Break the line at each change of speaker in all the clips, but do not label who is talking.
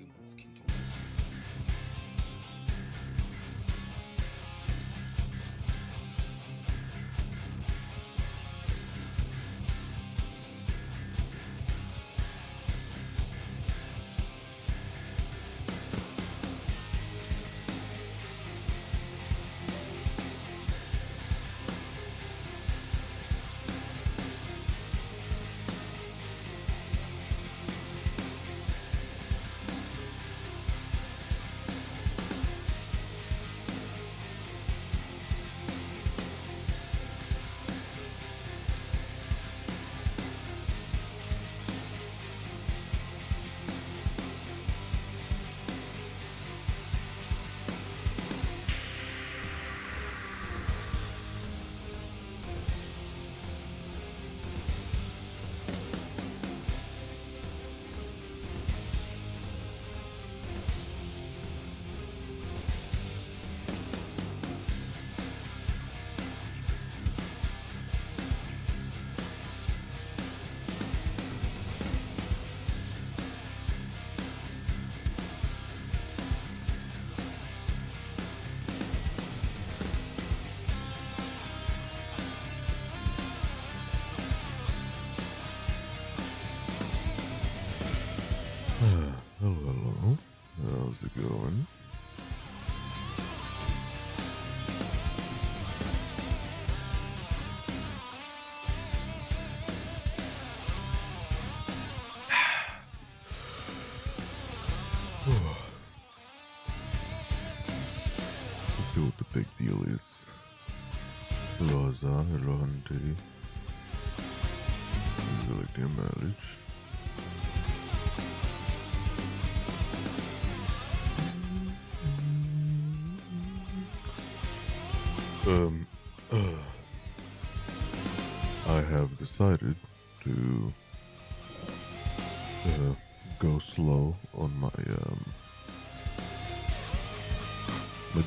いうのを聞いて思いました。
Hello, hello. How's it going? Let's see what the big deal is. Hello, Azar. Hello, Hunty. Would you like the mileage? I have decided to go slow on my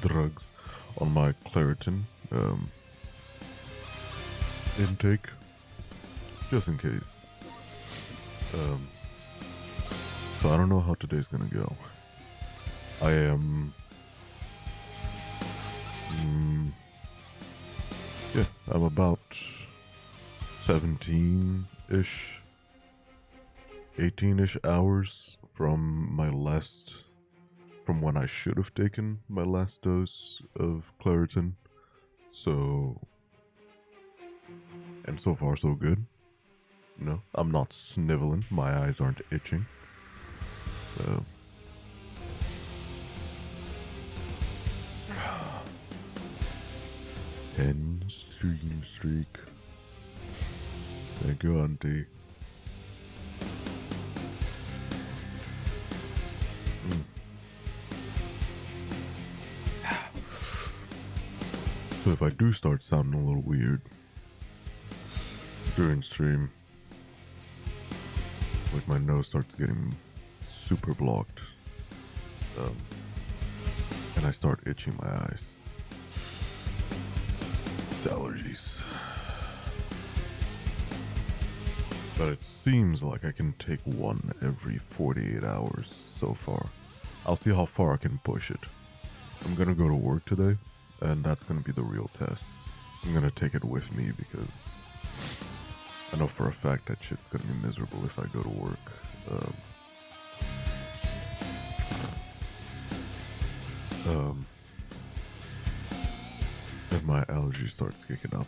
drugs, on my Claritin intake, just in case. So I don't know how today's gonna go. I am I'm about 17-ish, 18-ish hours from when I should have taken my last dose of Claritin. So, and so far so good. No, I'm not sniveling. My eyes aren't itching. Hen streak. Thank you, Auntie. So if I do start sounding a little weird during stream, like my nose starts getting super blocked, and I start itching my eyes, it's allergies. But it seems like I can take one every 48 hours so far. I'll see how far I can push it. I'm gonna go to work today, and that's gonna be the real test. I'm gonna take it with me because I know for a fact that shit's gonna be miserable if I go to work. If my allergy starts kicking up.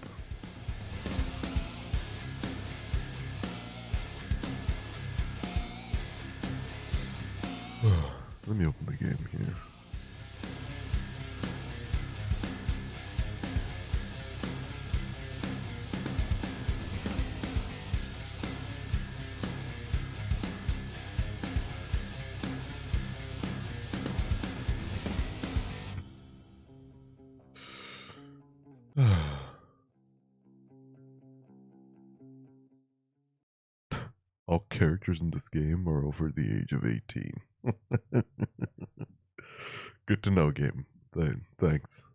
Let me open the game here. All characters in this game are over the age of 18. Good to know, game. Thanks.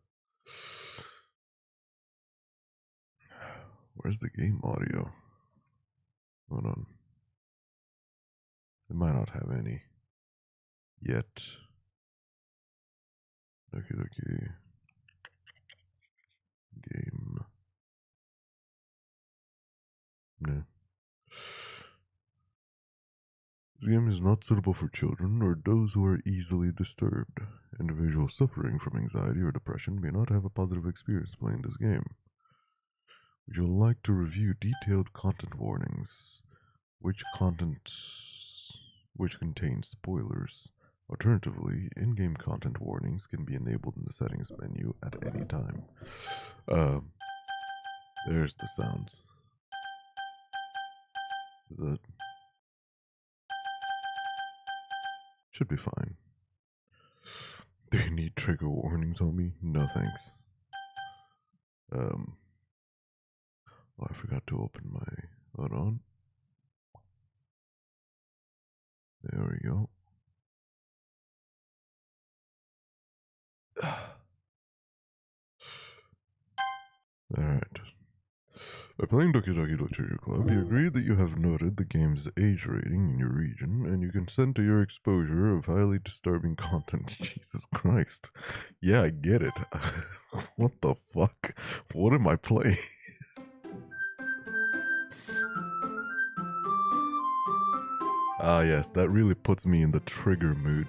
Where's the game audio? Hold on. It might not have any. yet. Doki Doki game. No. This game is not suitable for children or those who are easily disturbed. Individuals suffering from anxiety or depression may not have a positive experience playing this game. Would you like to review detailed content warnings? Which contains spoilers? Alternatively, in-game content warnings can be enabled in the settings menu at any time. There's the sounds. Is that... Should be fine. Do you need trigger warnings on me? No thanks. Oh, I forgot to open my... Hold on. There we go. Alright. By playing Doki Doki Literature Club, you agree that you have noted the game's age rating in your region, and you consent to your exposure of highly disturbing content. Jesus Christ. Yeah, I get it. What the fuck? What am I playing? Ah, yes, that really puts me in the trigger mood.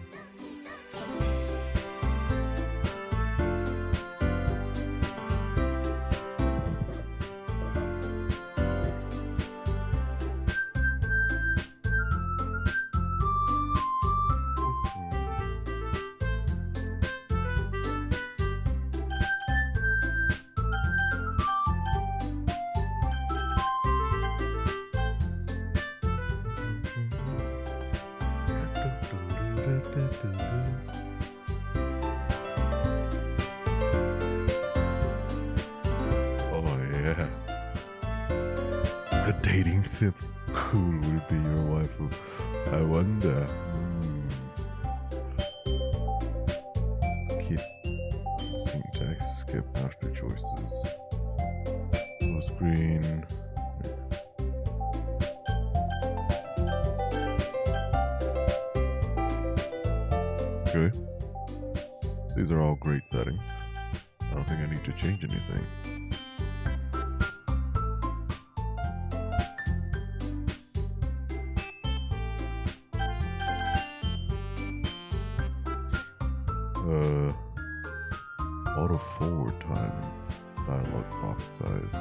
Oh yeah. A dating sim. Who would be your waifu? I wonder. Skip. Syntax. Skip after choices. Full screen. Okay. These are all great settings. I don't think I need to change anything. Auto forward time, dialog box size.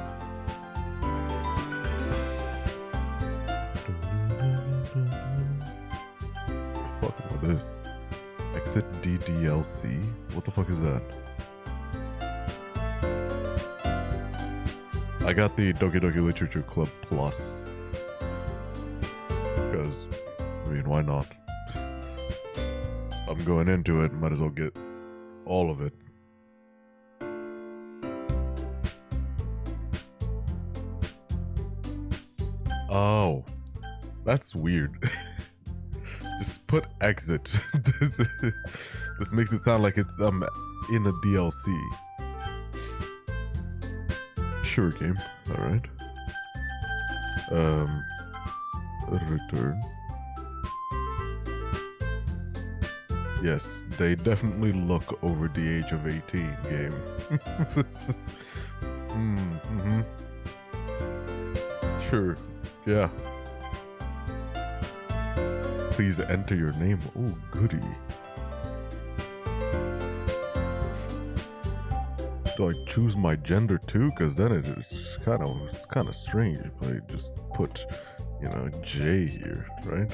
Fuck with this. Exit DDLC? What the fuck is that? I got the Doki Doki Literature Club Plus. Because, I mean, why not? I'm going into it, might as well get all of it. Oh, that's weird. Just put exit. This makes it sound like it's in a DLC. Sure, game. All right. Return. Yes, they definitely look over the age of 18. Game. Sure. Yeah. Please enter your name. Oh, goody. Do I choose my gender too? Because then it's kind of strange if I just put, you know, J here, right?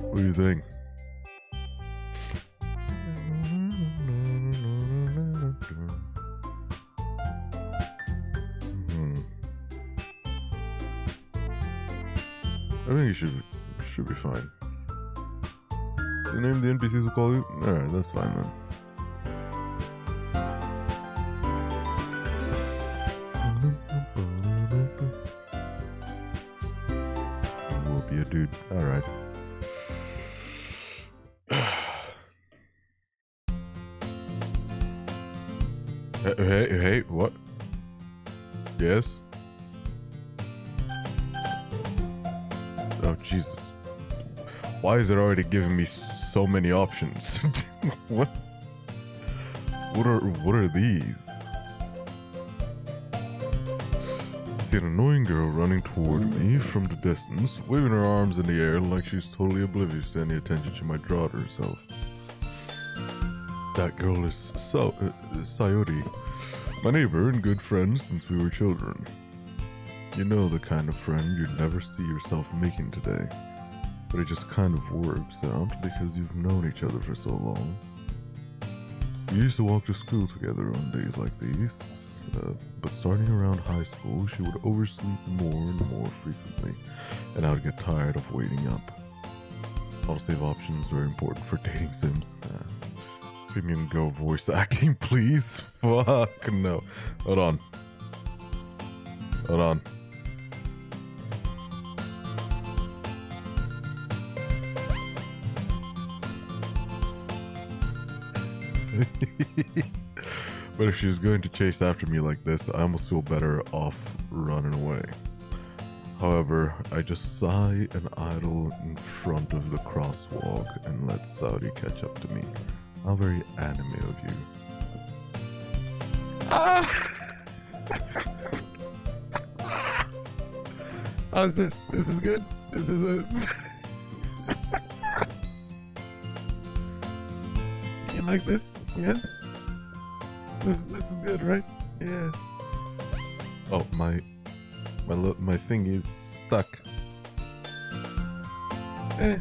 What do you think? I think you should be fine. You name the NPCs will call you? Alright, that's fine then. We'll be a dude. Alright. Hey, what? Yes? Oh, Jesus. Why is it already giving me so many options? What? What are these? I see an annoying girl running toward me from the distance, waving her arms in the air like she's totally oblivious to any attention she might draw to herself. That girl is Sayori, my neighbor and good friend since we were children. You know, the kind of friend you'd never see yourself making today. But it just kind of works out because you've known each other for so long. We used to walk to school together on days like these, but starting around high school, she would oversleep more and more frequently, and I would get tired of waiting up. Auto-save options are important for dating sims. Premium Go voice acting, please? Fuck no. Hold on. Hold on. But if she's going to chase after me like this, I almost feel better off running away. However, I just sigh and idle in front of the crosswalk and let Saudi catch up to me. How very anime of you. Ah! How's this? This is good? This is it. You like this? Yeah? This is good, right? Yeah. Oh, my thing is stuck. Eh.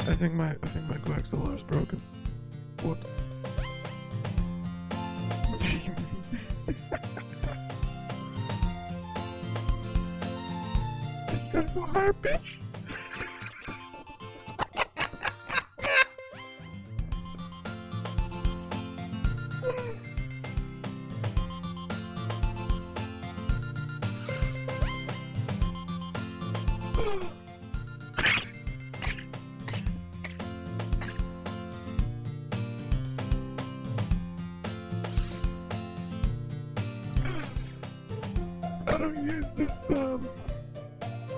I think my coaxial is broken. Whoops. It's gotta go higher pitch.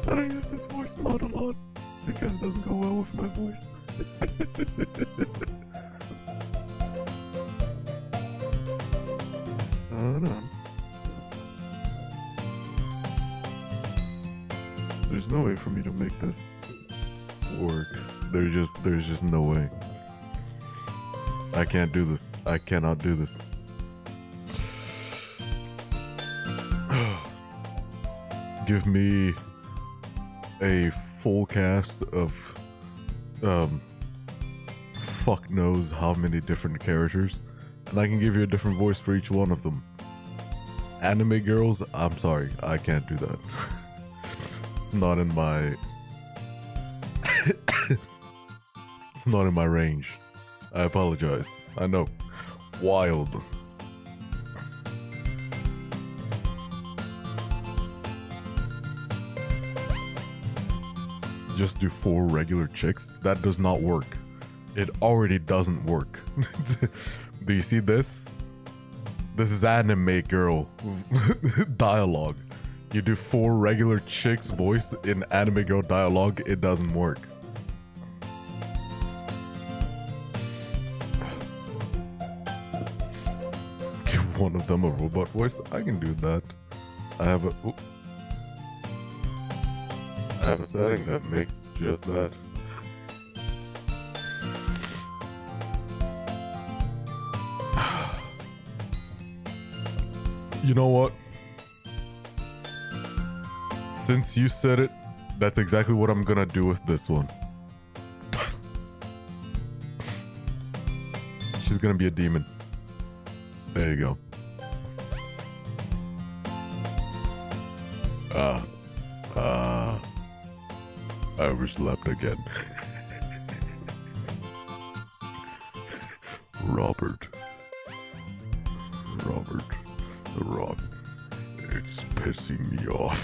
I don't use this voice mod a lot because it doesn't go well with my voice. Hold on. There's no way for me to make this work. There's just no way. I can't do this. I cannot do this. Give me a full cast of fuck knows how many different characters, and I can give you a different voice for each one of them. Anime girls, I'm sorry, I can't do that. It's not in my it's not in my range. I apologize. I know. Wild. Just do 4 regular chicks? That does not work. It already doesn't work. Do you see this? This is anime girl dialogue. You do 4 regular chicks voice in anime girl dialogue, it doesn't work. Give one of them a robot voice? I can do that. I have a setting that makes just that. You know what? Since you said it, that's exactly what I'm gonna do with this one. She's gonna be a demon. There you go. I overslept again. Robert the Rock. It's pissing me off.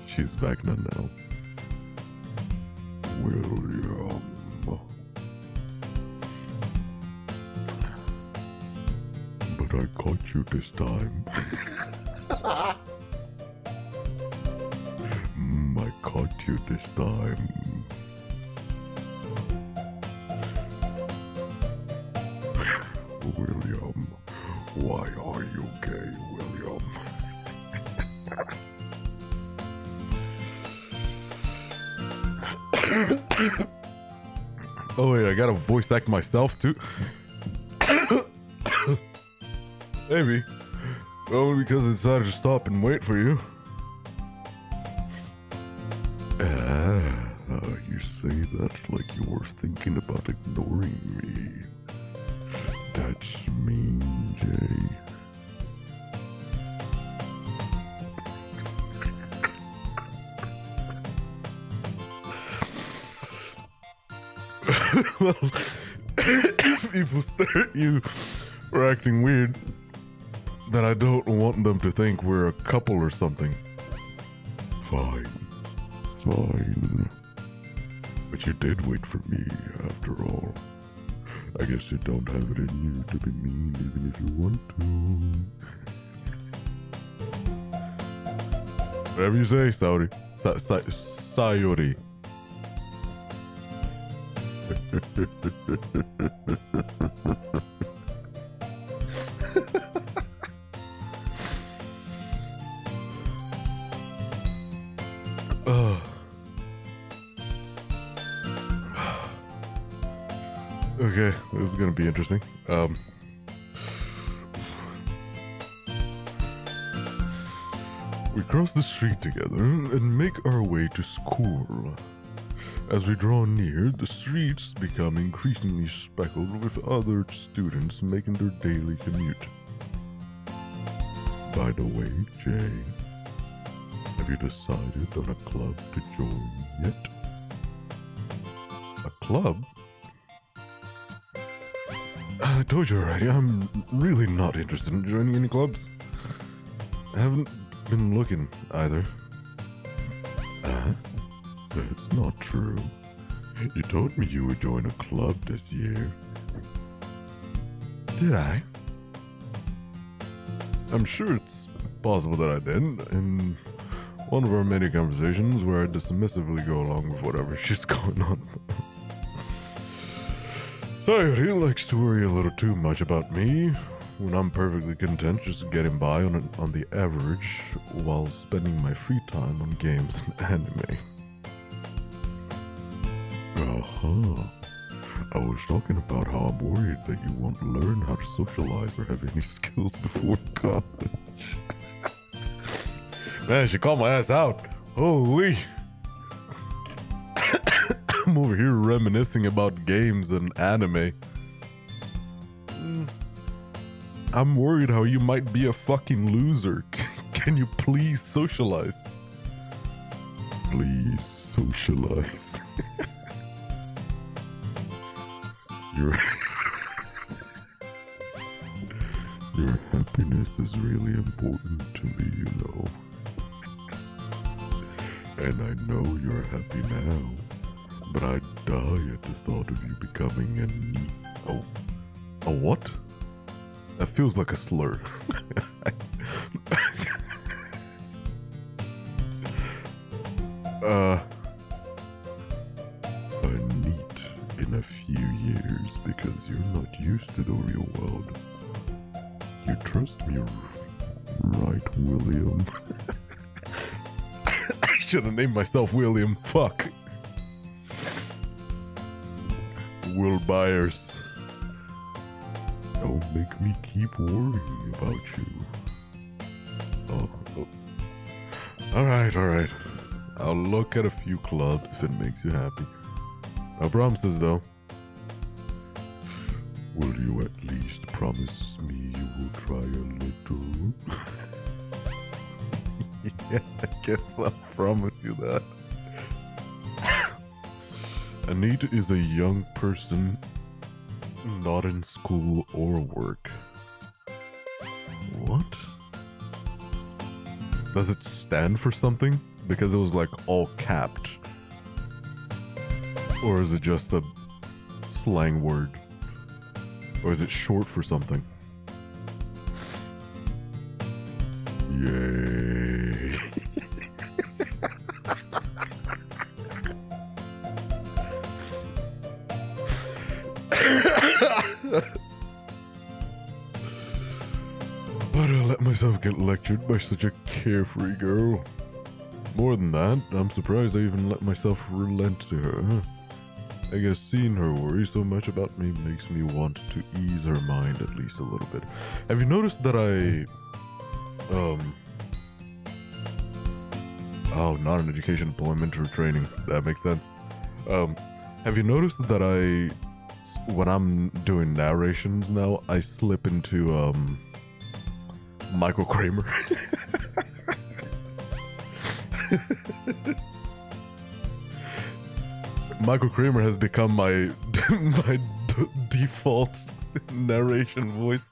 She's back now. William. I caught you this time. I caught you this time. William, why are you gay, William? Oh wait, I gotta voice act myself too? Maybe. Only because I decided to stop and wait for you. You say that like you were thinking about ignoring me. That's mean, Jay. Well, if people stare at you for acting weird, then I don't want them to think we're a couple or something. Fine. Fine. But you did wait for me, after all. I guess you don't have it in you to be mean even if you want to. Whatever you say, Saori. Sayori. Okay, this is gonna be interesting. We cross the street together and make our way to school. As we draw near, the streets become increasingly speckled with other students making their daily commute. By the way, Jay, have you decided on a club to join yet? A club? I told you already, I'm really not interested in joining any clubs. I haven't been looking either. That's not true. You told me you would join a club this year. Did I? I'm sure it's possible that I did, in one of our many conversations where I dismissively go along with whatever shit's going on. Sayori likes to worry a little too much about me, when I'm perfectly content just getting by on the average while spending my free time on games and anime. I was talking about how I'm worried that you won't learn how to socialize or have any skills before college. Man, she called my ass out. Holy. I'm over here reminiscing about games and anime. I'm worried how you might be a fucking loser. Can you please socialize? Please socialize. Your happiness is really important to me, you know. And I know you're happy now, but I die at the thought of you becoming a what? That feels like a slur. A neat in a few years because you're not used to the real world. You trust me, right, William? I should have named myself William. Fuck. Will Byers. Don't make me keep worrying about you. Oh. Alright. I'll look at a few clubs if it makes you happy. No promises though. Will you at least promise me you will try a little? Yeah, I guess I'll promise you that. Anita is a young person, not in school or work. What? Does it stand for something? Because it was like all capped. Or is it just a slang word? Or is it short for something? Yay. Why did I let myself get lectured by such a carefree girl? More than that, I'm surprised I even let myself relent to her. I guess seeing her worry so much about me makes me want to ease her mind at least a little bit. Have you noticed that oh, not an education, employment, or training. That makes sense. Have you noticed that when I'm doing narrations now, I slip into, Michael Kramer? Michael Kramer has become my default narration voice.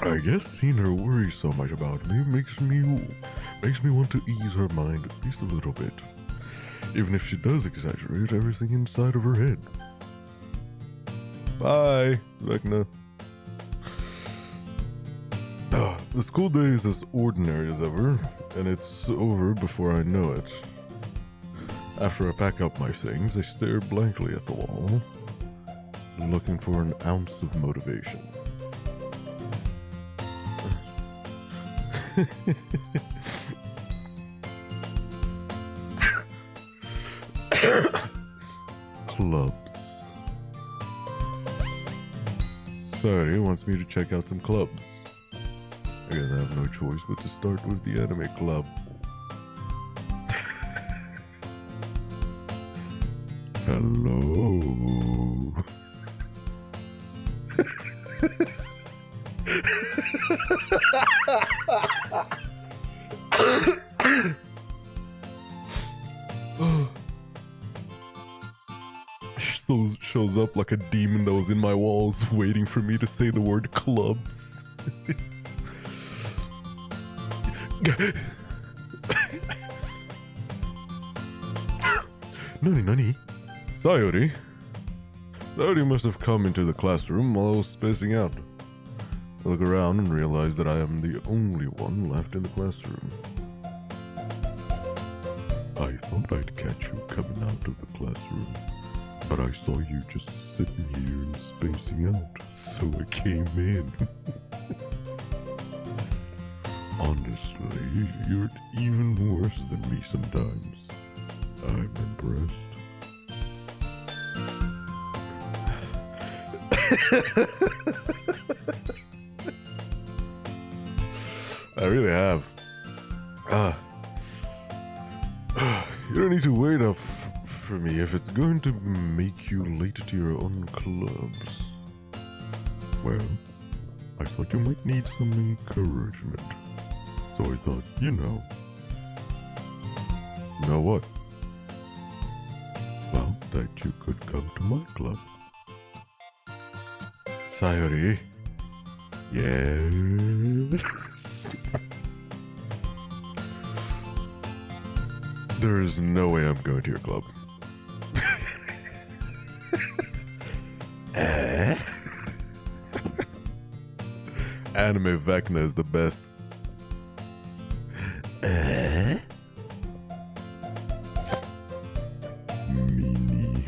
I guess seeing her worry so much about me makes me want to ease her mind at least a little bit, even if she does exaggerate everything inside of her head. Bye, Vecna. The school day is as ordinary as ever, and it's over before I know it. After I pack up my things, I stare blankly at the wall, looking for an ounce of motivation. Clubs. Sorry, wants me to check out some clubs. I guess I have no choice but to start with the anime club. Hello. Shows up like a demon that was in my walls waiting for me to say the word clubs. Nani? Sayori? Sayori must have come into the classroom while I was spacing out. I look around and realize that I am the only one left in the classroom. I thought I'd catch you coming out of the classroom, but I saw you just sitting here and spacing out, so I came in. Honestly, you're even worse than me sometimes. I'm impressed. I really have. You don't need to wait up for me if it's going to make you late to your own clubs. Well, I thought you might need some encouragement. So I thought, you know what? Well, that you could come to my club. Sayori. Yes. There is no way I'm going to your club. Anime Vecna is the best. Mini.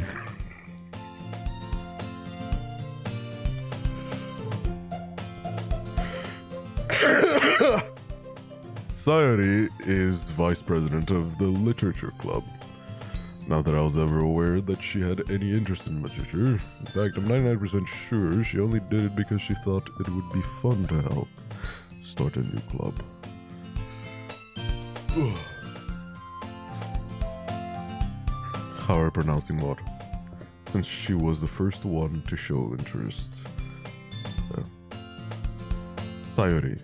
Sayori is vice president of the literature club. Not that I was ever aware that she had any interest in literature. In fact, I'm 99% sure she only did it because she thought it would be fun to help start a new club. How are I pronouncing what? Since she was the first one to show interest. Sayori.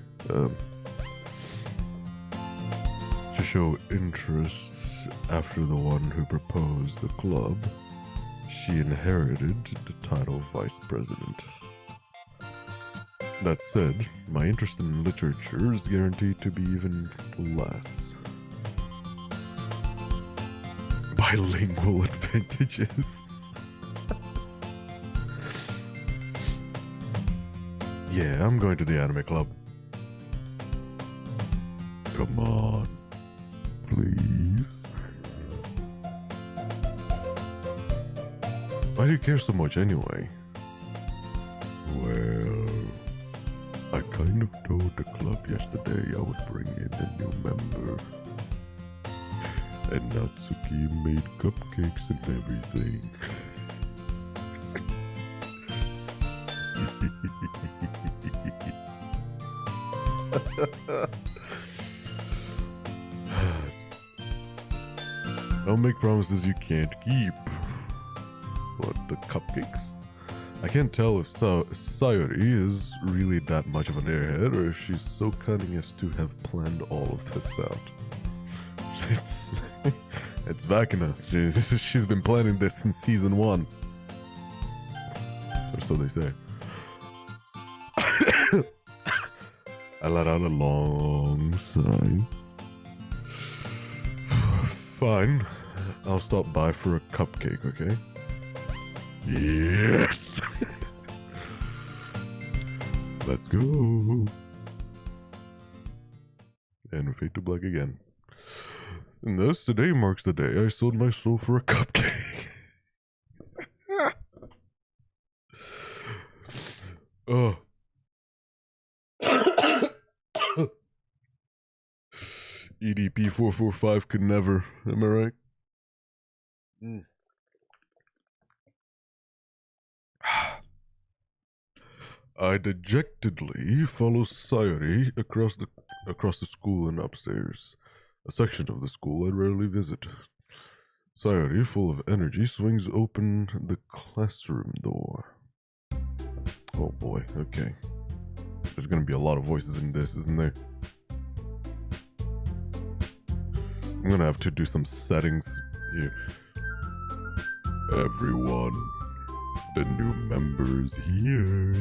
To show interest after the one who proposed the club, she inherited the title of vice president. That said, my interest in literature is guaranteed to be even less. Bilingual advantages. Yeah, I'm going to the anime club. Come on. Please. Why do you care so much anyway? Well, I kind of told the club yesterday I would bring in a new member. And Natsuki made cupcakes and everything. Don't make promises you can't keep. What, the cupcakes? I can't tell if Sayori is really that much of an airhead or if she's so cunning as to have planned all of this out. It's Vakina. She's been planning this since season 1. Or so they say. I let out a long sigh. Fine. I'll stop by for a cupcake, okay? Yes! Let's go! And fade to black again. And thus, today marks the day I sold my soul for a cupcake. Oh. EDP 445 could never, am I right? I dejectedly follow Sayori across the school and upstairs, a section of the school I rarely visit. Sayori, full of energy, swings open the classroom door. Oh boy, okay. There's gonna be a lot of voices in this, isn't there? I'm gonna have to do some settings here. Everyone, the new member is here.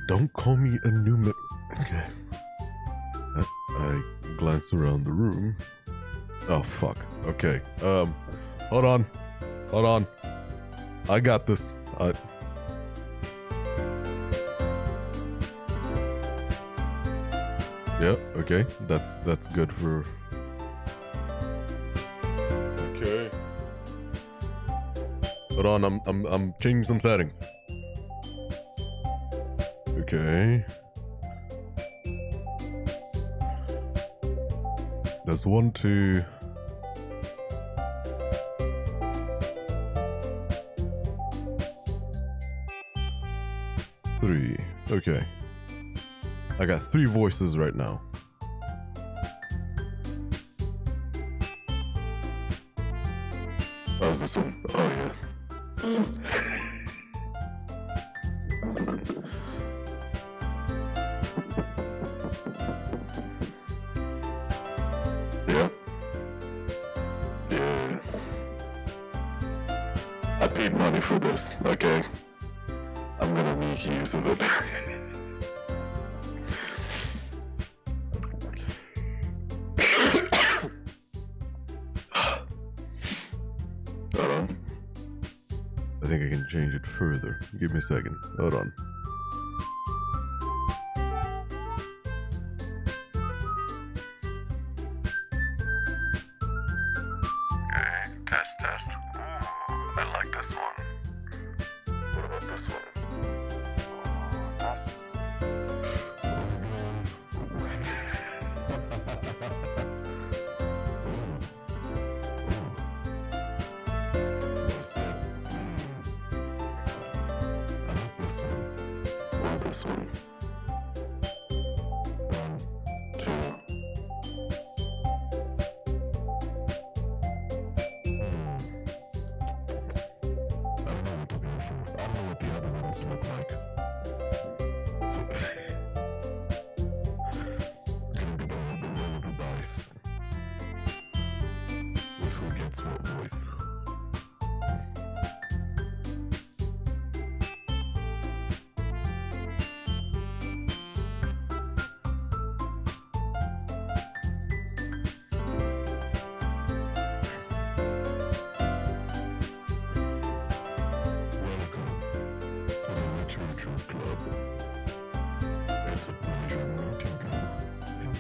Don't call me a new member. Okay. I glance around the room. Oh fuck. Okay. Hold on. I got this. Yeah. Okay. That's good for. Okay. Hold on. I'm changing some settings. Okay. There's 1, 2. 3. Okay. I got 3 voices right now. How's this one? Oh yeah. Yeah. Yeah. I paid money for this, okay? I'm gonna make use of it. Hold on. I think I can change it further. Give me a second. Hold on. Okay, test. I like this one. What about this one? This one. 1, 2. I don't know what the other ones look like. So it's gonna be the roll of the dice with who gets what voice. It's a pleasure meeting you.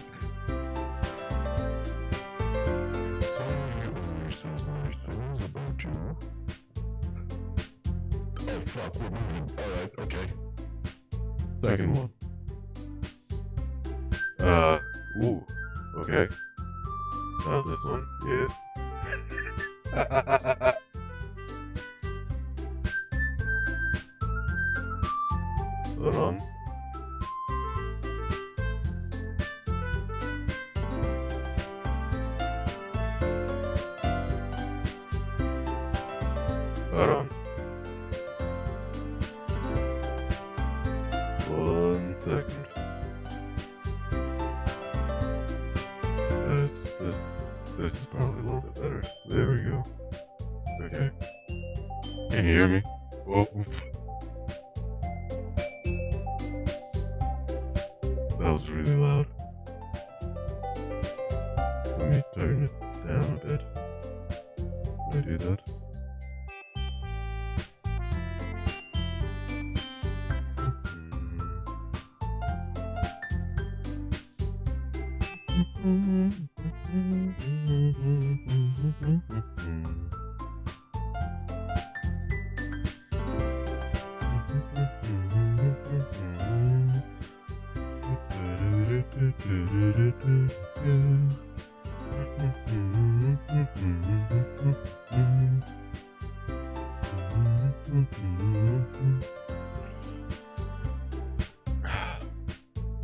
So nice things about you. Oh fuck, we're moving. Alright, okay. Second one. Ooh, okay. Not this one, yes. Hold on. Hold on. 1 second. This is probably a little bit better. There we go. Okay. Can you hear me? Whoa. That was really loud. Let me turn it down a bit. Can I do that?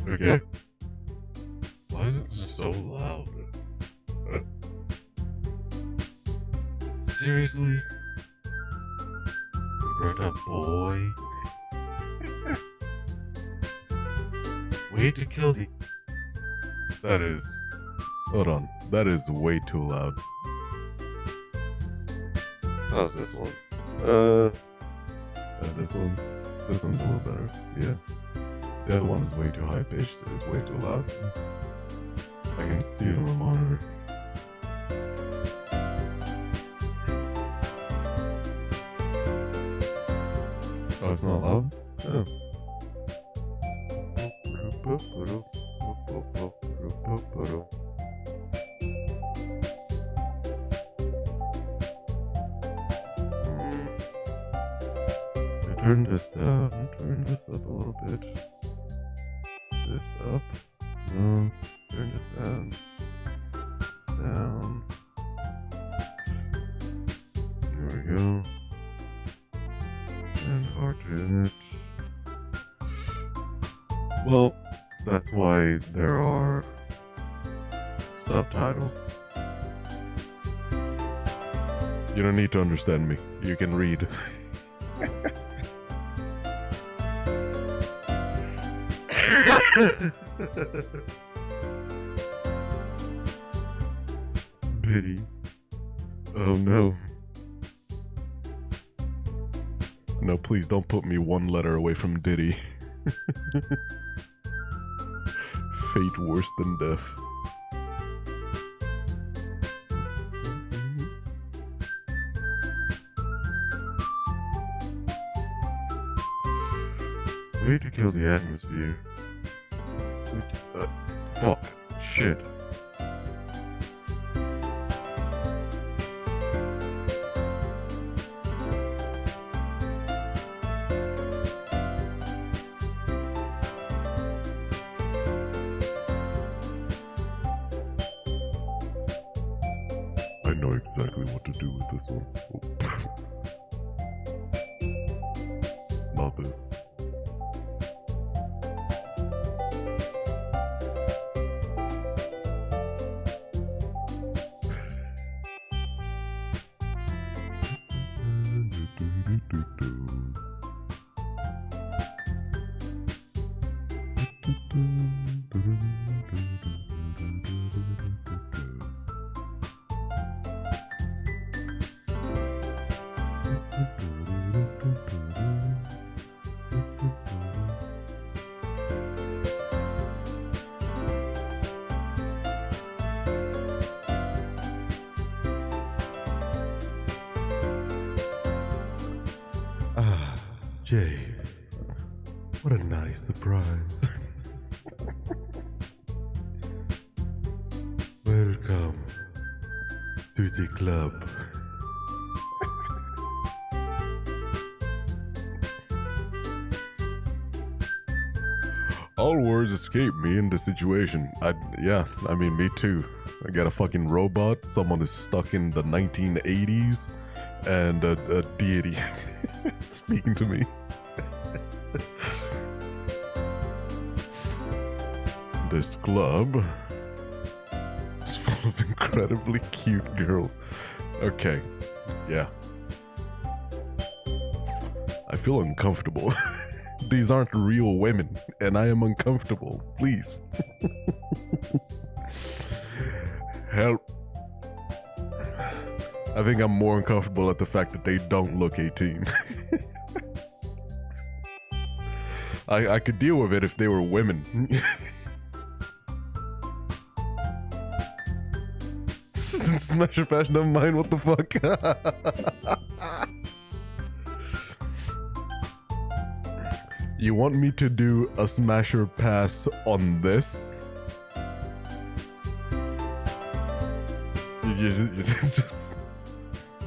Okay. Why is it so loud? Seriously? You brought up boy? Way to kill the... That is... Hold on. That is way too loud. How's this one? This one? This one's a little better. Yeah. The other one is way too high pitched. It's way too loud. I can see it on the monitor. Oh, it's not loud? Oh. Turn this down, turn this up a little bit. This up. No, turn this down. Down. There we go. And hearten it. Well, that's why there are subtitles. You don't need to understand me. You can read. Pity. Oh no. No, please don't put me one letter away from Diddy. Fate worse than death. Way to kill the atmosphere. Fuck. Shit. I know exactly what to do with this one. Not this. Jay, What a nice surprise. Welcome to the club. All words escape me in this situation. I mean, me too. I got a fucking robot, someone is stuck in the 1980s, and a deity speaking to me. This club is full of incredibly cute girls. Okay, yeah. I feel uncomfortable. These aren't real women, and I am uncomfortable. Please. Help. I think I'm more uncomfortable at the fact that they don't look 18. I could deal with it if they were women. Smash or pass, never mind, what the fuck? You want me to do a smash or pass on this?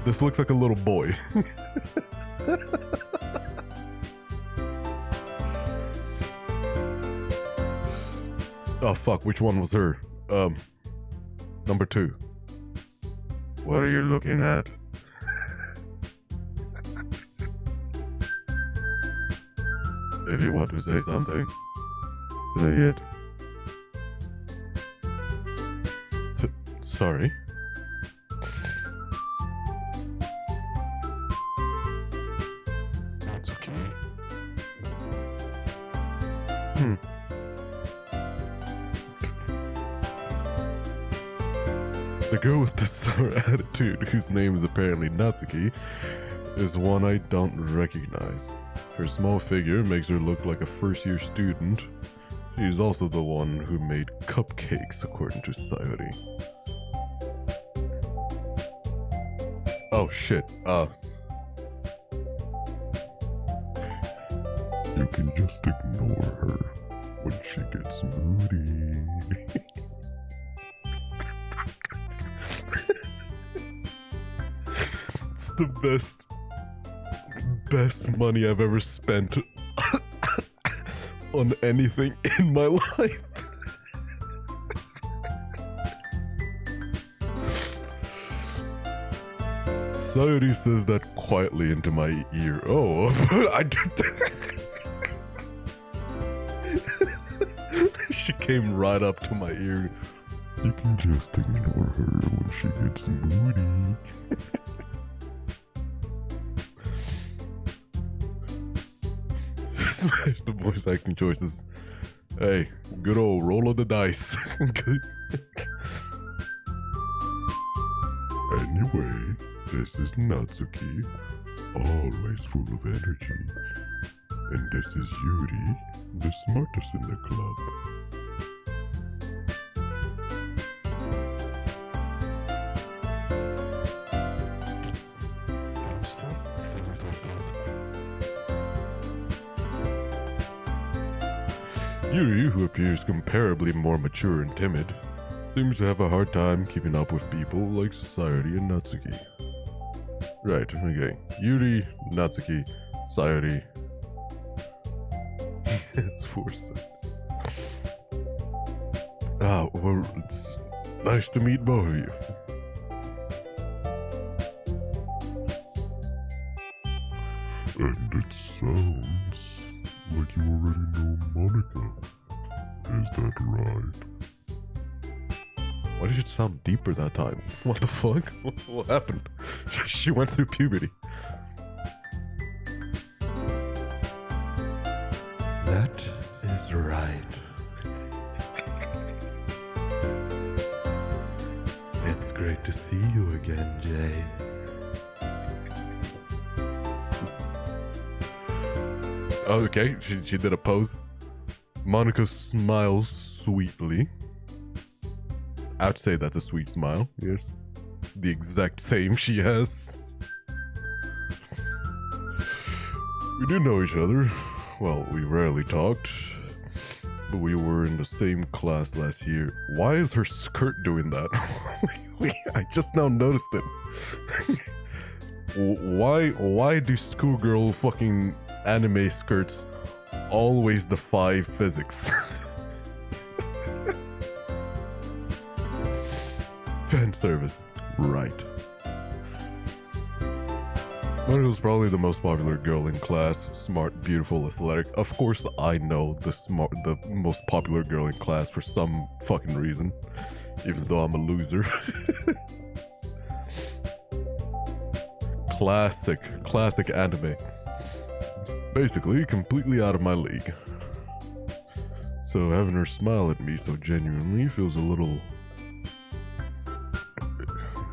This looks like a little boy. Oh fuck, which one was her? Number 2. What are you looking at? If you want to say something, say it. Sorry. That's okay. The girl with the sour attitude, whose name is apparently Natsuki, is one I don't recognize. Her small figure makes her look like a first-year student. She is also the one who made cupcakes, according to Sayori. Oh shit, you can just ignore her when she gets moody. It's the best money I've ever spent on anything in my life. Sayori says that quietly into my ear. Oh, I did. She came right up to my ear. You can just ignore her when she gets moody. Smash the voice acting choices. Hey, good old roll of the dice. Anyway, this is Natsuki, always full of energy. And this is Yuri, the smartest in the club. Things like that. Yuri, who appears comparably more mature and timid, seems to have a hard time keeping up with people like Sayori and Natsuki. Right, okay. Yuri, Natsuki, Sayori. It's foresight. Ah, well, it's nice to meet both of you. And it sounds like you already know Monica. Is that right? Why did it sound deeper that time? What the fuck? What happened? She went through puberty. That is right. It's great to see you again, Jay. Okay, she did a pose. Monica smiles sweetly. I'd say that's a sweet smile, yes. It's the exact same she has. We do know each other. well, we rarely talked, but we were in the same class last year. Why is her skirt doing that? I just now noticed it. Why do schoolgirl fucking anime skirts always defy physics? Fan service, right. Monica was probably the most popular girl in class. Smart, beautiful, athletic. Of course, I know the most popular girl in class for some fucking reason, even though I'm a loser. Classic anime. Basically, completely out of my league. So having her smile at me so genuinely feels a little...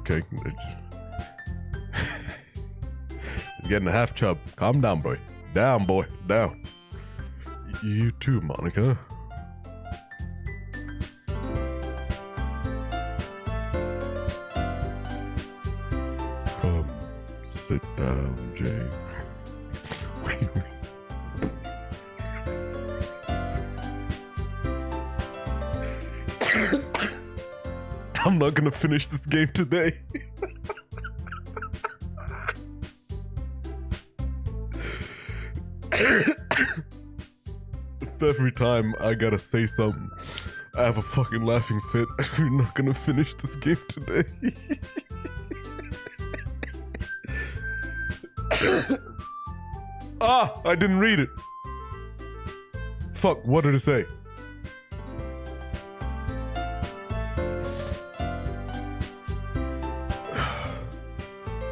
Okay, he's getting a half chub. Calm down, boy. Down, boy. Down. You too, Monica. Come, sit down, Jay. Wait. I'm not gonna finish this game today. Every time I gotta say something, I have a fucking laughing fit. We're not gonna finish this game today. Ah, I didn't read it. Fuck, what did it say?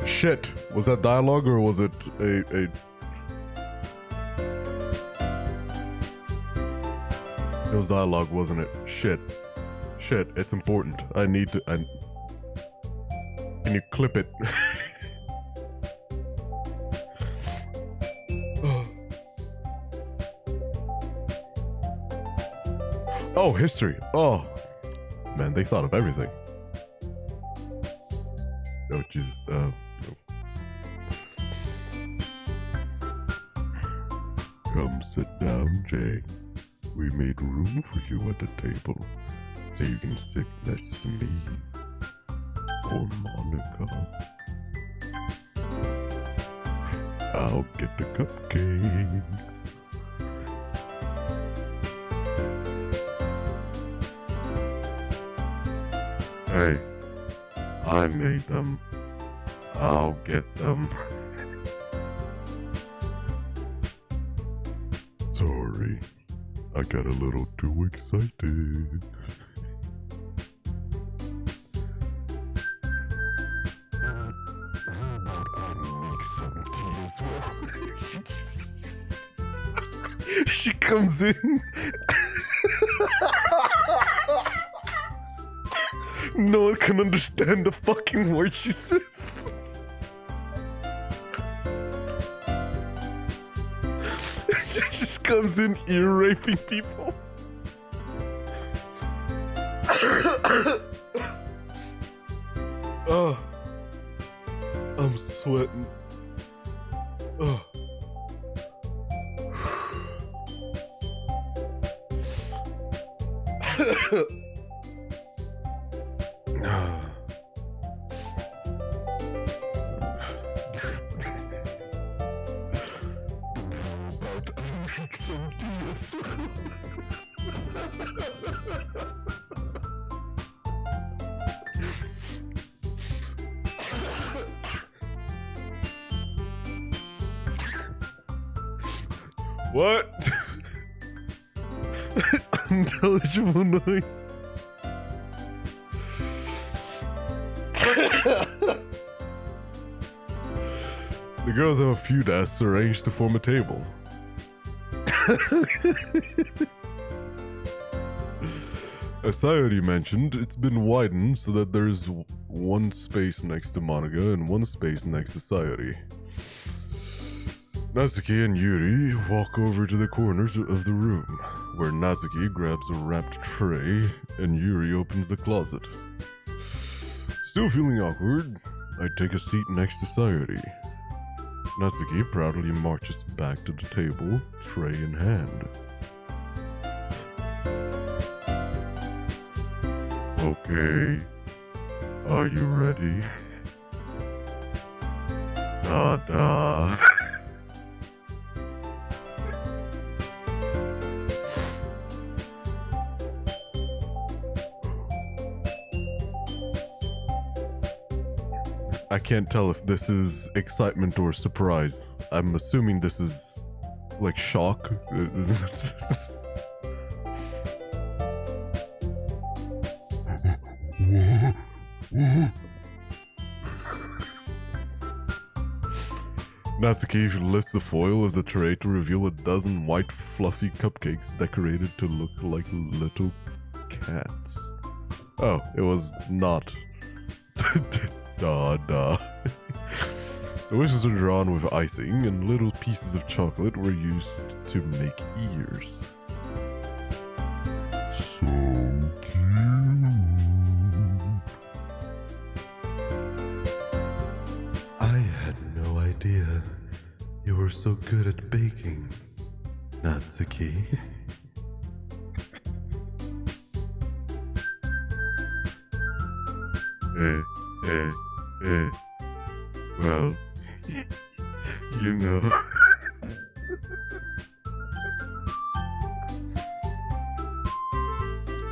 Shit, was that dialogue or was it a... It was dialogue, wasn't it? Shit, it's important. I need to... Can you clip it? Oh, history. Oh, man, they thought of everything. Oh, Jesus. Come sit down, Jay. We made room for you at the table, so you can sit next to me. Or Monica. I'll get the cupcakes. Hey, I made them. I'll get them. Sorry, I got a little too excited. Make some tea as well. She comes in. No one can understand the fucking word she says. She just comes in ear raping people. Oh, I'm sweating. Oh. What? Unintelligible noise. The girls have a few desks arranged to form a table. As Sayori mentioned, it's been widened so that there's one space next to Monica and one space next to Sayori. Natsuki and Yuri walk over to the corners of the room, where Natsuki grabs a wrapped tray and Yuri opens the closet. Still feeling awkward, I take a seat next to Sayori. Natsuki proudly marches back to the table, tray in hand. Okay, are you ready? Da. I can't tell if this is excitement or surprise. I'm assuming this is like shock. Natsuki lifts the foil of the tray to reveal a dozen white fluffy cupcakes decorated to look like little cats. Oh, it was not. The wishes are drawn with icing, and little pieces of chocolate were used to make ears. So cute. I had no idea you were so good at baking, Natsuki. Well, you know.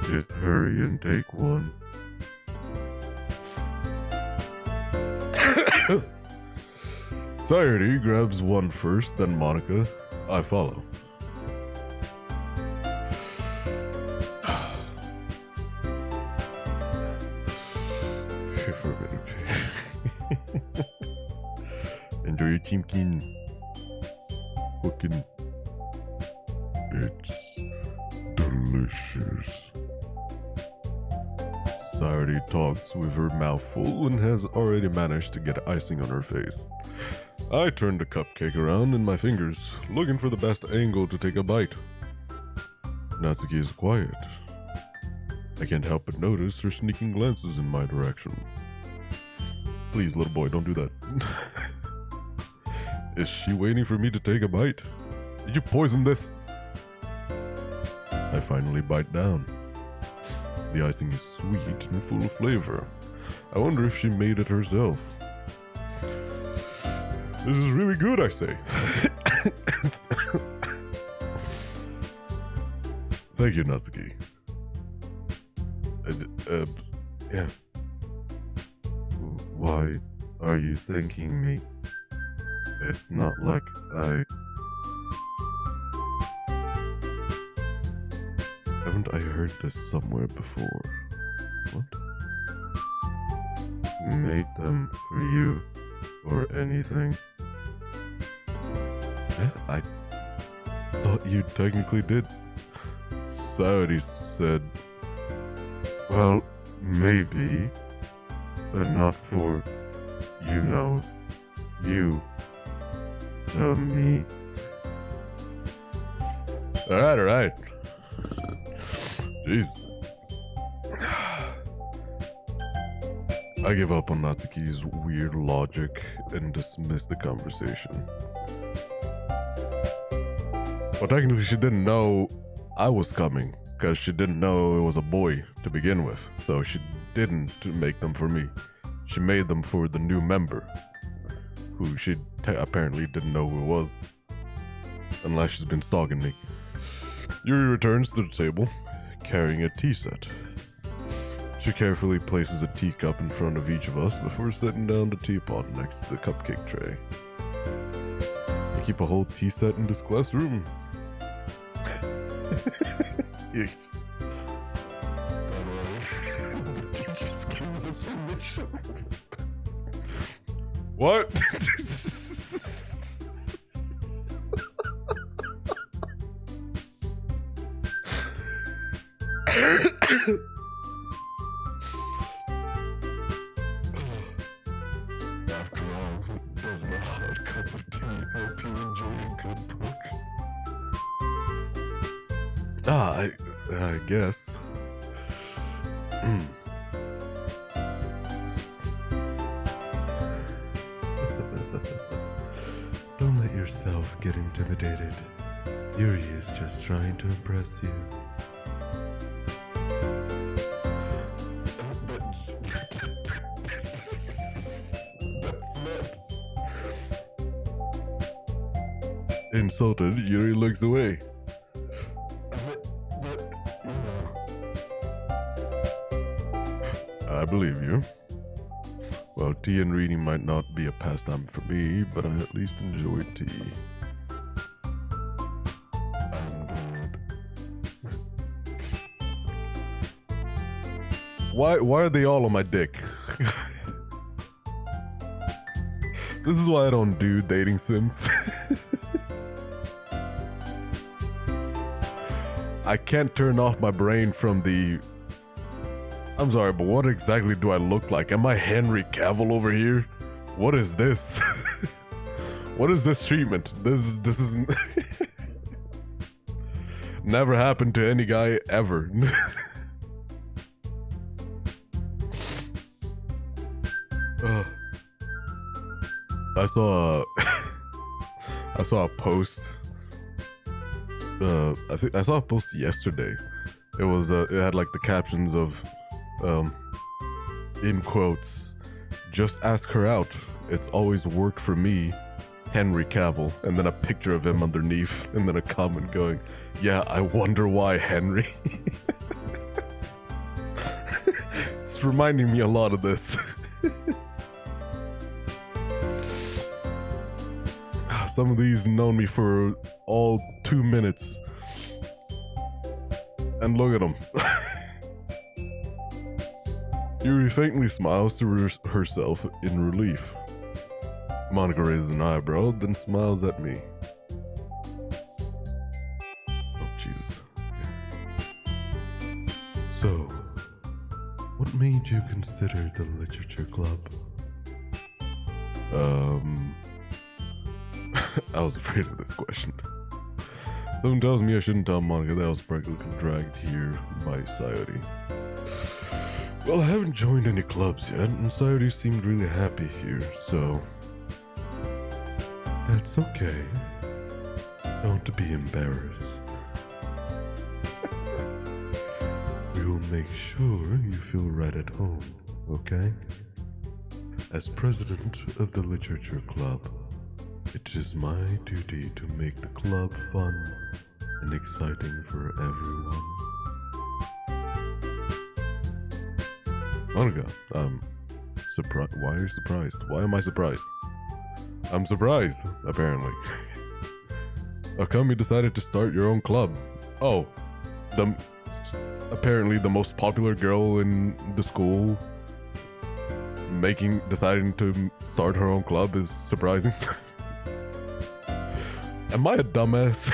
Just hurry and take one. Sayuri grabs one first, then Monica. I follow. Enjoy your teamkin. Fucking. It's delicious. Sayuri talks with her mouth full and has already managed to get icing on her face. I turn the cupcake around in my fingers, looking for the best angle to take a bite. Natsuki is quiet. I can't help but notice her sneaking glances in my direction. Please, little boy, don't do that. Is she waiting for me to take a bite? Did you poison this? I finally bite down. The icing is sweet and full of flavor. I wonder if she made it herself. This is really good, I say. Thank you, Natsuki. Yeah. Why are you thanking me? It's not like Haven't I heard this somewhere before? What? Made them for you, or anything? Yeah, I thought you technically did. Sayuri said, well, maybe, but not for, you know me. Alright. Jeez. I give up on Natsuki's weird logic and dismiss the conversation. Well, technically she didn't know I was coming, because she didn't know it was a boy to begin with, so she didn't make them for me. She made them for the new member, who she apparently didn't know who it was, unless she's been stalking me. Yuri returns to the table, carrying a tea set. She carefully places a teacup in front of each of us before setting down the teapot next to the cupcake tray. I keep a whole tea set in this classroom. The teacher's giving us permission. What? After all, doesn't a hot cup of tea help you enjoy a good book? I guess. yourself get intimidated. Yuri is just trying to impress you. That's not. Insulted, Yuri looks away. I believe you. Well, tea and reading might not be a pastime for me, but I at least enjoy tea. Why are they all on my dick? This is why I don't do dating sims. I can't turn off my brain from the... I'm sorry, but what exactly do I look like? Am I Henry Cavill over here? What is this? What is this treatment? This is never happened to any guy ever. I saw a post. I think I saw a post yesterday. It was it had like the captions of in quotes, "Just ask her out. It's always worked for me, Henry Cavill," and then a picture of him underneath, and then a comment going, "Yeah, I wonder why, Henry." It's reminding me a lot of this. Some of these known me for all 2 minutes. And look at them. Yuri faintly smiles to herself in relief. Monica raises an eyebrow, then smiles at me. Oh, Jesus. So, what made you consider the literature club? I was afraid of this question. Someone tells me I shouldn't tell Monica that I was practically dragged here by Sayori. Well, I haven't joined any clubs yet, and Sayori seemed really happy here, so... That's okay. Don't be embarrassed. We will make sure you feel right at home, okay? As president of the literature club, it is my duty to make the club fun and exciting for everyone. Monica, surprised. Why are you surprised? Why am I surprised? I'm surprised, apparently. How come you decided to start your own club? Oh, apparently the most popular girl in the school deciding to start her own club is surprising. Am I a dumbass?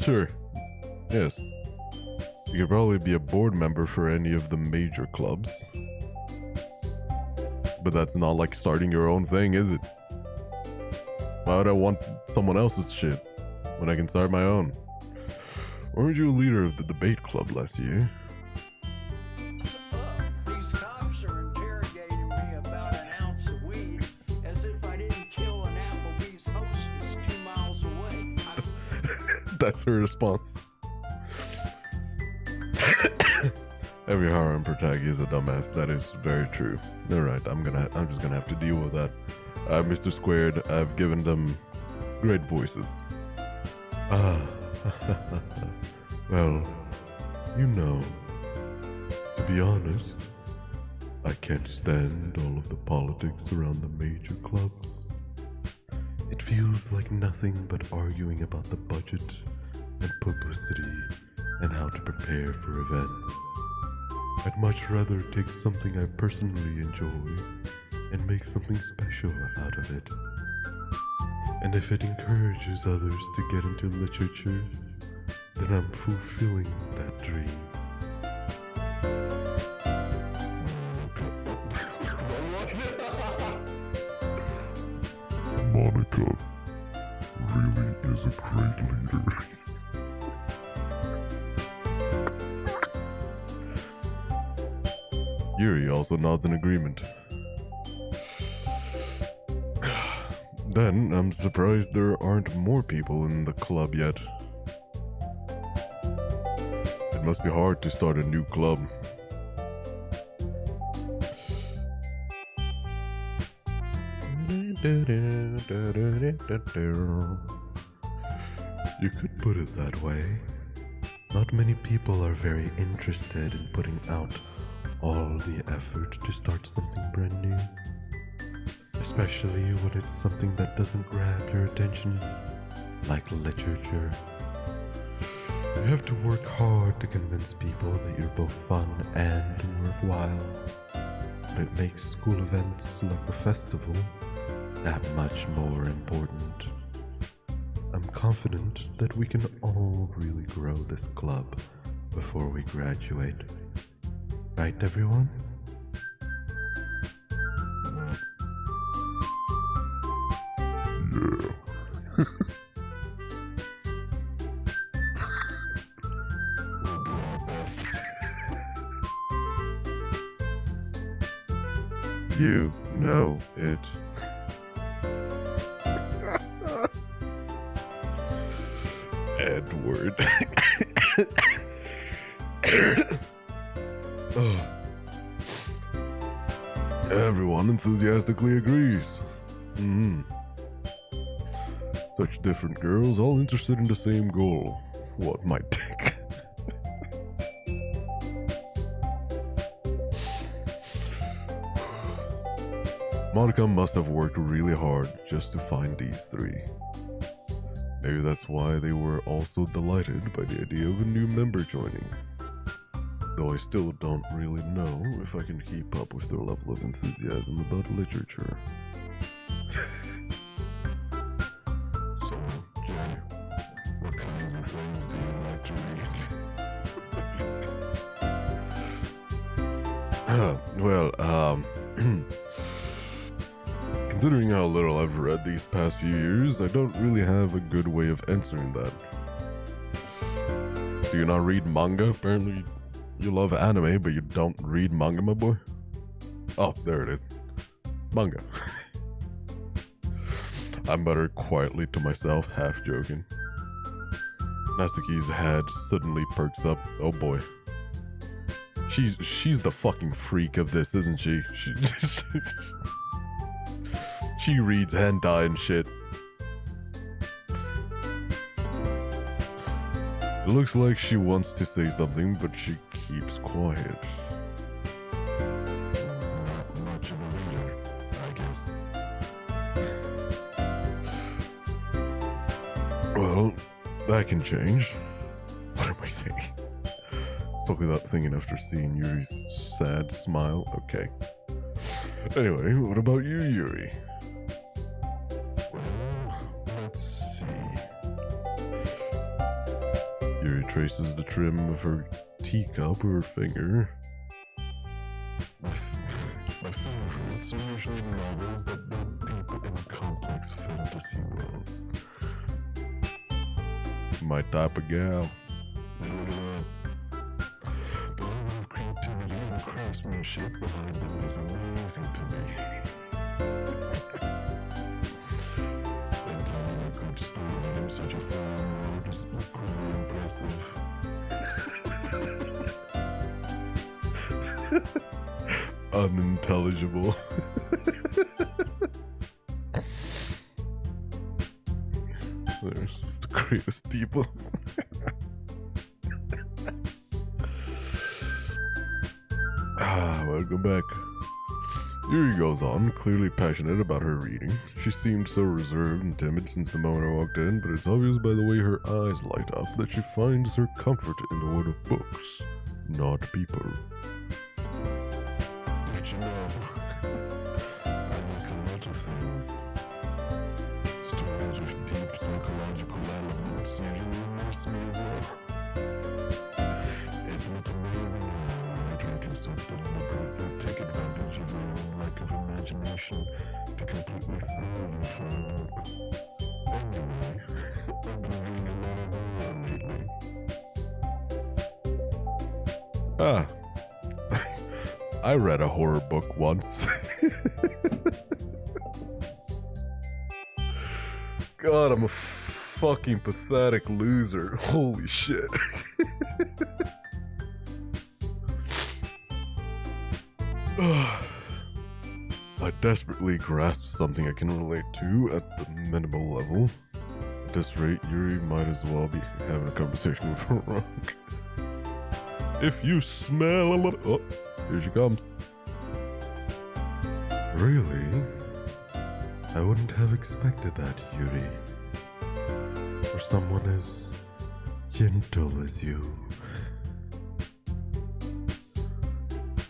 Sure. Yes. You could probably be a board member for any of the major clubs. But that's not like starting your own thing, is it? Why would I want someone else's shit when I can start my own? Weren't you a leader of the debate club last year?
These cops are interrogating me about an ounce of weed as if I didn't kill an Applebee's hostess 2 miles away.
That's her response. Every harem protagonist is a dumbass. That is very true. All right, I'm just gonna have to deal with that. Mr. Squared, I've given them great voices. Well, you know, to be honest, I can't stand all of the politics around the major clubs. It feels like nothing but arguing about the budget and publicity and how to prepare for events. I'd much rather take something I personally enjoy and make something special out of it. And if it encourages others to get into literature, then I'm fulfilling that dream. Monica really is a great leader. Yuri also nods in agreement. Then I'm surprised there aren't more people in the club yet. It must be hard to start a new club. You could put it that way. Not many people are very interested in putting out all the effort to start something brand new. Especially when it's something that doesn't grab your attention, like literature. You have to work hard to convince people that you're both fun and worthwhile. But it makes school events like the festival that much more important. I'm confident that we can all really grow this club before we graduate. Right, everyone? Yeah. You know it. Edward. Oh. Everyone enthusiastically agrees. Such different girls, all interested in the same goal. What my dick. Monica must have worked really hard just to find these three. Maybe that's why they were also delighted by the idea of a new member joining. Though I still don't really know if I can keep up with their level of enthusiasm about literature. So, Jay, what kinds of things do you like to read? Considering how little I've read these past few years, I don't really have a good way of answering that. Do you not read manga? Apparently you love anime, but you don't read manga, my boy? Oh, there it is. Manga. I muttered quietly to myself, half joking. Natsuki's head suddenly perks up. Oh boy. She's the fucking freak of this, isn't she? She reads hentai and shit. It looks like she wants to say something, but she keeps quiet. Not much of a reader, I guess. Well, that can change. What am I saying? Spoke without thinking after seeing Yuri's sad smile. Okay. Anyway, what about you, Yuri? Let's see. Yuri traces the trim of her teacup with her finger. My favorites are usually novels that build deep and complex fantasy worlds. My type of gal. The level of creativity and craftsmanship behind them is amazing to me. And telling a good story in such a foreign world is equally impressive. Unintelligible. There's the greatest people. Welcome back. Yuri goes on, clearly passionate about her reading. She seemed so reserved and timid since the moment I walked in, but it's obvious by the way her eyes light up that she finds her comfort in the world of books, not people. But you know, I like a lot of things. Stories with deep psychological elements usually immerse me as well. Isn't it amazing how writer can so deliberately take advantage of their own lack of imagination to completely throw you for a loop? Anyway, I've been reading a lot of horror lately. Ah. I read a horror book once. god, I'm a fucking pathetic loser. Holy shit. I desperately grasp something I can relate to at the minimal level. At this rate, Yuri might as well be having a conversation with her rock. If you smell a little... Oh, here she comes. Really? I wouldn't have expected that, Yuri. For someone as gentle as you.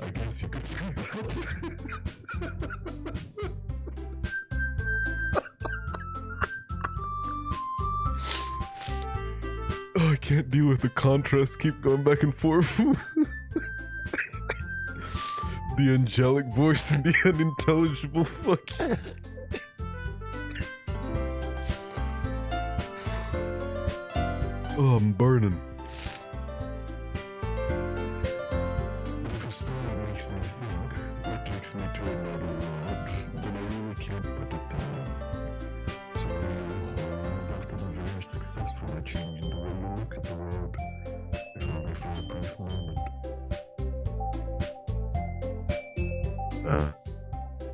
I guess you could say that. Oh, I can't deal with the contrast. Keep going back and forth. The angelic voice and the unintelligible fucking. Oh, I'm burning. First makes me think. What takes me to another world? Then I really can't put it down. So hormones often very successful at changing the way you look at the world, if only for a brief moment.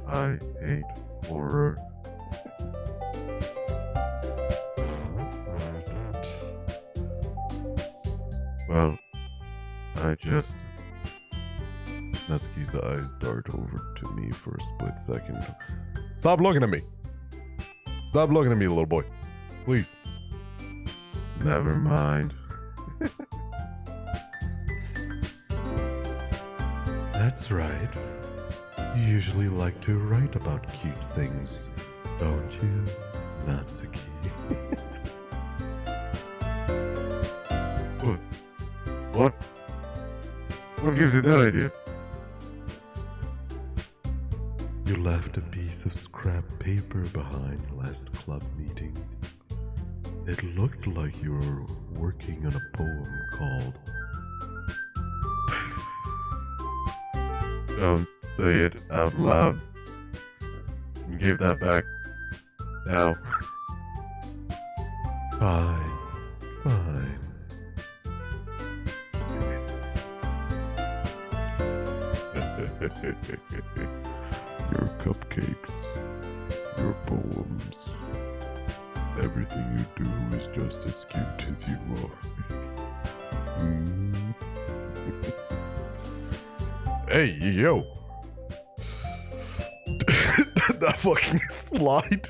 I hate horror. Why is that? Well, I just... Natsuki's eyes dart over to me for a split second. Stop looking at me! Stop looking at me, little boy. Please. Never mind. That's right. You usually like to write about cute things, don't you, Natsuki? What? What gives you that idea? You left a piece of scrap paper behind last club meeting. It looked like you were working on a poem called... Don't say it out loud. Give that back. Now. Fine. Fine. Your cupcakes. Your poems. Everything you do is just as cute as you are. Hey, yo! That fucking slide!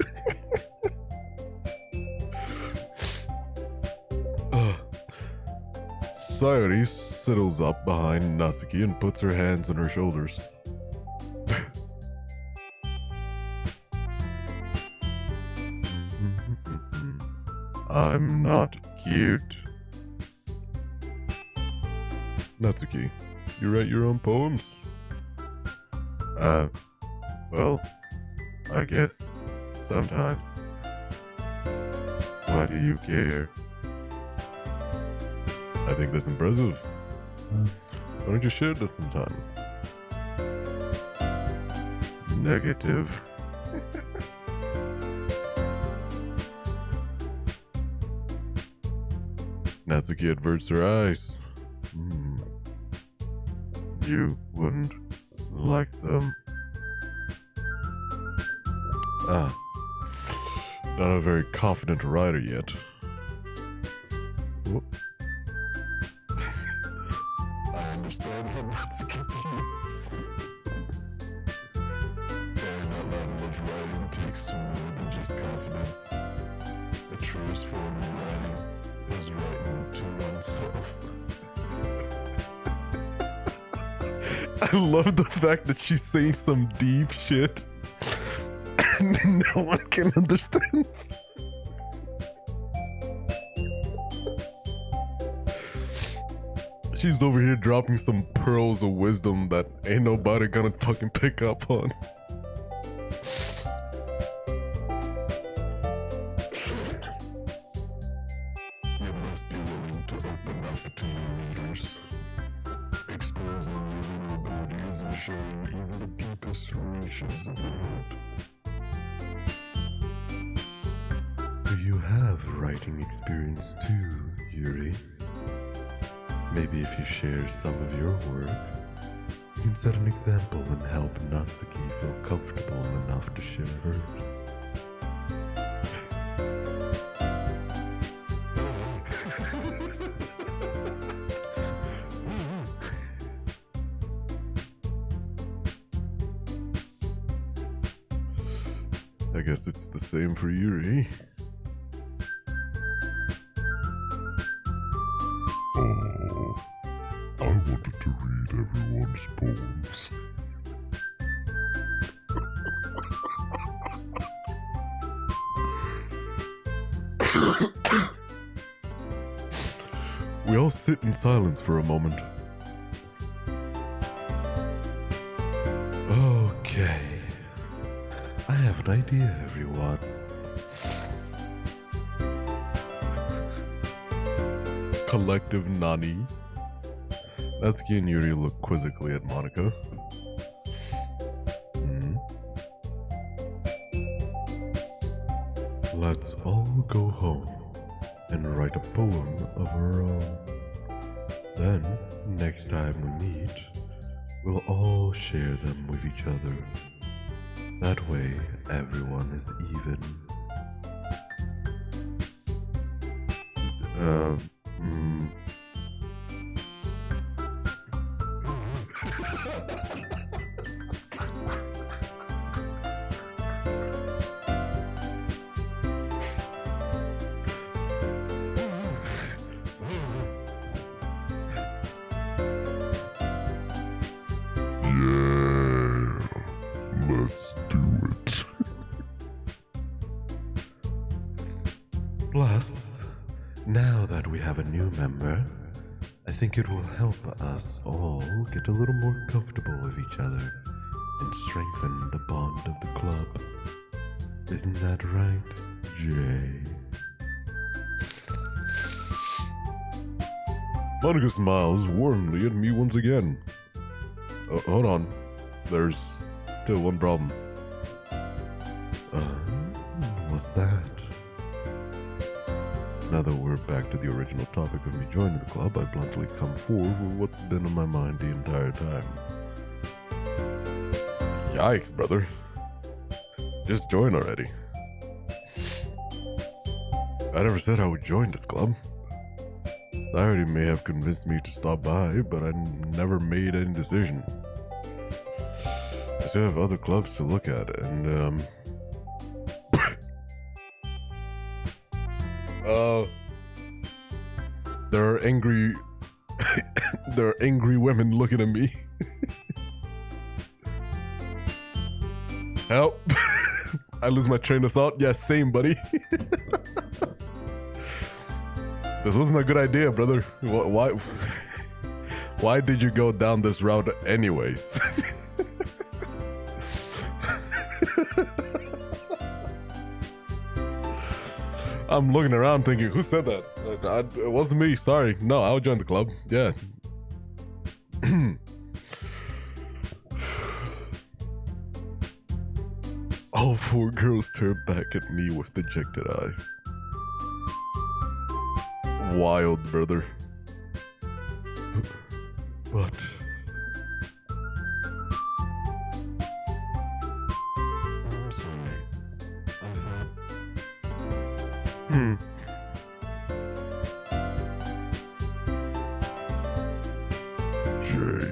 Sayori settles up behind Natsuki and puts her hands on her shoulders. I'm not cute. Natsuki, you write your own poems? Well, I guess sometimes. Why do you care? I think that's impressive. Why don't you share this sometime? Negative. Natsuki averts her eyes. You wouldn't like them. Not a very confident writer yet. Whoop. I understand how Natsuki feels. Saying out loud much writing takes more than just confidence. The truest form of writing is writing to oneself. I love the fact that she's saying some deep shit and no one can understand. She's over here dropping some pearls of wisdom that ain't nobody gonna fucking pick up on. You must be willing to open up to new readers, exposing your vulnerabilities and showing even the deepest reaches of your heart. Do you have writing experience too, Yuri? Maybe if you share some of your work, you can set an example and help Natsuki feel comfortable enough to share hers. I guess it's the same for Yuri.
Oh, I wanted to read everyone's poems.
We all sit in silence for a moment. Okay. I have an idea, everyone. Collective Nani. Natsuki and Yuri look quizzically at Monica. Let's all go home and write a poem of our own. Then, next time we meet, we'll all share them with each other. That way, everyone is even.
Yeah, let's do it.
Plus, now that we have a new member, I think it will help us all get a little more comfortable with each other and strengthen the bond of the club. Isn't that right, Jay? Monica smiles warmly at me once again. Hold on. There's still one problem. What's that? Now that we're back to the original topic of me joining the club, I bluntly come forward with what's been on my mind the entire time. Yikes, brother. Just join already. I never said I would join this club. Society may have convinced me to stop by, but I never made any decision. I still have other clubs to look at, and there are angry there are angry women looking at me. Help. I lose my train of thought. Yeah, same, buddy. This wasn't a good idea, brother. Why did you go down this route anyways? I'm looking around thinking, who said that? It wasn't me, sorry. No, I'll join the club. Yeah. All four girls turn back at me with dejected eyes. Wild, brother. But I'm sorry. I thought.
Jay,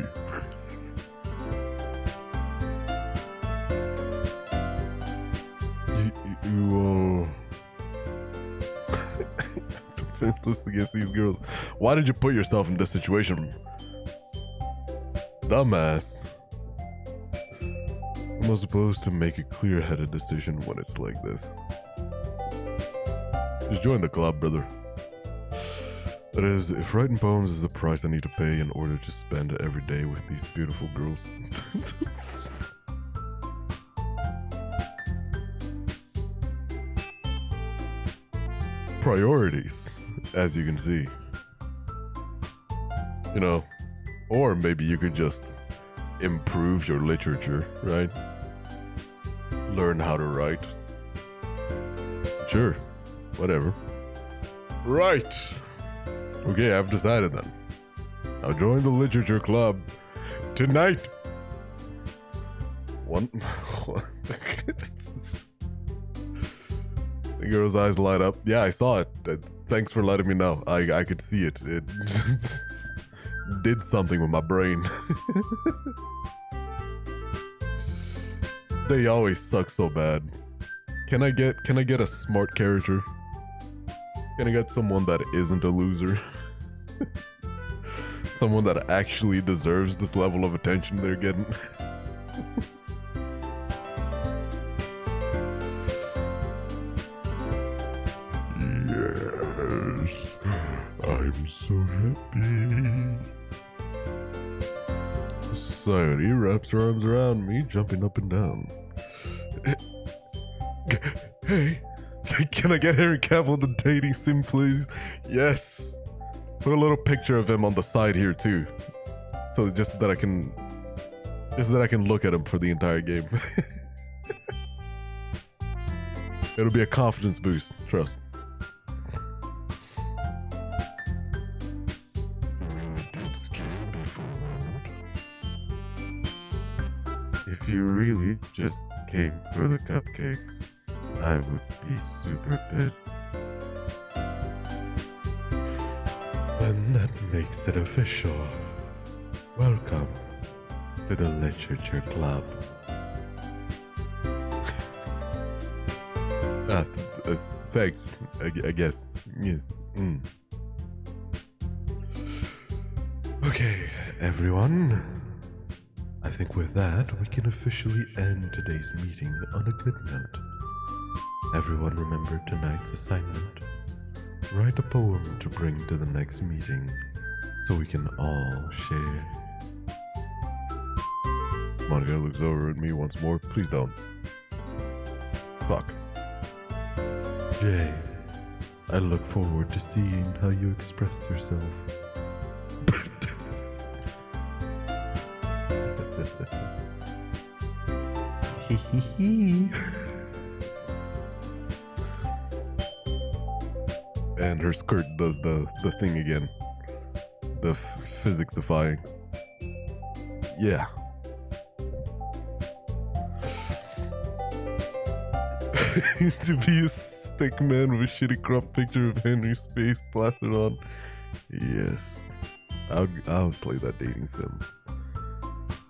you defenseless against these girls. Why did you put yourself in this situation? Dumbass. I'm not supposed to make a clear-headed decision when it's like this. Just join the club, brother. That is, if writing poems is the price I need to pay in order to spend every day with these beautiful girls. Priorities, as you can see. You know, or maybe you could just improve your literature, right? Learn how to write. Sure, Whatever. Right. Okay, I've decided then. I'll join the literature club tonight. The girl's eyes light up. Yeah, I saw it. Thanks for letting me know. I could see it. It did something with my brain. They always suck so bad. Can I get a smart character? Can I get someone that isn't a loser? Someone that actually deserves this level of attention they're getting.
Yes, I'm so happy.
Society wraps her arms around me, jumping up and down. Hey, can I get Henry Cavill the dating sim, please? Yes. Put a little picture of him on the side here too, so just that I can look at him for the entire game. It'll be a confidence boost, trust. If you really just came for the cupcakes, I would be super pissed. And that makes it official. Welcome to the Literature Club. Thanks, I guess. Yes. Okay, everyone. I think with that, we can officially end today's meeting on a good note. Everyone remember tonight's assignment. Write a poem to bring to the next meeting so we can all share. Monica looks over at me once more. Please don't. Fuck. Jay, I look forward to seeing how you express yourself. And her skirt does the thing again. The physics defying. Yeah. To be a stick man with a shitty crop picture of Henry's face plastered on. Yes. I would play that dating sim.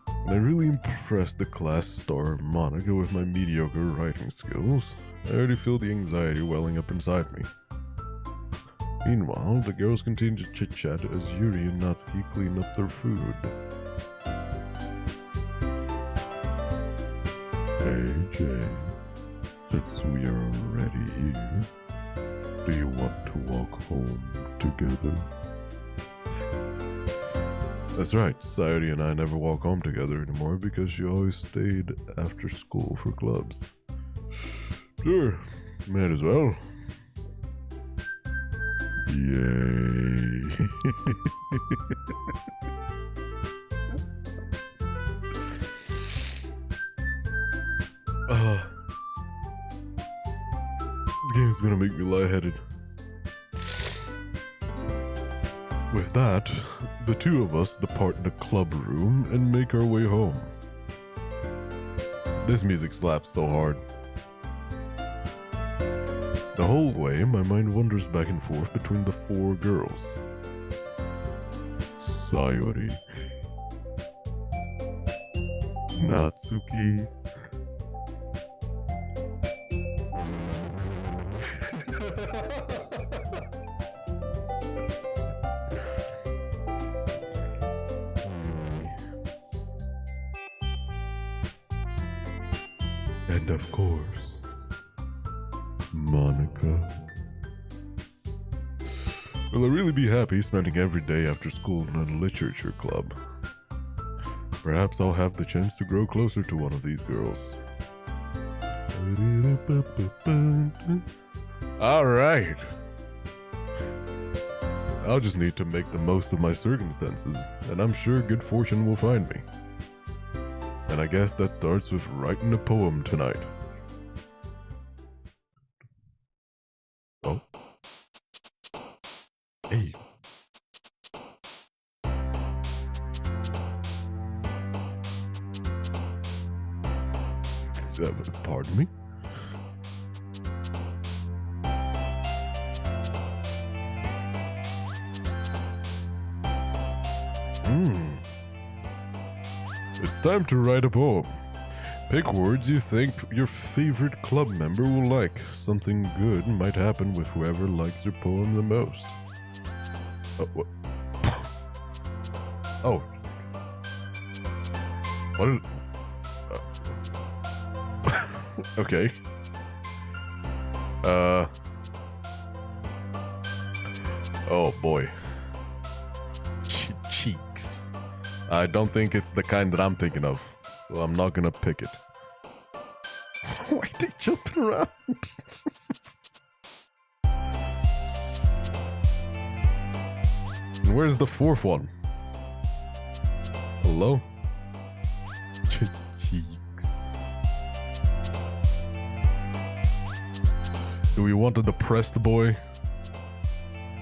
And I really impressed the class star Monica with my mediocre writing skills. I already feel the anxiety welling up inside me. Meanwhile, the girls continue to chit-chat as Yuri and Natsuki clean up their food.
Hey, Jay. Since we are already here, do you want to walk home together?
That's right, Sayuri and I never walk home together anymore because she always stayed after school for clubs. Sure, might as well.
Yay.
This game's gonna make me lightheaded. With that, the two of us depart the club room and make our way home. This music slaps so hard. The whole way, my mind wanders back and forth between the four girls.
Sayuri. Natsuki.
And of course, Monica. Will I really be happy spending every day after school in a literature club? Perhaps I'll have the chance to grow closer to one of these girls. Alright. I'll just need to make the most of my circumstances, and I'm sure good fortune will find me. And I guess that starts with writing a poem tonight. Oh. Pardon me? It's time to write a poem. Pick words you think your favorite club member will like. Something good might happen with whoever likes your poem the most. What? Oh. What is... okay. Oh boy. Cheeks. I don't think it's the kind that I'm thinking of. So I'm not gonna pick it. Why are they jumping around? And where's the fourth one? Hello? Cheeks. Do we want a depressed boy?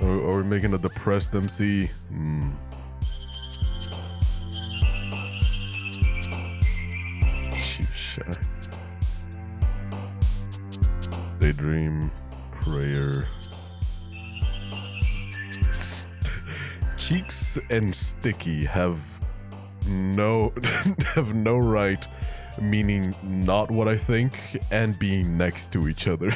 Or are we making a depressed MC? Daydream, prayer. Cheeks and sticky have no right meaning not what I think and being next to each other.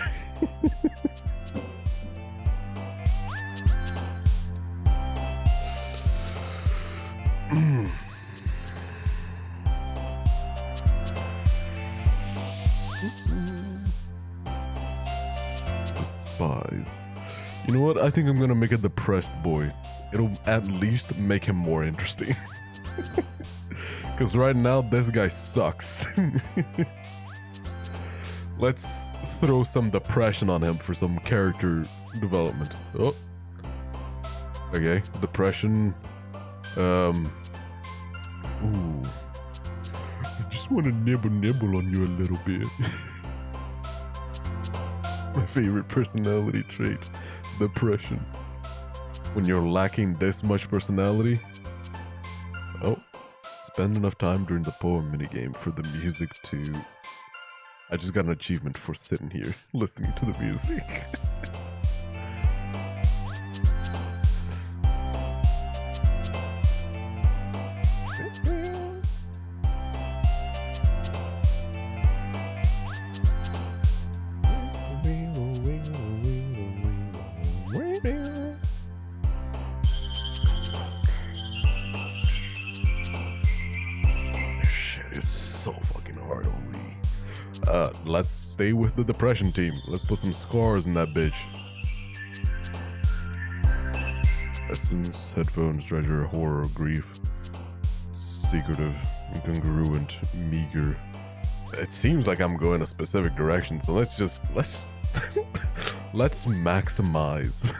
Despise. You know what? I think I'm gonna make a depressed boy. It'll at least make him more interesting. Because right now, this guy sucks. Let's throw some depression on him for some character development. Oh. Okay, depression. Ooh. I just want to nibble on you a little bit. My favorite personality trait, depression. When you're lacking this much personality. Oh. Spend enough time during the poem minigame for the music to... I just got an achievement for sitting here listening to the music. So fucking hard, holy. Let's stay with the depression team. Let's put some scars in that bitch. Essence, headphones, treasure, horror, grief. Secretive, incongruent, meager. It seems like I'm going a specific direction, so let's let's maximize.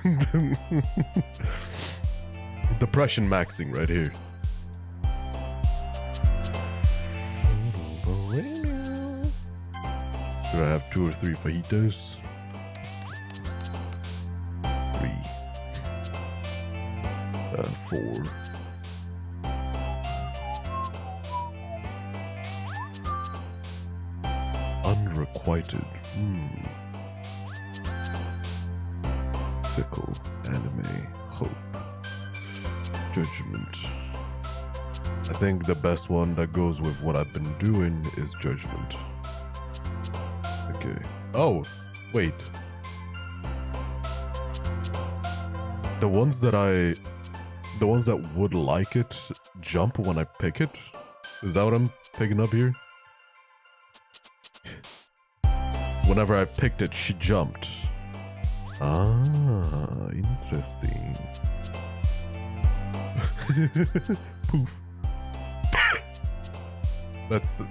Depression maxing right here. Do I have 2 or 3 fajitas? 3. 4. Unrequited. Fickle. Anime. Hope. Judgment. I think the best one that goes with what I've been doing is judgment. Okay. Oh, wait. The ones that would like it jump when I pick it? Is that what I'm picking up here? Whenever I picked it, she jumped. Ah, interesting. Poof.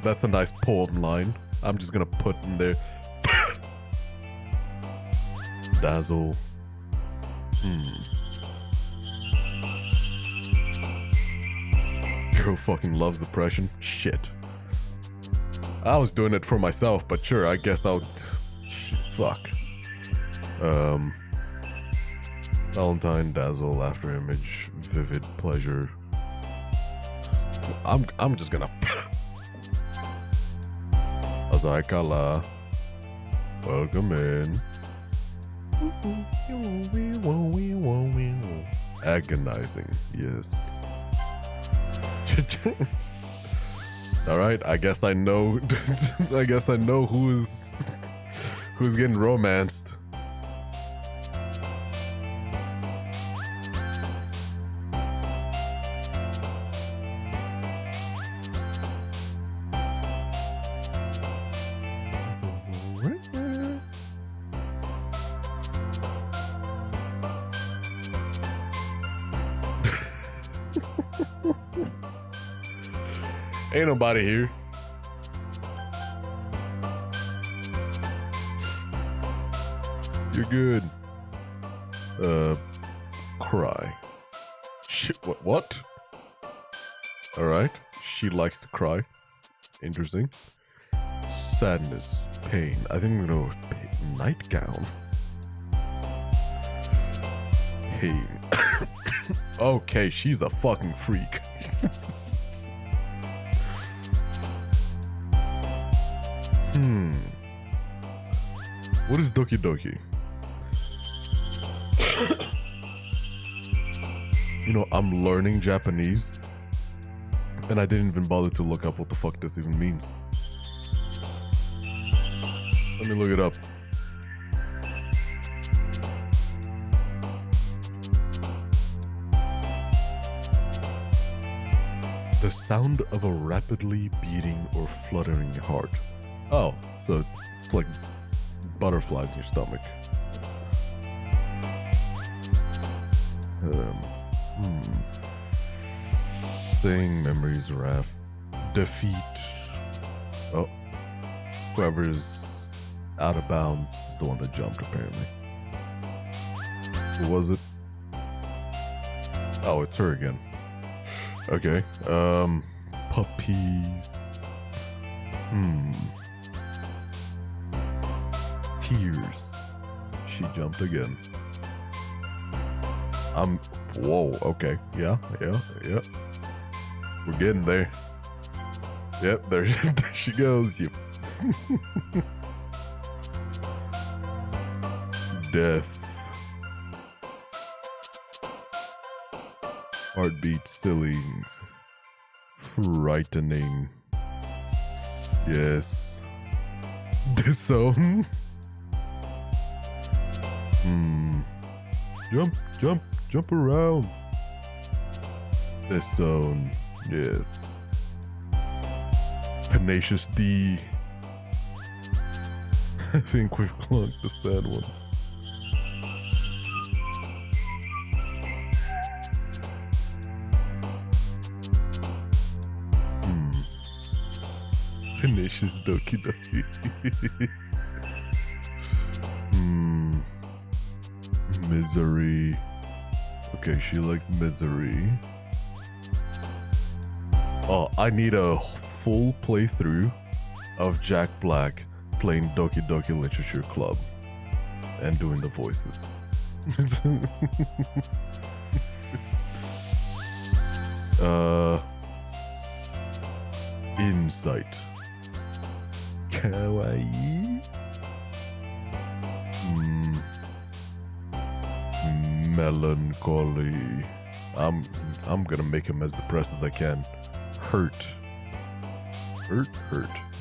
That's a nice poem line. I'm just gonna put in there. Dazzle. Girl fucking loves depression. Shit. I was doing it for myself, but sure, I guess I'll... Fuck. Valentine, dazzle, after image, vivid, pleasure. I'm just gonna... I was Mozaikala. Welcome in. Agonizing, yes. All right, I guess I know. I guess I know who's getting romanced. Ain't nobody here. You're good. Cry. Shit, what? Alright. She likes to cry. Interesting. Sadness. Pain. I think I'm gonna go with nightgown. Pain. Okay, she's a fucking freak. What is Doki Doki? You know, I'm learning Japanese, and I didn't even bother to look up what the fuck this even means. Let me look it up. The sound of a rapidly beating or fluttering heart. Oh, so it's like butterflies in your stomach. Saying memories raft. Defeat. Oh. Whoever's out of bounds is the one that jumped, apparently. Who was it? Oh, it's her again. Okay. Puppies. Tears. She jumped again. Whoa, okay. Yeah. We're getting there. Yep, there she goes. Yep. Death. Heartbeat, silly. Frightening. Yes. Disown. Jump around. Disown. Yes. Tenacious D. I think we've clunked the sad one. Tenacious Doki Doki. Misery. Okay, she likes misery. Oh, I need a full playthrough of Jack Black playing Doki Doki Literature Club and doing the voices. Insight. Kawaii. Melancholy. I'm gonna make him as depressed as I can. Hurt.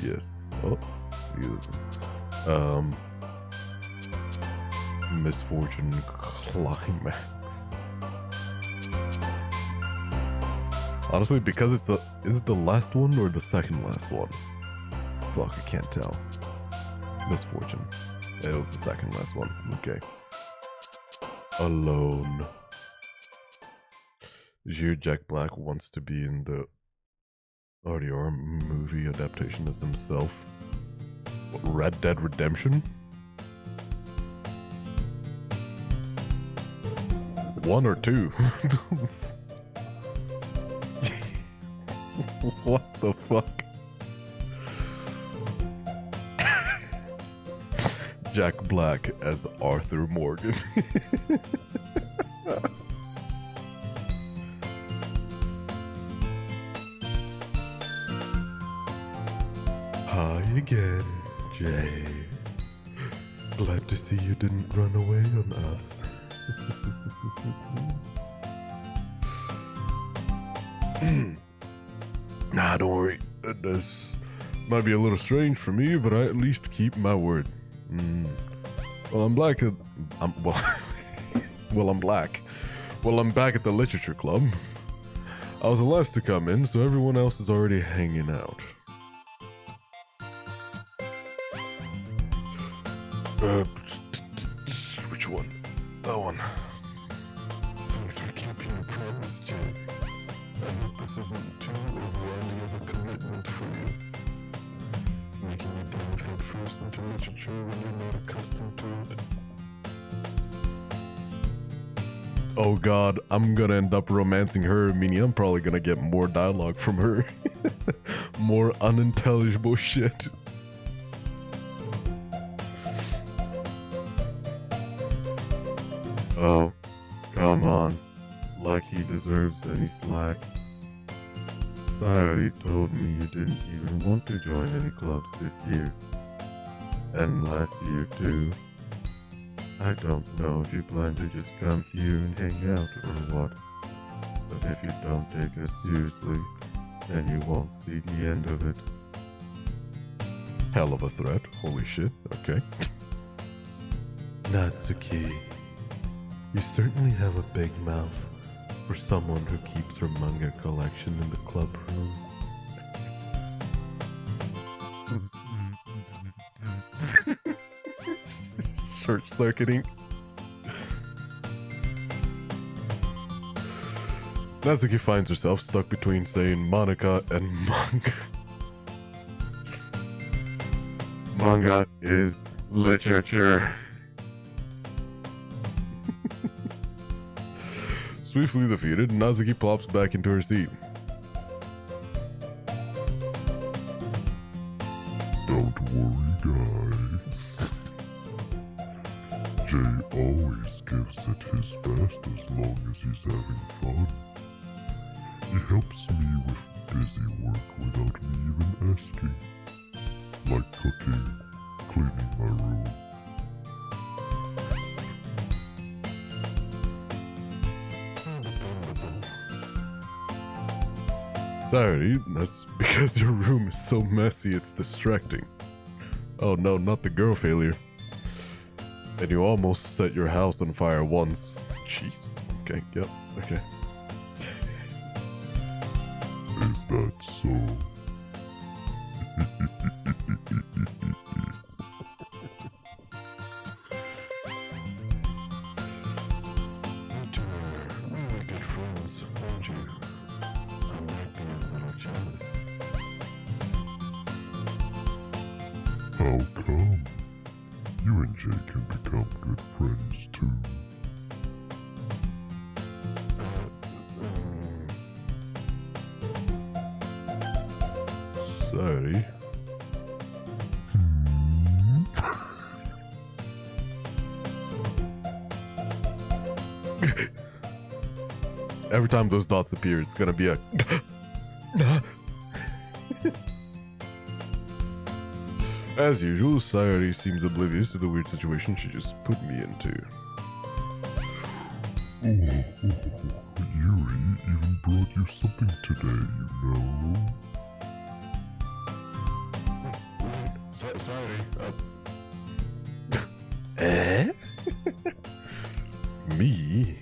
Yes. Oh. Yeah. Misfortune climax. Honestly, because is it the last one or the second last one? Fuck, I can't tell. Misfortune. It was the second last one. Okay. Alone. Did you hear Jack Black wants to be in the RDR movie adaptation as himself? What, Red Dead Redemption? 1 or 2? What the fuck? Jack Black as Arthur Morgan. How you get it, Jay? Glad to see you didn't run away on us. Nah, don't worry. This might be a little strange for me, but I at least keep my word. Well, I'm black. Well, I'm black. Well, I'm back at the literature club. I was the last to come in, so everyone else is already hanging out. Which one? That one.
Thanks for keeping your promise, Jay. I hope this isn't too overwhelming of a commitment for you. Making you dive head first into literature when you're not accustomed to it.
Oh god, I'm gonna end up romancing her, meaning I'm probably gonna get more dialogue from her. More unintelligible shit. Oh, come on. Like he deserves any slack. Sayori told me you didn't even want to join any clubs this year. And last year too. I don't know if you plan to just come here and hang out or what. But if you don't take us seriously, then you won't see the end of it. Hell of a threat. Holy shit. Okay. Natsuki. You certainly have a big mouth for someone who keeps her manga collection in the club room. Short-circuiting. Natsuki finds herself stuck between saying Monica and manga. Manga is literature. Swiftly defeated, Natsuki plops back into her seat.
Don't worry, guys. Jay always gives it his best as long as he's having fun. He helps me with busy work without me even asking. Like cooking, cleaning my room.
Sorry, that's because your room is so messy it's distracting. Oh no, not the girl failure. And you almost set your house on fire once. Jeez. Okay, yep, okay.
Is that so? You two are really good friends, aren't you? I'm acting a little jealous. How come? You and Jay can become good friends too.
Sorry. Every time those dots appear, it's gonna be a. As usual, Sayori seems oblivious to the weird situation she just put me into.
Yuri even brought you something today, you know. Sorry.
Eh? Me?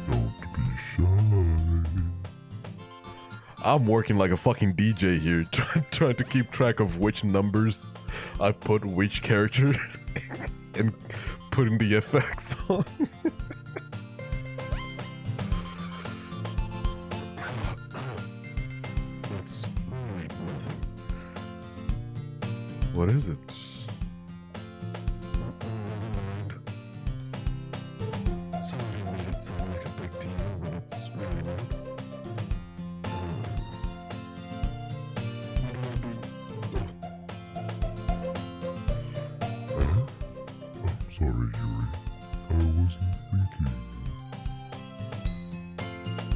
Don't be shy.
I'm working like a fucking DJ here, trying to keep track of which numbers I put which character and putting the effects on.
That's really nothing.
What is it?
Sorry I made it sound like a big deal when it's really not. I'm sorry, Yuri. I wasn't thinking.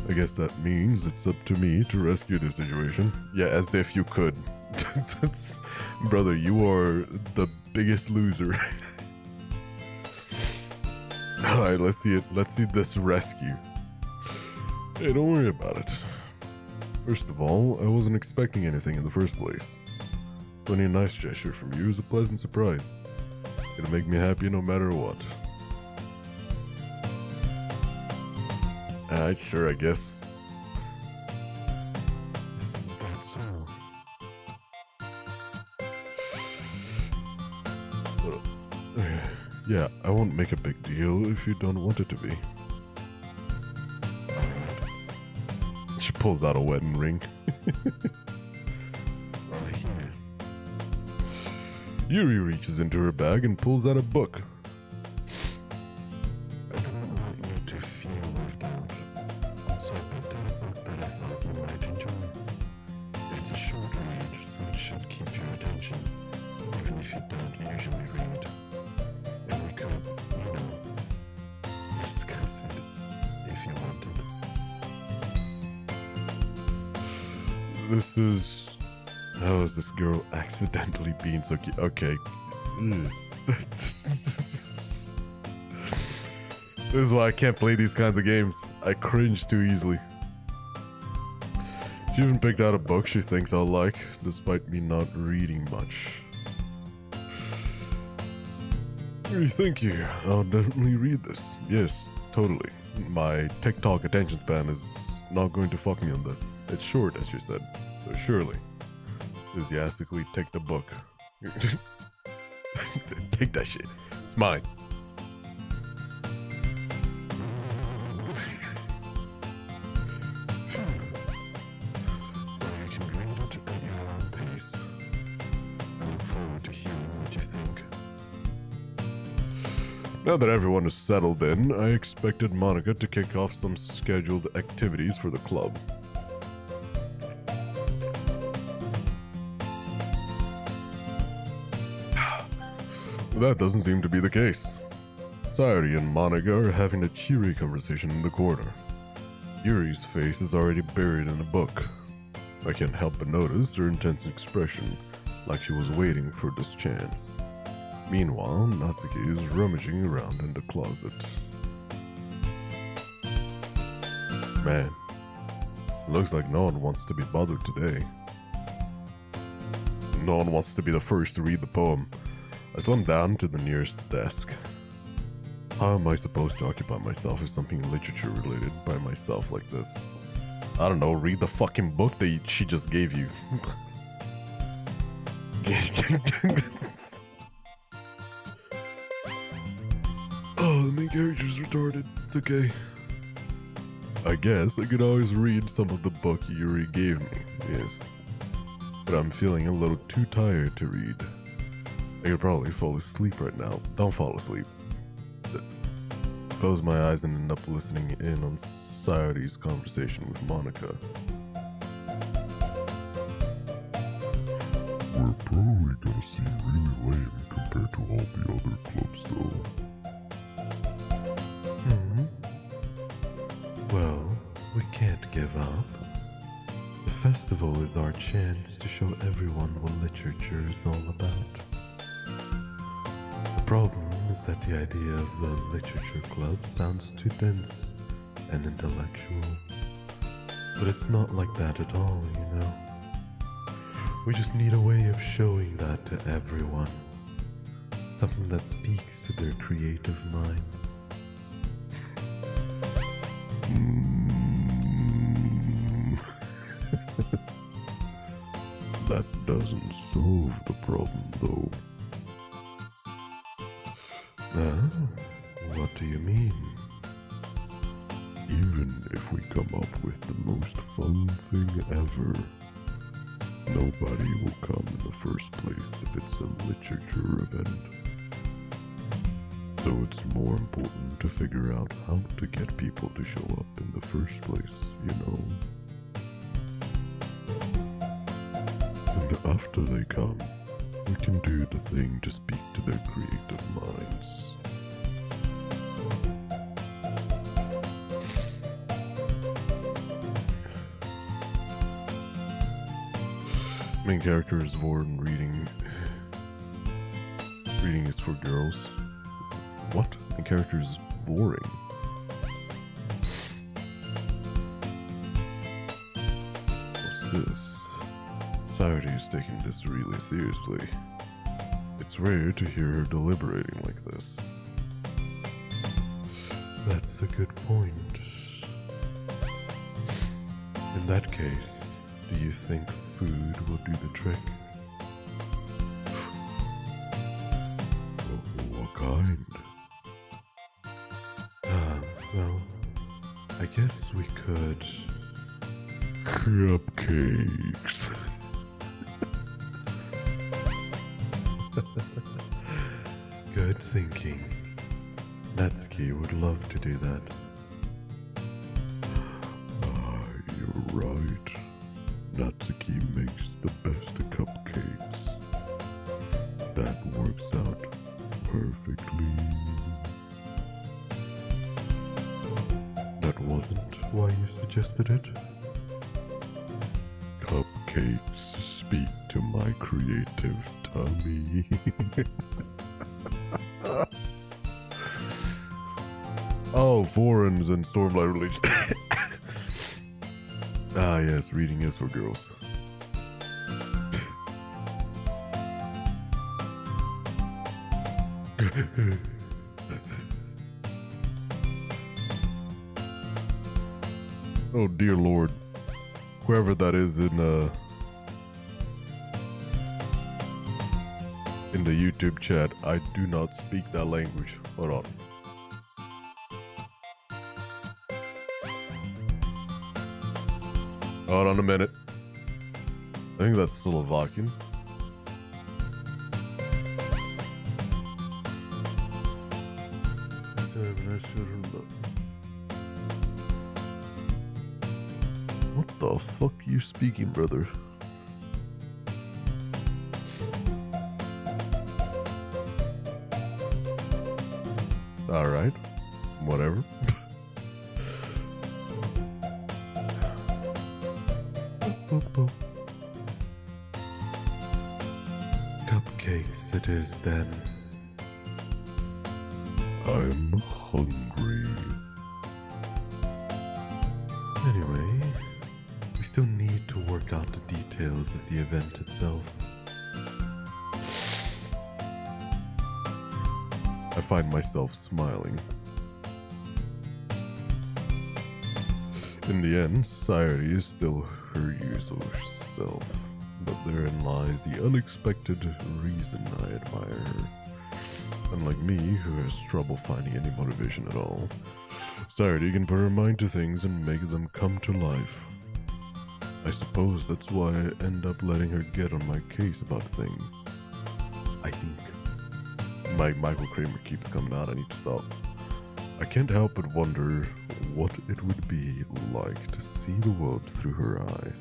I guess that means it's up to me to rescue the situation. Yeah, as if you could. Brother, you are the biggest loser. Alright, let's see it. Let's see this rescue. Hey, don't worry about it. First of all, I wasn't expecting anything in the first place. So any nice gesture from you is a pleasant surprise. It'll make me happy no matter what. Sure, I guess. This is not so. Yeah, I won't make a big deal if you don't want it to be. She pulls out a wedding ring. Yuri reaches into her bag and pulls out a book.
I don't want you to feel left out, so I picked out a book that I thought you might enjoy. It's a short read, so it should keep your attention, even if you don't usually read. And we could, discuss it if you wanted.
This is... How is this girl accidentally being so cute? Okay. This is why I can't play these kinds of games. I cringe too easily. She even picked out a book she thinks I'll like, despite me not reading much. Hey, thank you. I'll definitely read this. Yes, totally. My TikTok attention span is not going to fuck me on this. It's short, as you said. So surely. Enthusiastically take the book. Take that shit. It's mine.
You can read it at your own pace. I look forward to hearing what you think.
Now that everyone is settled in, I expected Monica to kick off some scheduled activities for the club. That doesn't seem to be the case. Sayori and Monica are having a cheery conversation in the corner. Yuri's face is already buried in a book. I can't help but notice her intense expression, like she was waiting for this chance. Meanwhile, Natsuki is rummaging around in the closet. Man, it looks like no one wants to be bothered today. No one wants to be the first to read the poem. I slumped down to the nearest desk. How am I supposed to occupy myself with something literature related by myself like this? I don't know, read the fucking book that she just gave you. Oh, the main character's retarded. It's okay. I guess I could always read some of the book Yuri gave me, yes. But I'm feeling a little too tired to read. I could probably fall asleep right now. Don't fall asleep. Close my eyes and end up listening in on Sayori's conversation with Monica.
We're probably gonna seem really lame compared to all the other clubs though.
Well, we can't give up. The festival is our chance to show everyone what literature is all about. The problem is that the idea of the literature club sounds too dense and intellectual. But it's not like that at all, you know. We just need a way of showing that to everyone. Something that speaks to their creative minds.
That doesn't solve the problem though.
What do you mean?
Even if we come up with the most fun thing ever, nobody will come in the first place if it's a literature event. So it's more important to figure out how to get people to show up in the first place, you know? And after they come, we can do the thing to speak to their creative minds.
Main character is Warren reading. Reading is for girls. What? Main character is boring. What's this? Saturday is taking this really seriously. It's rare to hear her deliberating like this.
That's a good point. In that case, do you think food will do the trick?
What kind?
Well, I guess we could...
Cupcakes.
Good thinking. Natsuki would love to do that.
You're right. Natsuki makes the best cupcakes. That works out perfectly.
That wasn't why you suggested it?
Cupcakes speak to my creative tummy.
Oh, forums and Stormlight relation. Ah, yes, reading is for girls. Oh dear lord. Whoever that is in the YouTube chat, I do not speak that language. Hold on. Hold on a minute. I think that's Slovakian. What the fuck you speaking, brother? Alright. Whatever.
Cupcakes it is then.
I'm hungry.
Anyway, we still need to work out the details of the event itself.
I find myself smiling. In the end, Sayori is still her usual self, but therein lies the unexpected reason I admire her. Unlike me, who has trouble finding any motivation at all, Sayori can put her mind to things and make them come to life. I suppose that's why I end up letting her get on my case about things. I think. My Michael Kramer keeps coming out, I need to stop. I can't help but wonder what it would be like to see the world through her eyes.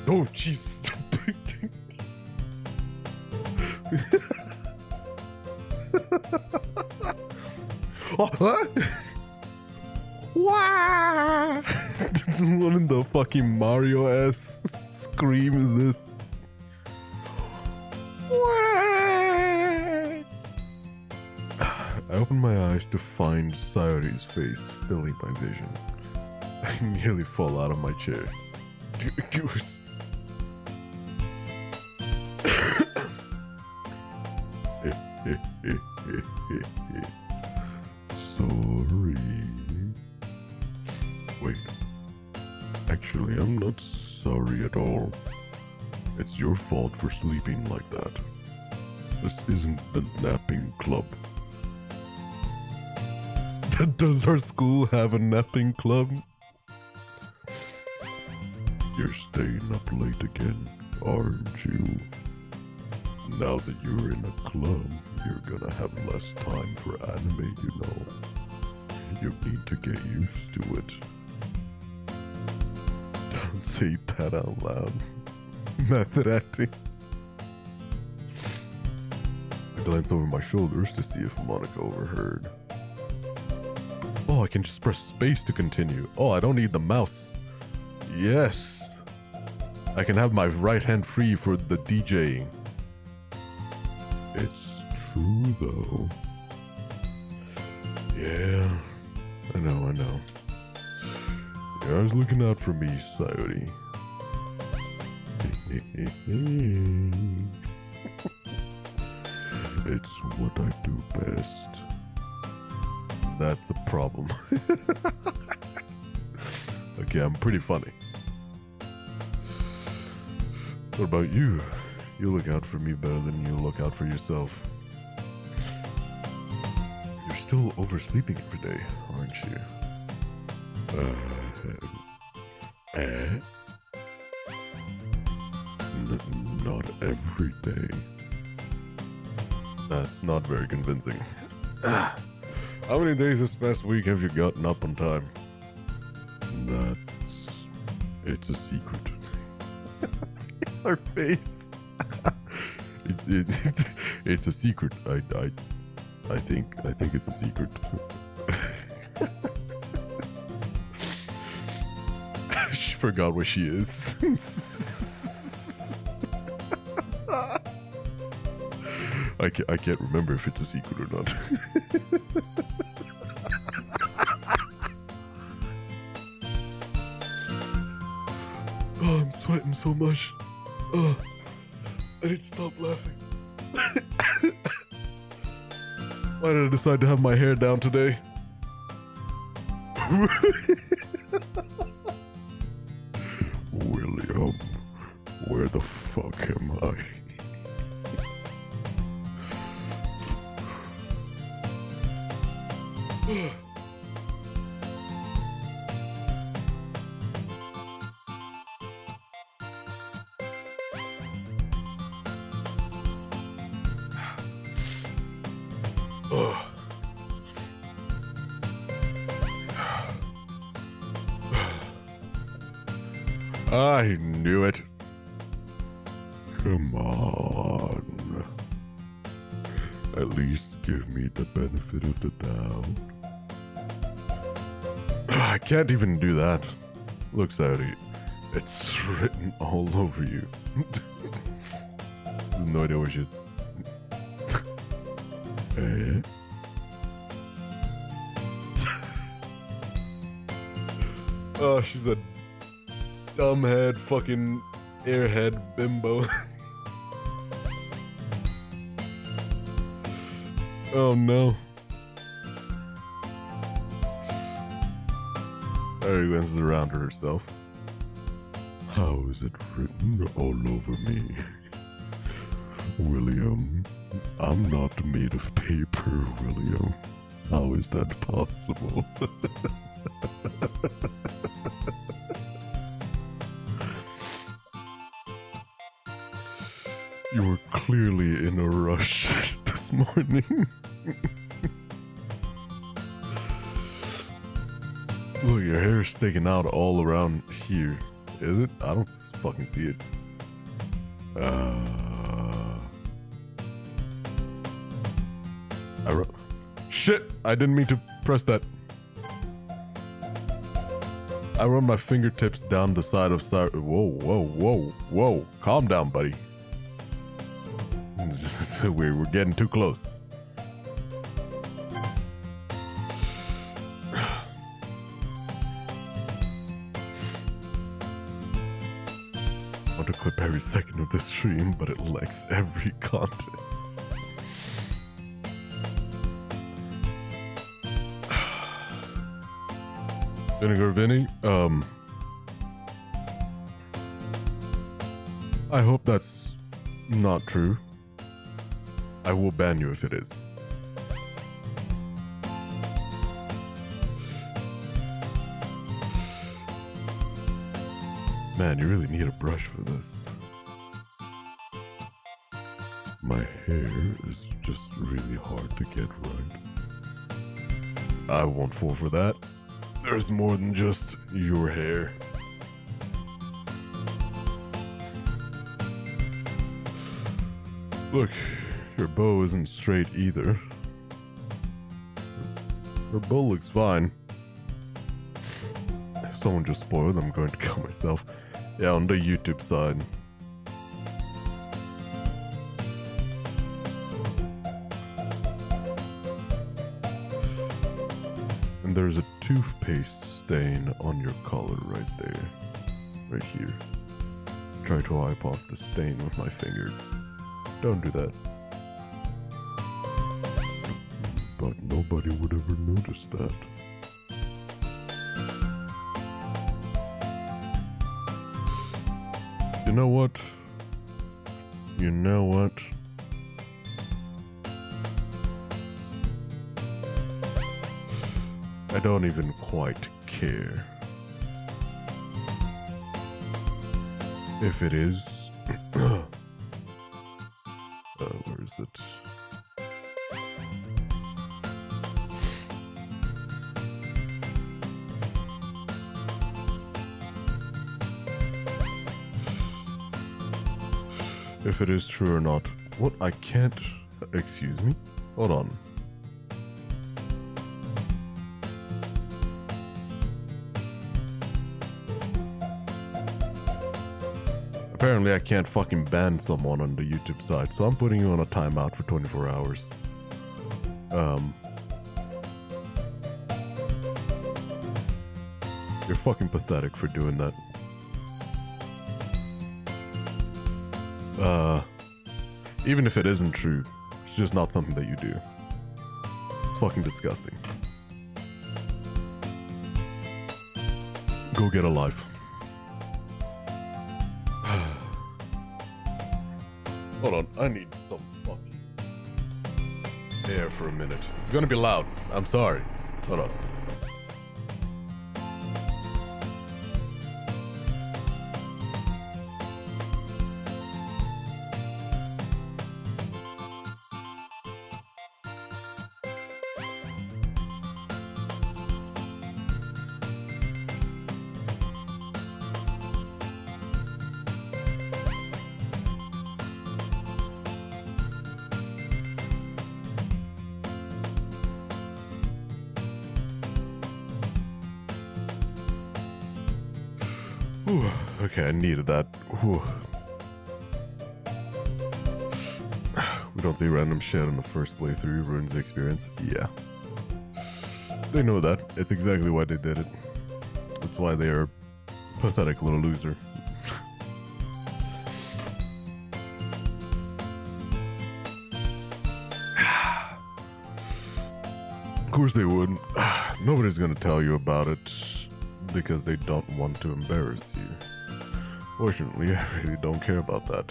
Oh, Jesus. Oh, huh? Wow! What in the fucking Mario-ass scream is this? I open my eyes to find Sayori's face filling my vision. I nearly fall out of my chair. Goose.
Sorry. Wait. Actually, I'm not sorry at all. It's your fault for sleeping like that. This isn't the napping club.
Does our school have a napping club?
You're staying up late again, aren't you? Now that you're in a club, you're gonna have less time for anime, you know. You need to get used to it.
Don't say that out loud. Method acting. I glance over my shoulders to see if Monica overheard. Oh, I can just press space to continue. Oh, I don't need the mouse. Yes. I can have my right hand free for the DJing.
It's true, though.
Yeah, I know. You're always looking out for me, Sayori.
It's what I do best.
That's a problem. Okay, I'm pretty funny. What about you? You look out for me better than you look out for yourself. You're still oversleeping every day, aren't you?
Not every day.
That's not very convincing. How many days this past week have you gotten up on time?
It's a secret.
Her face. It's a secret. I think it's a secret. She forgot where she is. I can't remember if it's a secret or not. Oh, I'm sweating so much. Oh, I need to stop laughing. Why did I decide to have my hair down today?
William, where the fuck am I?
I knew it.
Come on. At least give me the benefit of the doubt.
I can't even do that. Look, Saudi, it's written all over you. No idea where she is.
Eh?
Oh, she's a dumbhead, fucking airhead bimbo. Oh no. Ari glances around to herself.
How is it written all over me? William, I'm not made of paper, William. How is that possible?
You were clearly in a rush this morning. Look, your hair's sticking out all around here. Is it? I don't fucking see it. Shit! I didn't mean to press that. I run my fingertips down the side of side. Whoa. Calm down, buddy. We're getting too close. I want to clip every second of this stream, but it lacks every context. Vinegar Vinny, I hope that's not true. I will ban you if it is. Man, you really need a brush for this.
My hair is just really hard to get right.
I won't fall for that. There's more than just your hair. Look, your bow isn't straight either. Her bow looks fine. If someone just spoiled, I'm going to kill myself. Yeah, on the YouTube side. And there's a toothpaste stain on your collar right there. Right here. Try to wipe off the stain with my finger. Don't do that. But nobody would ever notice that. You know what? You know what? I don't even quite care. If it is... where is it? If it is true or not. What? I can't... Excuse me? Hold on. Apparently I can't fucking ban someone on the YouTube side, so I'm putting you on a timeout for 24 hours. You're fucking pathetic for doing that. Even if it isn't true, it's just not something that you do. It's fucking disgusting. Go get a life. Hold on, I need some fucking air for a minute. It's gonna be loud. I'm sorry. Hold on. Whew. Okay, I needed that. Whew. We don't see random shit on the first playthrough ruins the experience. Yeah. They know that. It's exactly why they did it. That's why they are a pathetic little loser. Of course they would. Nobody's gonna tell you about it. Because they don't want to embarrass you. Fortunately, I really don't care about that.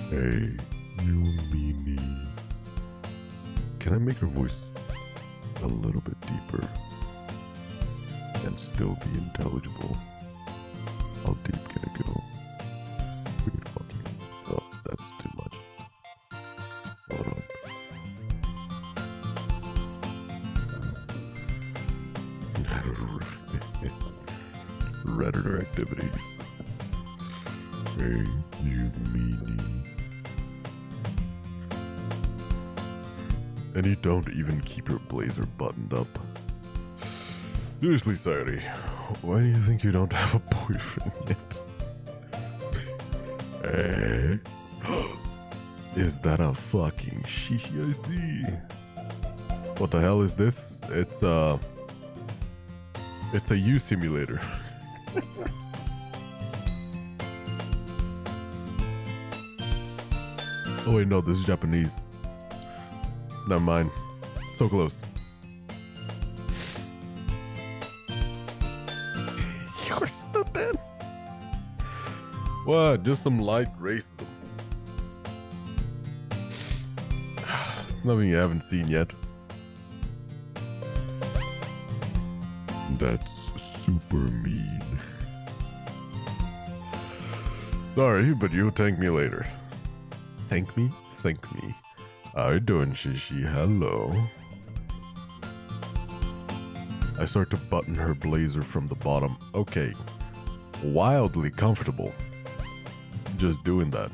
Hey, you meanie. Can I make her voice a little bit deeper? And still be intelligible? How deep can it go? Weird fucking... Oh, that's too much. Hold on. Redditor activities. Hey, you meanie. And you don't even keep your blazer buttoned up. Seriously, Sadie, why do you think you don't have a boyfriend yet? Eh? Is that a fucking shishi I see? What the hell is this? It's a U simulator. Oh wait, no, this is Japanese. Never mind. So close. You're so dead. What? Just some light racism. Nothing you haven't seen yet. That's super mean. Sorry, but you'll thank me later. Thank me? Thank me. How you doing, Shishi? Hello. I start to button her blazer from the bottom. Okay. Wildly comfortable. Just doing that.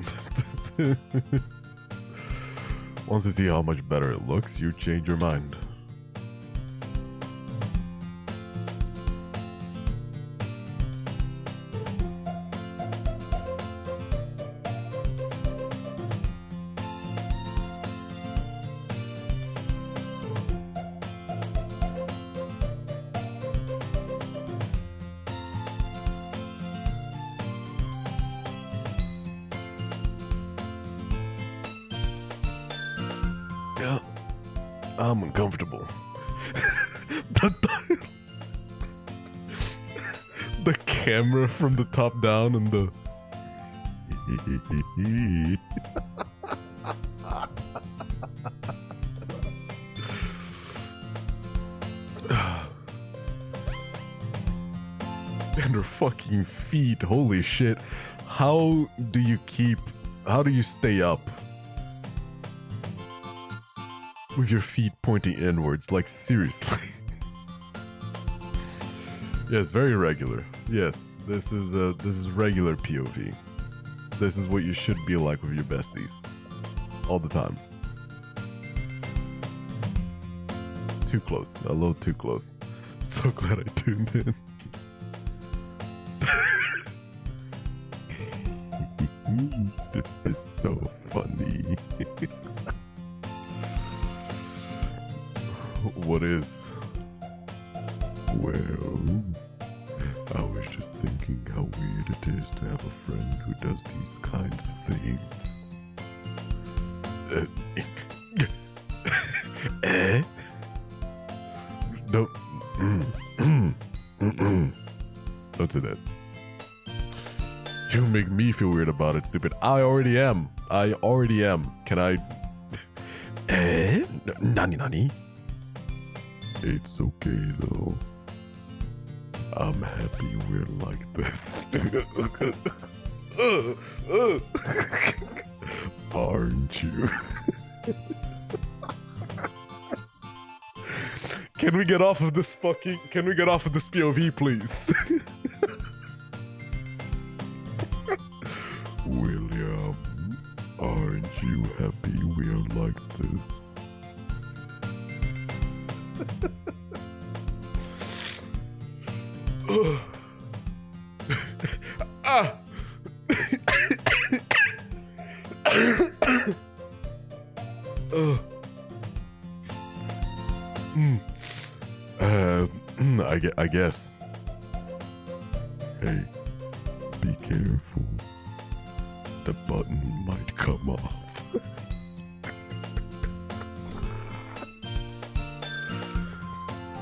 Once you see how much better it looks, you change your mind.
I'm uncomfortable. the, the camera from the top down and the and her fucking feet, holy shit. How do you stay up with your feet pointing inwards? Like, seriously. Yes, very regular. Yes, this is regular POV. This is what you should be like with your besties. All the time. Too close. A little too close. So glad I tuned in. This is so funny. What is? Well, I was just thinking how weird it is to have a friend who does these kinds of things. Don't. Don't say that. You make me feel weird about it, stupid. I already am. Can I? Nani? It's okay though. I'm happy we're like this. Aren't you? Can we get off of this POV, please? William, aren't you happy we're like this? I guess. Hey, be careful. The button might come off.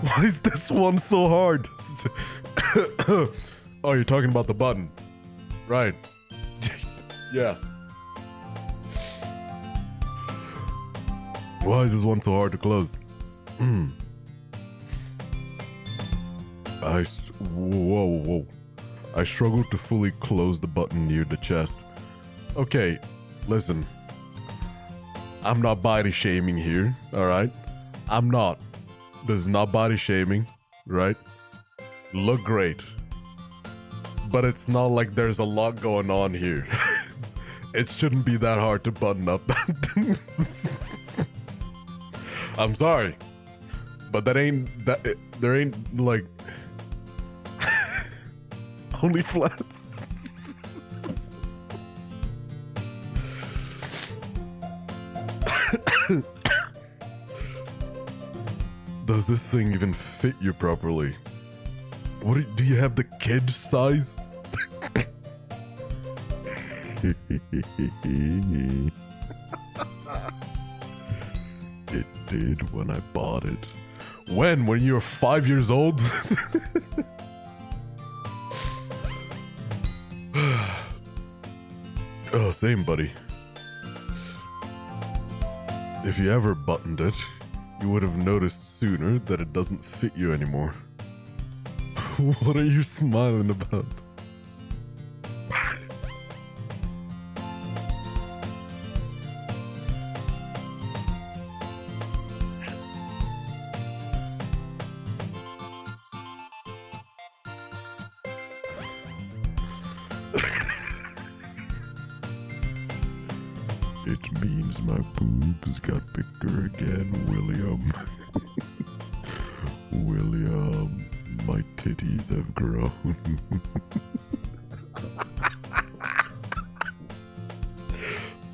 Why is this one so hard? Oh, you're talking about the button. Right. Yeah. Why is this one so hard to close? Whoa. I struggled to fully close the button near the chest. Okay, listen. I'm not body shaming here, alright? I'm not. This is not body shaming, right? Look great. But it's not like there's a lot going on here. It shouldn't be that hard to button up. I'm sorry. But there ain't like only flats. Does this thing even fit you properly? What do you have the kid size? It did when I bought it. When you were 5 years old? Oh, same, buddy. If you ever buttoned it, you would have noticed sooner that it doesn't fit you anymore. What are you smiling about? It means my boobs got bigger again, William. William, my titties have grown.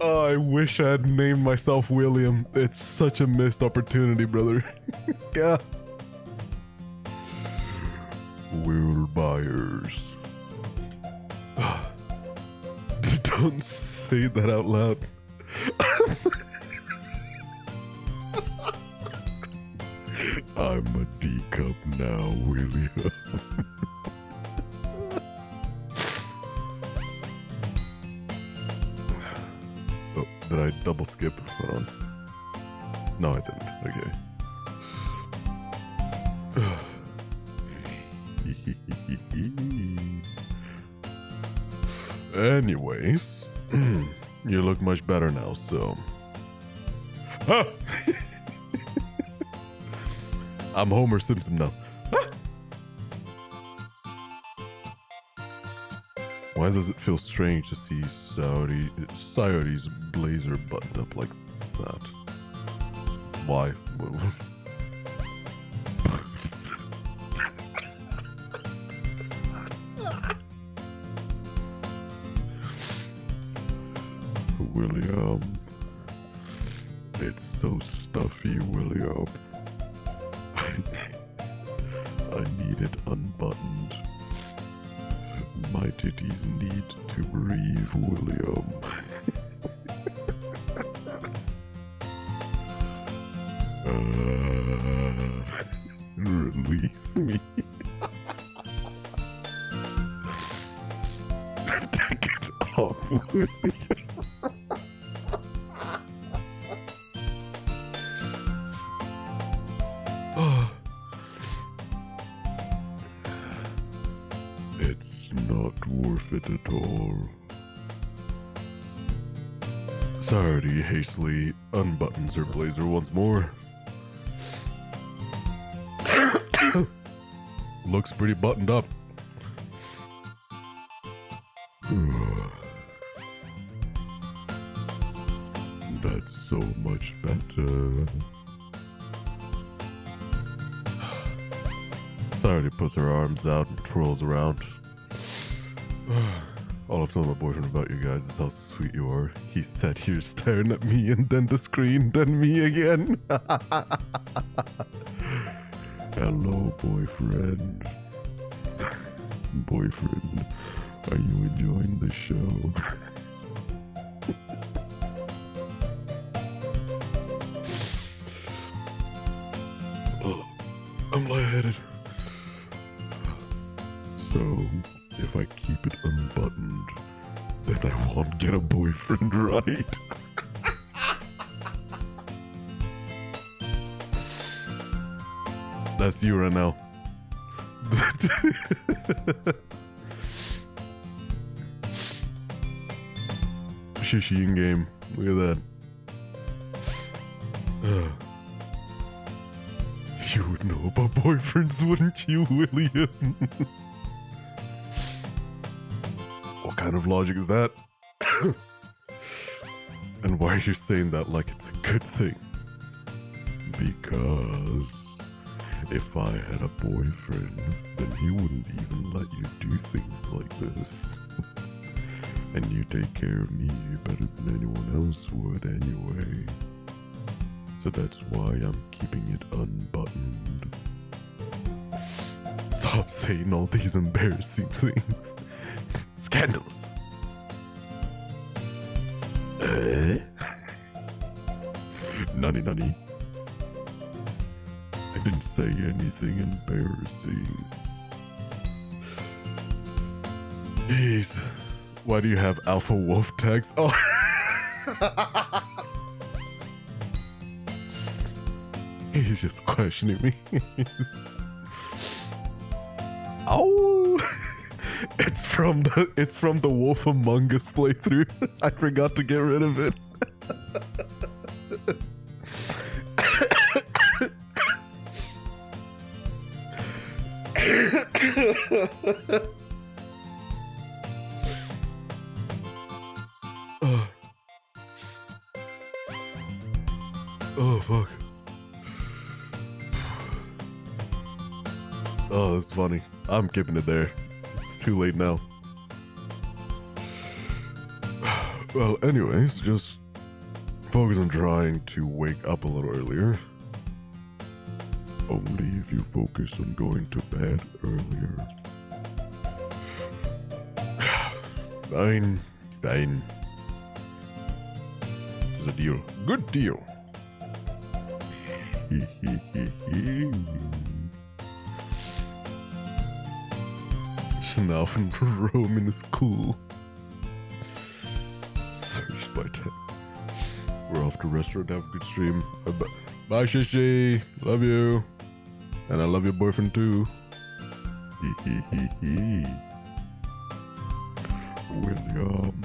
Oh, I wish I had named myself William. It's such a missed opportunity, brother. Yeah. Will Byers. Don't say that out loud.
I'm a teacup now, William.
Oh, did I double skip? Hold on. No, I didn't. Okay. Anyways, you look much better now, so. Ah! I'm Homer Simpson now. Ah! Why does it feel strange to see Sayori's blazer buttoned up like that? Why? William. It's so stuffy, William. I need it unbuttoned. My titties need to breathe, William. Release me. Take it off, William. It's not worth it at all. Sayori hastily unbuttons her blazer once more. Looks pretty buttoned up. That's so much better. Sayori puts her arms out and twirls around. All I've told my boyfriend about you guys is how sweet you are. He sat here staring at me and then the screen, then me again. Hello, boyfriend. Boyfriend, are you enjoying the show? Oh, I'm lightheaded. So, if I keep it unbuttoned, then I won't get a boyfriend, right? That's you right now. Shishi in game. Look at that. You would know about boyfriends, wouldn't you, William? What kind of logic is that? And why are you saying that like it's a good thing? Because if I had a boyfriend, then he wouldn't even let you do things like this. And you take care of me better than anyone else would anyway. So that's why I'm keeping it unbuttoned. Stop saying all these embarrassing things. Scandalous. Nani nani. I didn't say anything embarrassing. Jeez. Why do you have alpha wolf tags? Oh. He's just questioning me. Oh. It's from the Wolf Among Us playthrough. I forgot to get rid of it. Oh fuck. Oh, that's funny. I'm keeping it there. It's too late now. Well, anyways, just focus on trying to wake up a little earlier. Only if you focus on going to bed earlier. Fine. Fine. It's a deal. Good deal. Schnauf and roaming is cool. Searched by 10. We're off to restaurant. Have a good stream. Bye, Shishi. Love you. And I love your boyfriend too. William.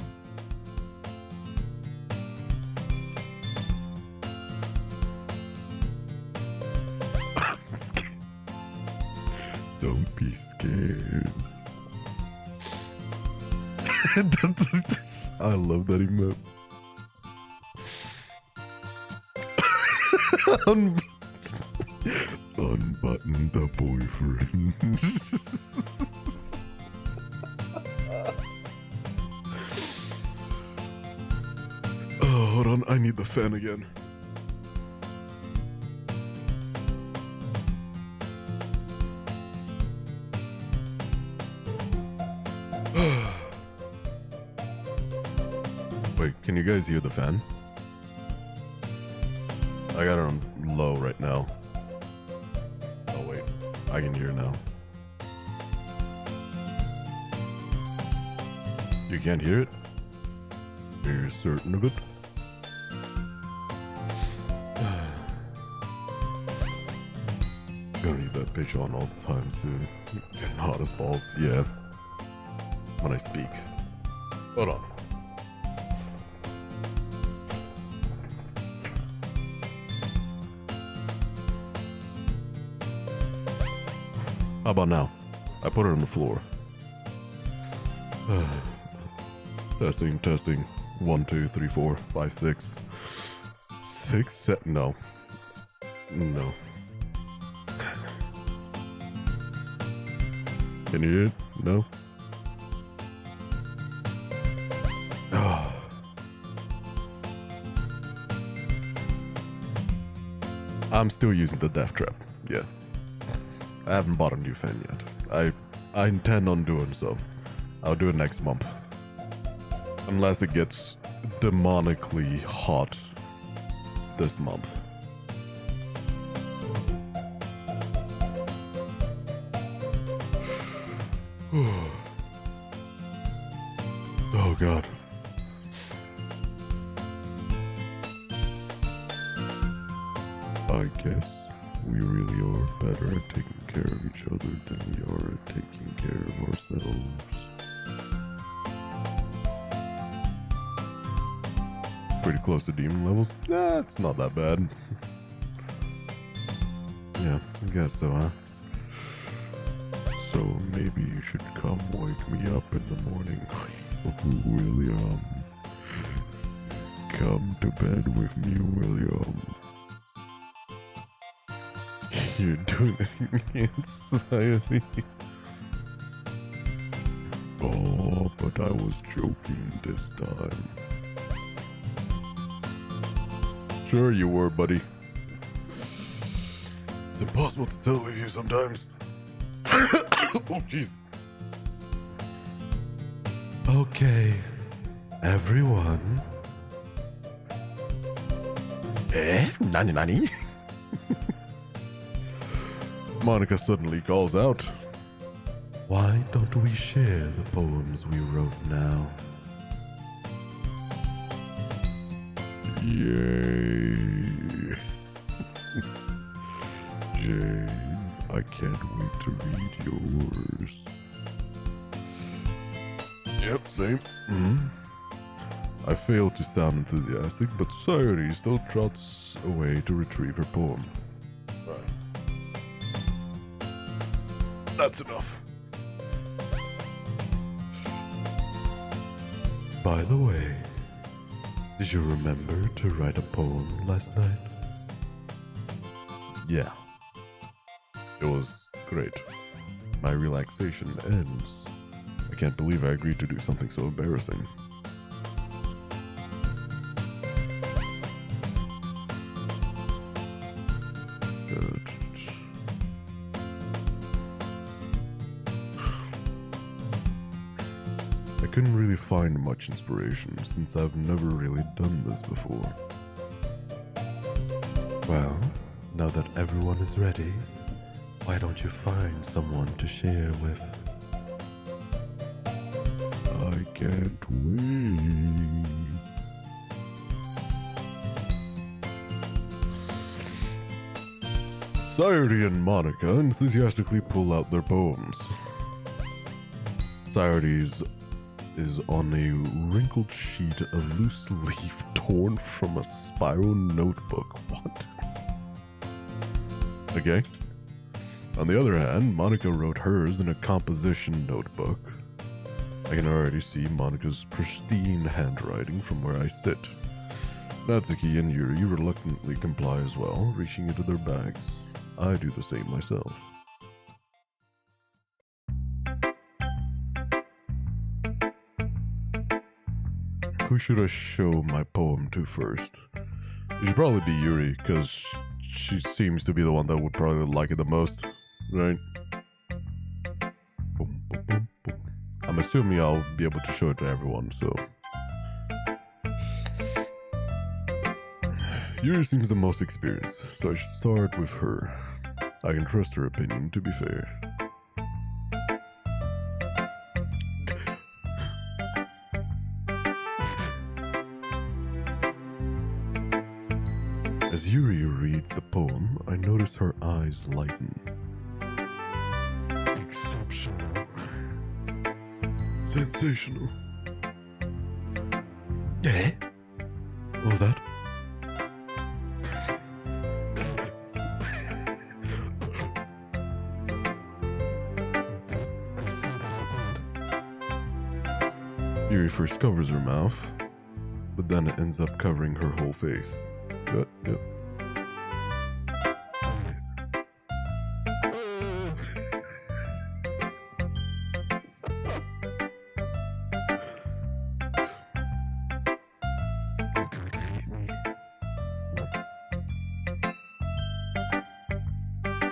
Don't be scared. I love that emote. Unbutton the boyfriend. Oh, hold on. I need the fan again. Wait, can you guys hear the fan? I got it on low right now. Oh wait, I can hear now. You can't hear it? Are you certain of it? Gonna leave that bitch on all the time soon. Getting hot as balls, yeah. When I speak. Hold on. How about now? I put it on the floor. Testing, testing. 1, 2, 3, 4, 5, 6. 6, 7. No. No. Can you hear it? No? I'm still using the death trap. Yeah. I haven't bought a new fan yet. I intend on doing so. I'll do it next month. Unless it gets demonically hot this month. Oh god. I guess we really are better at taking care of each other than we are at taking care of ourselves. Pretty close to demon levels? Nah, it's not that bad. Yeah, I guess so, huh? So maybe you should come wake me up in the morning, William. Come to bed with me, William. You're doing it anxiety. Oh, but I was joking this time. Sure you were, buddy. It's impossible to tell with you sometimes. Oh, jeez.
Okay, everyone.
Nani? Monica suddenly calls out.
Why don't we share the poems we wrote now?
Yay. Jane, I can't wait to read yours. Yep, same. I failed to sound enthusiastic, but Sayuri still trots away to retrieve her poem. Right. That's enough.
By the way, did you remember to write a poem last night?
Yeah. It was great. My relaxation ends. I can't believe I agreed to do something so embarrassing. I couldn't really find much inspiration since I've never really done this before.
Well, Now that everyone is ready, why don't you find someone to share with?
I can't wait. Sayuri and Monica enthusiastically pull out their poems. Sayuri's is on a wrinkled sheet of loose leaf torn from a spiral notebook. What? Okay. On the other hand, Monica wrote hers in a composition notebook. I can already see Monica's pristine handwriting from where I sit. Natsuki and Yuri reluctantly comply as well, reaching into their bags. I do the same myself. Who should I show my poem to first? It should probably be Yuri, because she seems to be the one that would probably like it the most, right? Boom, boom, boom, boom. I'm assuming I'll be able to show it to everyone, so... Yuri seems the most experienced, so I should start with her. I can trust her opinion, to be fair. As Yuri reads the poem, I notice her eyes lighten. Exceptional. Sensational. Eh? What was that? Yuri first covers her mouth, but then it ends up covering her whole face. Yep.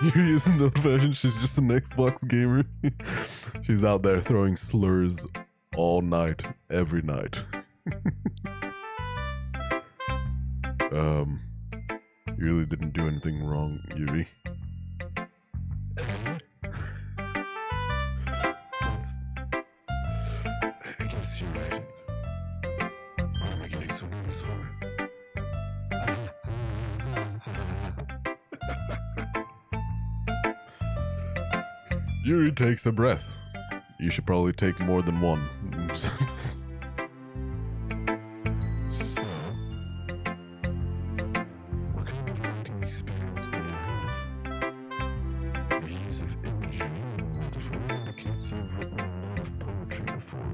Yuri isn't old fashioned, she's just an Xbox gamer. She's out there throwing slurs all night, every night. You really didn't do anything wrong, Yuri. I guess you're right. What am I getting so nervous for? Yuri takes a breath. You should probably take more than one. So, what kind of writing experience do you have? The use of imagery and metaphors indicates you've written a lot of poetry before.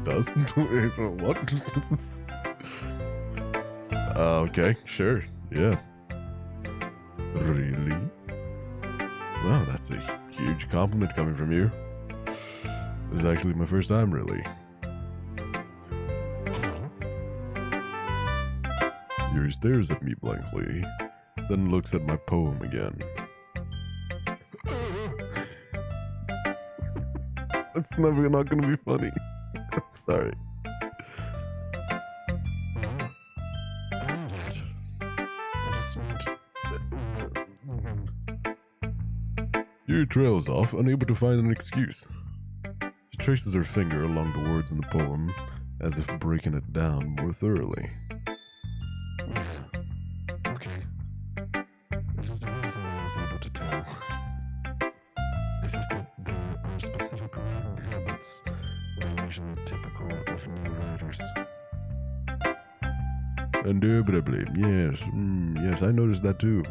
Doesn't? What? Okay, sure, yeah. Really? Wow, that's a huge compliment coming from you. This is actually my first time, really. Yuri stares at me blankly, then looks at my poem again. That's never not gonna be funny. I'm sorry. Yuri trails off, unable to find an excuse. She traces her finger along the words in the poem, as if breaking it down more thoroughly. Yeah, okay. This is the reason I was able to tell. This is that there are specific writing habits that are usually typical of new writers. Indubitably, yes. Yes, I noticed that too.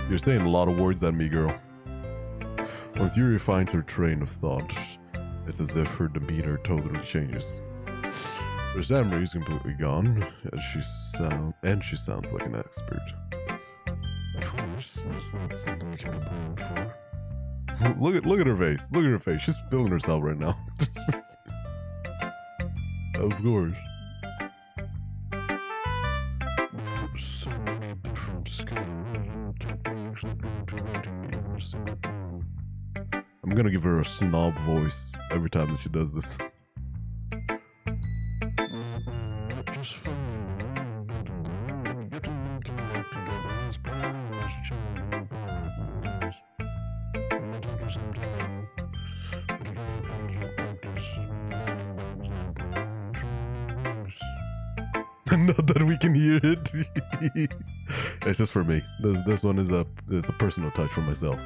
You're saying a lot of words at me, girl. Once Yuri finds her train of thought, it's as if her demeanor totally changes. Her stammer is completely gone, and she sounds like an expert.
course, that's not something you can be blamed for.
Look at her face. Look at her face. She's feeling herself right now. Of course.
So many different skills, techniques, and implementing in a single poem.
I'm gonna give her a snob voice every time that she does this.
Just fun. Getting to work together is powers, children powers. Take some time.
Not that we can hear it. It's just for me. This one is a personal touch for myself.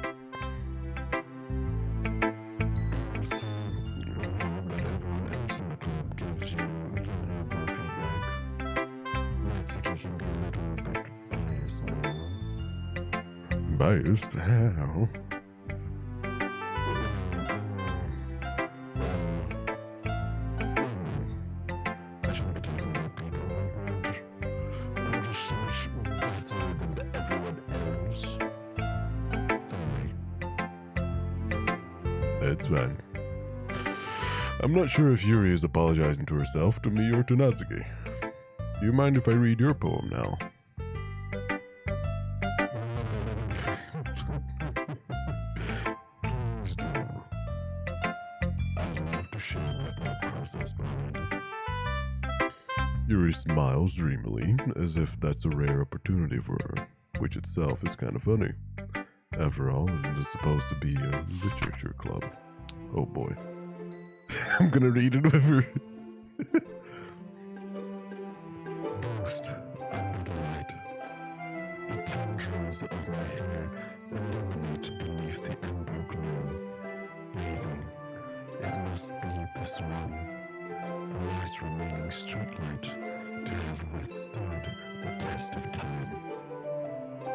Biased? How? It's fine. I'm not sure if Yuri is apologizing to herself, to me, or to Natsuki. Do you mind if I read your poem now? Yuri smiles dreamily, as if that's a rare opportunity for her, which itself is kind of funny. After all, isn't this supposed to be a literature club? Oh boy. I'm gonna read it with her.
Most under the light, the tendrils of my hair illuminate beneath the amber glow. Breathing, it must be this one, the last remaining streetlight to have withstood the test of time.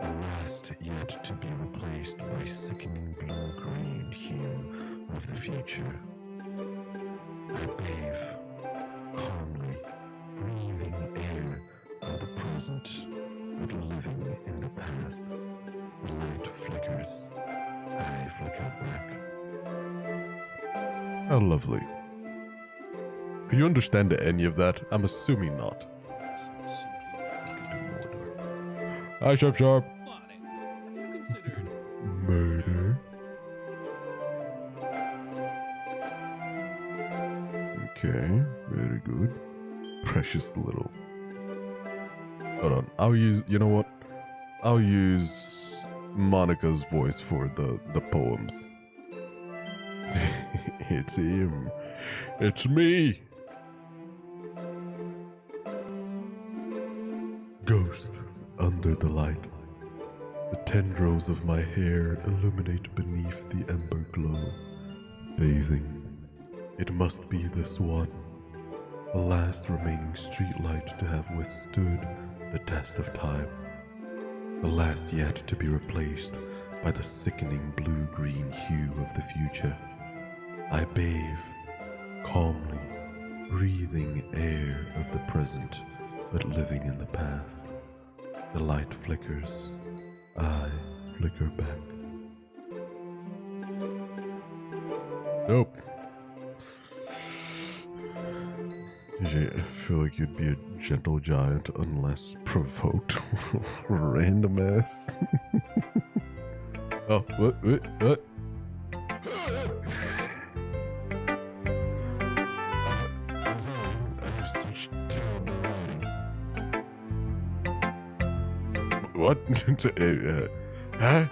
The last yet to be replaced by sickening blue-green hue of the future. I bathe, calmly, breathing air of the present, but living in the past. The light flickers, I flicker back.
How lovely. Can you understand any of that? I'm assuming not. Hi, Sharp Sharp. Murder. Okay, very good. Precious little. Hold on, I'll use, you know what? I'll use Monica's voice for the poems. It's him. It's me. Ghost under the light. The tendrils of my hair illuminate beneath the ember glow. Bathing. It must be this one. The last remaining streetlight to have withstood the test of time. The last yet to be replaced by the sickening blue-green hue of the future. I bathe, calmly, breathing air of the present, but living in the past. The light flickers, I flicker back. Nope. I feel like you'd be a gentle giant unless provoked. Random ass. Oh, what? What? Huh?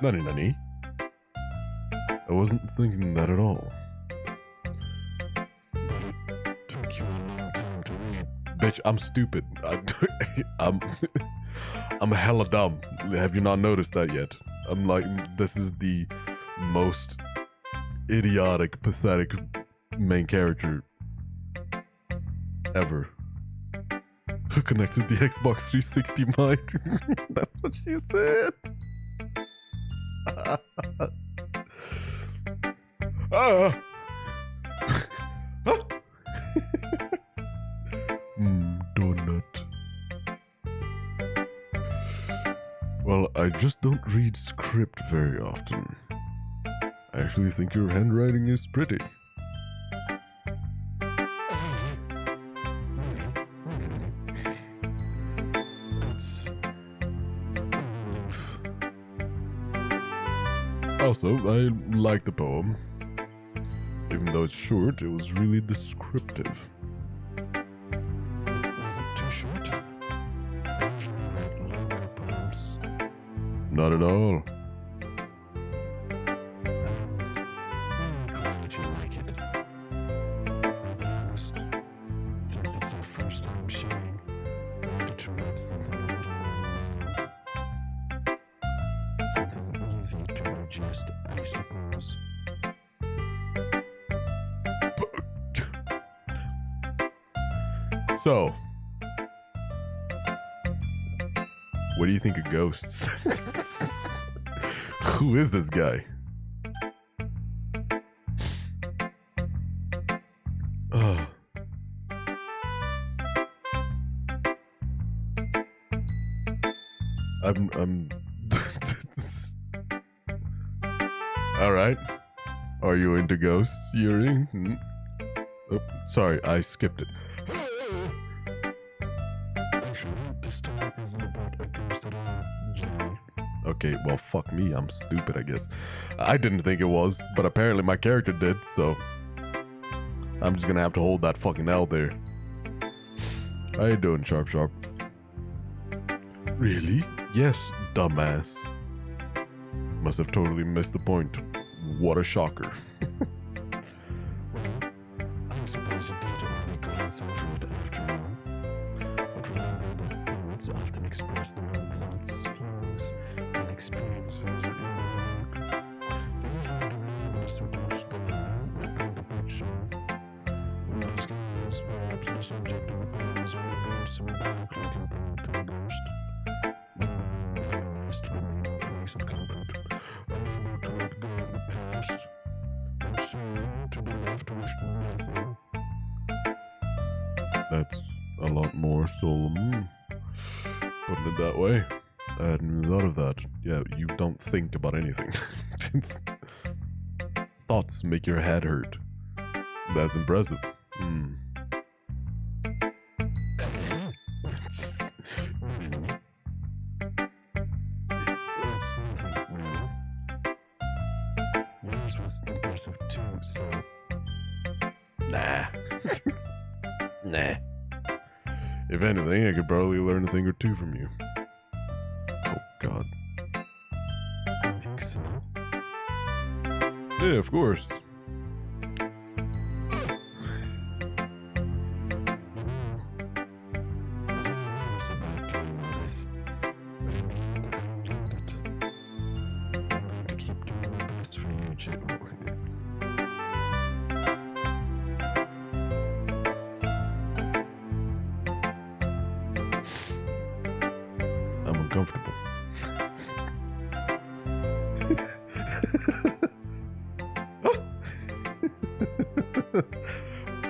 Nani? I wasn't thinking that at all. Bitch, I'm stupid. I'm hella dumb. Have you not noticed that yet? I'm like, this is the most idiotic, pathetic main character ever. Who connected the Xbox 360 mic? That's what she said. Donut. Well, I just don't read script very often. I actually think your handwriting is pretty. Also, I like the poem. Even though it's short, it was really descriptive.
Was it too short? I usually write longer poems.
Not at all.
I'm glad that you like it. I'll be honest, since it's our first time sharing, I wanted to write something a little more something easy to digest, I suppose.
So, what do you think of ghosts? Who is this guy? Ugh. I'm all right. Are you into ghosts, Yuri? Oh, sorry, I skipped it.
Actually, this story isn't about a ghost at all, Jimmy.
Okay, well, fuck me. I'm stupid, I guess. I didn't think it was, but apparently my character did, so I'm just gonna have to hold that fucking L there. How you doing, Sharp Sharp? Really? Yes, dumbass. Must have totally missed the point. What a shocker.
Well, I suppose you did only glance over it after all. But remember that poets often express their own thoughts, feelings, and experiences in their work. Usually the world is supposed to think about you. In those cases, perhaps the subject of the poems are being symbolically compared to a ghost. The last remaining place of comfort, unable to let go of the past, and soon to be left with nothing.
That's a lot more solemn. Putting it that way. I hadn't even thought of that. Yeah, you don't think about anything. Thoughts make your head hurt. That's impressive.
It's nothing, really. Yours was impressive too, so
Nah. Nah. If anything, I could probably learn a thing or two from you. Oh, God.
I think so.
Yeah, of course.
I was about doing this, but in the end, I enjoyed it. I'm going to keep doing my best for you, Jim.
I'm uncomfortable.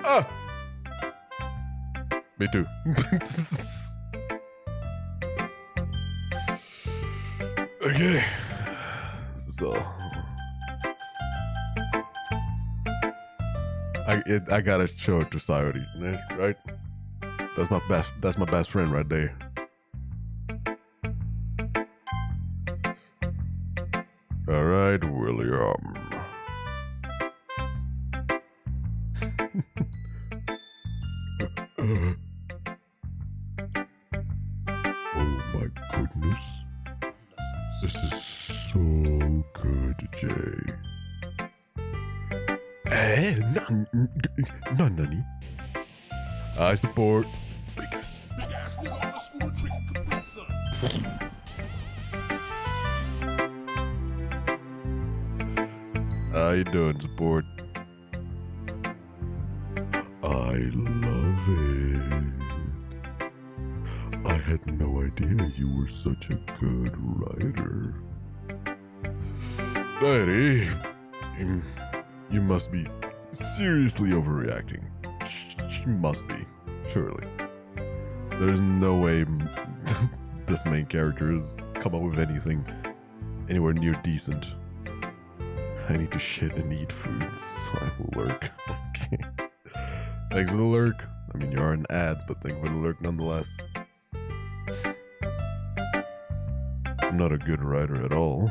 Ah! Me too. Okay. This is all. I gotta show it to Sayori, right? That's my best friend right there. All right, William.
Oh my goodness. This is so good, Jay.
Nani? I support. How you doing, support?
I love it. I had no idea you were such a good writer.
Sadie, you must be seriously overreacting. She must be, surely. There's no way this main character has come up with anything anywhere near decent. I need to shit and eat food, so I will lurk. Okay. Thanks for the lurk. I mean, you are in ads, but thank you for the lurk nonetheless. I'm not a good writer at all.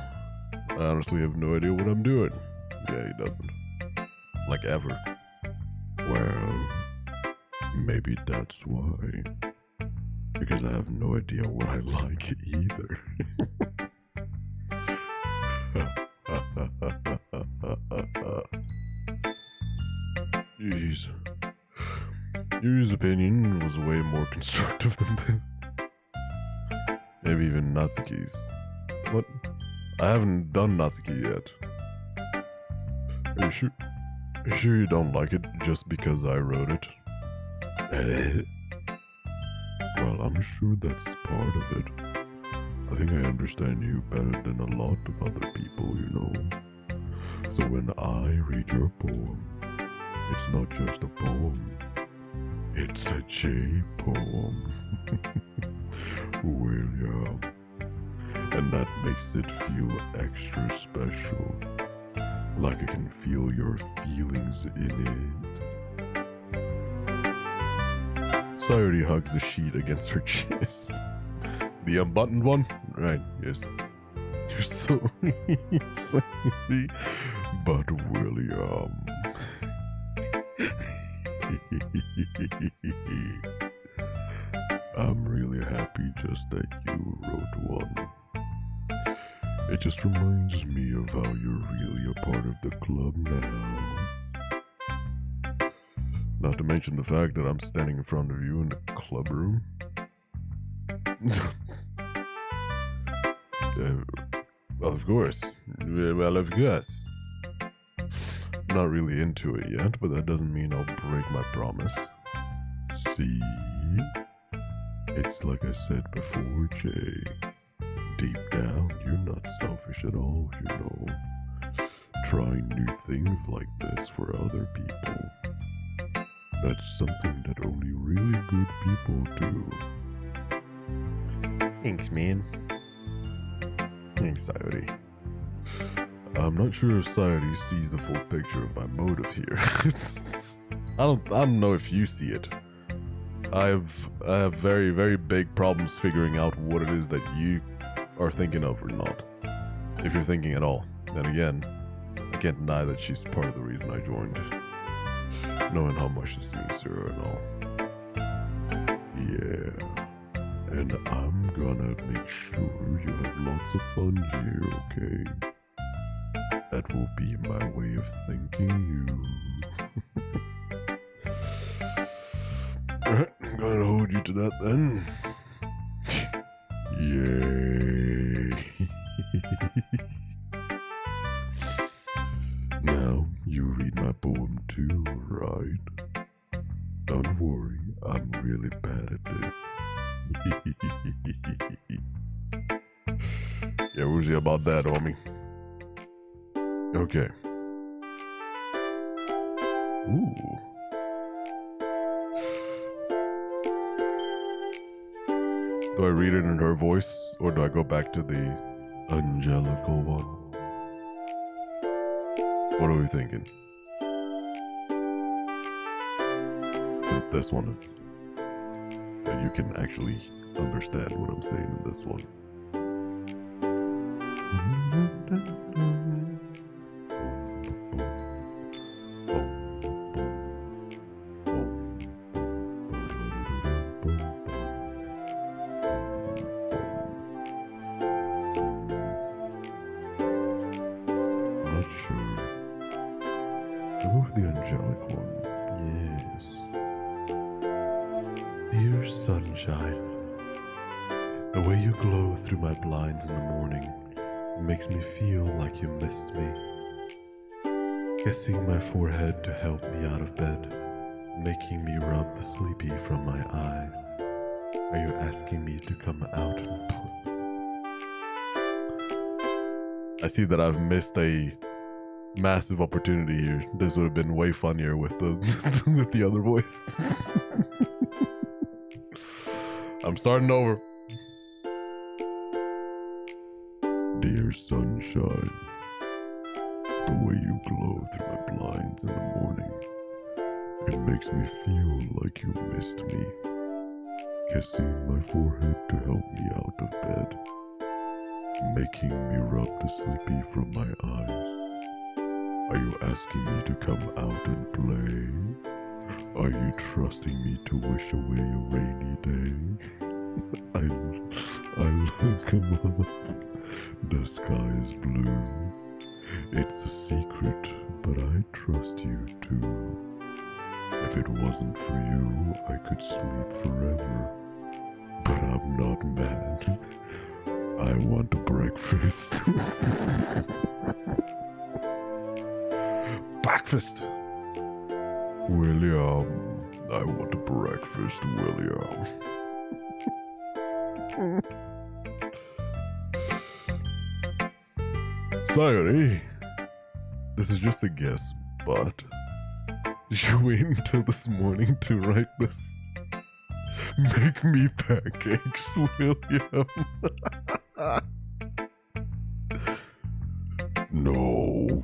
I honestly have no idea what I'm doing. Yeah, he doesn't. Like ever. Well, maybe that's why. Because I have no idea what I like either. Jeez. Yuri's opinion was way more constructive than this. Maybe even Natsuki's. What? I haven't done Natsuki yet. Are you sure? Are you sure you don't like it just because I wrote it? Well, I'm sure that's part of it. I think I understand you better than a lot of other people, you know. So when I read your poem, it's not just a poem. It's a J-poem. William. And that makes it feel extra special. Like I can feel your feelings in it. Sayuri hugs the sheet against her chest. The unbuttoned one? Right, yes. You're so sorry. But William. I'm really happy just that you wrote one. It just reminds me of how you're really a part of the club now. Not to mention the fact that I'm standing in front of you in the club room. Well, of course. Well, of course. I'm not really into it yet, but that doesn't mean I'll break my promise. See? It's like I said before, Jay. Deep down, you're not selfish at all, you know. Trying new things like this for other people. That's something that only really good people do. Thanks, man. Thanks, Sayuri. I'm not sure if Sayuri sees the full picture of my motive here. I don't know if you see it. I have very, very big problems figuring out what it is that you are thinking of or not. If you're thinking at all. Then again, I can't deny that she's part of the reason I joined. Knowing how much this means to her and all. Yeah. And I'm gonna make sure you have lots of fun here, okay? That will be my way of thanking you. Alright, I'm gonna hold you to that then. Yay. Now, you read my poem too, right? Don't worry, I'm really bad at this. Yeah, we'll see about that, homie. Okay. Ooh. Do I read it in her voice, or do I go back to the angelical one? What are we thinking? Since this one is... you can actually understand what I'm saying in this one. Not sure. Go with the angelic one. Yes.
Dear sunshine, the way you glow through my blinds in the morning makes me feel like you missed me. Kissing my forehead to help me out of bed, making me rub the sleepy from my eyes. Are you asking me to come out and play?
I see that I've missed a massive opportunity here. This would have been way funnier with the with the other voice. I'm starting over.
Dear sunshine, the way you glow through my blinds in the morning, it makes me feel like you missed me. Kissing my forehead to help me out of bed, making me rub the sleepy from my eyes. Are you asking me to come out and play? Are you trusting me to wish away a rainy day? I look up, the sky is blue. It's a secret, but I trust you too. If it wasn't for you, I could sleep forever. But I'm not mad. I want breakfast.
Breakfast!
William, I want breakfast, William.
Sayori, this is just a guess, but did you wait until this morning to write this? Make me pancakes, William.
No.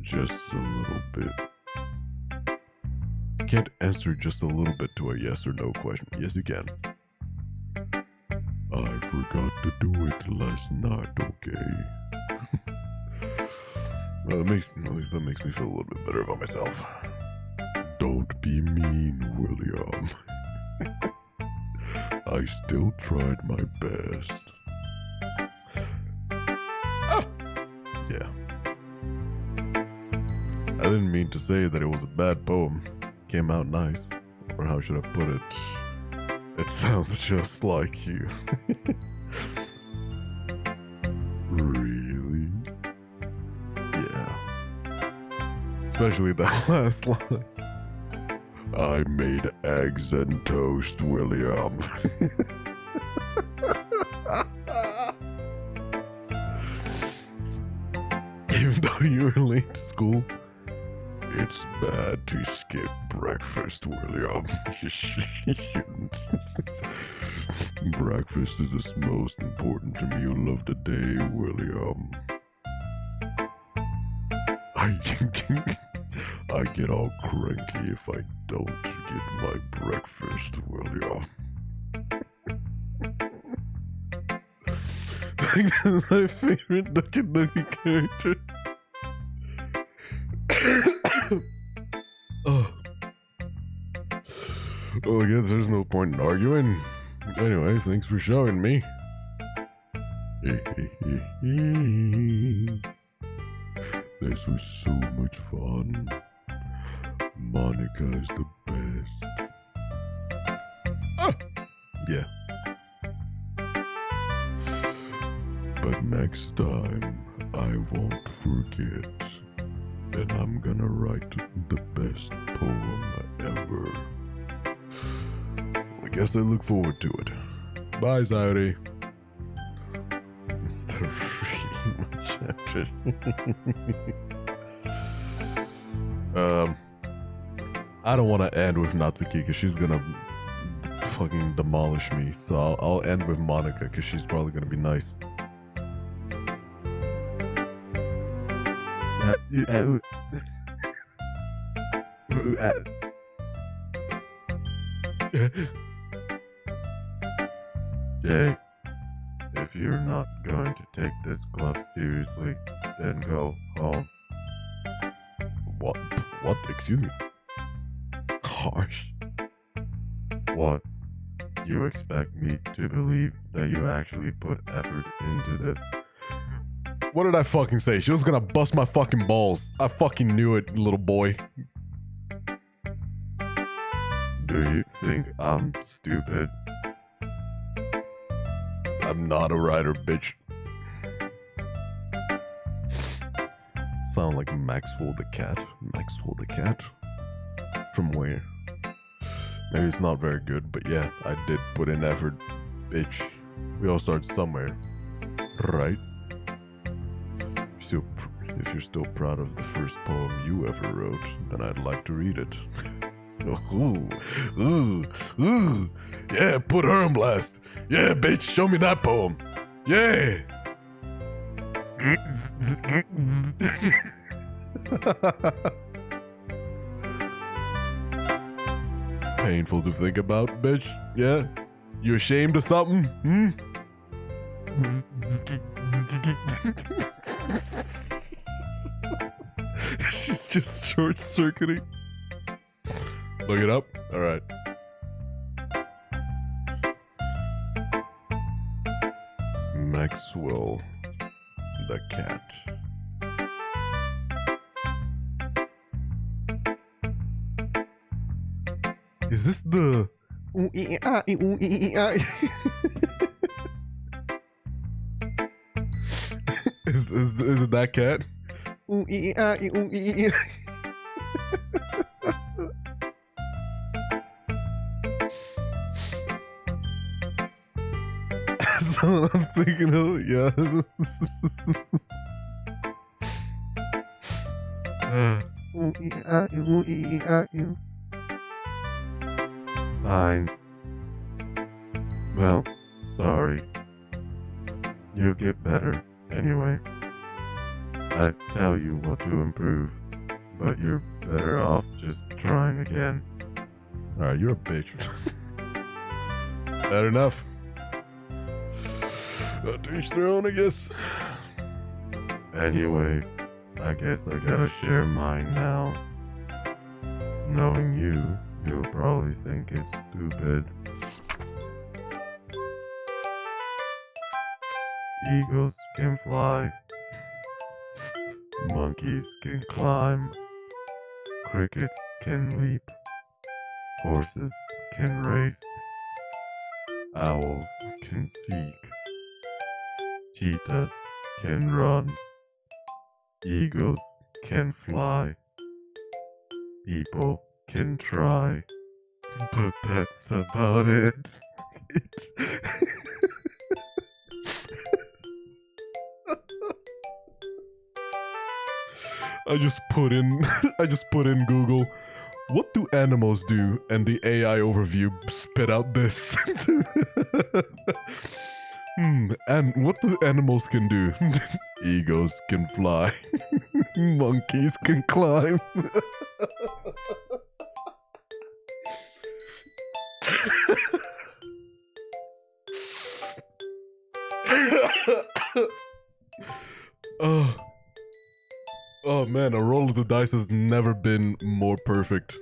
Just a little bit.
You can't answer just a little bit to a yes or no question. Yes, you can.
I forgot to do it last night, okay?
Well, at least that makes me feel a little bit better about myself.
Don't be mean, William. I still tried my best.
Yeah. I didn't mean to say that it was a bad poem. Came out nice. Or how should I put it? It sounds just like you.
Really?
Yeah. Especially that last line.
I made eggs and toast, William.
Even though you were late to school.
It's bad to skip breakfast, William. You shouldn't. Breakfast is the most important meal of the day, William. I get all cranky if I don't get my breakfast, William.
That's my favorite Doki Doki character. Oh. Well, I guess there's no point in arguing. Anyways, thanks for showing me.
This was so much fun. Monica is the best.
Yeah.
But next time, I won't forget. And I'm gonna write the best poem ever.
I guess I look forward to it. Bye, Sayori. Instead of reading my chapter. I don't want to end with Natsuki because she's gonna fucking demolish me. So I'll end with Monica because she's probably gonna be nice.
Jay, if you're not going to take this club seriously, then go home.
What? What? Excuse me. Harsh.
What? You expect me to believe that you actually put effort into this?
What did I fucking say? She was gonna bust my fucking balls. I fucking knew it, little boy.
Do you think I'm stupid?
I'm not a writer, bitch. Sound like Maxwell the cat. Maxwell the cat? From where? Maybe it's not very good, but yeah, I did put in effort, bitch. We all start somewhere, right? If you're still proud of the first poem you ever wrote, then I'd like to read it. Ooh, yeah, put her on blast. Yeah, bitch, show me that poem. Yeah. Painful to think about, bitch. Yeah? You ashamed of something? Hmm? She's just short circuiting. Look it up? Alright. Maxwell the cat. Is this the is it that cat? So I'm thinking of, yeah.
Fine. Well, sorry. You'll get better anyway. I tell you what to improve, but you're better off just trying again.
Alright, you're a bitch. Bad enough. To each their own, I guess.
Anyway, I guess I gotta share mine now. Knowing you, you'll probably think it's stupid. Eagles can fly. Monkeys can climb. Crickets can leap. Horses can race. Owls can seek. Cheetahs can run. Eagles can fly. People can try. But that's about it.
I just put in Google, what do animals do? And the AI overview spit out this. And what do animals can do? Eagles can fly. Monkeys can climb. Oh man, a roll of the dice has never been more perfect.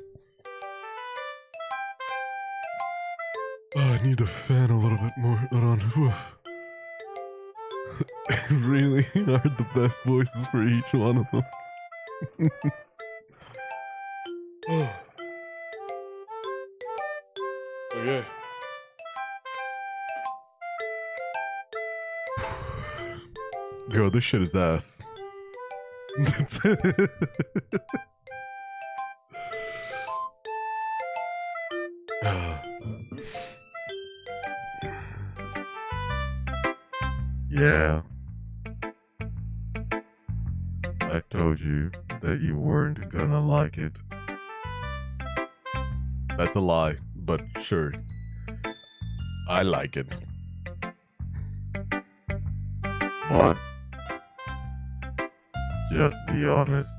Oh, I need the fan a little bit more. Hold on. Whew. Really? I heard the best voices for each one of them. Okay. Girl, this shit is ass.
Yeah. I told you that you weren't gonna like it.
That's a lie, but sure. I like it.
What? Just be honest.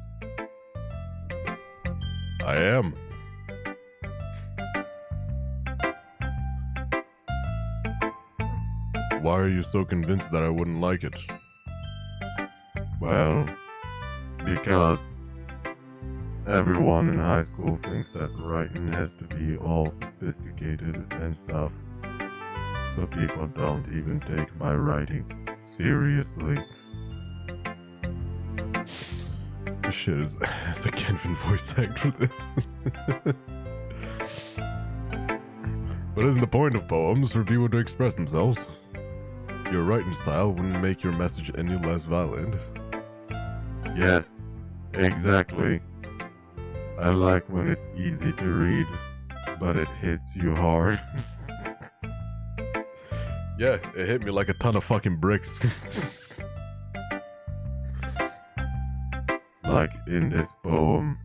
I am. Why are you so convinced that I wouldn't like it?
Well, because everyone in high school thinks that writing has to be all sophisticated and stuff. So people don't even take my writing seriously.
Shit is I can't even voice act for this. But isn't the point of poems for people to express themselves? Your writing style wouldn't make your message any less valid.
Yes, exactly. I like when it's easy to read, but it hits you hard.
Yeah, it hit me like a ton of fucking bricks.
Like in this poem,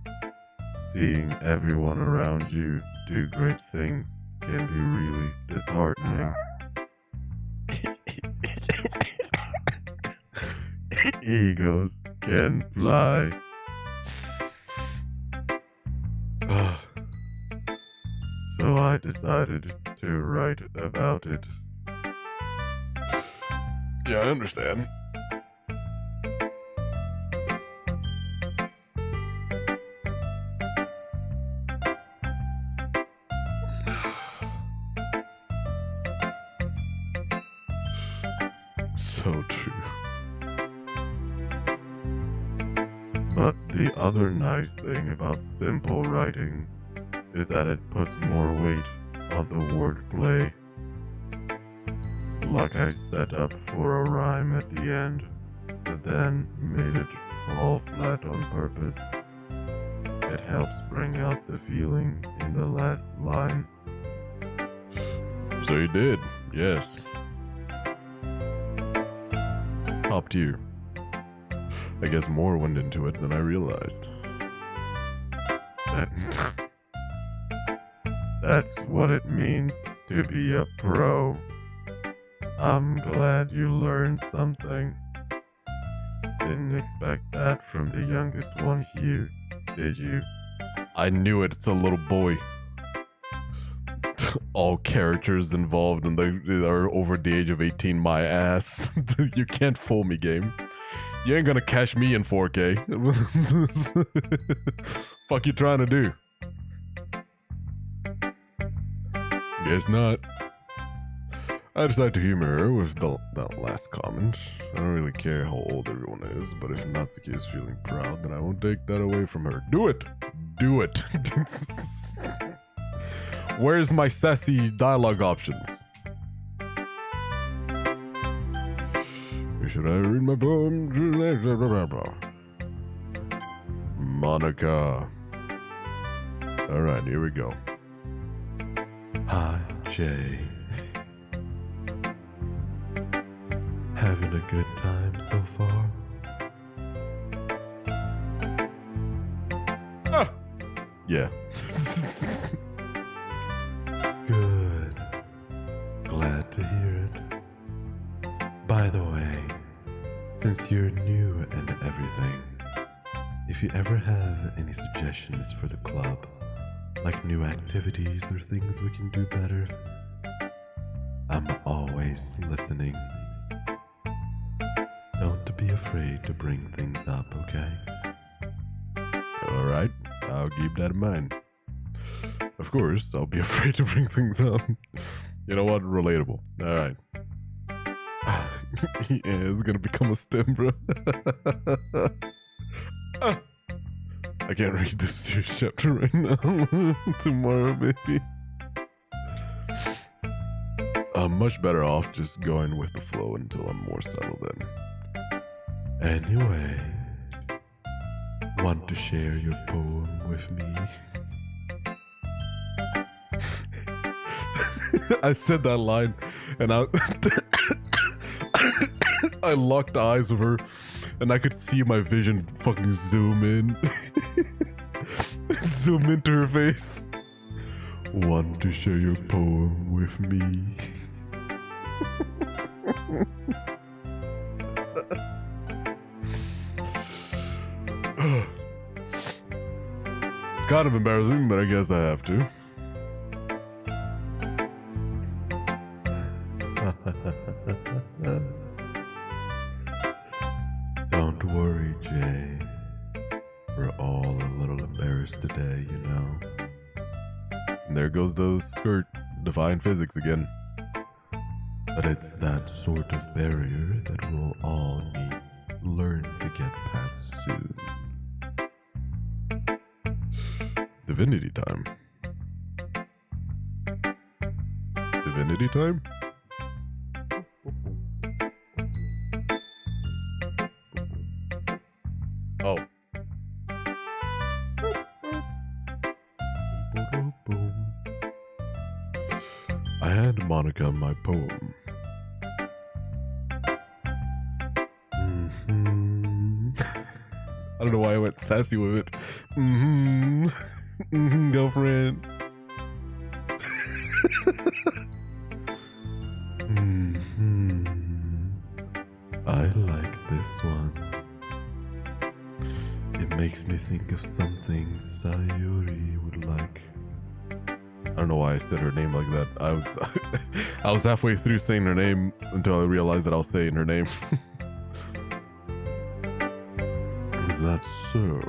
seeing everyone around you do great things can be really disheartening.
eagles can fly. So I decided to write about it. Yeah, I understand. So true. But the other nice thing about simple writing is that it puts more weight on the wordplay. Like I set up for a rhyme at the end, but then made it fall flat on purpose. It helps bring out the feeling in the last line. So you did, yes. Top tier. I guess more went into it than I realized. That's what it means to be a pro. I'm glad you learned something. Didn't expect that from the youngest one here, did you? I knew it, it's a little boy. All characters involved and they are over the age of 18, my ass. You can't fool me, game. You ain't gonna catch me in 4K. Fuck you trying to do? Guess not. I decided to humor her with that last comment. I don't really care how old everyone is, but if Natsuki is feeling proud, then I won't take that away from her. Do it! Do it! Where's my sassy dialogue options? Should I read my poem? Monica. Alright, here we go. Hi, Jay. Having a good time so far? Ah! Yeah. Good. Glad to hear it. By the way, since you're new and everything, if you ever have any suggestions for the club, like new activities or things we can do better, I'm always listening. Don't be afraid to bring things up, okay? Alright, I'll keep that in mind. Of course, I'll be afraid to bring things up. You know what? Relatable. Alright. Yeah, it's gonna become a stem, bro. I can't read this serious chapter right now. Tomorrow, maybe. I'm much better off just going with the flow until I'm more settled in. Anyway, want to share your poem with me? I said that line and I locked eyes with her and I could see my vision fucking zoom in. Zoom into her face. Want to share your poem with me? It's kind of embarrassing, but I guess I have to. Don't worry, Jay. We're all a little embarrassed today, you know. And there goes the skirt, defying physics again. But it's that sort of barrier that we'll all need learn to get past soon. Divinity time. Divinity time? Oh. I hand Monica my poem. I don't know why I went sassy with it. Girlfriend. I like this one.
It makes me think of something Sayuri would like.
I don't know why I said her name like that. I was halfway through saying her name until I realized that I was saying her name.
Is that so?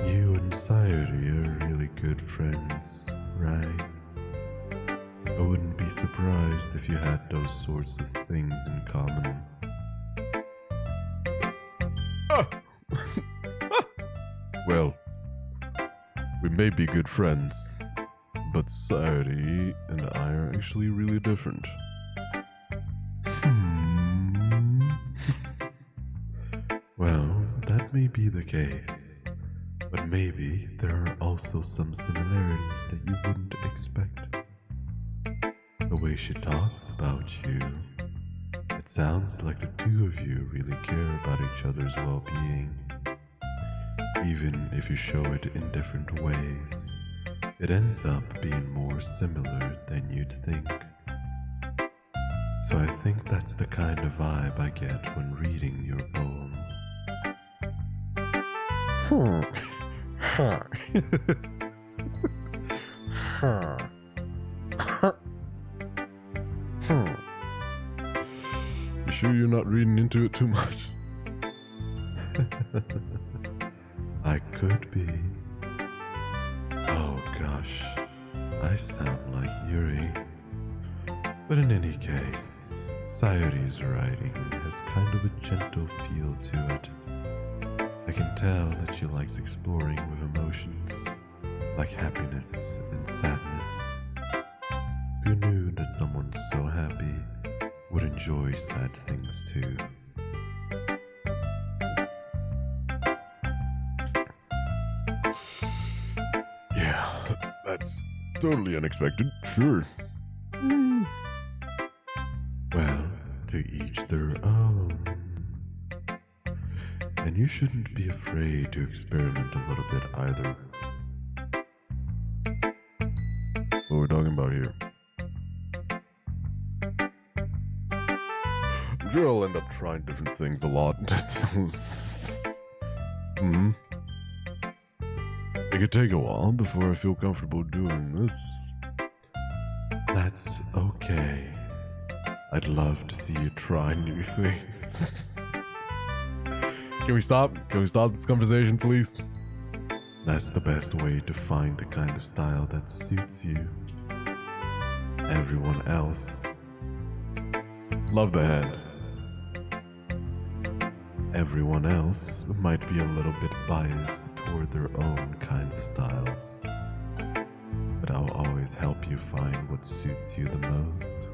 You and Sayuri are really good friends, right? I wouldn't be surprised if you had those sorts of things in common.
Well, we may be good friends, but Sayuri and I are actually really different.
Well, that may be the case, but maybe there are also some similarities that you wouldn't expect. The way she talks about you, it sounds like the two of you really care about each other's well-being. Even if you show it in different ways, it ends up being more similar than you'd think. So I think that's the kind of vibe I get when reading your poem.
You sure you're not reading into it too much?
I could be. Oh gosh, I sound like Yuri. But in any case, Sayuri's writing has kind of a gentle feel to it. I can tell that she likes exploring with emotions, like happiness and sadness. Who knew that someone so happy would enjoy sad things too?
Yeah, that's totally unexpected. Sure.
Well, to each their own. And you shouldn't be afraid to experiment a little bit either.
What are we talking about here? I'm sure I'll end up trying different things a lot. It could take a while before I feel comfortable doing this.
That's okay. I'd love to see you try new things.
Can we stop? Can we stop this conversation, please?
That's the best way to find the kind of style that suits you. Everyone else.
Love the head.
Everyone else might be a little bit biased toward their own kinds of styles. But I'll always help you find what suits you the most.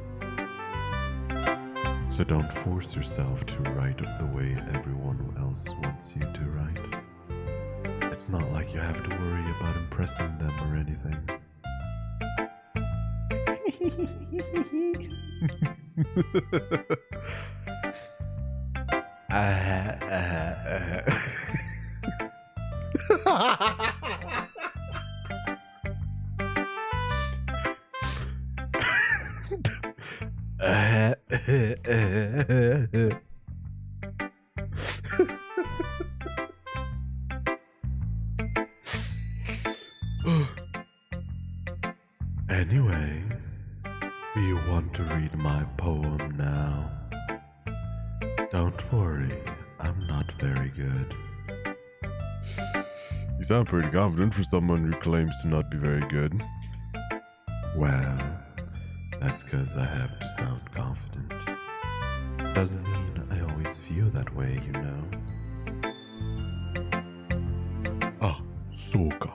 So don't force yourself to write the way everyone else wants you to write. It's not like you have to worry about impressing them or anything. Anyway, do you want to read my poem now? Don't worry, I'm not very good.
You sound pretty confident for someone who claims to not be very good.
Well, that's 'cause I have to sound confident. Doesn't mean I always feel that way, you know.
Ah, Soka.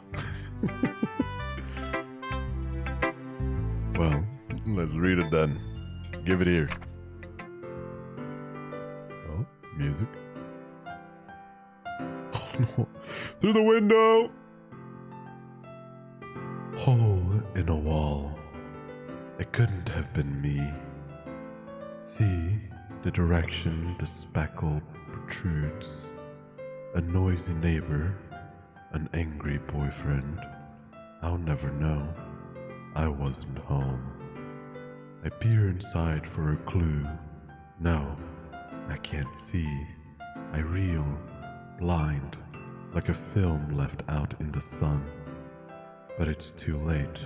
Well, let's read it then. Give it here. Oh, music. Oh no. Through the window!
Hole in a wall. It couldn't have been me. See the direction the spackle protrudes. A noisy neighbor, an angry boyfriend. I'll never know. I wasn't home. I peer inside for a clue. No, I can't see. I reel, blind, like a film left out in the sun. But it's too late.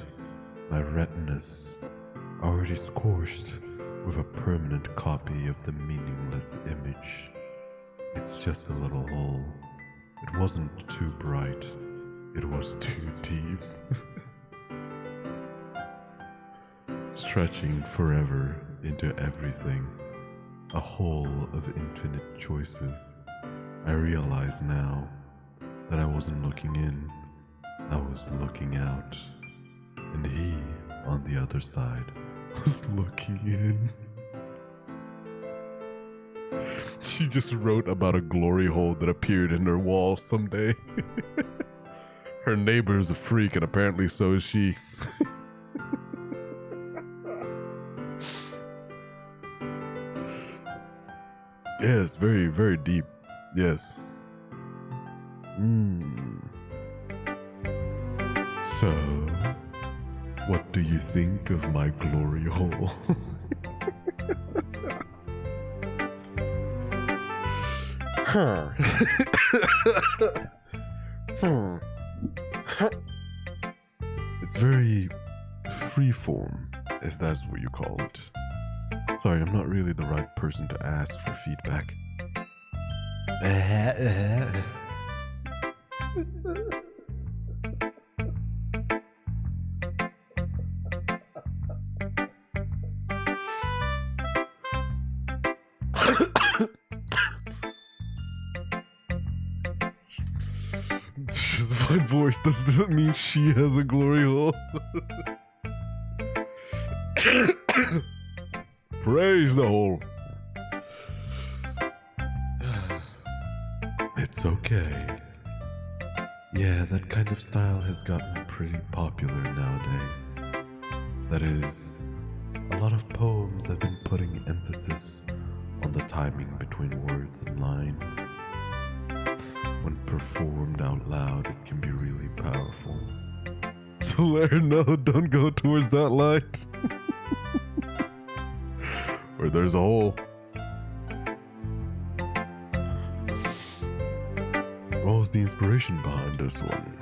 My retina's already scorched with a permanent copy of the meaningless image. It's just a little hole. It wasn't too bright. It was too deep. Stretching forever into everything. A hole of infinite choices. I realize now that I wasn't looking in, I was looking out. And he, on the other side, was looking in. She just wrote about a glory hole that appeared in her wall someday. Her neighbor is a freak, and apparently so is she. Yes, very, very deep. Yes. So, what do you think of my glory hole? It's very freeform, if that's what you call it. Sorry, I'm not really the right person to ask for feedback. She has a fine voice. Does that mean she has a glory hole? Praise the hole. It's okay. Yeah, that kind of style has gotten pretty popular nowadays. That is, a lot of poems have been putting emphasis on the timing between words and lines. When performed out loud, it can be really powerful. So let her know, don't go towards that light. Where there's a hole. What was the inspiration behind this one?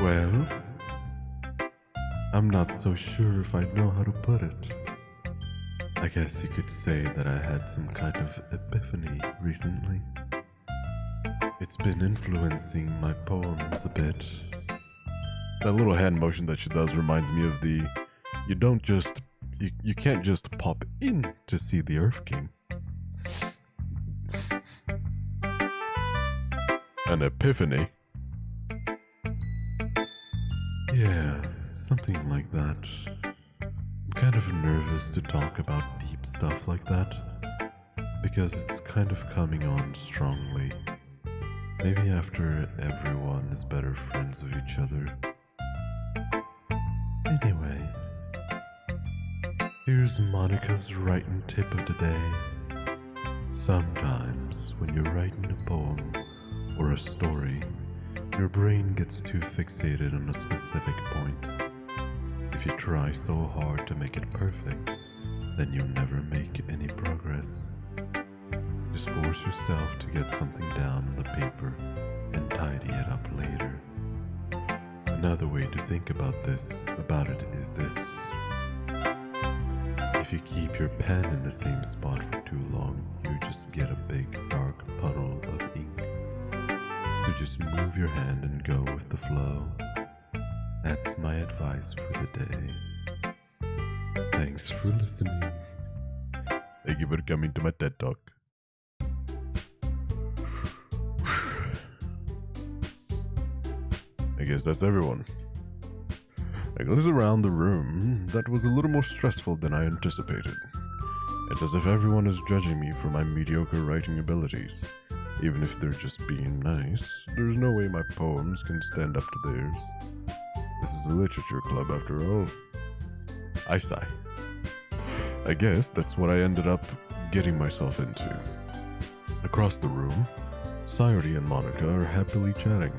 Well, I'm not so sure if I know how to put it. I guess you could say that I had some kind of epiphany recently. It's been influencing my poems a bit. That little hand motion that she does reminds me of the... You can't just pop in to see the Earth King. An epiphany? Yeah, something like that. I'm kind of nervous to talk about deep stuff like that, because it's kind of coming on strongly. Maybe after everyone is better friends with each other. Anyway, here's Monica's writing tip of the day. Sometimes when you're writing a poem or a story, your brain gets too fixated on a specific point. If you try so hard to make it perfect, then you'll never make any progress. Just force yourself to get something down on the paper and tidy it up later. Another way to think about it is this. If you keep your pen in the same spot for too long, you just get a big dark puddle of ink. So just move your hand and go with the flow. That's my advice for the day. Thanks for listening. Thank you for coming to my TED Talk. I guess that's everyone. I glance around the room. That was a little more stressful than I anticipated. It's as if everyone is judging me for my mediocre writing abilities. Even if they're just being nice, there's no way my poems can stand up to theirs. This is a literature club after all. I sigh. I guess that's what I ended up getting myself into. Across the room, Sayori and Monica are happily chatting.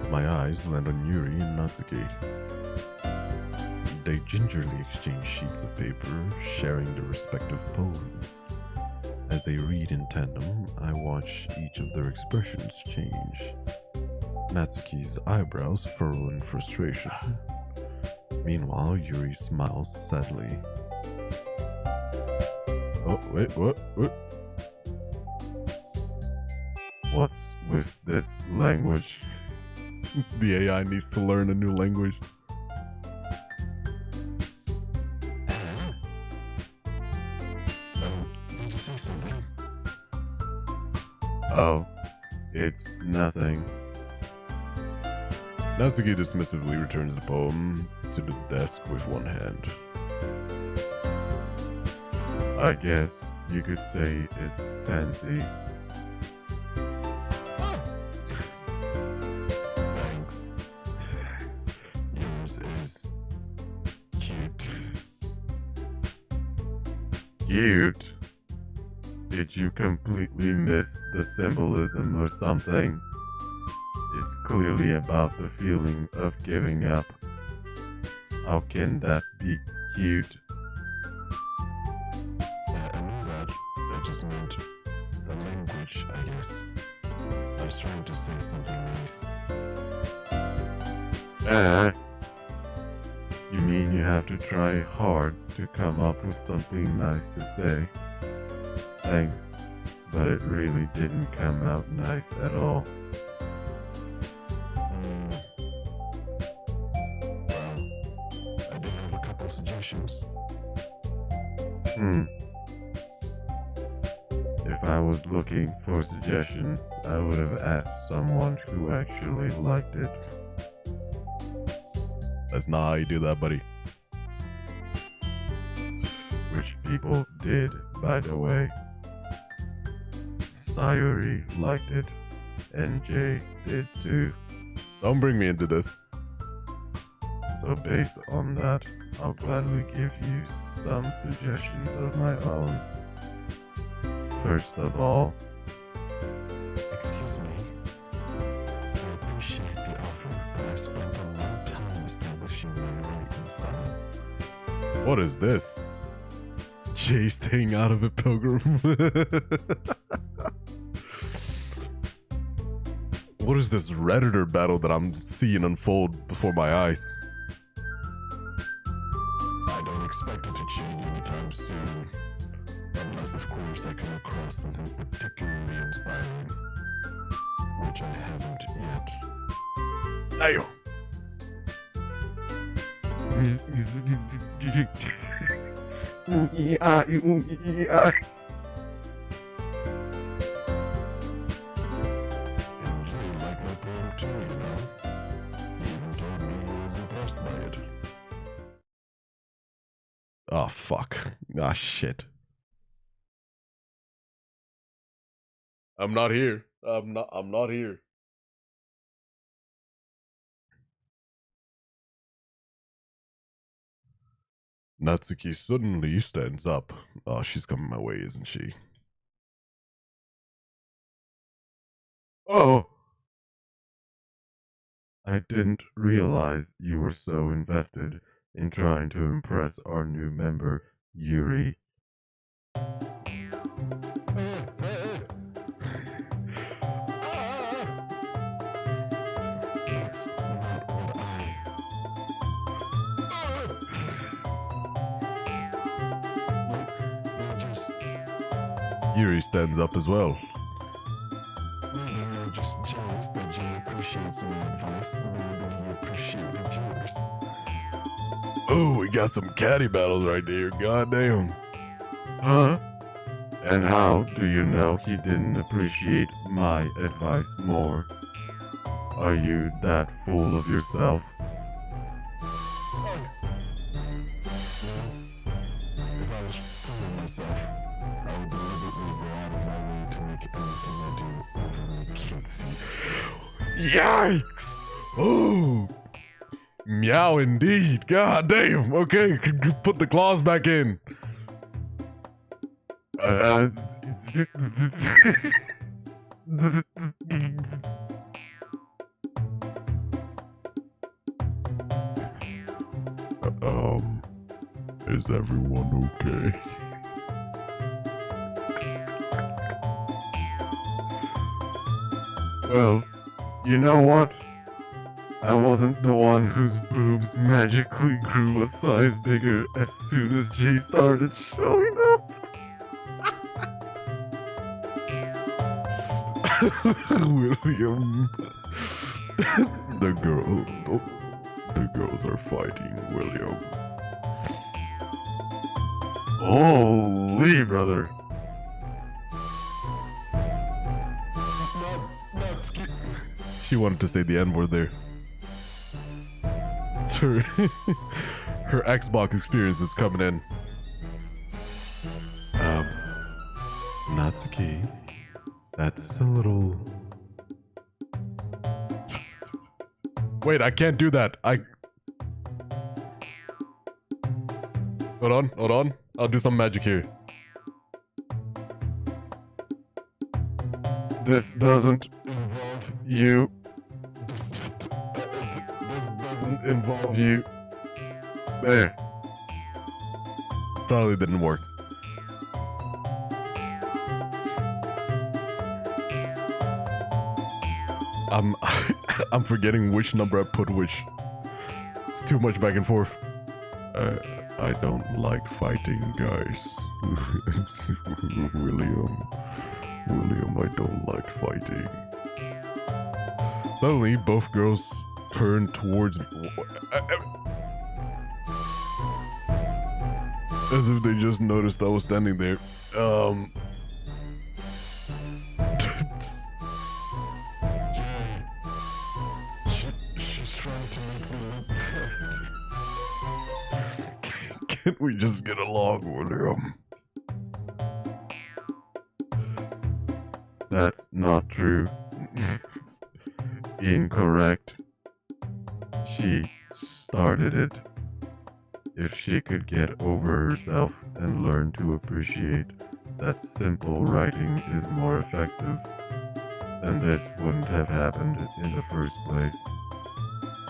My eyes land on Yuri and Natsuki.
They gingerly exchange sheets of paper, sharing their respective poems. As they read in tandem, I watch each of their expressions change. Natsuki's eyebrows furrow in frustration. Meanwhile, Yuri smiles sadly. Oh, wait, what? What's with this language? The AI needs to learn a new language.
Did you say something?
Oh, it's nothing. Natsuki dismissively returns the poem to the desk with one hand. I guess you could say it's fancy.
Thanks. Yours is cute.
Cute? Did you completely miss the symbolism or something? It's clearly about the feeling of giving up. How can that be cute?
I knew that. I just meant the language, I guess. I was trying to say something nice.
You mean you have to try hard to come up with something nice to say? Thanks, but it really didn't come out nice at all.
Well, I did have a couple suggestions.
If I was looking for suggestions, I would have asked someone who actually liked it. That's not how you do that, buddy. Which people did, by the way. Sayuri liked it, and Jay did too. Don't bring me into this. So based on that, I'll gladly give you some suggestions of my own. First of all,
Excuse me. I appreciate the offer, but I've spent a long time establishing my writing style.
what is this? Jay staying out of it, Pilgrim. What is this Redditor battle that I'm seeing unfold before my eyes?
I don't expect it to change anytime soon. Unless, of course, I come across something particularly inspiring. Which I haven't yet.
Ayo.
And Jay liked my poem too, you know. He even told me he was impressed by it.
Oh fuck. Ah shit. I'm not here. I'm not here. Natsuki suddenly stands up. Oh, she's coming my way, isn't she? Oh! I didn't realize you were so invested in trying to impress our new member, Yuri.
That's not what I just
Yuri stands up as well.
maybe you're just jealous that Jay appreciates my advice more than he appreciated yours.
Oh, we got some catty battles right there. Goddamn. Huh? And how do you know he didn't appreciate my advice more? Are you that full of yourself?
If I was fooling myself, I would deliberately go out of my way to make anything I do overly cutesy.
Yikes! Oh! Meow indeed. God damn. Okay, put the claws back in.
Is everyone okay?
Well, you know what? I wasn't the one whose boobs magically grew a size bigger as soon as Jay started showing up.
William. the girls are fighting, William.
Holy brother.
She wanted to say the N-word there. It's her, her Xbox experience is coming in.
Natsuki, that's a little...
Wait, I can't do that. Hold on. I'll do some magic here.
This doesn't involve you. This doesn't involve you. There.
Probably didn't work. I'm forgetting which number I put which. It's too much back and forth.
I don't like fighting, guys. William, I don't like fighting.
Suddenly, both girls turn towards me. As if they just noticed I was standing there.
She's trying to make me look bad.
Can't we just get along, William?
That's not true. Incorrect. She started it. If she could get over herself and learn to appreciate that simple writing is more effective, then this wouldn't have happened in the first place.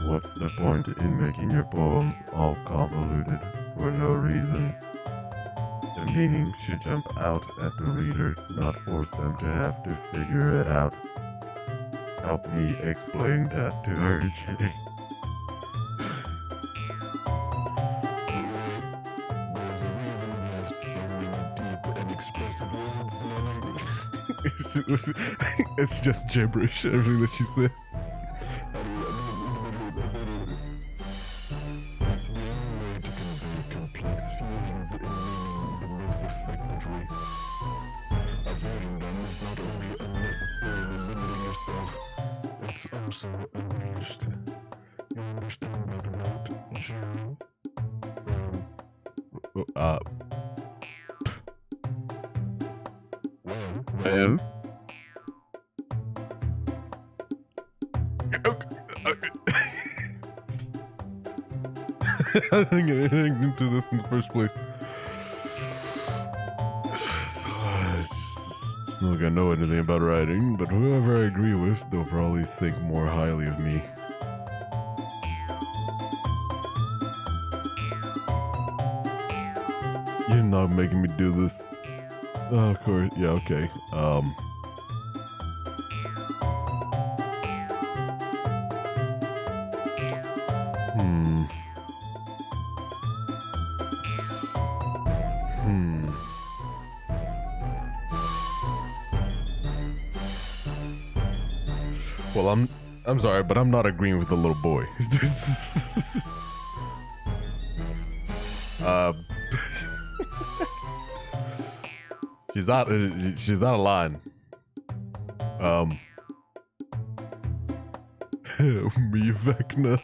What's the point in making your poems all convoluted for no reason? The meaning should jump out at the reader, not force them to have to figure it out. Help me explain that to her, Jay.
There's a reason we have so many deep and expressive words in our language.
It's just gibberish, everything that she says.
It's the only way to convey complex feelings and meaning the most effectively. Avoiding them is not only unnecessarily limiting yourself, it's also unleashed. You understand that, right, Joe?
Well,
I didn't get anything into this in the first place. So, still gonna know anything about writing, but whoever I agree with, they'll probably think more highly of me. You're not making me do this. Oh, of course. Yeah, okay. Well, I'm sorry, but I'm not agreeing with the little boy. She's out of line. Me, Vecna.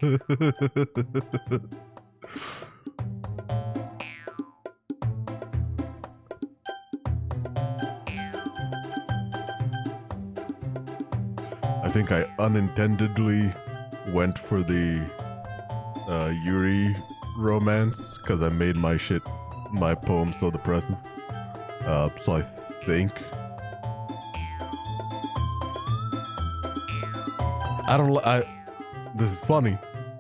I think I unintendedly went for the Yuri romance because I made my poem so depressive. So I think this is funny,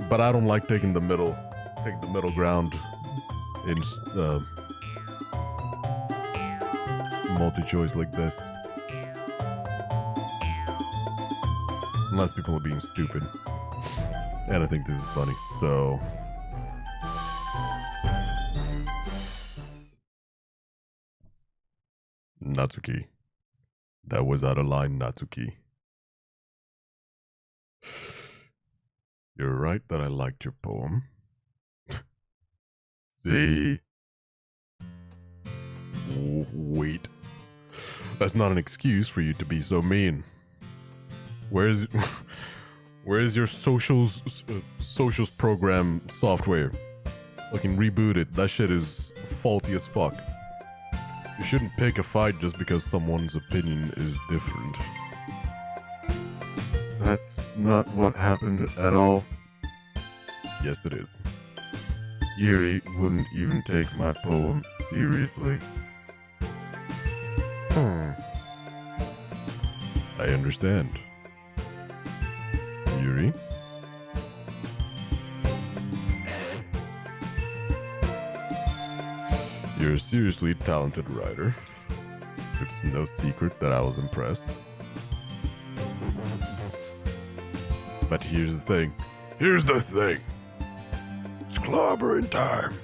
but I don't like taking the middle take the middle ground in multi-choice like this. Unless people are being stupid. And I think this is funny, so... Natsuki. That was out of line, Natsuki. You're right that I liked your poem. See? Wait. That's not an excuse for you to be so mean. Where's your socials program software? Fucking reboot it. That shit is faulty as fuck. You shouldn't pick a fight just because someone's opinion is different.
That's not what happened at all.
Yes, it is.
Yuri wouldn't even take my poem seriously.
I understand. Yuri? You're a seriously talented writer. It's no secret that I was impressed. But here's the thing. Here's the thing! It's clobbering time!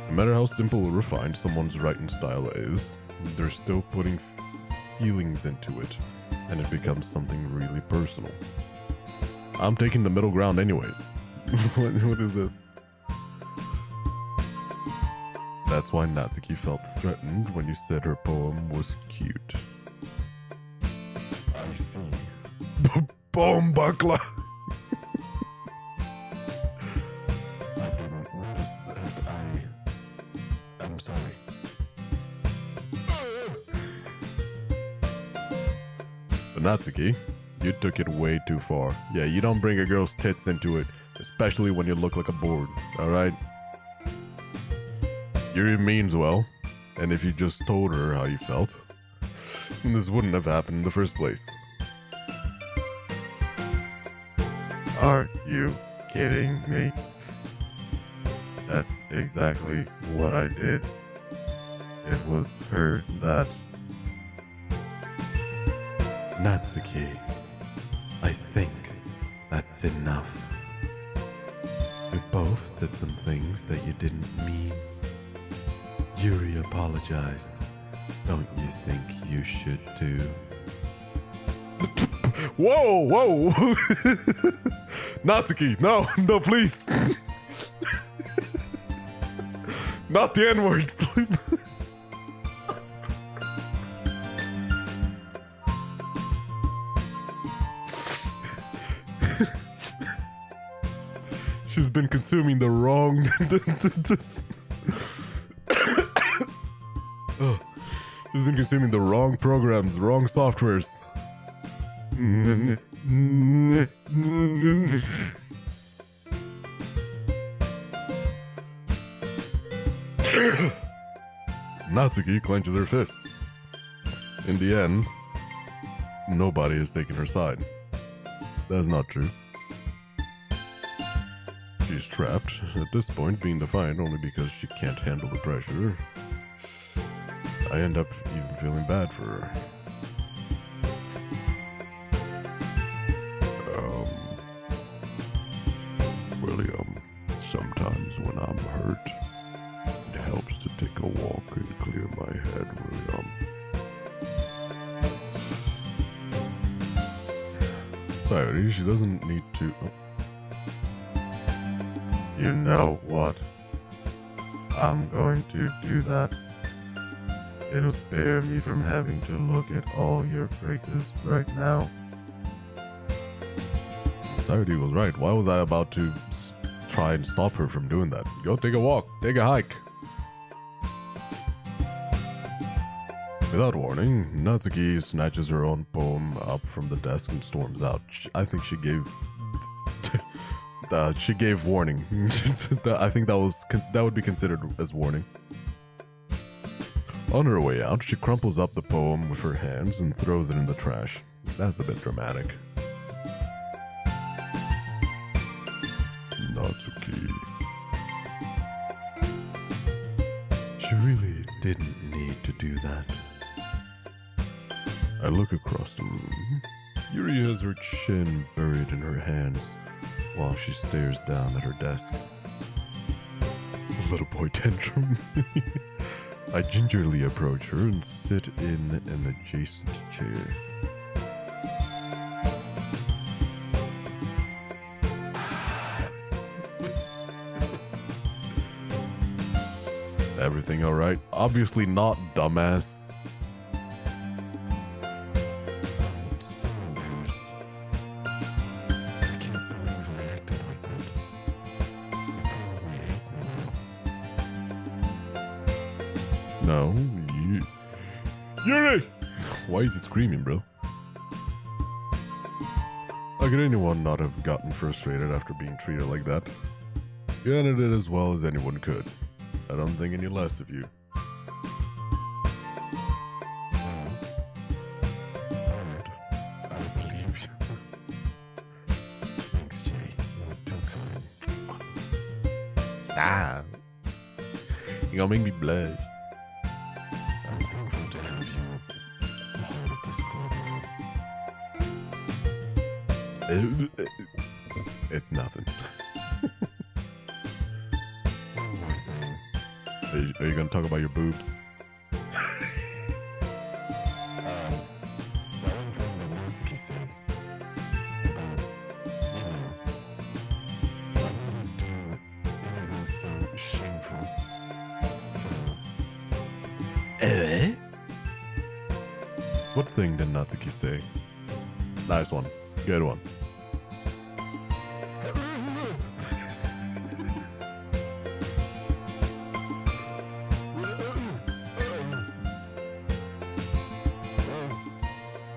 No matter how simple or refined someone's writing style is, they're still putting feelings into it, and it becomes something really personal. I'm taking the middle ground anyways. What is this? That's why Natsuki felt threatened when you said her poem was cute.
I see.
Bomb buckler!
I didn't notice that. I'm sorry.
But Natsuki, you took it way too far. Yeah, you don't bring a girl's tits into it, especially when you look like a board, alright? Yuri means well, and if you just told her how you felt, this wouldn't have happened in the first place.
Are you kidding me? That's exactly what I did. It was her that...
Natsuki, I think that's enough. You both said some things that you didn't mean. Yuri apologized. Don't you think you should too?
Whoa, whoa! Natsuki, no, no, please! Not the N-word, please! She's been consuming the wrong... Oh, she's been consuming the wrong programs, wrong softwares. Natsuki clenches her fists. In the end, nobody is taking her side. That's not true. She's trapped, at this point being defiant only because she can't handle the pressure. I end up even feeling bad for her. William, sometimes when I'm hurt, it helps to take a walk and clear my head, William. Sorry, she doesn't need to... Oh.
You know what? I'm going to do that. It'll spare me from having to look at all your faces right now.
Saturday was right. Why was I about to try and stop her from doing that? Go take a walk. Take a hike. Without warning, Natsuki snatches her own poem up from the desk and storms out. I think she gave... she gave warning. I think that would be considered as warning. On her way out, she crumples up the poem with her hands and throws it in the trash. That's a bit dramatic. Natsuki,
You really didn't need to do that.
I look across the room. Yuri has her chin buried in her hands while she stares down at her desk. A little boy tantrum. I gingerly approach her and sit in an adjacent chair. Everything alright? Obviously not, dumbass.
I'm so embarrassed. I can't believe I acted like that. You probably hate me now.
No, you... Yuri! Why is he screaming, bro? How could anyone not have gotten frustrated after being treated like that? You handled it as well as anyone could. I don't think any less of you.
Alright. I believe you. Thanks, Jay. You're too kind.
Stop. You're gonna make me blush.
I'm thankful to have you part of this club.
It's nothing.
One more thing.
Are you gonna talk about your boobs?
That one thing that Natsuki said about, I wouldn't do anything so shameful. So,
What thing did Natsuki say? Nice one. Good one.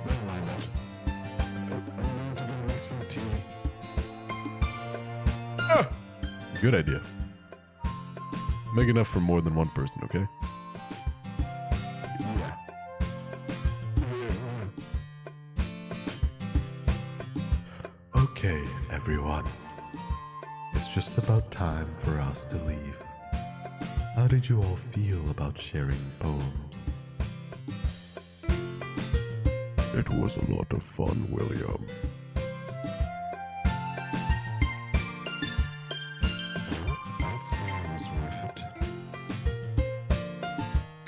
never mind that. I'm going to go make some tea.
Good idea. Make enough for more than one person, okay?
Yeah.
Okay, everyone. It's just about time for us to leave. How did you all feel about sharing poems?
It was a lot of fun, William.
I'd say it was worth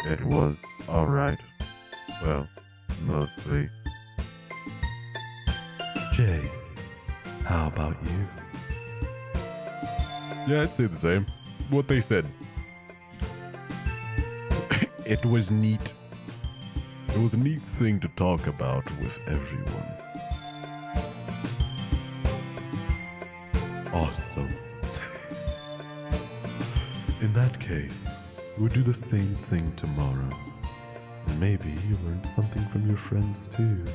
it.
It was alright. Well, mostly.
Jay, how about you?
Yeah, I'd say the same. What they said. It was neat. It was a neat thing to talk about with everyone.
Awesome. In that case, we'll do the same thing tomorrow. And maybe you learn something from your friends too.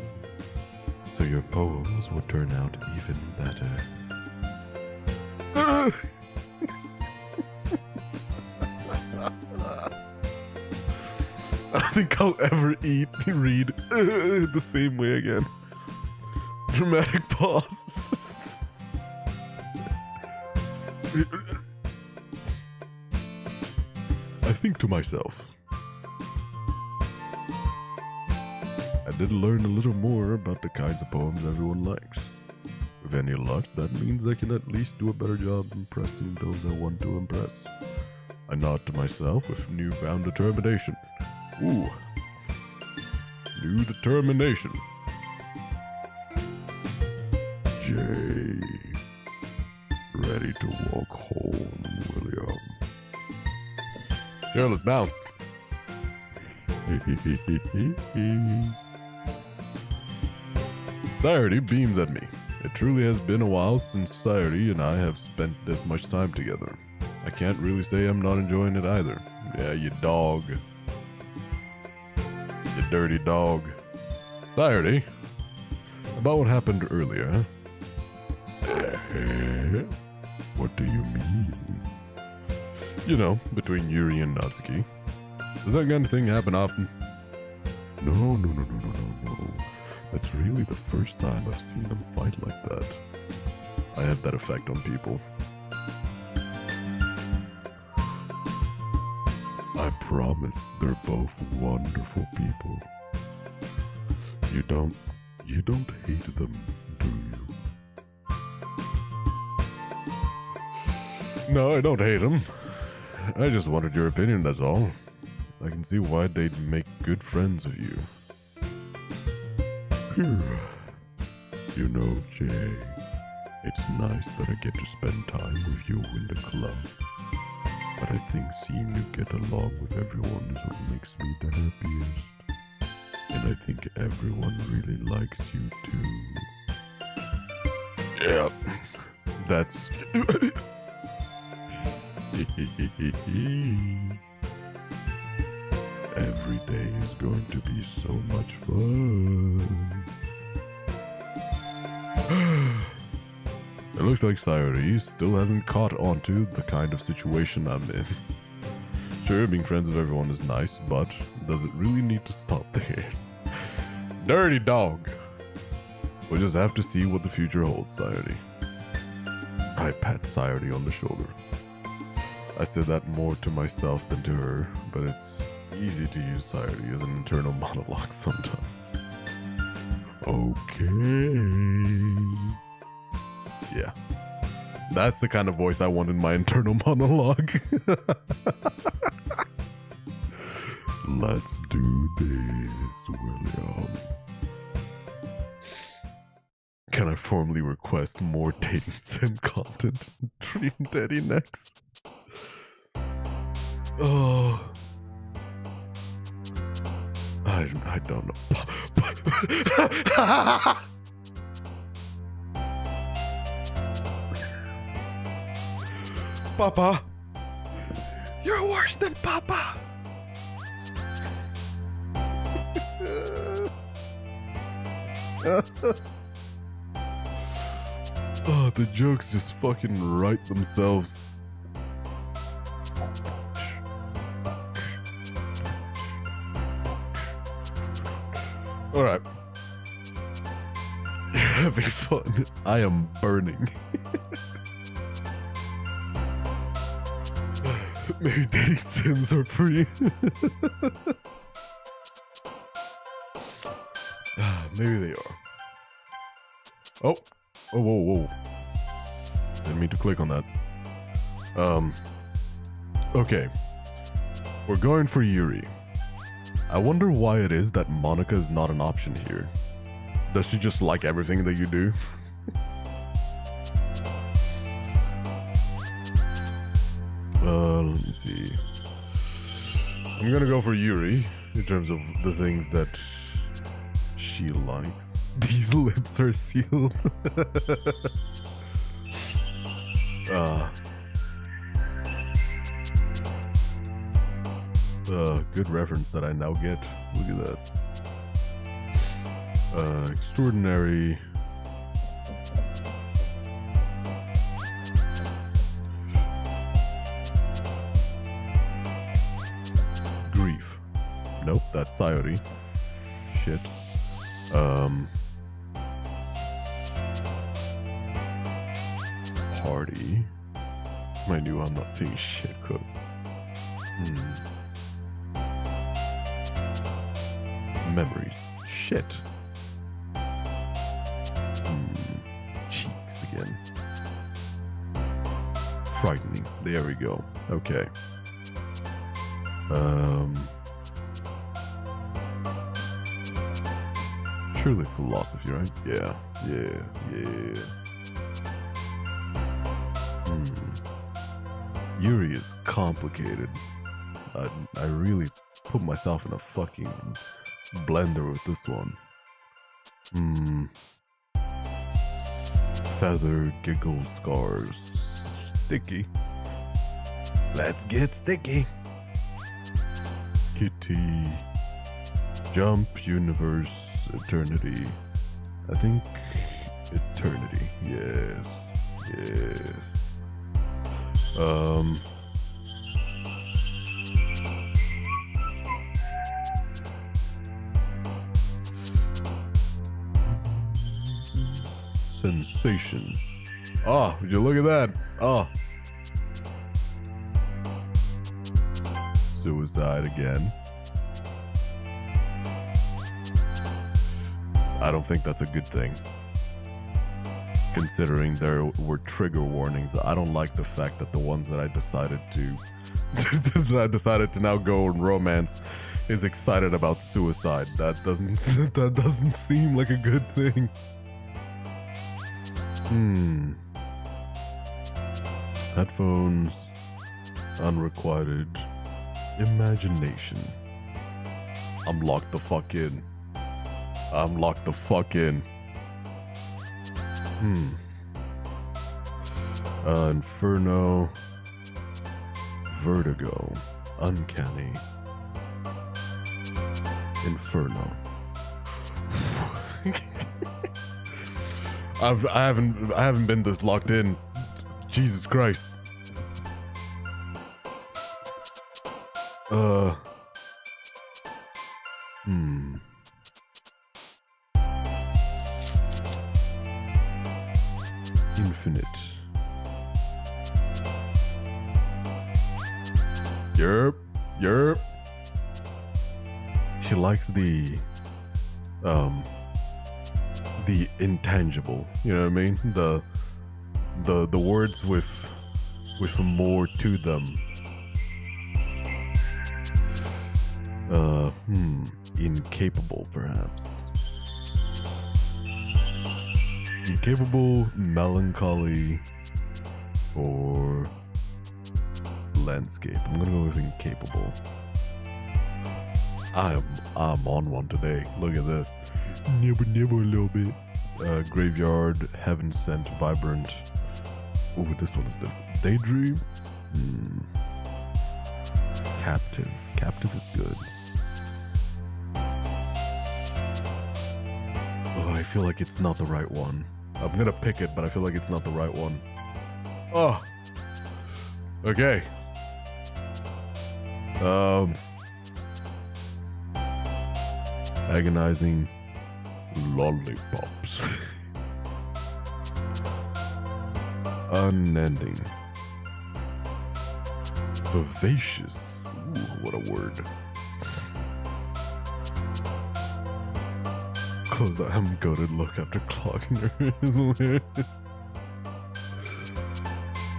So your poems will turn out even better.
I don't think I'll ever read the same way again. Dramatic pause. I think to myself, I did learn a little more about the kinds of poems everyone likes. With any luck, that means I can at least do a better job impressing those I want to impress. I nod to myself with newfound determination. Ooh. New determination. Jay. Ready to walk home, William. Careless mouse. Saturday beams at me. It truly has been a while since Saturday and I have spent this much time together. I can't really say I'm not enjoying it either. Yeah, you dog. You dirty dog. Saturday. About what happened earlier, huh? What do you mean? You know, between Yuri and Natsuki. Does that kind of thing happen often? No. That's really the first time I've seen them fight like that. I have that effect on people.
I promise they're both wonderful people. You don't hate them, do you?
No, I don't hate them. I just wanted your opinion, that's all. I can see why they'd make good friends of you.
You know, Jay, it's nice that I get to spend time with you in the club. But I think seeing you get along with everyone is what makes me the happiest. And I think everyone really likes you too.
Yeah, that's...
Every day is going to be so much fun.
It looks like Sayori still hasn't caught on to the kind of situation I'm in. Sure, being friends with everyone is nice, but does it really need to stop there? Dirty dog! We'll just have to see what the future holds, Sayori. I pat Sayori on the shoulder. I said that more to myself than to her, but it's easy to use Sayori as an internal monologue sometimes.
Okay.
Yeah. That's the kind of voice I want in my internal monologue.
Let's do this, William.
Can I formally request more dating sim content? Dream Daddy next. Oh. I don't know. Papa! You're worse than Papa! Oh, the jokes just fucking write themselves. Alright. You're having fun. I am burning. Maybe dating sims are free. Maybe they are. Oh. Oh, whoa, whoa. Didn't mean to click on that. Okay. We're going for Yuri. I wonder why it is that Monica is not an option here. Does she just like everything that you do? Let me see. I'm gonna go for Yuri in terms of the things that she likes. These lips are sealed. Good reference that I now get. Look at that. Extraordinary. Grief. Nope, that's Sayori. Shit. Party. Mind you, I'm not seeing shit, cook. Memories. Shit. Cheeks again. Frightening. There we go. Okay. Surely philosophy, right? Yeah. Yuri is complicated. I really put myself in a fucking blender with this one. Feather, giggle, scars, sticky. Let's get sticky. Kitty, jump, universe, eternity. I think eternity. Yes. Sensation. Oh, would you look at that? Oh. suicide again. I don't think that's a good thing. Considering there were trigger warnings, I don't like the fact that the ones that I decided to now go and romance is excited about suicide. That doesn't seem like a good thing. Headphones, unrequited, imagination. I'm locked the fuck in. I'm locked the fuck in. Inferno, Vertigo, Uncanny, Inferno. I haven't been this locked in. Jesus Christ. Infinite. Yerp. She likes the intangible. You know what I mean? The words with more to them. Incapable, perhaps. Incapable, melancholy, or landscape. I'm gonna go with incapable. I'm on one today. Look at this. Nibble a little bit. Graveyard, Heaven Sent, Vibrant. Ooh, this one is the Daydream. Captive. Captive is good. Oh, I feel like it's not the right one. I'm gonna pick it, but I feel like it's not the right one. Oh. Okay. Agonizing lollipops. Unending. Vivacious. Ooh, what a word. Close that I'm goated look after clogging.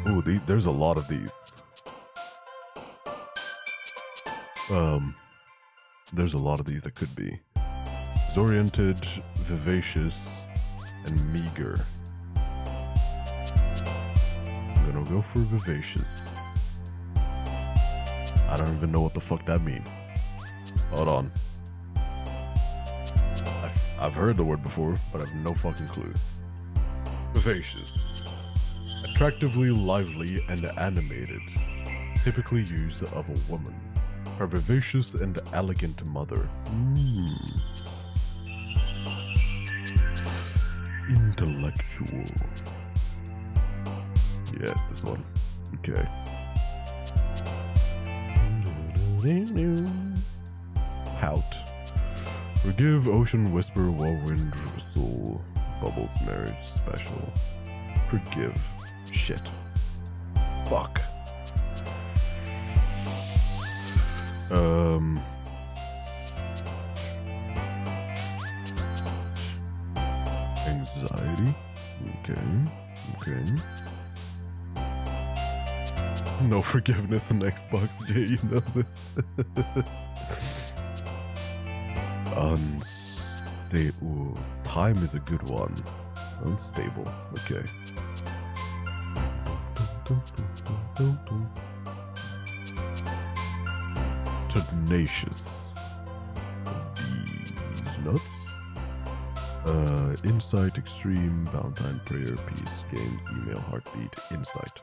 Ooh, there's a lot of these. There's a lot of these that could be. Disoriented, vivacious, and meager. I'm gonna go for vivacious. I don't even know what the fuck that means. Hold on. I've heard the word before, but I have no fucking clue. Vivacious. Attractively lively and animated. Typically used of a woman. Her vivacious and elegant mother. Intellectual. Yeah, this one. Okay. Pout. Forgive, Ocean Whisper, Whirlwind, Soul, Bubbles, Marriage, Special. Forgive. Shit. Fuck. Anxiety. Okay. No forgiveness in Xbox J, you know this. Unstable. Time is a good one. Unstable. Okay. Tenacious. These nuts. Insight, Extreme, Valentine, Prayer, Peace, Games, Email, Heartbeat, Insight.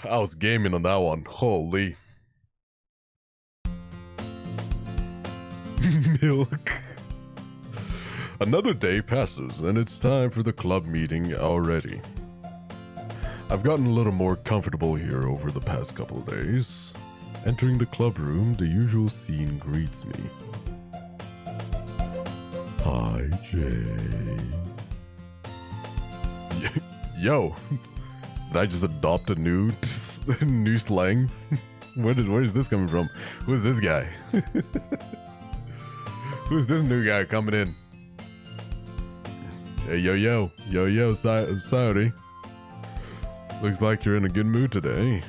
I was gaming on that one. Holy. Milk. Another day passes, and it's time for the club meeting already. I've gotten a little more comfortable here over the past couple of days. Entering the club room, the usual scene greets me. Hi, Jay. Yo, did I just adopt a new slangs? Where is this coming from? Who's this guy? Who's this new guy coming in? Hey, yo, Saudi. Looks like you're in a good mood today.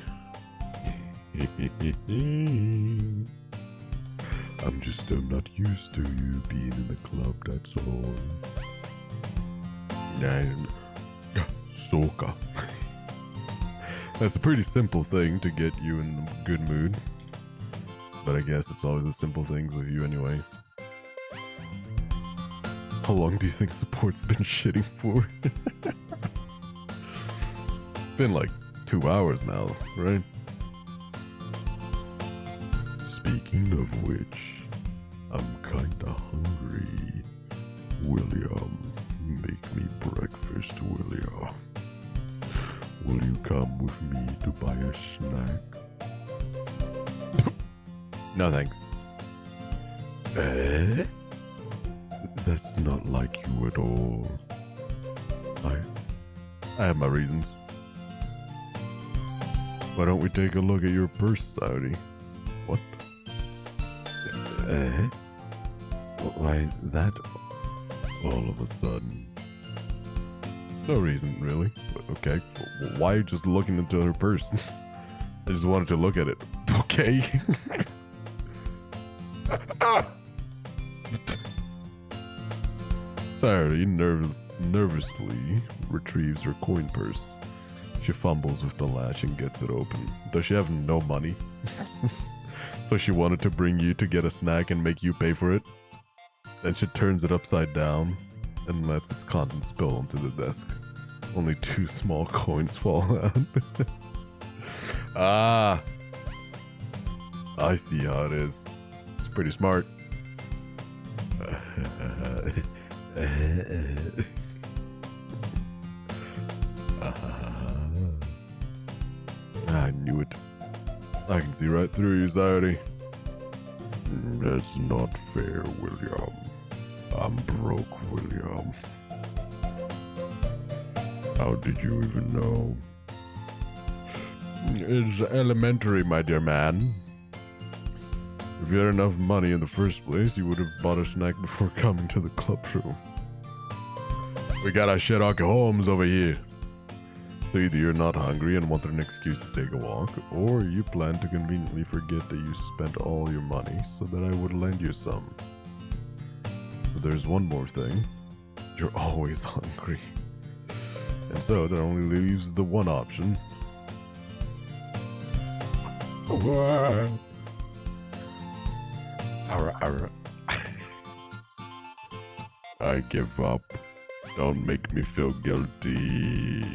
I'm not used to you being in the club, that's all.
Soca. That's a pretty simple thing to get you in a good mood. But I guess it's always the simple things with you anyways. How long do you think support's been shitting for? It's been like 2 hours now, right?
Speaking of which, I'm kinda hungry. William, make me breakfast, William. Will you come with me to buy a snack?
No thanks.
Eh? That's not like you at all.
I have my reasons. Why don't we take a look at your purse, Saudi? What?
Eh?
Why that all of a sudden? No reason, really. Okay. Why are you just looking into her purse? I just wanted to look at it. Okay. Saturday nervously retrieves her coin purse. She fumbles with the latch and gets it open. Does she have no money? So she wanted to bring you to get a snack and make you pay for it? Then she turns it upside down and lets its contents spill onto the desk. Only 2 small coins fall out. Ah! I see how it is. It's pretty smart. I knew it. I can see right through you, Saudi.
That's not fair, William. I'm broke, William. How did you even know?
It's elementary, my dear man. If you had enough money in the first place, you would have bought a snack before coming to the club room. We got our Sherlock Holmes over here. So either you're not hungry and want an excuse to take a walk, or you plan to conveniently forget that you spent all your money so that I would lend you some. But there's one more thing. You're always hungry. And so that only leaves the one option.
What?
Arr.
I give up. Don't make me feel guilty.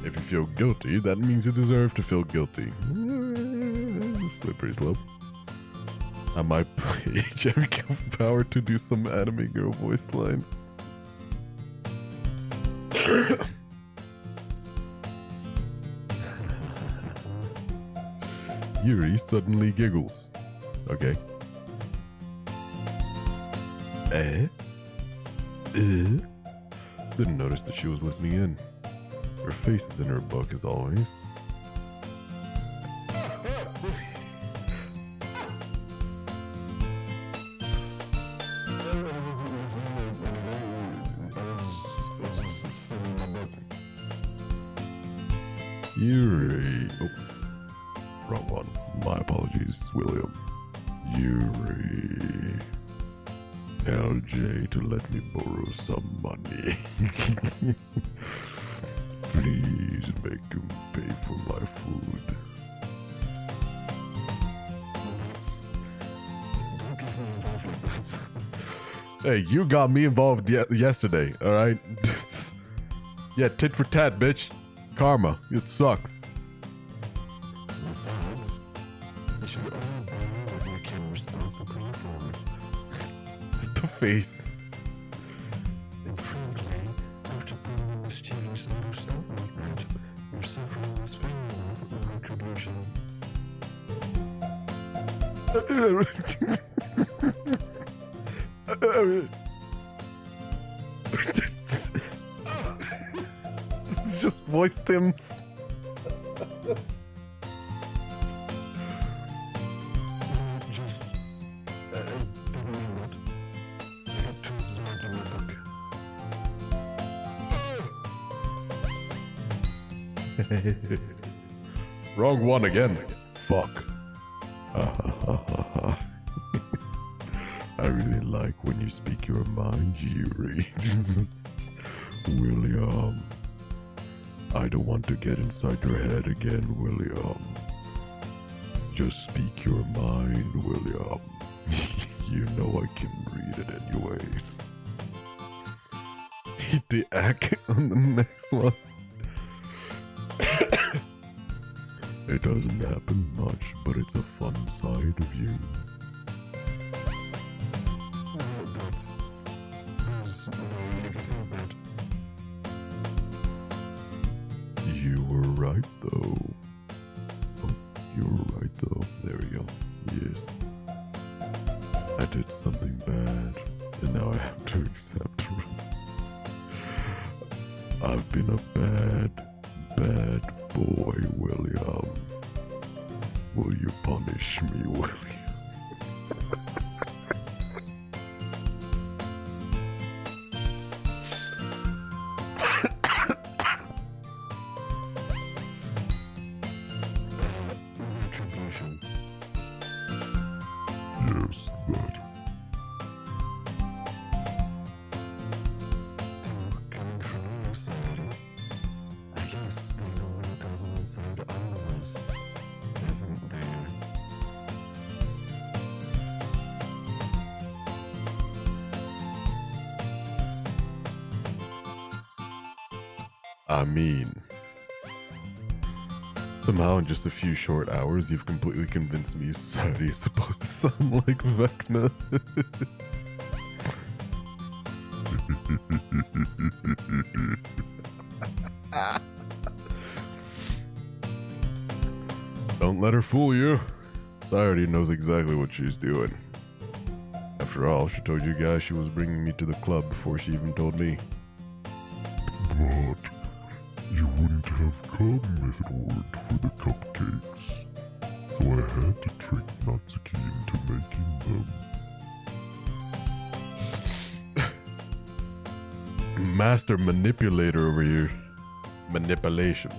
If you feel guilty, that means you deserve to feel guilty. Slippery slope. I might play Jerry Power to do some anime girl voice lines. Yuri suddenly giggles. Okay. Didn't notice that she was listening in. Her face is in her book as always. Yuri. Oh, wrong one. My apologies, William.
Yuri. LJ to let me borrow some money. Please make him pay for my food.
Hey, you got me involved yesterday, alright? Yeah, tit for tat, bitch. Karma. It sucks.
Besides, you should only borrow what you can responsibly afford.
The face.
And frankly, after putting the students to do stuff like that, you're suffering less fair enough of a contribution.
This is just voice Tim's. Wrong one again. Fuck. I really like when you speak your mind, Yuri. William. I don't want to get inside your head again, William. Just speak your mind, William. You know I can read it anyways. The act on the next one. It doesn't happen much, but it's a fun side of you.
There's no negative about.
You were right though. Oh, you were right though. There we go. Yes. I did something bad, and now I have to accept it. I've been a bad boy, William. Will you punish me, William?
Retribution.
Yes, that.
Still coming from your side. I guess the only government side I was isn't there.
I mean, somehow in just a few short hours, you've completely convinced me Saudi is supposed to sound like Vecna. Don't let her fool you. Saudi knows exactly what she's doing. After all, she told you guys she was bringing me to the club before she even told me.
But you wouldn't have come if it weren't for the cupcakes. So I had to trick Natsuki into making them.
Master manipulator over here. Manipulation.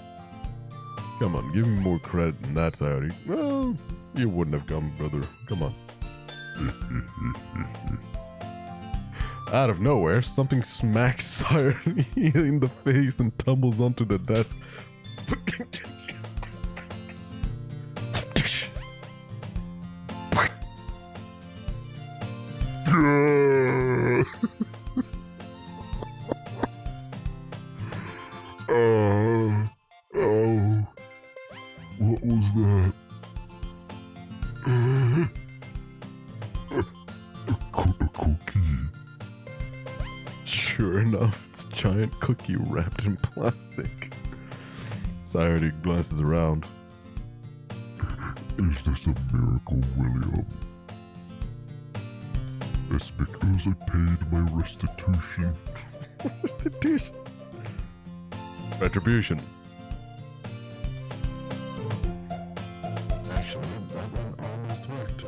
Come on, give me more credit than that, Saudi. Well, you wouldn't have come, brother. Come on. Out of nowhere, something smacks Saudi in the face and tumbles onto the desk.
Oh, what was that? A cookie.
Sure enough, it's a giant cookie wrapped in plastic. Saudi glances around.
Is this a miracle, William? It's because I paid my restitution.
Restitution. Retribution.
Actually, that one almost worked.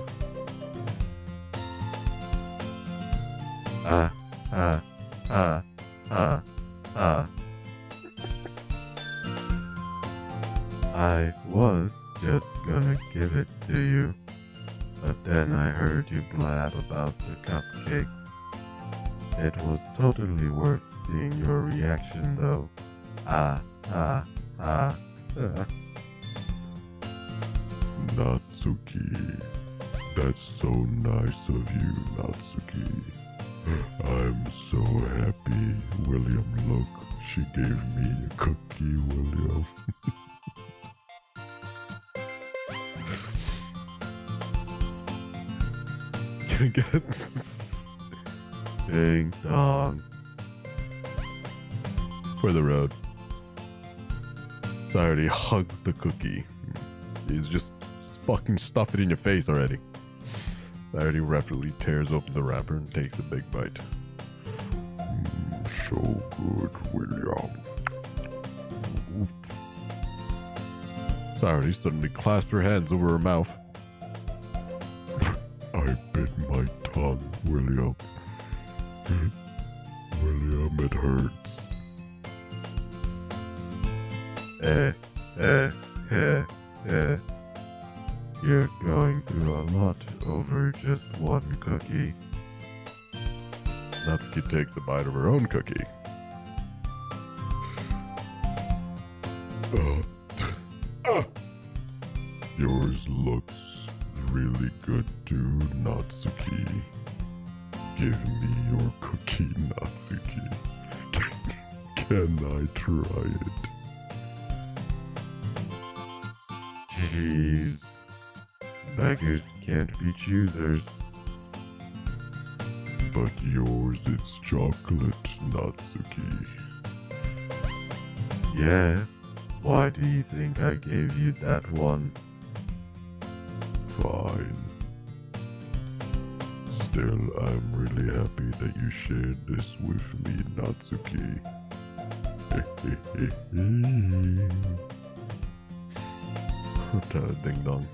I was just gonna give it to you, but then I heard you blab about the cupcakes. It was totally worth seeing your reaction though.
Natsuki. That's so nice of you, Natsuki. I'm so happy. William, look. She gave me a cookie, William.
Gonna get
Ding dong.
for the road. Saudi hugs the cookie. He's just fucking stuff it in your face already. Saudi rapidly tears open the wrapper and takes a big bite.
So good, William.
Saudi suddenly clasped her hands over her mouth.
I bit my tongue, William. William, it hurts.
eh, eh, eh, eh. You're going through a lot over just one cookie. Natsuki takes a bite of her own cookie.
Yours looks really good too, Natsuki. Give me your cookie, Natsuki. Can I try it?
Jeez. Beggars can't be choosers.
But yours it's chocolate, Natsuki.
Yeah? Why do you think I gave you that one?
Fine. Still, I'm really happy that you shared this with me, Natsuki.
Ding dong.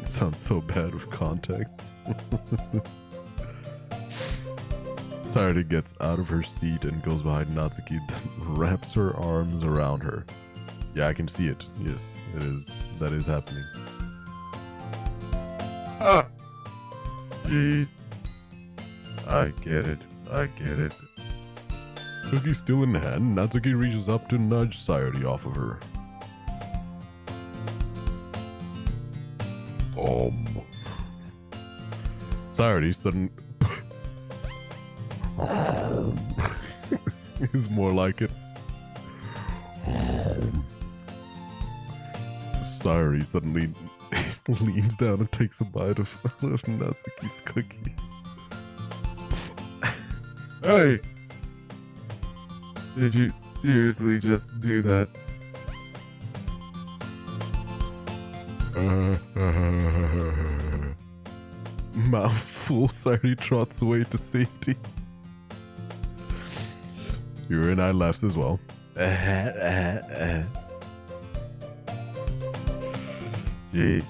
It sounds so bad with context. Sayori gets out of her seat and goes behind Natsuki, then wraps her arms around her. Yeah, I can see it. Yes, it is. That is happening. Ah! Jeez. I get it. I get it. Cookie still in hand, Natsuki reaches up to nudge Sayori off of her. Sayori sudden is more like it. Sayori suddenly leans down and takes a bite of Natsuki's cookie. Hey! Did you seriously just do that? Mouthful, Sayori trots away to safety. Yuri and I laughs as well. Jeez,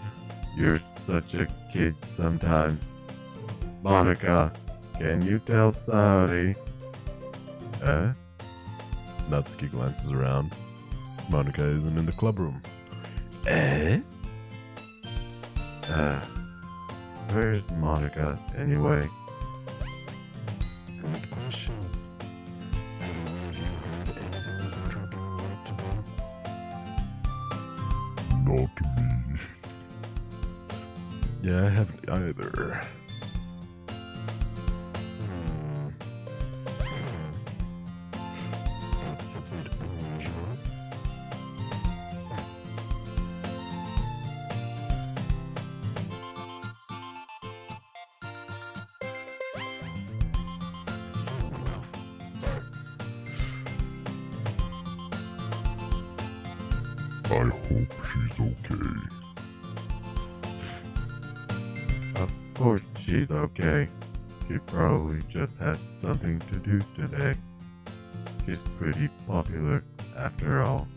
you're such a kid sometimes. Monica, can you tell Sayori? Natsuki glances around. Monica isn't in the club room. Where's Monica, anyway?
Good question. Have you heard anything about her being late today?
Not me.
Yeah, I haven't either.
That's a bit unusual.
I hope she's okay.
Of course she's okay. She probably just had something to do today. She's pretty popular, after all.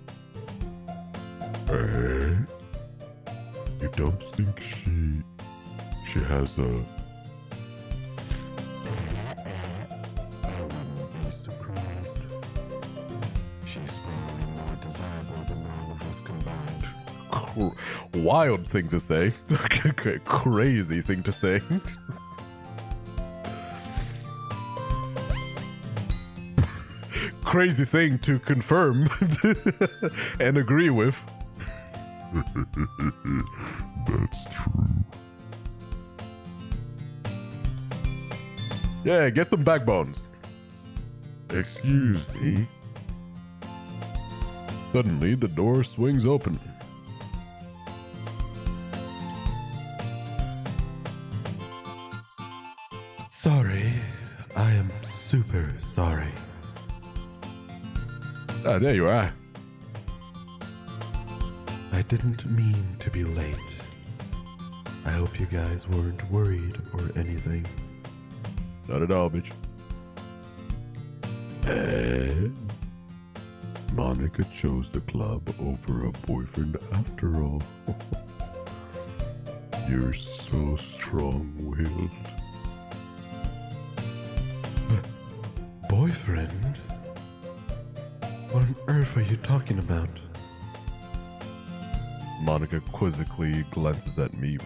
Eh? You don't think she has a...
I wouldn't be surprised. She's probably more desirable than all of us combined.
Wild thing to say. Crazy thing to say. Crazy thing to confirm and agree with.
That's true.
Yeah, get some backbones. Excuse me. Suddenly, the door swings open. Sorry. I am super sorry. Ah, there you are. I didn't mean to be late. I hope you guys weren't worried or anything. Not at all, bitch.
Monica chose the club over a boyfriend after all. You're so strong-willed.
Boyfriend? What on earth are you talking about? Monica quizzically glances at me.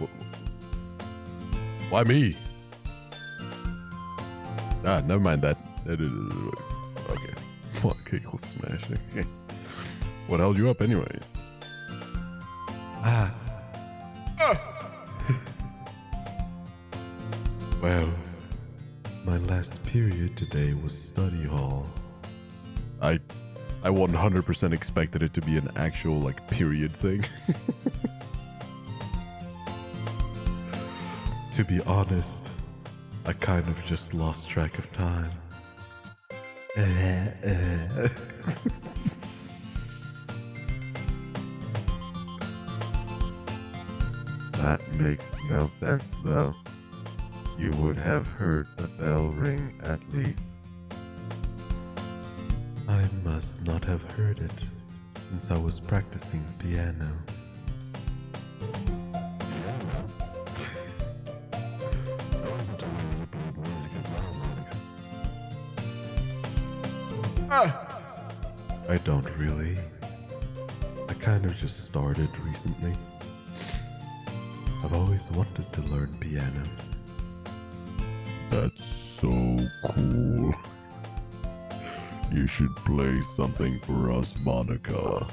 Why me? Ah, never mind that. Okay. Monica equals smashing. What held you up anyways?
Well, my last period today was study hall.
I 100% expected it to be an actual, like, period thing.
To be honest, I kind of just lost track of time.
That makes no sense, though. You would have heard the bell ring at least.
I must not have heard it, since I was practicing piano.
I wasn't doing any bad music as well, Monica.
I don't really. I kind of just started recently. I've always wanted to learn piano.
That's so cool. You should play something for us, Monica.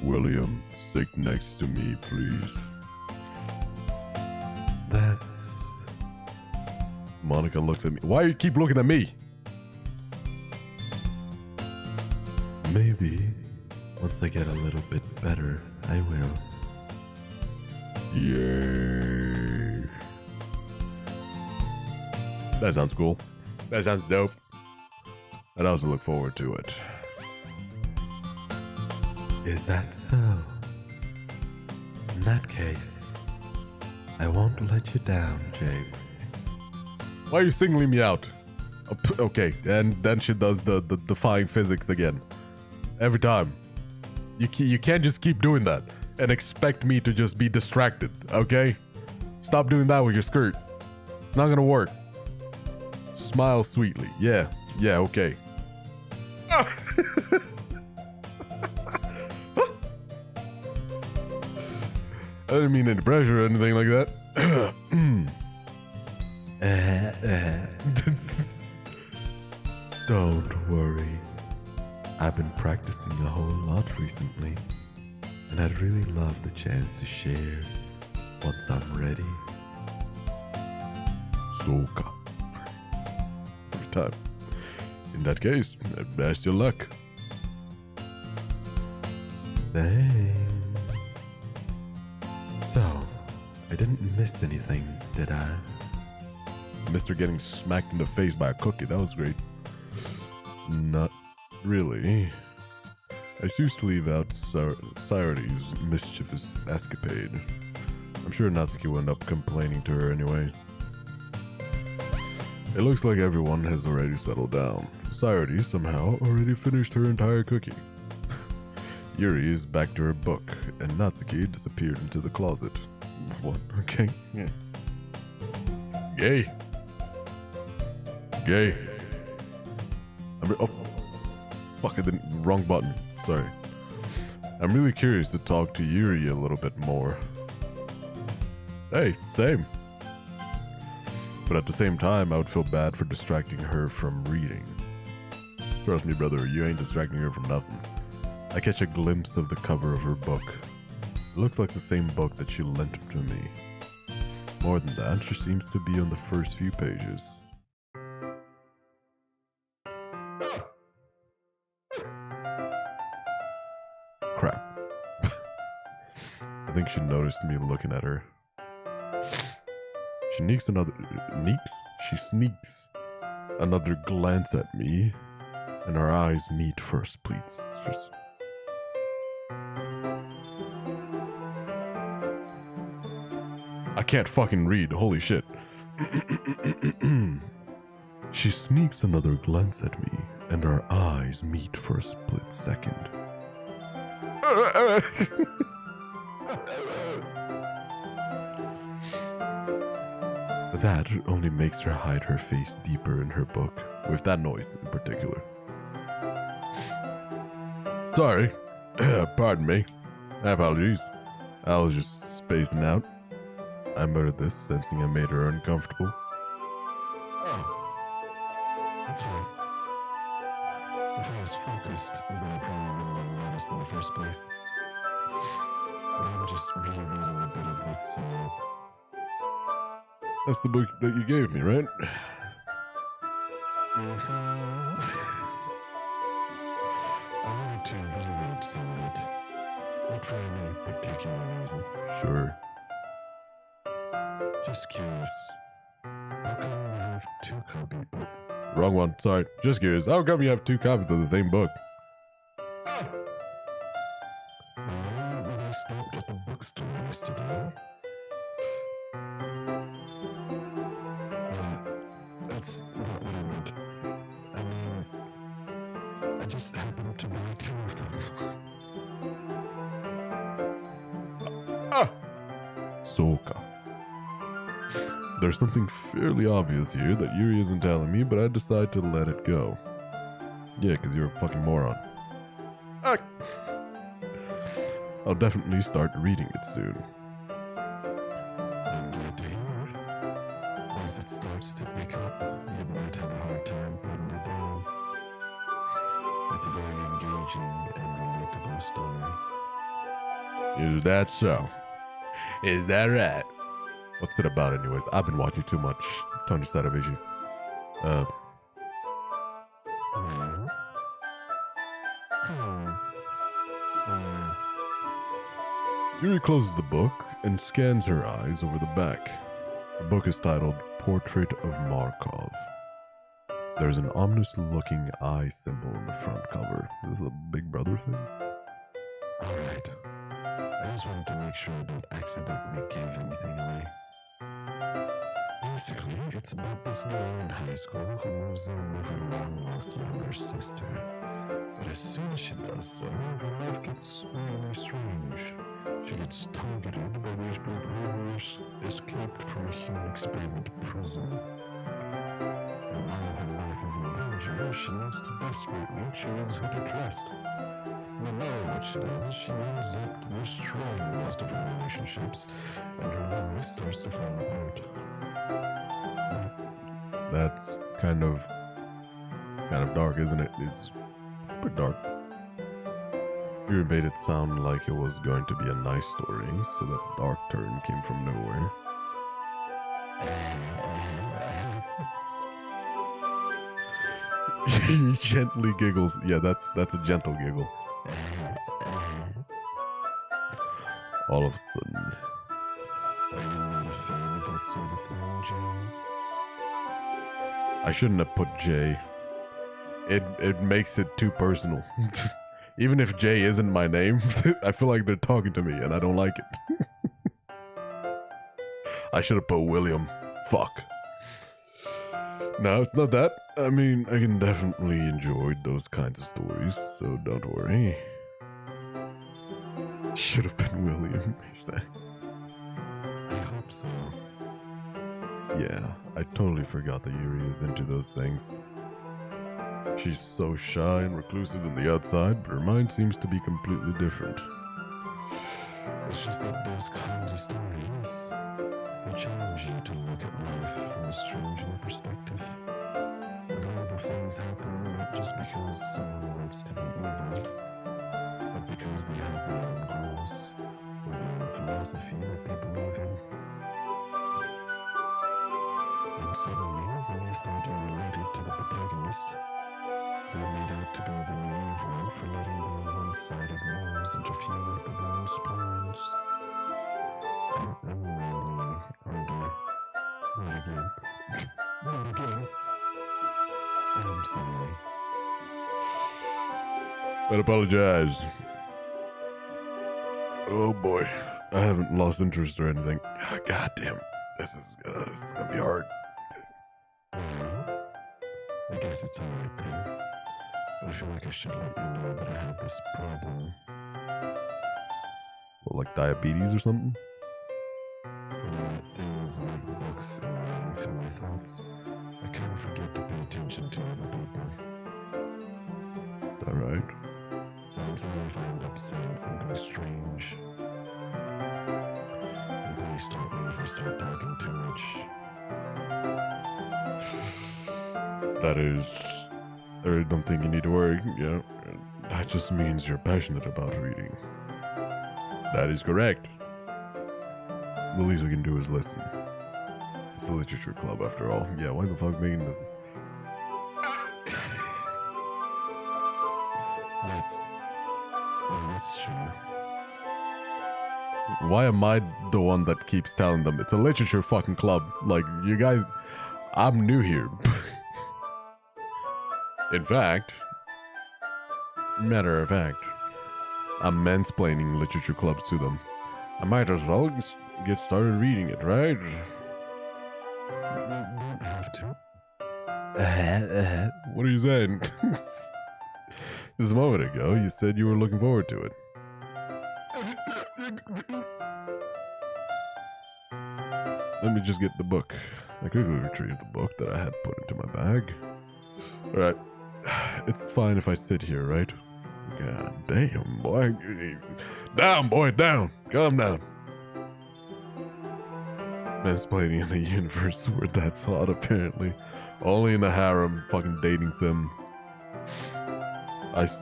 William, sit next to me, please.
That's...
Monica looks at me. Why you keep looking at me?
Maybe, once I get a little bit better, I will.
Yay.
That sounds cool. That sounds dope. I'd also look forward to it.
Is that so? In that case, I won't let you down, Jake.
Why are you singling me out? Okay, and then she does the defying physics again. Every time. You can't just keep doing that and expect me to just be distracted, okay? Stop doing that with your skirt. It's not gonna work. Smile sweetly. Yeah, okay. I didn't mean any pressure or anything like that.
Don't worry. I've been practicing a whole lot recently, and I'd really love the chance to share once I'm ready.
Soka. Every time. In that case, best your luck.
Thanks. So, I didn't miss anything, did I?
Mr. getting smacked in the face by a cookie, that was great. Not really. I choose to leave out Sayori's mischievous escapade. I'm sure Natsuki will end up complaining to her anyways. It looks like everyone has already settled down. Sayori somehow already finished her entire cookie. Yuri is back to her book, and Natsuki disappeared into the closet. What? Okay. Yeah. Gay. Oh, fuck! I didn't. Wrong button. Sorry. I'm really curious to talk to Yuri a little bit more. Hey, same. But at the same time, I would feel bad for distracting her from reading. Trust me, brother, you ain't distracting her from nothing. I catch a glimpse of the cover of her book. It looks like the same book that she lent to me. More than that, she seems to be on the first few pages. Crap. I think she noticed me looking at her. She sneaks another glance at me, and our eyes meet first, please. Just... I can't fucking read, holy shit. She sneaks another glance at me, and our eyes meet for a split second. That only makes her hide her face deeper in her book, with that noise in particular. Sorry. Pardon me. Apologies. I was just spacing out. I murdered this, sensing I made her uncomfortable.
Oh, that's right. If I was focused, then I probably wouldn't have noticed in the first place. But I'm just rereading a bit of this,
That's the book that you gave me, right?
I wanted to reread some of it. Not for any particular reason.
Sure.
Just curious. How come you have two copies?
Wrong one. Sorry. Just curious. How come you have 2 copies of the same book?
When I stopped at the bookstore yesterday. That's not what I meant. I mean, I just happened to buy 2 of them.
Soka. There's something fairly obvious here that Yuri isn't telling me, but I decide to let it go. Yeah, because you're a fucking moron. Ah. I'll definitely start reading it soon.
I'm glad to hear. Once it starts to pick up, you might have a hard time putting it down. It's a very engaging and relatable story.
Is that so? Is that right? What's it about, anyways? I've been watching too much Tony Sadavici. Yuri closes the book and scans her eyes over the back. The book is titled Portrait of Markov. There's an ominous-looking eye symbol in the front cover. Is this a Big Brother thing?
Alright. I just wanted to make sure I don't accidentally give anything away. Basically, it's about this girl in high school who moves in with her long-lost younger sister. But as soon as she does so, her life gets really strange. She gets targeted by these people who escaped from a human experiment prison. And while her life is in danger, she needs to desperately choose who to trust. No matter what she does, she ends up destroying most of her relationships, and her life starts to fall apart.
That's kind of dark, isn't it? It's pretty dark. You made it sound like it was going to be a nice story, so that dark turn came from nowhere. He gently giggles. Yeah, that's a gentle giggle. All of a sudden.
Are you not a fan of that sort of thing, Jane?
I shouldn't have put J. It makes it too personal. Even if J isn't my name, I feel like they're talking to me and I don't like it. I should have put William. Fuck. No, it's not that. I mean, I can definitely enjoy those kinds of stories, so don't worry. Should have been William.
I hope so.
Yeah, I totally forgot that Yuri is into those things. She's so shy and reclusive on the outside, but her mind seems to be completely different.
It's just that those kinds of stories, they challenge you to look at life from a strange new perspective. Horrible things happen not just because someone wants to be evil, but because they have their own goals, or their own philosophy that they believe in. And suddenly, when you thought you related to the protagonist, they made out to be the naive one for letting their one-sided morals interfere with the world's plans. I'm rambling, aren't I? Not again. Not again. I'm sorry.
I apologize. Oh boy, I haven't lost interest or anything. God damn, this is gonna be hard.
Well, I guess it's alright then. I feel like I should let you know that I have this problem.
What, like diabetes or something?
When I let things like books and writing fill my thoughts, I kind of forget to pay attention to other people.
Alright.
Sometimes if I end up saying something strange. And please stop me if I start talking too much.
I don't think you need to worry. That just means you're passionate about reading. That is correct. The least I can do is listen. It's a literature club after all. Yeah, why the fuck making this?
That's true.
Why am I the one that keeps telling them it's a literature fucking club? Like, you guys, I'm new here. In fact, matter of fact, I'm mansplaining literature clubs to them. I might as well get started reading it, right?
You don't have to.
What are you saying? Just a moment ago, you said you were looking forward to it. Let me just get the book. I quickly retrieved the book that I had put into my bag. Alright. It's fine if I sit here, right? God damn, boy. Down, boy, down. Calm down. Mansplaining in a universe where that's hot, apparently. Only in a harem fucking dating sim.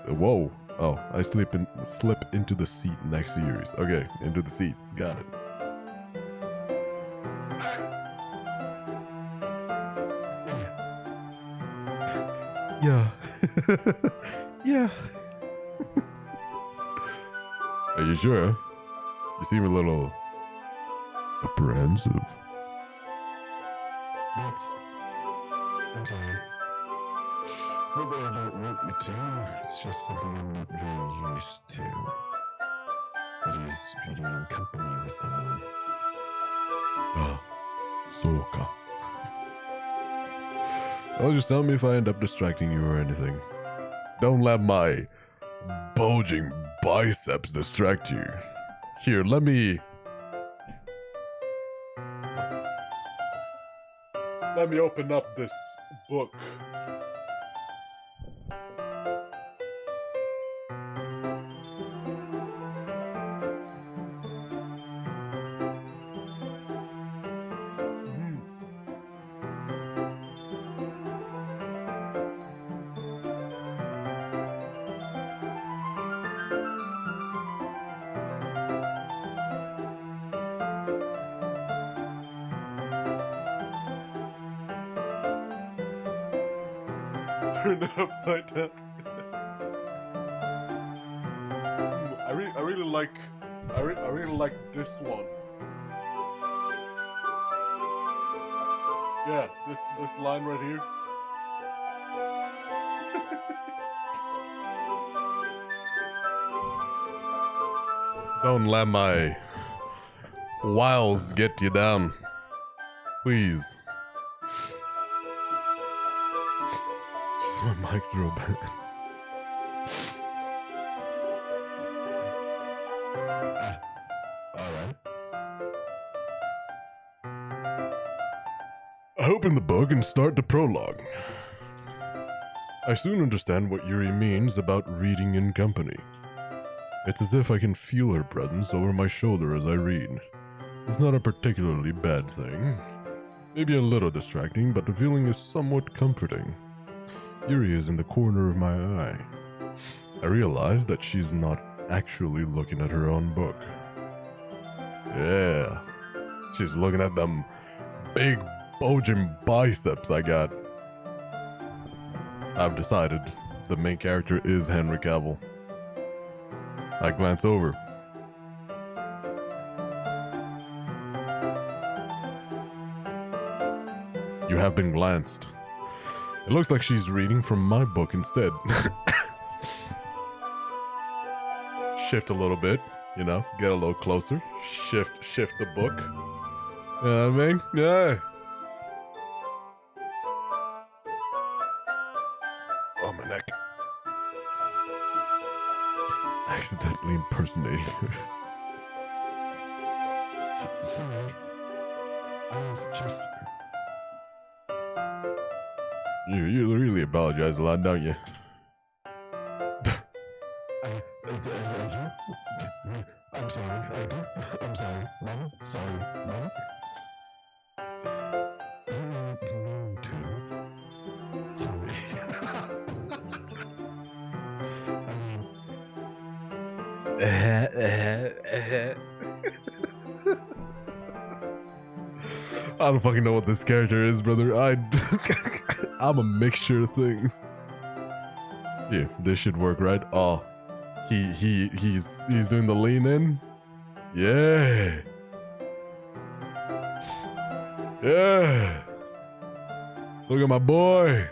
Whoa. Oh, I slip into the seat next to yours. Okay, into the seat. Got it. Yeah. Yeah. Are you sure? You seem a little apprehensive.
I'm sorry. It's not that I don't want you to, it's just something I'm not very used to. That is, reading in company with someone.
Ah, Soka. Oh, just tell me if I end up distracting you or anything. Don't let my bulging biceps distract you. Here, let me open up this book. Turn it upside down. I really like this one. Yeah, this line right here. Don't let my wiles get you down, please. My mic's real bad.
Alright.
I open the book and start the prologue. I soon understand what Yuri means about reading in company. It's as if I can feel her presence over my shoulder as I read. It's not a particularly bad thing. Maybe a little distracting, but the feeling is somewhat comforting. Yuri is in the corner of my eye. I realize that she's not actually looking at her own book. Yeah, she's looking at them big bulging biceps I got. I've decided the main character is Henry Cavill. I glance over. You have been glanced. It looks like she's reading from my book instead. Shift a little bit, get a little closer. Shift the book. You know what I mean? Yeah. Oh, my neck. Accidentally impersonating her.
Sorry. I was just...
You really apologize a lot, don't you?
I'm sorry. I'm sorry. Mama? Sorry. Mama? I don't mean to. Sorry.
I don't fucking know what this character is, brother. I'm a mixture of things. Yeah, this should work, right? Oh, he's doing the lean in. Yeah. Yeah. Look at my boy.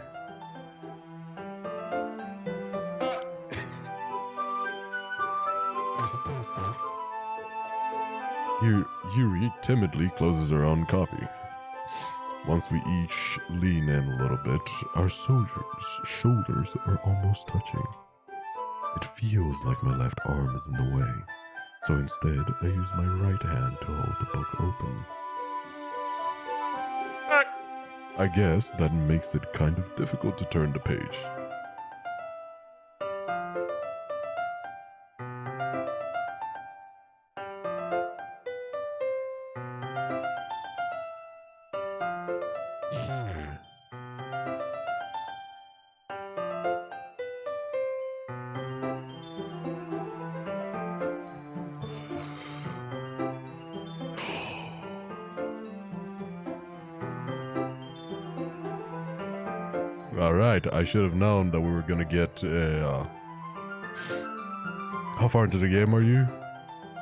I suppose so.
Yuri timidly closes her own copy. Once we each lean in a little bit, our shoulders are almost touching. It feels like my left arm is in the way, so instead I use my right hand to hold the book open. I guess that makes it kind of difficult to turn the page.
Here.
Alright, I should have known that we were gonna get how far into the game are you?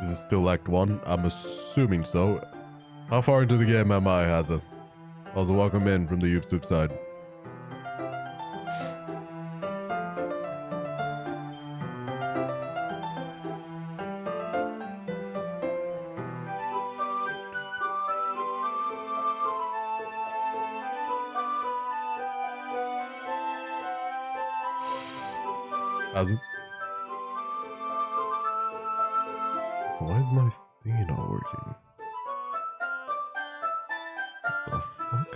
Is it still Act 1? I'm assuming so. How far into the game am I, Hazza? Also, welcome in from the YouTube side. Hazza? So why is my thingy not working? What the fuck?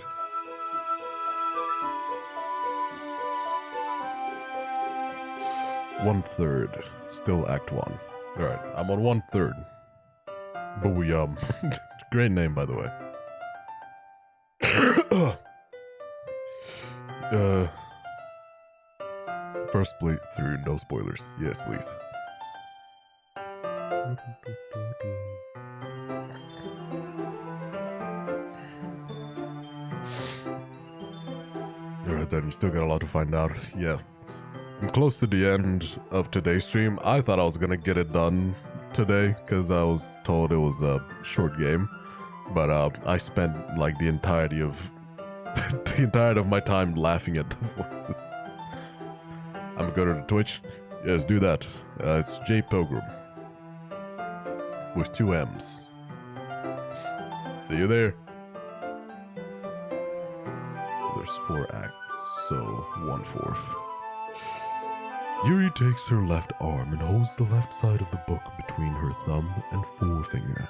One third. Still Act 1. Alright, I'm on 1/3. Booyum. Great name, by the way. First playthrough, no spoilers. Yes, please. Alright then, you still got a lot to find out. Yeah. I'm close to the end of today's stream. I thought I was gonna get it done today, because I was told it was a short game. But I spent like the entirety of my time laughing at the voices. I'm gonna go to the Twitch. Yes, do that. It's J Pilgrim. With 2 M's. See you there. There's 4 acts, so 1/4. Yuri takes her left arm and holds the left side of the book between her thumb and forefinger.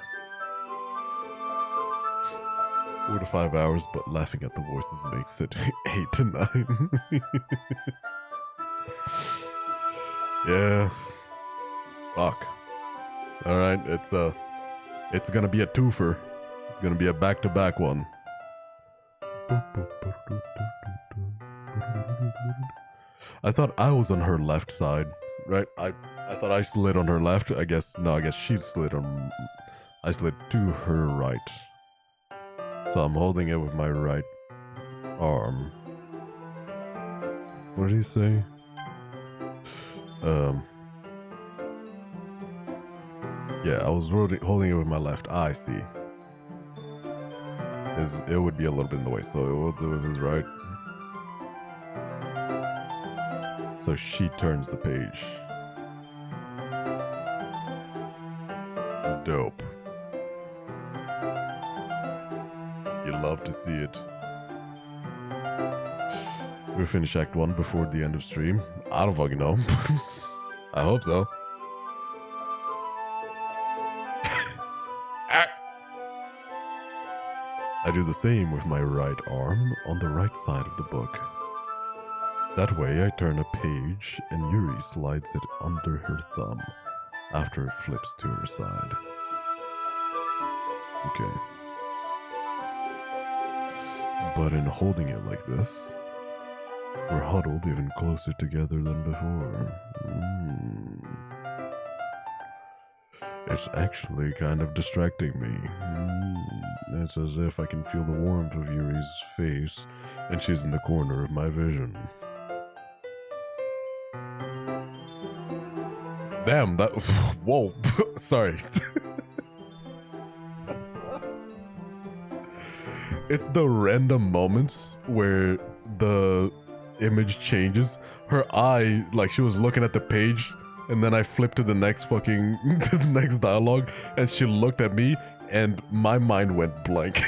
4 to 5 hours, but laughing at the voices makes it 8 to 9. Yeah. Fuck. Alright, it's gonna be a twofer. It's gonna be a back-to-back one. I thought I was on her left side, right? I thought I slid on her left. I guess she slid on... I slid to her right. So I'm holding it with my right arm. What did he say? Yeah, I was holding it with my left eye, see. It would be a little bit in the way, so it will do with his right. So she turns the page. Dope. You love to see it. We'll finish Act 1 before the end of stream. I don't fucking know. I hope so. I do the same with my right arm on the right side of the book. That way I turn a page and Yuri slides it under her thumb. after it flips to her side. Okay. But in holding it like this, we're huddled even closer together than before. It's actually kind of distracting me. It's as if I can feel the warmth of Yuri's face, and she's in the corner of my vision. Damn, that... Whoa, sorry. It's the random moments where the image changes. Her eye, like she was looking at the page, and then I flipped to the next fucking, to the next dialogue, and she looked at me, and my mind went blank.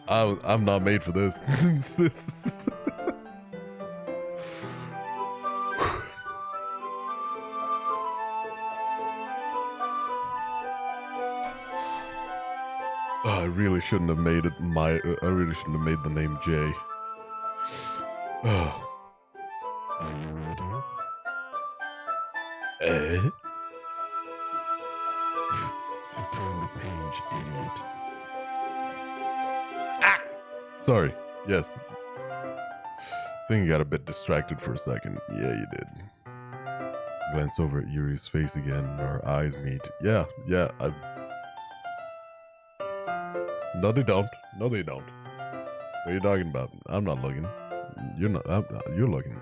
I'm not made for this. I really shouldn't have made it I really shouldn't have made the name Jay.
Are you ready? To turn the page, idiot.
Sorry. Yes. I think you got a bit distracted for a second. Yeah, you did. Glance over at Yuri's face again. Our eyes meet. Yeah. No, they don't. No, they don't. What are you talking about? I'm not looking. You're not. You're looking.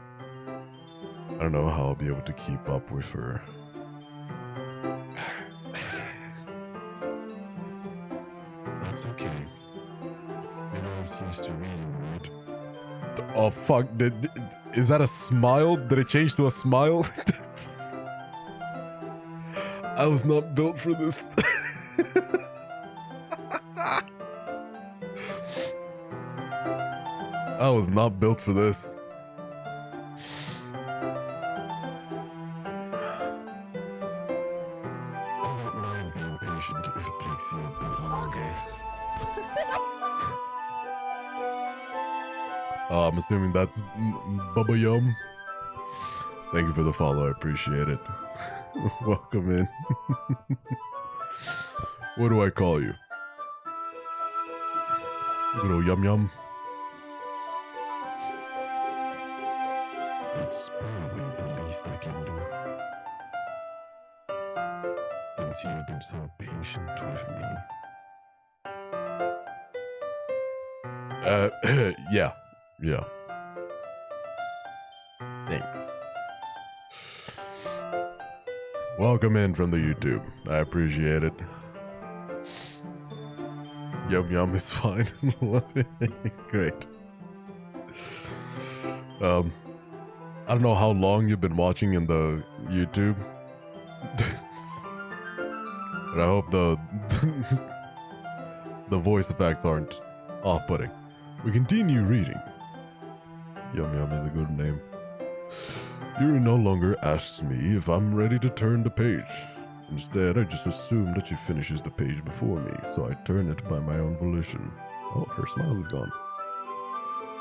I don't know how I'll be able to keep up with her.
That's okay. You're not as used to reading, right?
Oh fuck! Is that a smile? Did it change to a smile? I was not built for this. I was not built for this.
I don't mind being patient if it takes you a bit longer.
I'm assuming that's Bubba Yum. Thank you for the follow. I appreciate it. Welcome in. What do I call you? Good old Yum Yum.
It's probably the least I can do. Since you've been so patient with me.
Yeah. Thanks. Welcome in from the YouTube. I appreciate it. Yum Yum is fine. Great. I don't know how long you've been watching in the YouTube, but I hope the voice effects aren't off-putting. We continue reading. Yum Yum is a good name. Yuri no longer asks me if I'm ready to turn the page. Instead, I just assume that she finishes the page before me, so I turn it by my own volition. Oh, her smile is gone.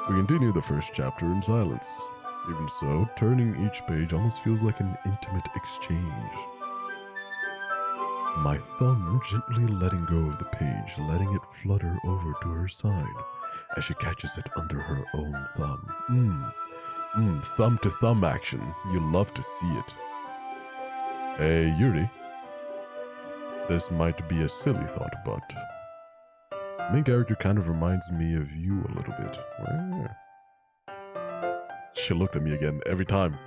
We continue the first chapter in silence. Even so, turning each page almost feels like an intimate exchange. My thumb gently letting go of the page, letting it flutter over to her side, as she catches it under her own thumb. Thumb to thumb action. You love to see it. Hey, Yuri. This might be a silly thought, but main character kind of reminds me of you a little bit. She looked at me again every time.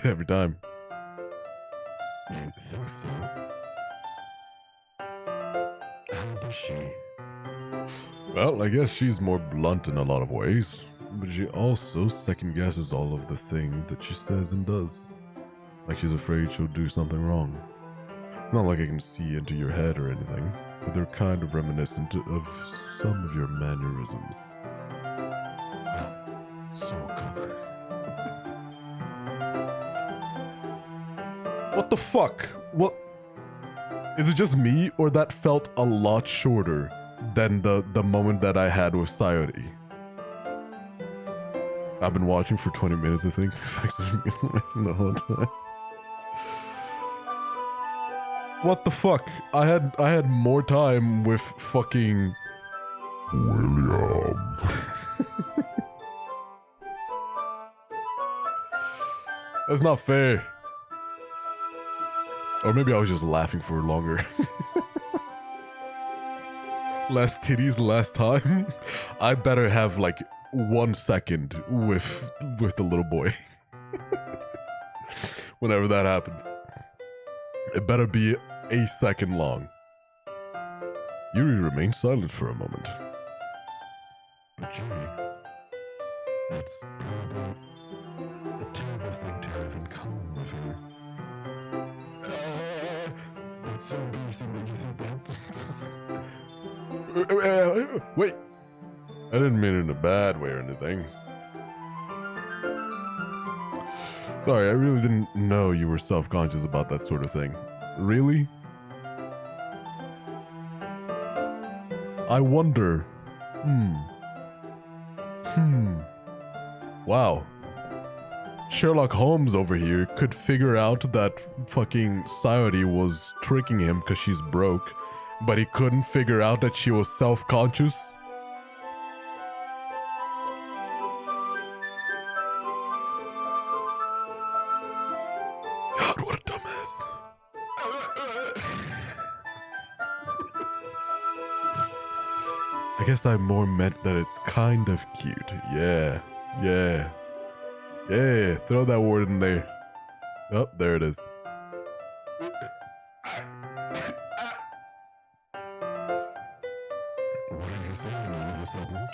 Every time.
You think so? How does she?
Well, I guess she's more blunt in a lot of ways, but she also second guesses all of the things that she says and does. Like she's afraid she'll do something wrong. It's not like I can see into your head or anything, but they're kind of reminiscent of some of your mannerisms.
So good.
What the fuck? What? Is it just me, or that felt a lot shorter than the moment that I had with Sayori? I've been watching for 20 minutes, I think. The whole time. What the fuck? I had more time with fucking
William.
That's not fair. Or maybe I was just laughing for longer. Less titties last time. I better have like 1 second with the little boy. Whenever that happens. It better be a second long. Yuri remained silent for a moment.
But Yuri, that's probably a terrible thing to have in common with her. That's so embarrassing that you think that.
Wait. I didn't mean it in a bad way or anything. Sorry, I really didn't know you were self-conscious about that sort of thing. Really? I wonder. Wow. Sherlock Holmes over here could figure out that fucking Sayori was tricking him because she's broke, but he couldn't figure out that she was self-conscious. God, what a dumbass. I guess I more meant that it's kind of cute. Yeah. Throw that word in there. Oh, there it is.
What are you saying all of a sudden?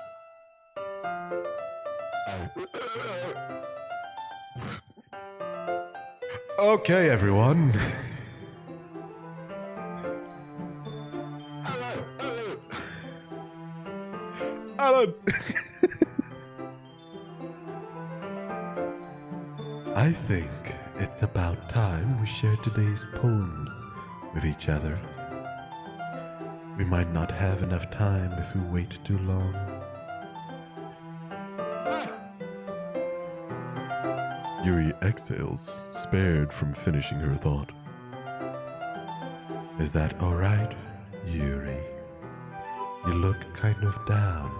Okay, everyone. Alan!
I think it's about time we share today's poems with each other. We might not have enough time if we wait too long.
Yuri exhales, spared from finishing her thought.
Is that alright, Yuri? You look kind of down.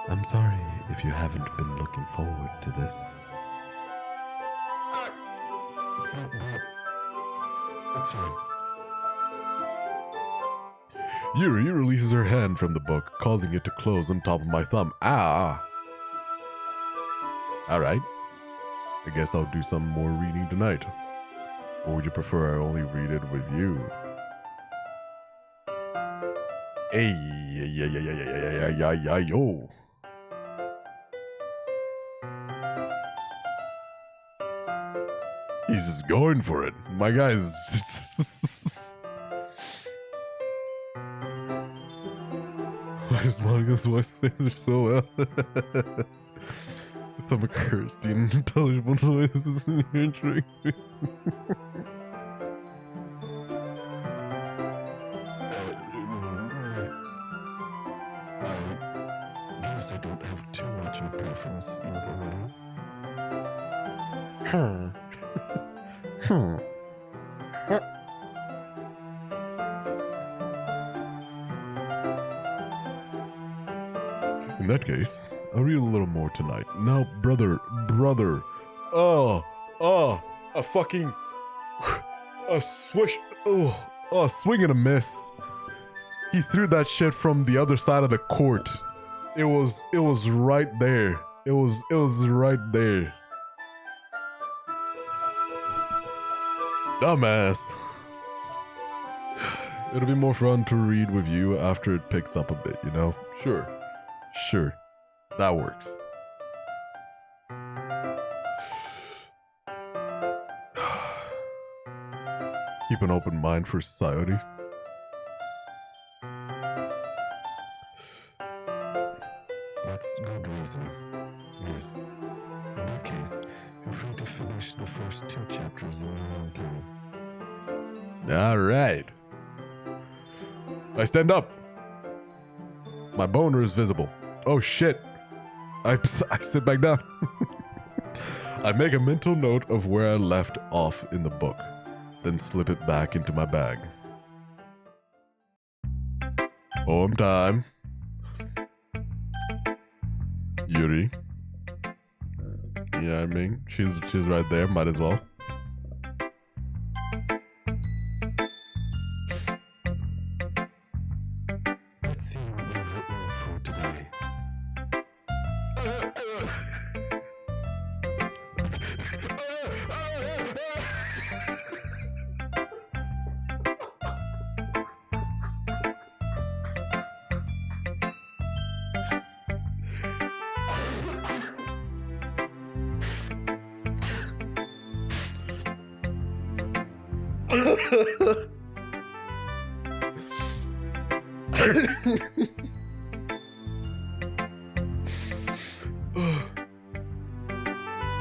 I'm sorry if you haven't been looking forward to this.
It's not that. That's fine.
Yuri releases her hand from the book, causing it to close on top of my thumb. Ah! Alright. I guess I'll do some more reading tonight. Or would you prefer I only read it with you? Hey, yo. He's just going for it. My guy's... Why does Monica's voice are so well? Some cursed unintelligible noises in your drink.
I guess I don't have too much of a preference either way.
In that case, I'll read a little more tonight. Now, brother, a fucking, a swish, a swing and a miss. He threw that shit from the other side of the court. It was right there. It was right there. Dumbass. It'll be more fun to read with you after it picks up a bit, you know? Sure. That works. Keep an open mind for society.
That's good reason. Yes. In that case, feel free to finish the first 2 chapters in your own time.
Alright. I stand up. My boner is visible. Oh shit. I sit back down. I make a mental note of where I left off in the book, then slip it back into my bag. Poem time. Yuri. Yeah, I mean, she's right there. Might as well.
Let's see what you've written for today.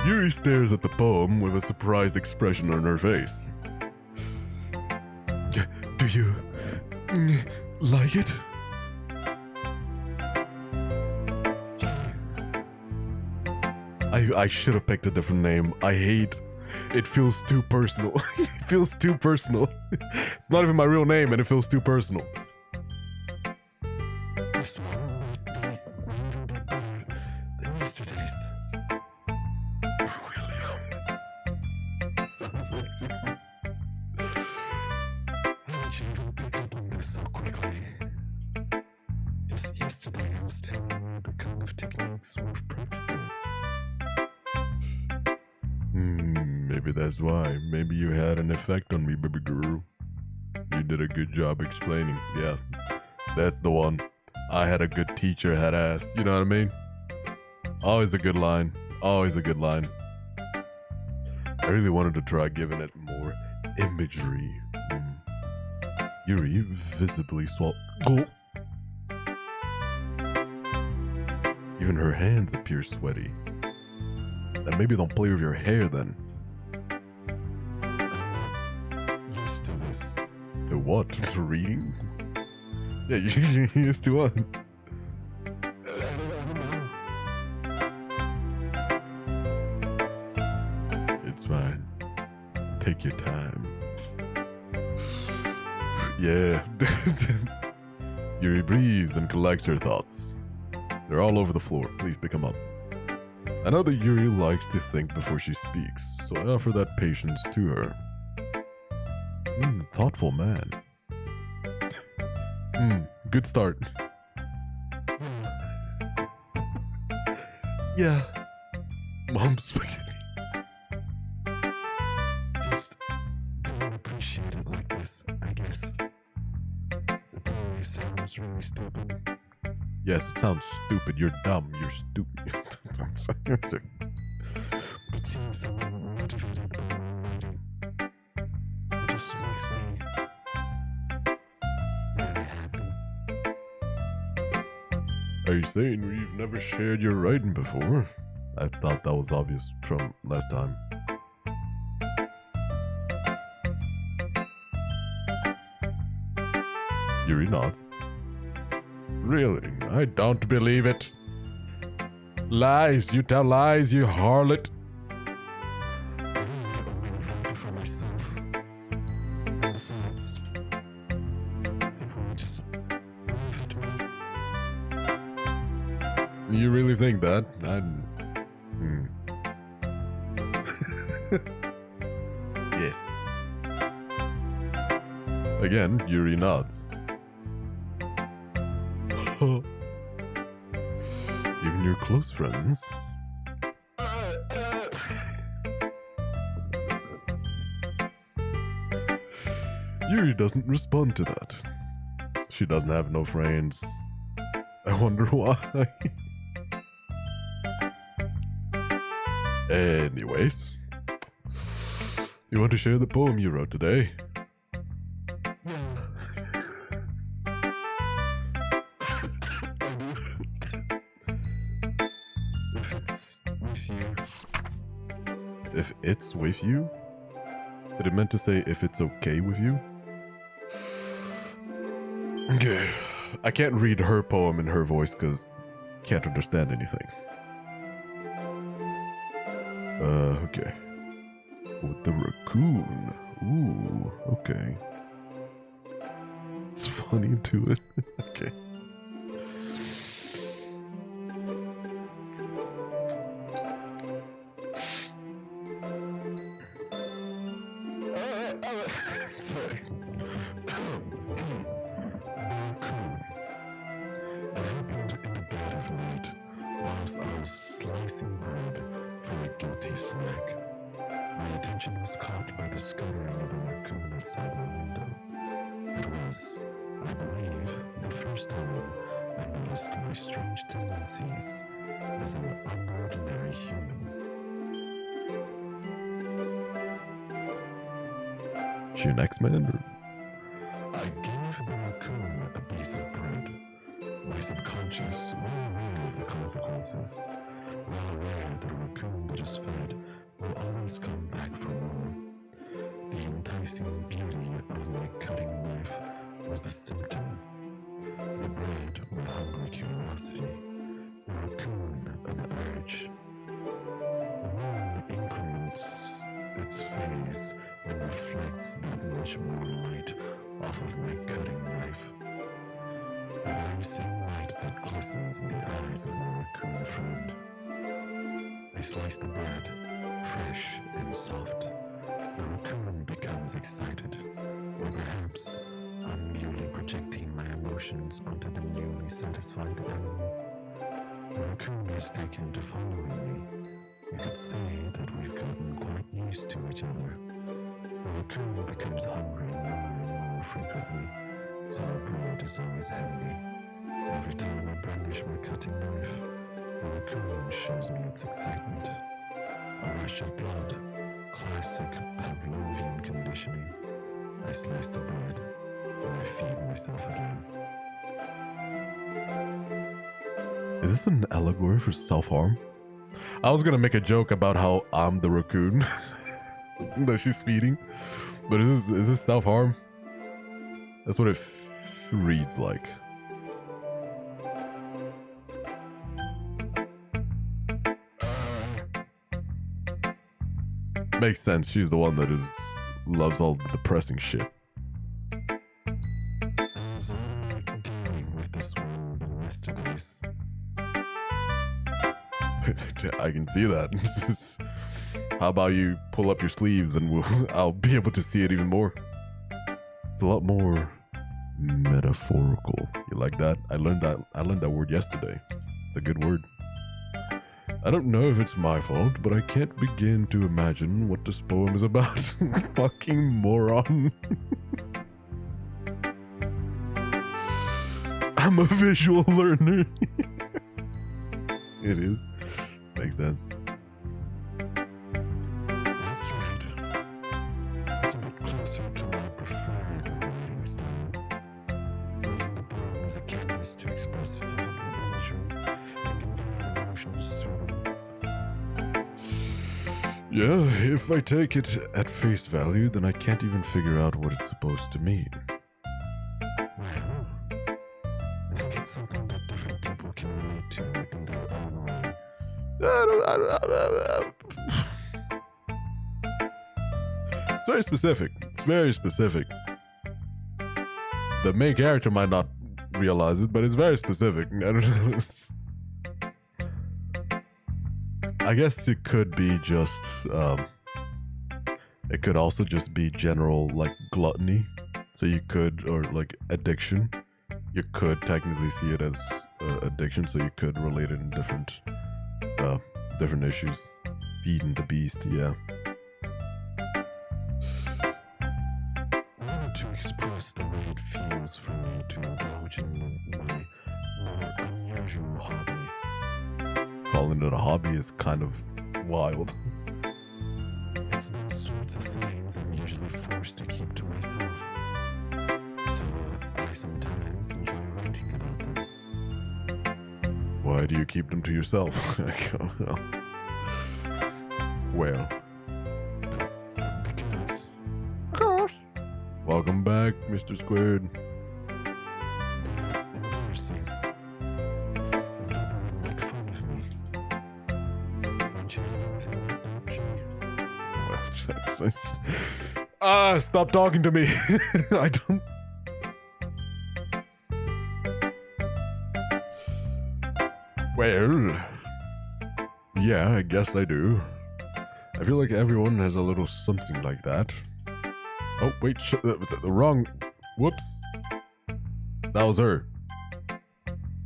Yuri stares at the poem with a surprised expression on her face. Do you like it? I should have picked a different name. I hate. It feels too personal. It feels too personal. It's not even my real name, and it feels too personal.
This one would be even better than yesterday's. William. So amazing. How did you even pick up on this so quickly? Just yesterday I was telling you the kind of techniques worth practicing.
Maybe that's why. Maybe you had an effect on me, baby girl. You did a good job explaining. Yeah, that's the one. I had a good teacher, had ass. You know what I mean? Always a good line. Always a good line. I really wanted to try giving it more imagery. Yuri visibly swallowed. Even her hands appear sweaty. Then maybe don't play with your hair then.
Used to this.
To what? To reading? Yeah, you're used to what? It's fine. Take your time. Yeah. Yuri breathes and collects her thoughts. They're all over the floor. Please pick them up. I know that Yuri likes to think before she speaks, so I offer that patience to her. Thoughtful man. Good start. Yeah. Mom's spaghetti.
Just don't appreciate it like this, I guess. It probably sounds really stupid.
Yes, it sounds stupid. You're dumb. You're stupid. I'm sorry.
But seeing someone motivated by my writing, it just makes me really happy.
Are you saying we've never shared your writing before? I thought that was obvious from last time. Yuri nods. Really? I don't believe it. Lies! You tell lies, you harlot!
I really only wrote it for myself. And besides, people would just leave it to me.
You really think that? Yes. Again, Yuri nods. Even your close friends. Yuri doesn't respond to that. She doesn't have no friends. I wonder why. Anyways, you want to share the poem you wrote today?
If it's with you.
If it's with you? Did it meant to say if it's okay with you? Okay. I can't read her poem in her voice because can't understand anything. Okay. With the raccoon. Ooh, okay. It's funny to it. Okay.
Sorry. It happened in the dead of night, whilst I was slicing bread for a guilty snack. My attention was caught by the scuttering of a raccoon outside my window. It was, I believe, the first time I noticed my strange tendencies as an unordinary human.
She an X-Man?
I gave the raccoon a piece of bread. My subconscious, well aware of the consequences, well aware that a raccoon that is fed will always come back for more. The enticing beauty of my cutting knife was the symptom. The bread with hungry curiosity, the raccoon an urge. The moon increments its phase and reflects that much more light off of my cutting knife. The very same light that glistens in the eyes of my raccoon friend. I slice the bread, fresh and soft. The raccoon becomes excited, or perhaps I'm merely projecting my emotions onto the newly satisfied animal. The raccoon is taken to following me. You could say that we've gotten quite used to each other. The raccoon becomes hungry more and more frequently, so our bread is always handy. Every time I brandish my cutting knife, the raccoon shows me its excitement. A rush of blood, classic Pavlovian conditioning. I slice the bread, and I feed myself again.
Is this an allegory for self-harm? I was gonna make a joke about how I'm the raccoon that she's feeding, but is this self-harm? That's what it reads like. Makes sense. She's the one that loves all the depressing shit.
I was already dealing with this world in yesterday's.
I can see that. It's just- how about you pull up your sleeves and I'll be able to see it even more. It's a lot more metaphorical. You like that? I learned that word yesterday. It's a good word. I don't know if it's my fault, but I can't begin to imagine what this poem is about. Fucking moron. I'm a visual learner. It is. Makes sense.
That's right. It's a bit closer to my preferred writing style. Using the poem as a canvas to express physical imagery and convey emotions through them.
Yeah, if I take it at face value, then I can't even figure out what it's supposed to mean.
Well, I think it's something that different people can relate to in their own way.
It's very specific. It's very specific. The main character might not realize it, but it's very specific. I don't know. I guess it could be just, it could also just be general, like, gluttony. So you could, or like addiction. You could technically see it as addiction, so you could relate it in different issues. Feeding the beast, yeah.
I wanted to express the way it feels for me to indulge in my more unusual hobbies.
Calling it a hobby is kind of wild.
It's those sorts of things I'm usually forced to keep to myself. So I sometimes enjoy writing about them.
Why do you keep them to yourself? Well,
Because
welcome back, Mr. Squared.
they're embarrassing. And people would make fun of me. Don't you have anything like that,
Stop talking to me. I don't. Well, yeah, I guess I do. I feel like everyone has a little something like that. Oh, wait, the wrong. Whoops. That was her.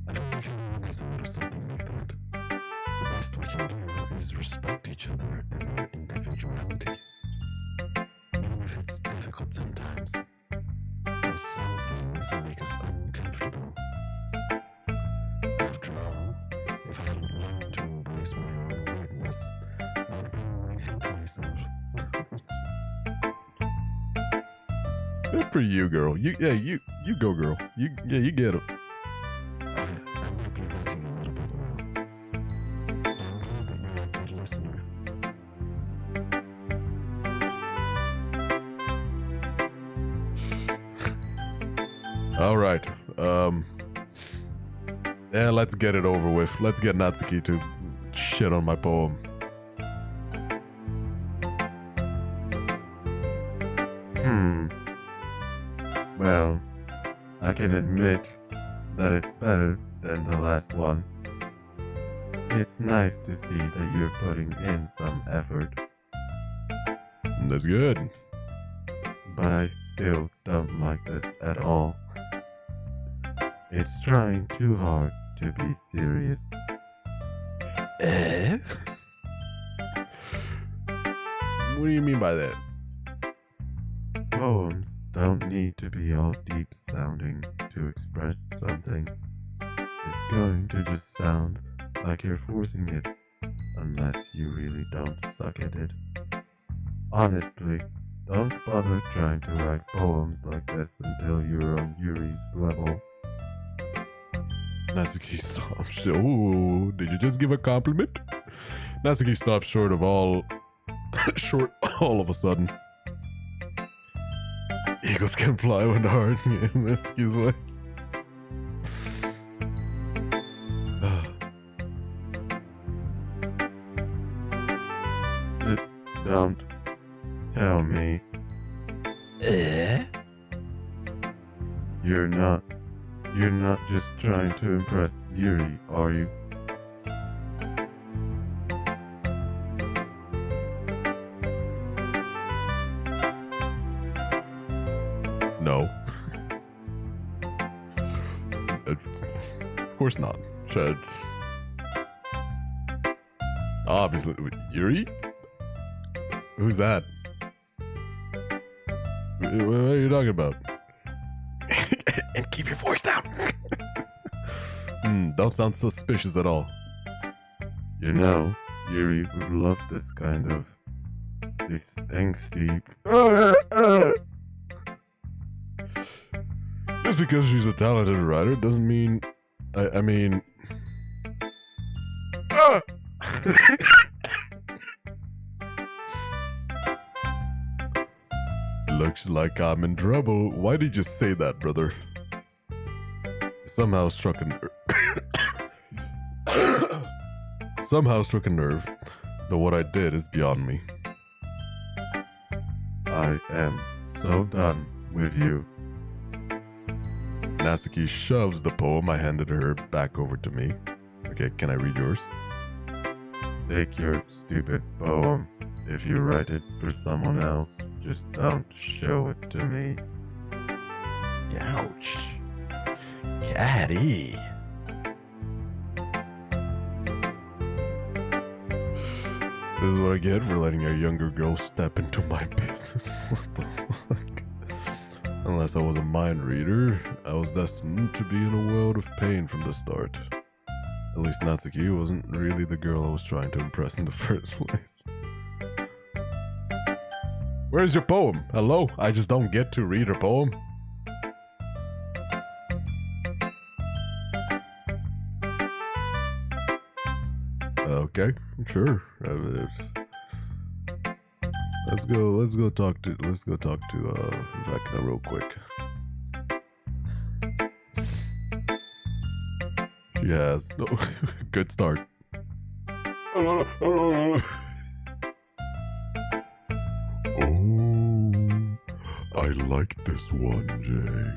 I don't think everyone has a little something like that. The best we can do is respect each other and our individualities. Even if it's difficult sometimes. And some things make us uncomfortable. After all, if I don't learn to embrace my own weirdness, I'll probably hate myself.
Good for you, girl. You go, girl. You get it.
I might be ranting a little bit now, but I'm glad that you're a good listener.
All right. Yeah, let's get it over with. Let's get Natsuki to shit on my poem.
Well, I can admit that it's better than the last one. It's nice to see that you're putting in some effort,
That's good.
but I still don't like this at all. It's trying too hard to be serious.
What do you mean by that?
Poems don't need to be all deep sounding to express something. It's going to just sound like you're forcing it, unless you really don't suck at it. Honestly, don't bother trying to write poems like this until you're on Yuri's level.
Natsuki stops. Oh, did you just give a compliment? Natsuki stops short of all of a sudden. Eagles can fly when hard in Natsuki's voice.
Don't tell me. You're not just trying to impress Yuri, are you?
No. Of course not. Chad. Obviously. Yuri? Who's that? What are you talking about? And keep your voice down. Don't sound suspicious at all.
You know, Yuri would love this kind of this angsty.
Just because she's a talented writer doesn't mean. I mean. Looks like I'm in trouble. Why did you say that, brother? Somehow struck a nerve, but what I did is beyond me.
I am so done with you.
Natsuki shoves the poem I handed her back over to me. Okay, can I read yours?
Take your stupid poem. If you write it for someone else, just don't show it to me.
Ouch. Caddy. This is what I get for letting a younger girl step into my business. What the fuck? Unless I was a mind reader, I was destined to be in a world of pain from the start. At least Natsuki wasn't really the girl I was trying to impress in the first place. Where's your poem? Hello? I just don't get to read her poem. Okay, sure. Let's go talk to Vecna real quick. She has no good start.
Oh, I like this one, Jay.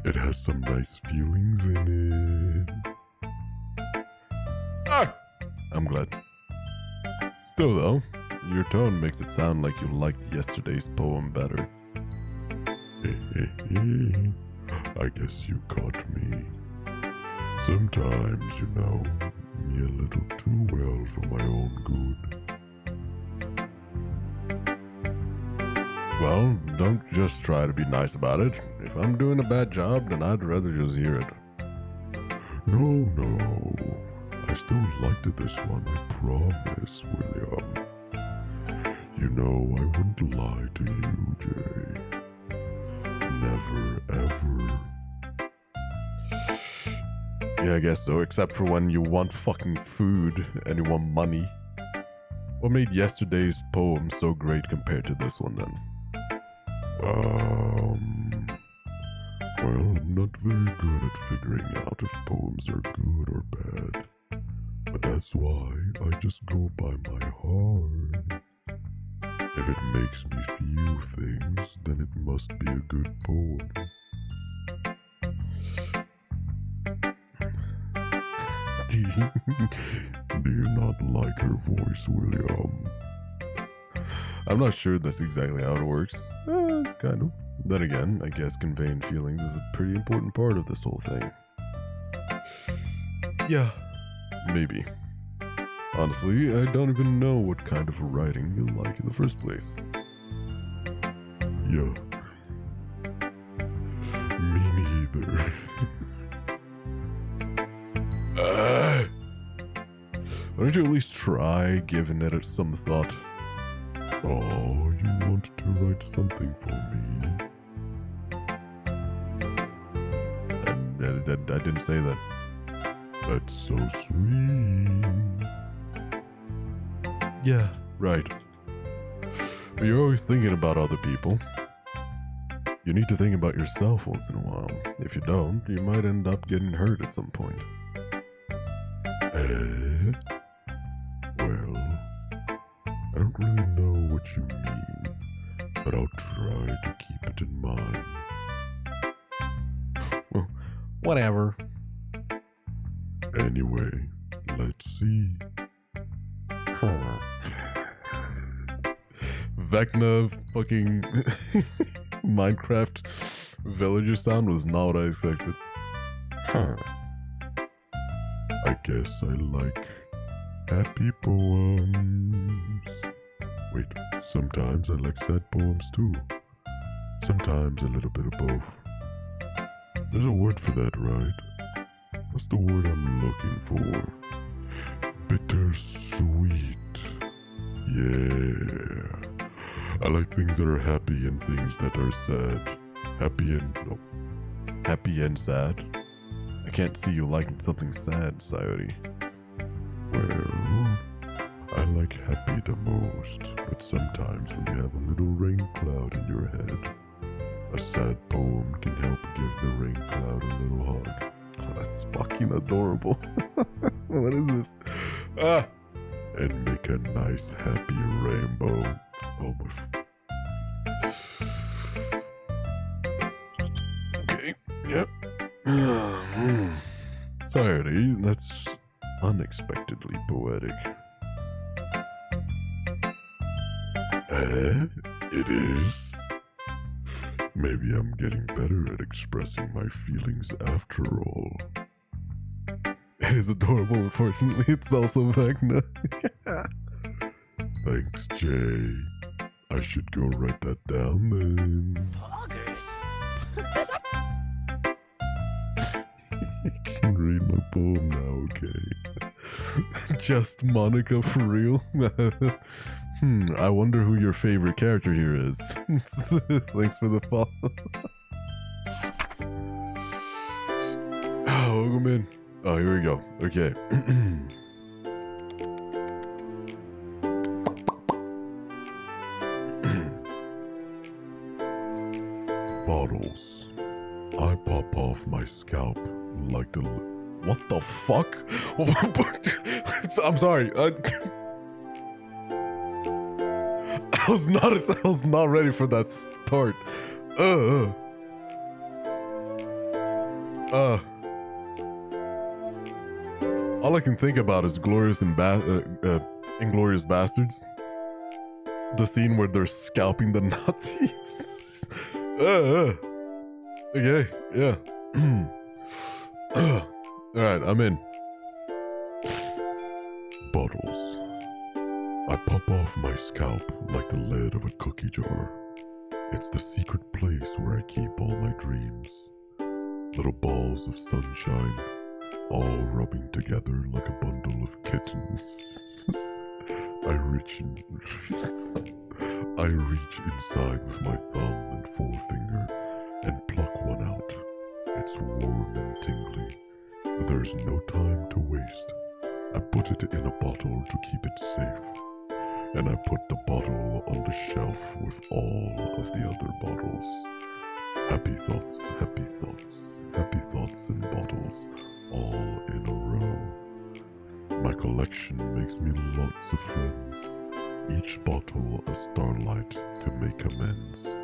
It has some nice feelings in it.
Ah! I'm glad. Still, though, your tone makes it sound like you liked yesterday's poem better.
I guess you caught me. Sometimes, you know, me a little too well for my own good.
Well, don't just try to be nice about it. If I'm doing a bad job, then I'd rather just hear it.
No. I still liked this one, I promise, William. You know, I wouldn't lie to you, Jay. Never, ever.
Yeah, I guess so, except for when you want fucking food and you want money. What made yesterday's poem so great compared to this one, then?
Well, I'm not very good at figuring out if poems are good or bad. But that's why I just go by my heart. If it makes me feel things, then it must be a good poem. Do you not like her voice, William?
I'm not sure that's exactly how it works. Kind of. Then again, I guess conveying feelings is a pretty important part of this whole thing. Yeah, maybe. Honestly, I don't even know what kind of writing you like in the first place.
Yeah. Me neither.
Why don't you at least try giving it some thought?
Oh, you want to write something for me?
I didn't say that.
That's so sweet.
Yeah, right. But you're always thinking about other people. You need to think about yourself once in a while. If you don't, you might end up getting hurt at some point.
Well, I don't really know what you mean, but I'll try to keep it in mind.
Well, whatever.
Anyway, let's see.
Vecna fucking Minecraft villager sound was not what I expected.
I guess I like happy poems. Wait, sometimes I like sad poems too. Sometimes a little bit of both. There's a word for that, right? What's the word I'm looking for? Bittersweet. Yeah. I like things that are happy and things that are sad. Happy and
sad. I can't see you liking something sad, Sayori.
Well, I like happy the most, but sometimes when you have a little rain cloud in your head, a sad poem can help give the rain cloud a little hug.
Oh, that's fucking adorable. What is this? Ah!
And make a nice happy rainbow. Oh my.
Okay, yep. Sayori, that's unexpectedly poetic.
It is? Maybe I'm getting better at expressing my feelings after all.
It is adorable, unfortunately. It's also Vecna.
Thanks, Jay. I should go write that down then.
Poggers.
You can read my poem now, okay?
Just Monica for real? I wonder who your favorite character here is. Thanks for the follow. Oh, welcome in. Oh, here we go. Okay.
Bottles. I pop off my scalp like the...
What the fuck? I'm sorry. I was not ready for that start. All I can think about is Inglorious Bastards. The scene where they're scalping the Nazis. Okay, yeah. Alright, I'm in.
Bottles. I pop off my scalp like the lid of a cookie jar. It's the secret place where I keep all my dreams. Little balls of sunshine, all rubbing together like a bundle of kittens. I reach inside with my thumb and forefinger and pluck one out. It's warm and tingly, but there's no time to waste. I put it in a bottle to keep it safe, and I put the bottle on the shelf with all of the other bottles. Happy thoughts, happy thoughts, happy thoughts in bottles, all in a row. My collection makes me lots of friends, each bottle a starlight to make amends.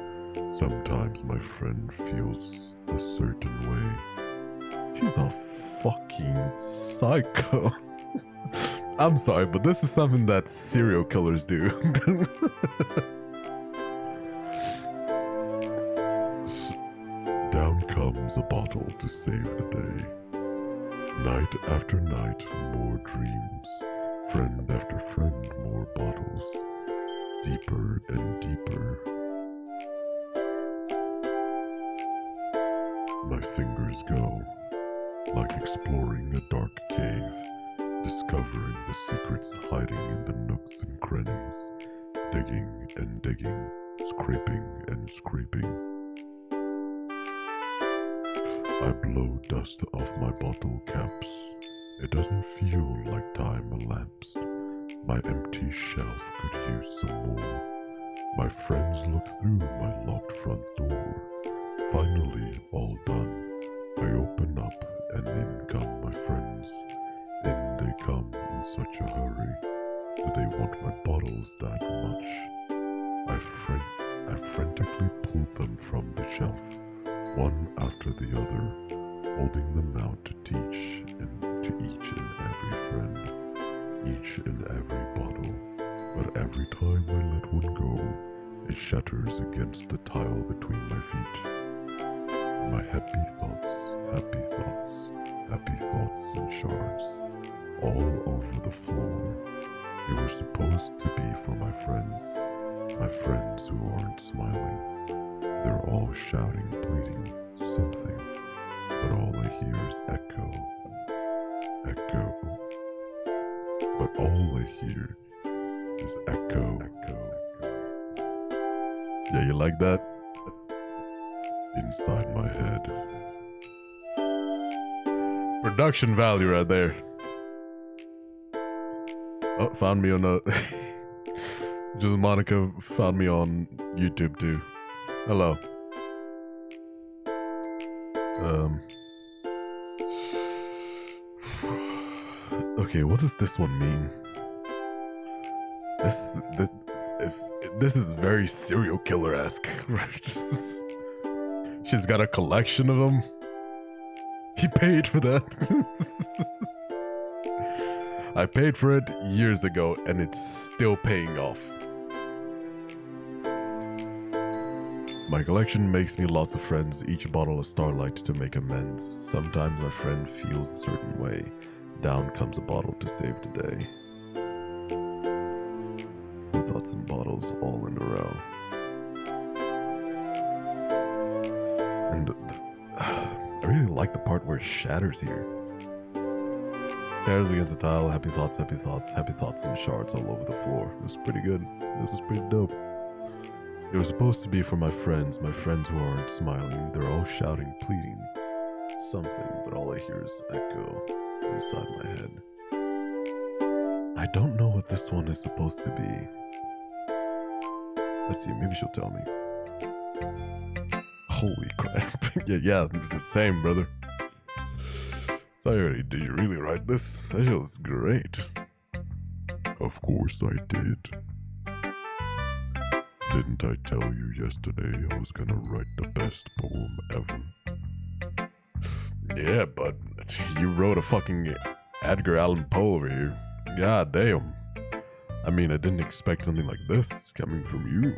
Sometimes my friend feels a certain way.
She's a fucking psycho. I'm sorry, but this is something that serial killers do.
Down comes a bottle to save the day. Night after night, more dreams. Friend after friend, more bottles. Deeper and deeper. My fingers go, like exploring a dark cave, discovering the secrets hiding in the nooks and crannies, digging and digging, scraping and scraping. I blow dust off my bottle caps. It doesn't feel like time elapsed. My empty shelf could use some more. My friends look through my locked front door. Finally, all done. I open up and in come my friends. In they come in such a hurry. Do they want my bottles that much? I frantically pull them from the shelf, one after the other, holding them out to teach and to each and every friend, each and every bottle. But every time I let one go, it shatters against the tile between my feet. My happy thoughts and shards, all over the floor. They were supposed to be for my friends who aren't smiling. They're all shouting, pleading, something, but all I hear is echo. But all I hear is echo.
Yeah, you like that?
Inside my head.
Production value right there. Oh, found me on a... Just Monica found me on YouTube too. Hello. Okay, what does this one mean? This is very serial killer-esque. She's got a collection of them. He paid for that. I paid for it years ago and it's still paying off. My collection makes me lots of friends, each bottle a starlight to make amends. Sometimes our friend feels a certain way. Down comes a bottle to save the day. The thoughts and bottles all in a row. And I really like the part where it shatters here. Shatters against the tile, happy thoughts, and shards all over the floor. This is pretty good. This is pretty dope. They were supposed to be for my friends who aren't smiling. They're all shouting, pleading something, but all I hear is echo inside my head. I don't know what this one is supposed to be. Let's see, maybe she'll tell me. Holy crap. yeah, it's the same, brother. Sorry, did you really write this? That shit was great.
Of course I did. Didn't I tell you yesterday I was gonna write the best poem ever?
Yeah, but you wrote a fucking Edgar Allan Poe over here. God damn. I mean, I didn't expect something like this coming from you.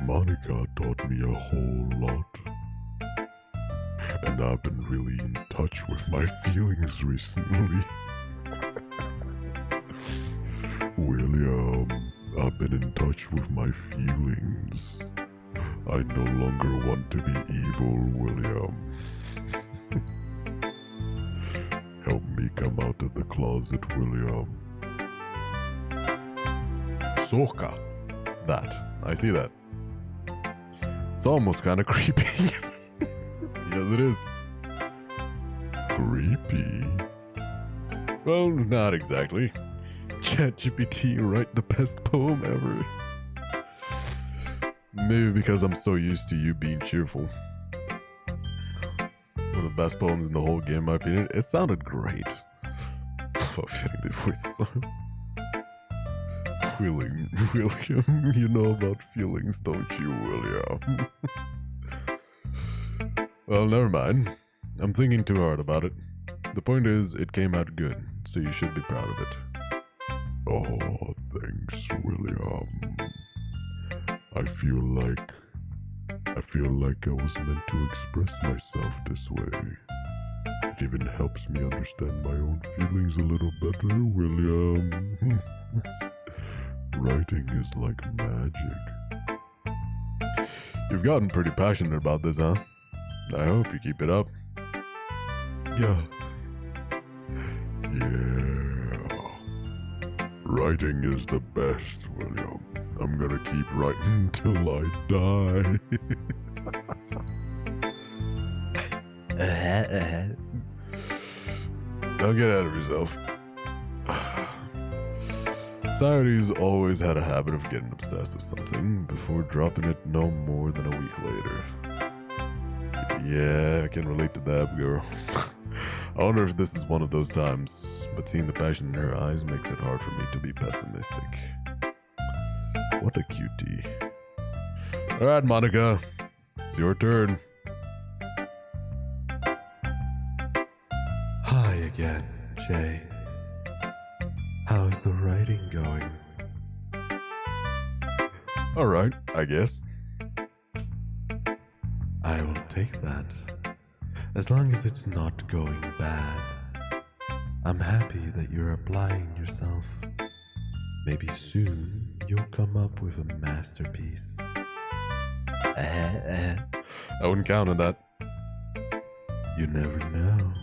Monica taught me a whole lot. And I've been really in touch with my feelings recently. William, I've been in touch with my feelings. I no longer want to be evil, William. Help me come out of the closet, William.
Soka. That. I see that. It's almost kind of creepy. Yes, it is.
Creepy?
Well, not exactly. ChatGPT write the best poem ever. Maybe because I'm so used to you being cheerful. One of the best poems in the whole game, in my opinion. It sounded great. Fitting the voice.
William, you know about feelings, don't you, William?
Well, never mind. I'm thinking too hard about it. The point is, it came out good, so you should be proud of it.
Oh, thanks, William. I feel like I was meant to express myself this way. It even helps me understand my own feelings a little better, William. Writing is like magic.
You've gotten pretty passionate about this, huh? I hope you keep it up.
Yeah. Writing is the best, William. I'm gonna keep writing till I die.
Don't get out of yourself. Sayori's always had a habit of getting obsessed with something before dropping it no more than a week later. Yeah, I can relate to that, girl. I wonder if this is one of those times, but seeing the passion in her eyes makes it hard for me to be pessimistic. What a cutie. Alright, Monica. It's your turn.
Hi again, Jay. How's the writing going?
Alright, I guess.
I will take that. As long as it's not going bad. I'm happy that you're applying yourself. Maybe soon you'll come up with a masterpiece.
I wouldn't count on that.
You never know.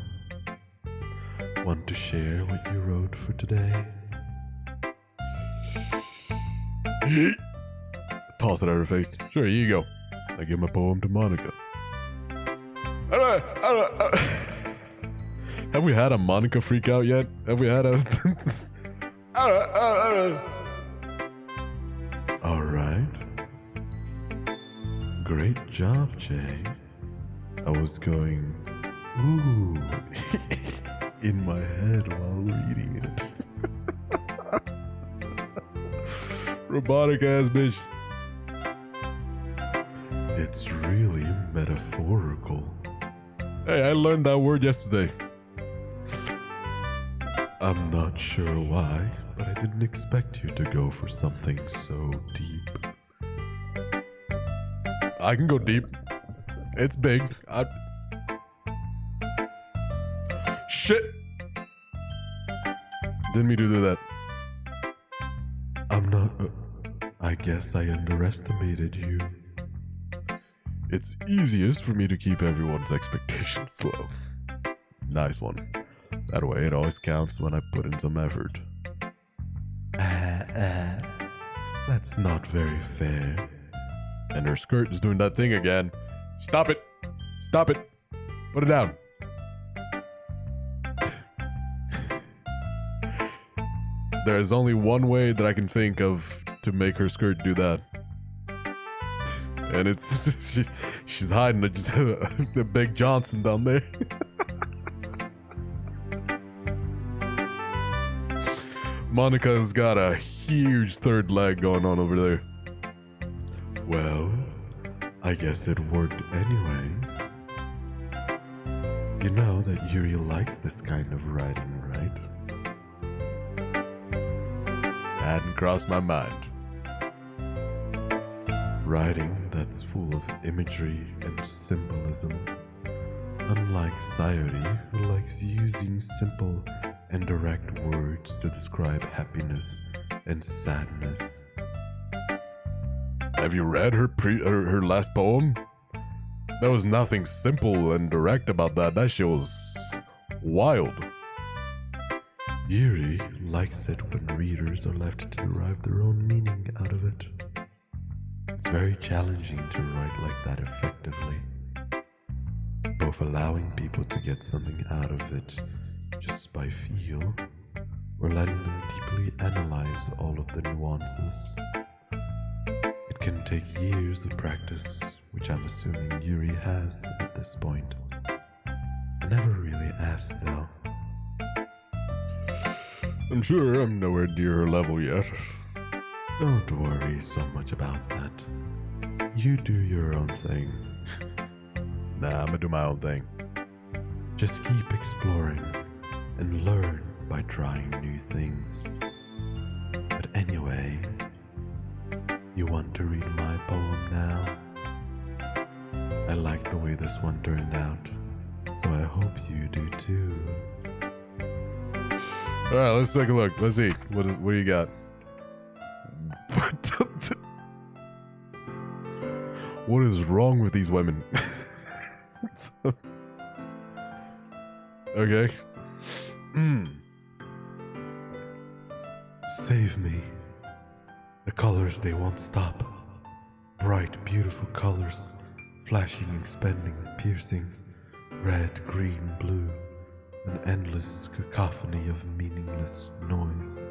Want to share what you wrote for today?
Toss it at her face. Sure, here you go. I give my poem to Monica. Have we had a Monica freak out yet? Have we had a...
Alright. Great job, Jay. I was going, ooh, in my head while reading it.
Robotic ass bitch.
It's really metaphorical.
Hey, I learned that word yesterday.
I'm not sure why, but I didn't expect you to go for something so deep.
I can go deep. It's big. Shit! Didn't mean to do that.
I'm not... I guess I underestimated you.
It's easiest for me to keep everyone's expectations low. Nice one. That way it always counts when I put in some effort.
That's not very fair.
And her skirt is doing that thing again. Stop it! Stop it! Put it down. There's only one way that I can think of to make her skirt do that. And it's she's hiding the Big Johnson down there. Monica's got a huge third leg going on over there.
Well, I guess it worked anyway. You know that Yuri likes this kind of writing, right?
Hadn't crossed my mind.
Writing that's full of imagery and symbolism. Unlike Sayori, who likes using simple and direct words to describe happiness and sadness.
Have you read her last poem? There was nothing simple and direct about that. That shit was wild.
Yuri likes it when readers are left to derive their own meaning out of it. It's very challenging to write like that effectively, both allowing people to get something out of it just by feel, or letting them deeply analyze all of the nuances. It can take years of practice, which I'm assuming Yuri has at this point. I never really asked though.
I'm sure I'm nowhere near her level yet.
Don't worry so much about that. You do your own thing.
Nah, I'm gonna do my own thing.
Just keep exploring and learn by trying new things. But anyway, you want to read my poem now? I like the way this one turned out, so I hope you do too.
Alright, let's take a look. Let's see. What do you got? What is wrong with these women? Okay.
Save me. The colors, they won't stop. Bright, beautiful colors, flashing, expanding, piercing. Red, green, blue. An endless cacophony of meaningless noise.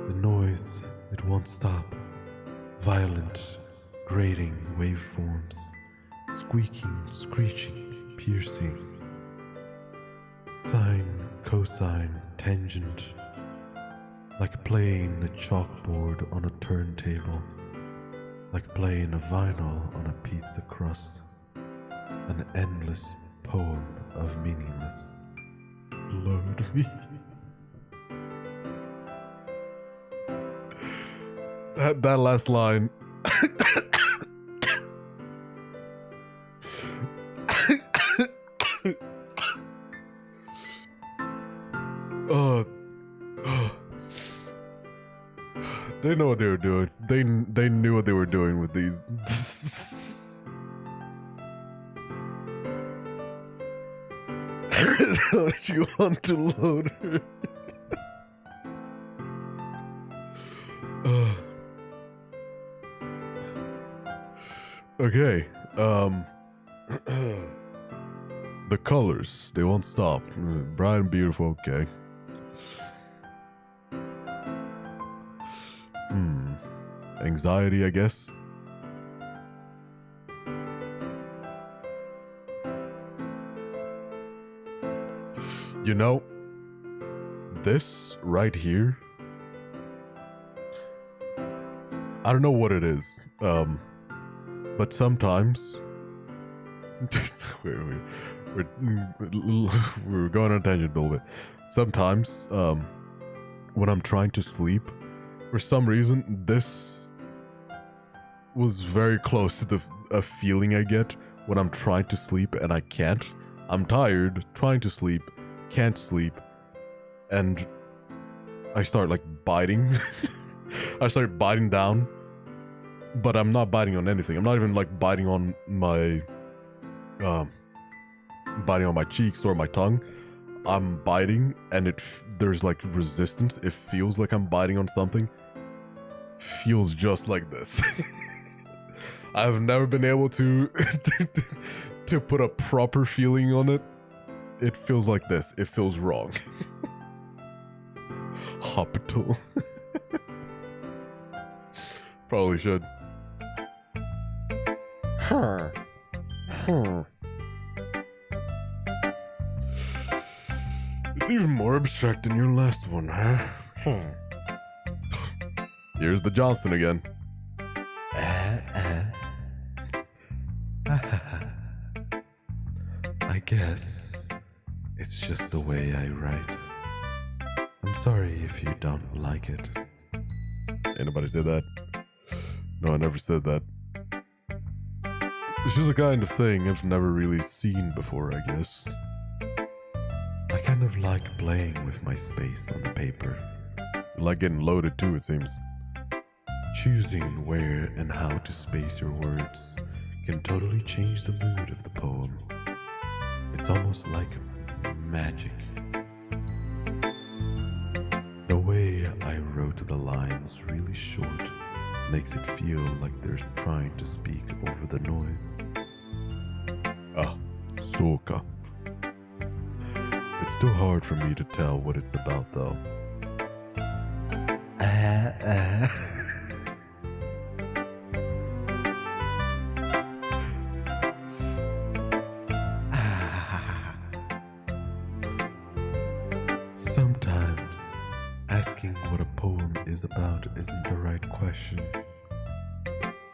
The noise, it won't stop. Violent, grating waveforms. Squeaking, screeching, piercing. Sine, cosine, tangent. Like playing a chalkboard on a turntable. Like playing a vinyl on a pizza crust. An endless poem of meaningless. Load me.
That last line. They know what they were doing. They knew what they were doing with these. Don't you want to load her? Okay. The colors, they won't stop. Bright and beautiful, okay. Anxiety, I guess. You know, this right here, I don't know what it is, but sometimes we're going on a tangent a little bit. Sometimes, when I'm trying to sleep, for some reason, this was very close to a feeling I get when I'm trying to sleep and I can't. I'm tired, trying to sleep, can't sleep, and I start like biting. I start biting down, but I'm not biting on anything. I'm not even like biting on my cheeks or my tongue. I'm biting, and there's like resistance. It feels like I'm biting on something. Feels just like this. I've never been able to to put a proper feeling on it. It feels like this. It feels wrong. Hospital. Probably should. It's even more abstract than your last one, huh? Here's the Johnson again.
I guess it's just the way I write. I'm sorry if you don't like it.
Anybody say that? No, I never said that. It's just a kind of thing I've never really seen before, I guess.
I kind of like playing with my space on the paper.
You like getting loaded too, it seems.
Choosing where and how to space your words can totally change the mood of the poem. It's almost like magic. The way I wrote the lines really short makes it feel like they're trying to speak over the noise.
Ah, soka. It's still hard for me to tell what it's about though.
Sometimes asking what a poem is about isn't the right question.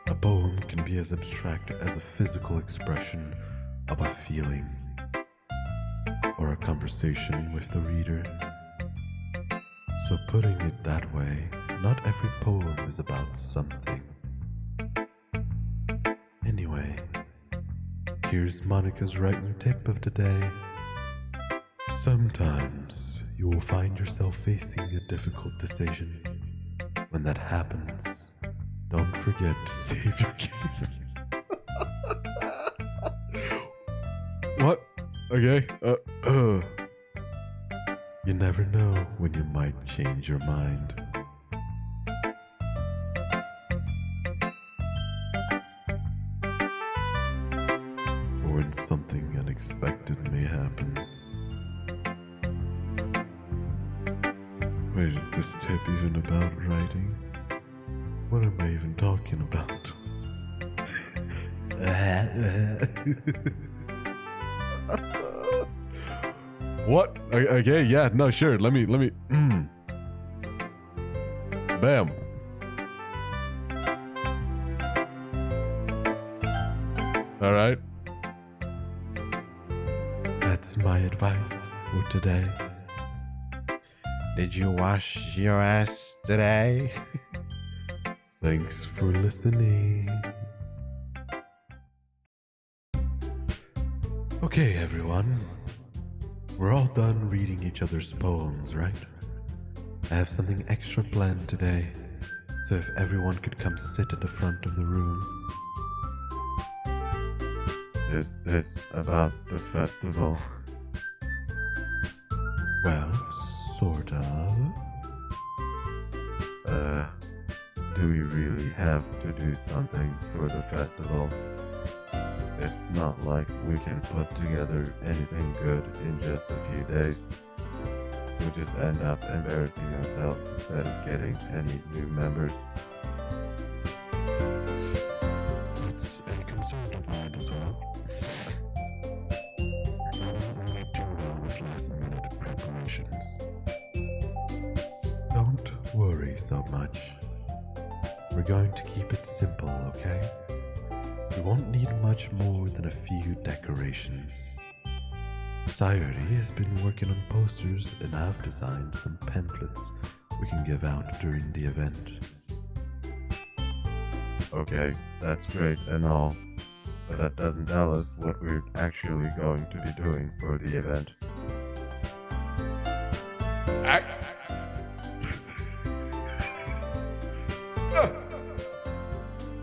A poem can be as abstract as a physical expression of a feeling or a conversation with the reader. So putting it that way, not every poem is about something. Anyway, here's Monica's writing tip of the day. Sometimes you will find yourself facing a difficult decision. When that happens, don't forget to save your game.
What? Okay.
You never know when you might change your mind. Or when something unexpected may happen. Wait, is this tip even about writing? What am I even talking about?
What? Okay, yeah, no, sure. Let me. Bam. All right.
That's my advice for today. Did you wash your ass today? Thanks for listening. Okay, everyone. We're all done reading each other's poems, right? I have something extra planned today, so if everyone could come sit at the front of the room.
Is this about the festival?
Well, sort of.
Do we really have to do something for the festival? It's not like we can put together anything good in just a few days. We'll just end up embarrassing ourselves instead of getting any new members.
It's a concern of mine as well. I don't really do well with last-minute preparations.
Don't worry so much. We're going to keep it simple, okay? We won't need much more than a few decorations. Sayuri has been working on posters and I've designed some pamphlets we can give out during the event.
Okay, that's great and all, but that doesn't tell us what we're actually going to be doing for the event.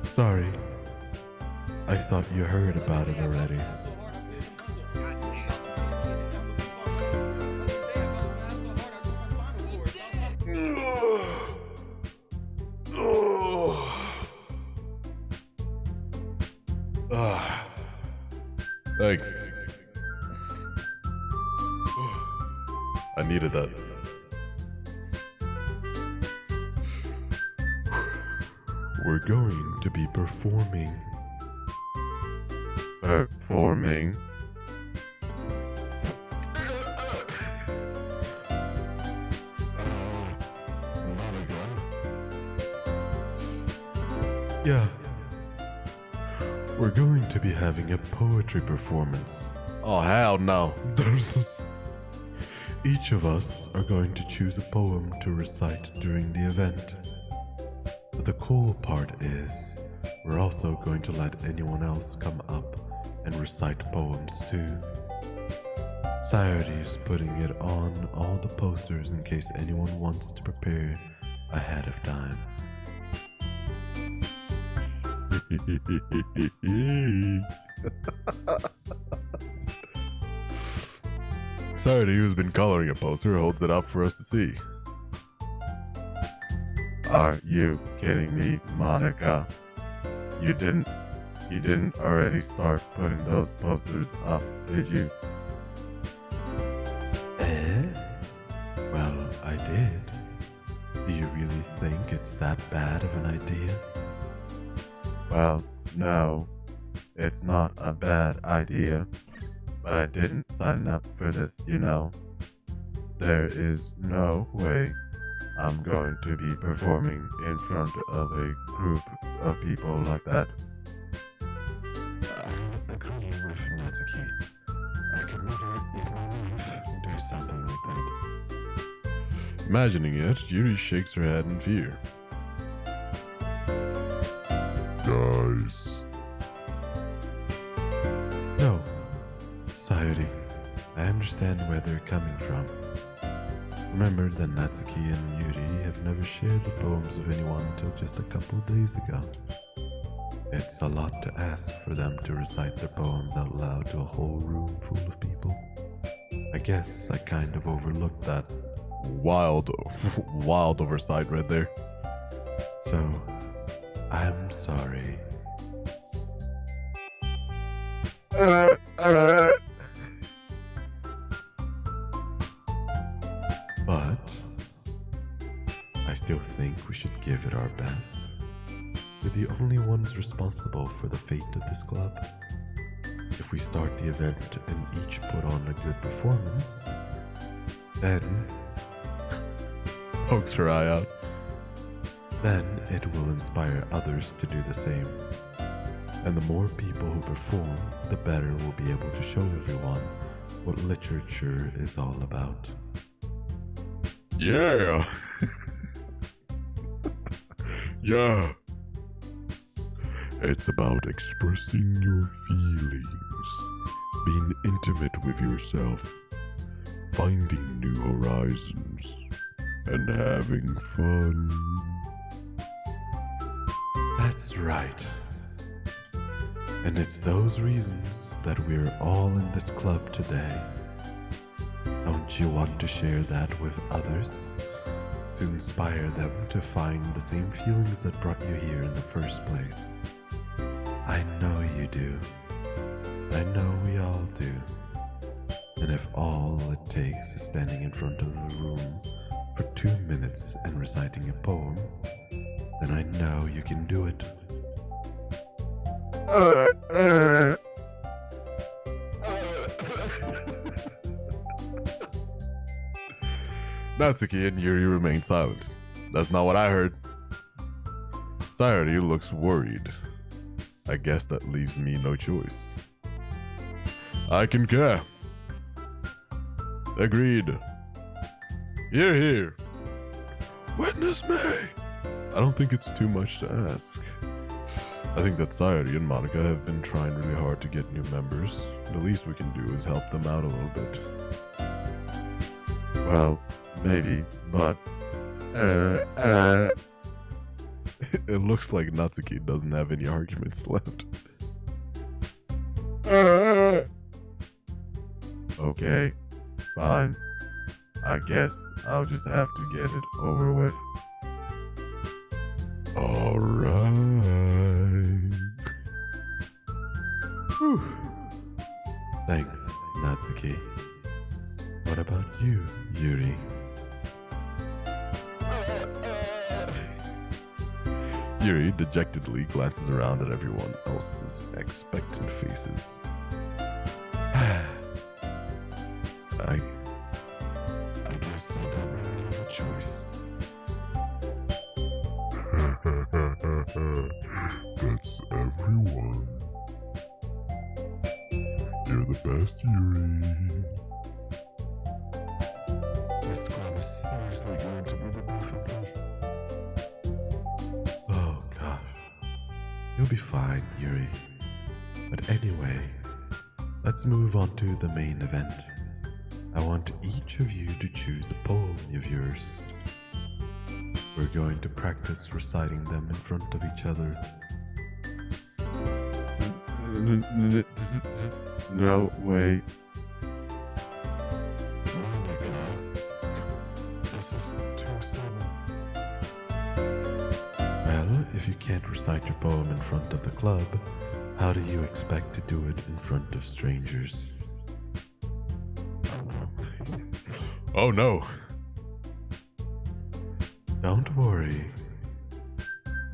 Sorry. I thought you heard about it already.
Thanks. I needed that.
We're going to be performing.
Performing?
Yeah. We're going to be having a poetry performance.
Oh, hell no.
Each of us are going to choose a poem to recite during the event. But the cool part is, we're also going to let anyone else come up and recite poems too. Society's putting it on all the posters in case anyone wants to prepare ahead of time.
Sorry, who's been coloring a poster holds it up for us to see.
Are you kidding me, Monica? You didn't already start putting those posters up, did you?
Well, I did. Do you really think it's that bad of an idea?
Well, no, it's not a bad idea, but I didn't sign up for this, you know. There is no way I'm going to be performing in front of a group of people like that.
I agree with Natsuki. I could never in my life do something like that.
Imagining it, Yuri shakes her head in fear.
Guys,
No. Society. I understand where they're coming from. Remember that Natsuki and Yuri have never shared the poems of anyone until just a couple days ago. It's a lot to ask for them to recite their poems out loud to a whole room full of people. I guess I kind of overlooked that.
Wild oversight right there.
So, I'm sorry. But I still think we should give it our best. We're the only ones responsible for the fate of this club. If we start the event and each put on a good performance, then
Pokes her eye out.
it will inspire others to do the same. And the more people who perform, the better we'll be able to show everyone what literature is all about.
Yeah. Yeah.
it's about expressing your feelings, being intimate with yourself, finding new horizons, and having fun.
That's right. And it's those reasons that we're all in this club today. Don't you want to share that with others? To inspire them to find the same feelings that brought you here in the first place? I know you do. I know we all do. And if all it takes is standing in front of a room for 2 minutes and reciting a poem, then I know you can do it.
Natsuki and Yuri remain silent. That's not what I heard. Sayori looks worried. I guess that leaves me no choice. I concur. Agreed. Here. Witness me! I don't think it's too much to ask. I think that Sayori and Monica have been trying really hard to get new members. The least we can do is help them out a little bit.
Well, maybe, but
It looks like Natsuki doesn't have any arguments left.
okay, fine. I guess I'll just have to get it over with.
Alright.
Thanks, Natsuki. What about you, Yuri?
Yuri dejectedly glances around at everyone else's expectant faces.
I guess I don't really have a choice.
That's everyone. You're the best, Yuri.
This club is seriously going to be the death of me.
Oh gosh. You'll be fine, Yuri. But anyway, let's move on to the main event. I want each of you to choose a poem of yours. We're going to practice reciting them in front of each other.
No, wait.
Oh my god. This is too sudden.
Well, if you can't recite your poem in front of the club, how do you expect to do it in front of strangers?
Oh no.
Don't worry.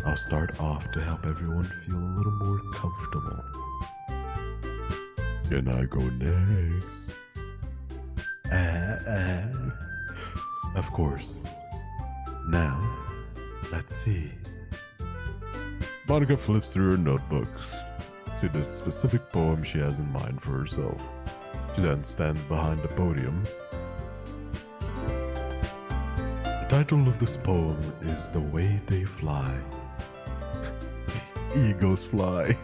I'll start off to help everyone feel a little more comfortable.
Can I go next?
Of course. Now, let's see.
Monica flips through her notebooks to the specific poem she has in mind for herself. She then stands behind the podium.
The title of this poem is The Way They Fly.
Eagles fly.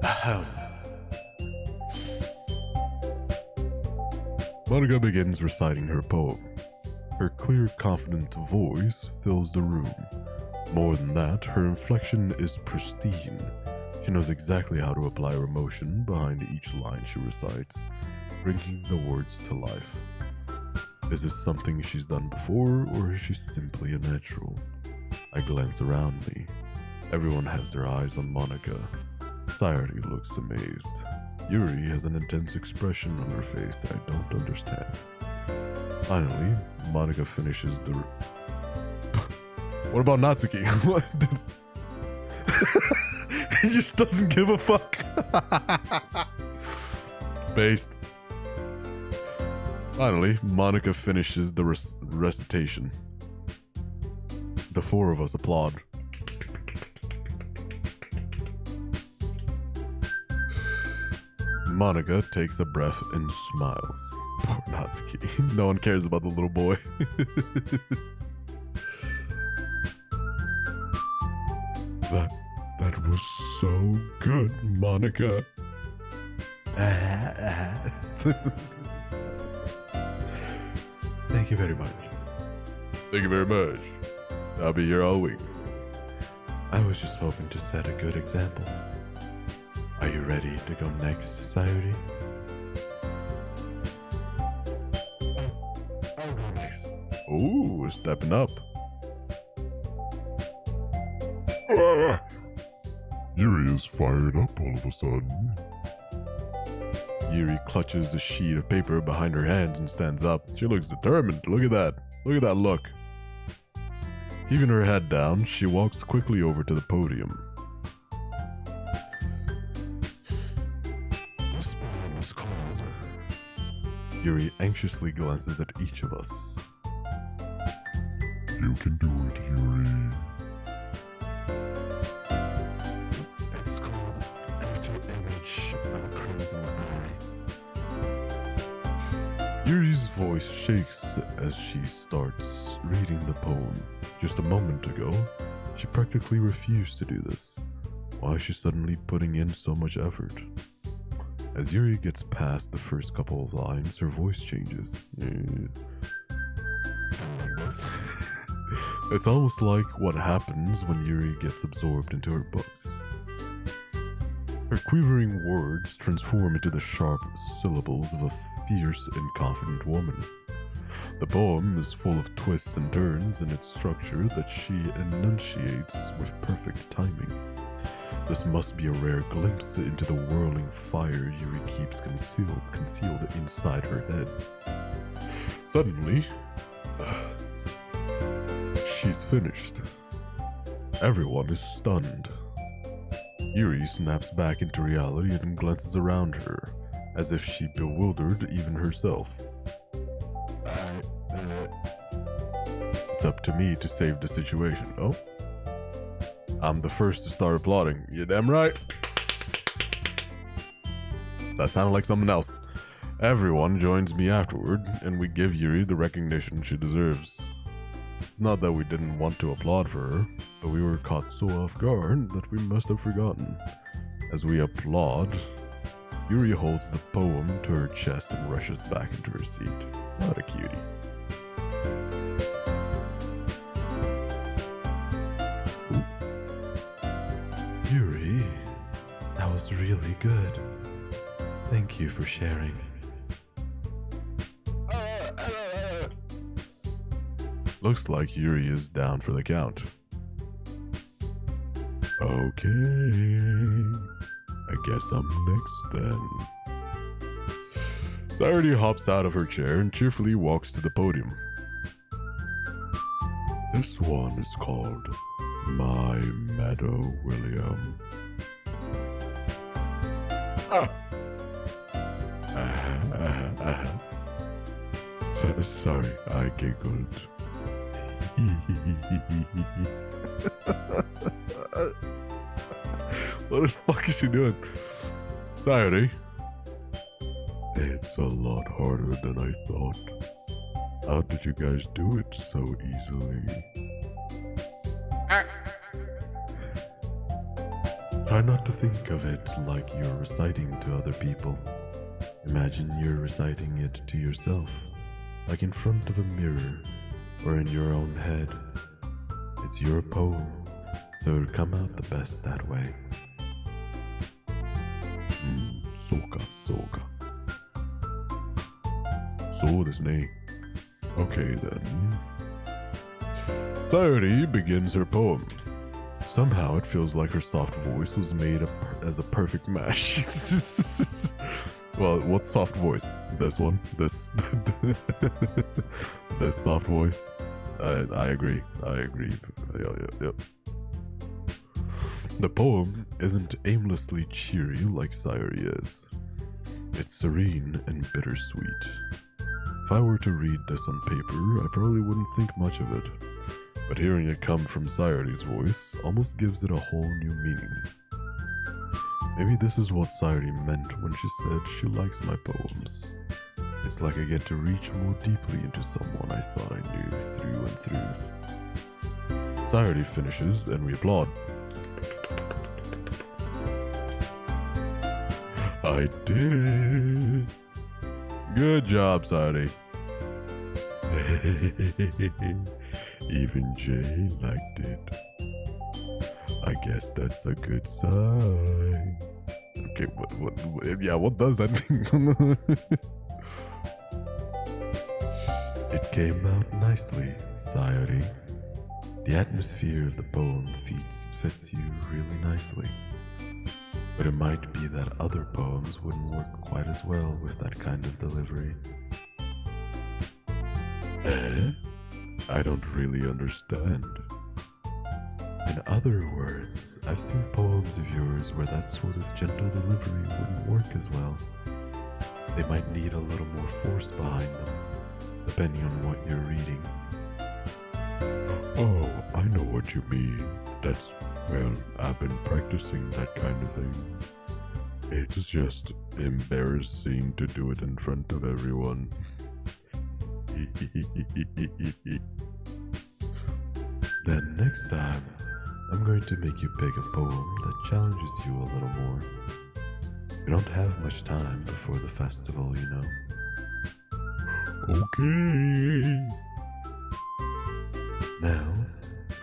Ahem.
Monica begins reciting her poem. Her clear, confident voice fills the room. More than that, her inflection is pristine. She knows exactly how to apply her emotion behind each line she recites, bringing the words to life. Is this something she's done before, or is she simply a natural? I glance around me. Everyone has their eyes on Monica. Sayori looks amazed. Yuri has an intense expression on her face that I don't understand. Finally, Monica finishes the... What about Natsuki? What? He just doesn't give a fuck. Based. Finally, Monica finishes the recitation. The four of us applaud. Monica takes a breath and smiles. Poor Natsuki. No one cares about the little boy. That was so good, Monica.
Thank you very much.
Thank you very much. I'll be here all week.
I was just hoping to set a good example. Are you ready to go next, Sayori?
I'll go next.
Ooh, stepping up.
Yuri is fired up all of a sudden.
Yuri clutches a sheet of paper behind her hands and stands up. She looks determined. Look at that. Look at that look. Keeping her head down, she walks quickly over to the podium.
This poem is called
Yuri anxiously glances at each of us.
You can do it, Yuri.
It's called After Image of a Crimson Eye.
Yuri's voice shakes as she starts reading the poem. Just a moment ago, she practically refused to do this. Why is she suddenly putting in so much effort? As Yuri gets past the first couple of lines, her voice changes. It's almost like what happens when Yuri gets absorbed into her books. Her quivering words transform into the sharp syllables of a fierce and confident woman. The poem is full of twists and turns in its structure that she enunciates with perfect timing. This must be a rare glimpse into the whirling fire Yuri keeps concealed inside her head. Suddenly, she's finished. Everyone is stunned. Yuri snaps back into reality and glances around her, as if she bewildered even herself. it's up to me to save the situation. Oh, I'm the first to start applauding. You're damn right. That sounded like something else. Everyone joins me afterward, and we give Yuri the recognition she deserves. It's not that we didn't want to applaud for her, but we were caught so off guard that we must have forgotten. As we applaud, Yuri holds the poem to her chest and rushes back into her seat. What a cutie.
Yuri, that was really good. Thank you for sharing.
Looks like Yuri is down for the count. Okay. I guess I'm next then. Saturday hops out of her chair and cheerfully walks to the podium. This one is called My Meadow William. Sorry, I giggled. What the fuck is she doing? Saturday. It's a lot harder than I thought. How did you guys do it so easily?
Try not to think of it like you're reciting to other people. Imagine you're reciting it to yourself, like in front of a mirror or in your own head. It's your poem, so it'll come out the best that way.
Soka. So this name. Okay then. Saturday begins her poem. Somehow it feels like her soft voice was made as a perfect match. Well, what's soft voice? This one? This this soft voice? I agree. Yeah. The poem isn't aimlessly cheery like Sayuri is. It's serene and bittersweet. If I were to read this on paper, I probably wouldn't think much of it. But hearing it come from Sayuri's voice almost gives it a whole new meaning. Maybe this is what Sayuri meant when she said she likes my poems. It's like I get to reach more deeply into someone I thought I knew through and through. Sayuri finishes and we applaud. I did it! Good job, Sayuri. Even Jay liked it. I guess that's a good sign. Okay, what does that mean?
It came out nicely, Sayuri. The atmosphere of the poem fits you really nicely. But it might be that other poems wouldn't work quite as well with that kind of delivery.
I don't really understand.
In other words, I've seen poems of yours where that sort of gentle delivery wouldn't work as well. They might need a little more force behind them, depending on what you're reading.
Oh, I know what you mean. Well, I've been practicing that kind of thing. It's just embarrassing to do it in front of everyone.
Then next time, I'm going to make you pick a poem that challenges you a little more. We don't have much time before the festival, you know.
Okay.
Now,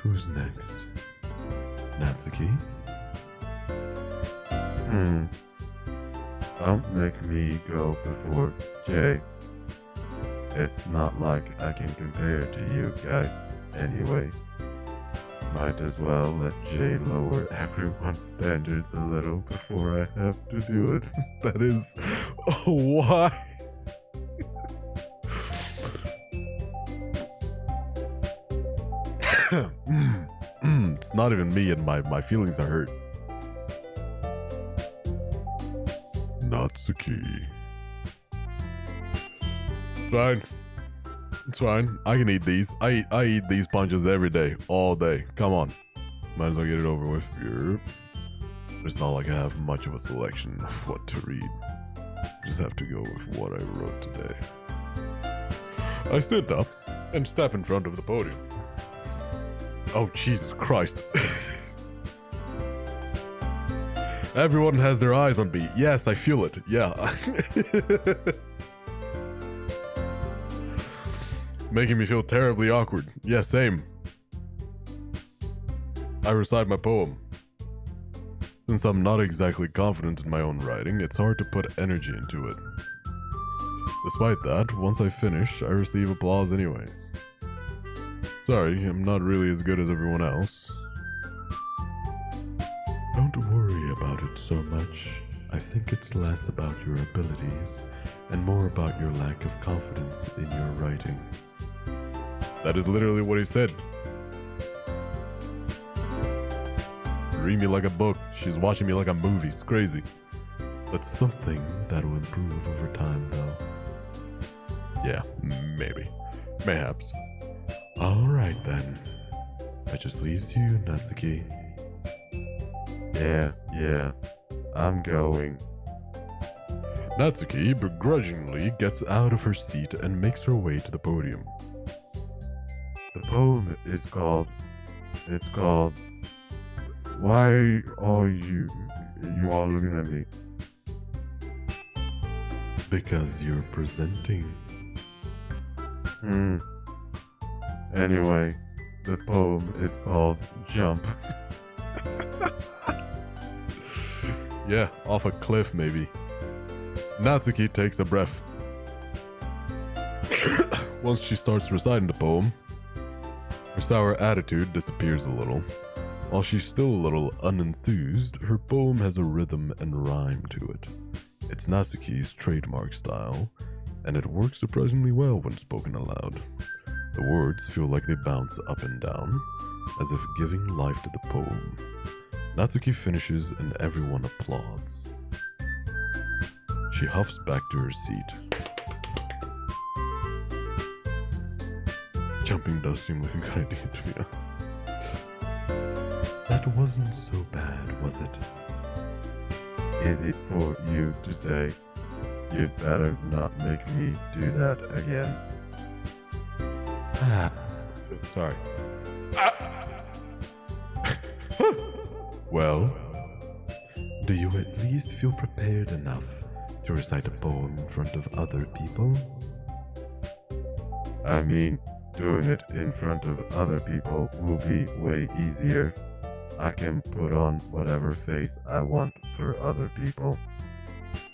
who's next? Natsuki?
Don't make me go before Jay. It's not like I can compare to you guys anyway. Might as well let Jay lower everyone's standards a little before I have to do it.
That is... Oh, why? It's not even me and my feelings are hurt. Natsuki. Fine. It's fine. I can eat these. I eat these punches every day, all day. Come on. Might as well get it over with. Yep. It's not like I have much of a selection of what to read. Just have to go with what I wrote today. I stood up and stepped in front of the podium. Oh, Jesus Christ. Everyone has their eyes on me. Yes, I feel it. Yeah. Making me feel terribly awkward. Yeah, same. I recite my poem. Since I'm not exactly confident in my own writing, it's hard to put energy into it. Despite that, once I finish, I receive applause anyways. Sorry, I'm not really as good as everyone else.
Don't worry about it so much. I think it's less about your abilities and more about your lack of confidence in your writing.
That is literally what he said. Read me like a book. She's watching me like a movie. It's crazy.
But something that'll improve over time, though.
Yeah, maybe. Mayhaps.
Alright then. That just leaves you, Natsuki.
Yeah, I'm going.
Natsuki begrudgingly gets out of her seat and makes her way to the podium.
The poem is called. It's called. Why are you all looking at me?
Because you're presenting.
Anyway, the poem is called Jump.
Yeah, off a cliff maybe. Natsuki takes a breath. Once she starts reciting the poem, her sour attitude disappears a little. While she's still a little unenthused, her poem has a rhythm and rhyme to it. It's Natsuki's trademark style, and it works surprisingly well when spoken aloud. The words feel like they bounce up and down, as if giving life to the poem. Natsuki finishes and everyone applauds. She huffs back to her seat. Jumping does seem like a good idea to me.
That wasn't so bad, was it?
Is it for you to say, you'd better not make me do that again?
Sorry. Well,
do you at least feel prepared enough to recite a poem in front of other people?
I mean, doing it in front of other people will be way easier. I can put on whatever face I want for other people.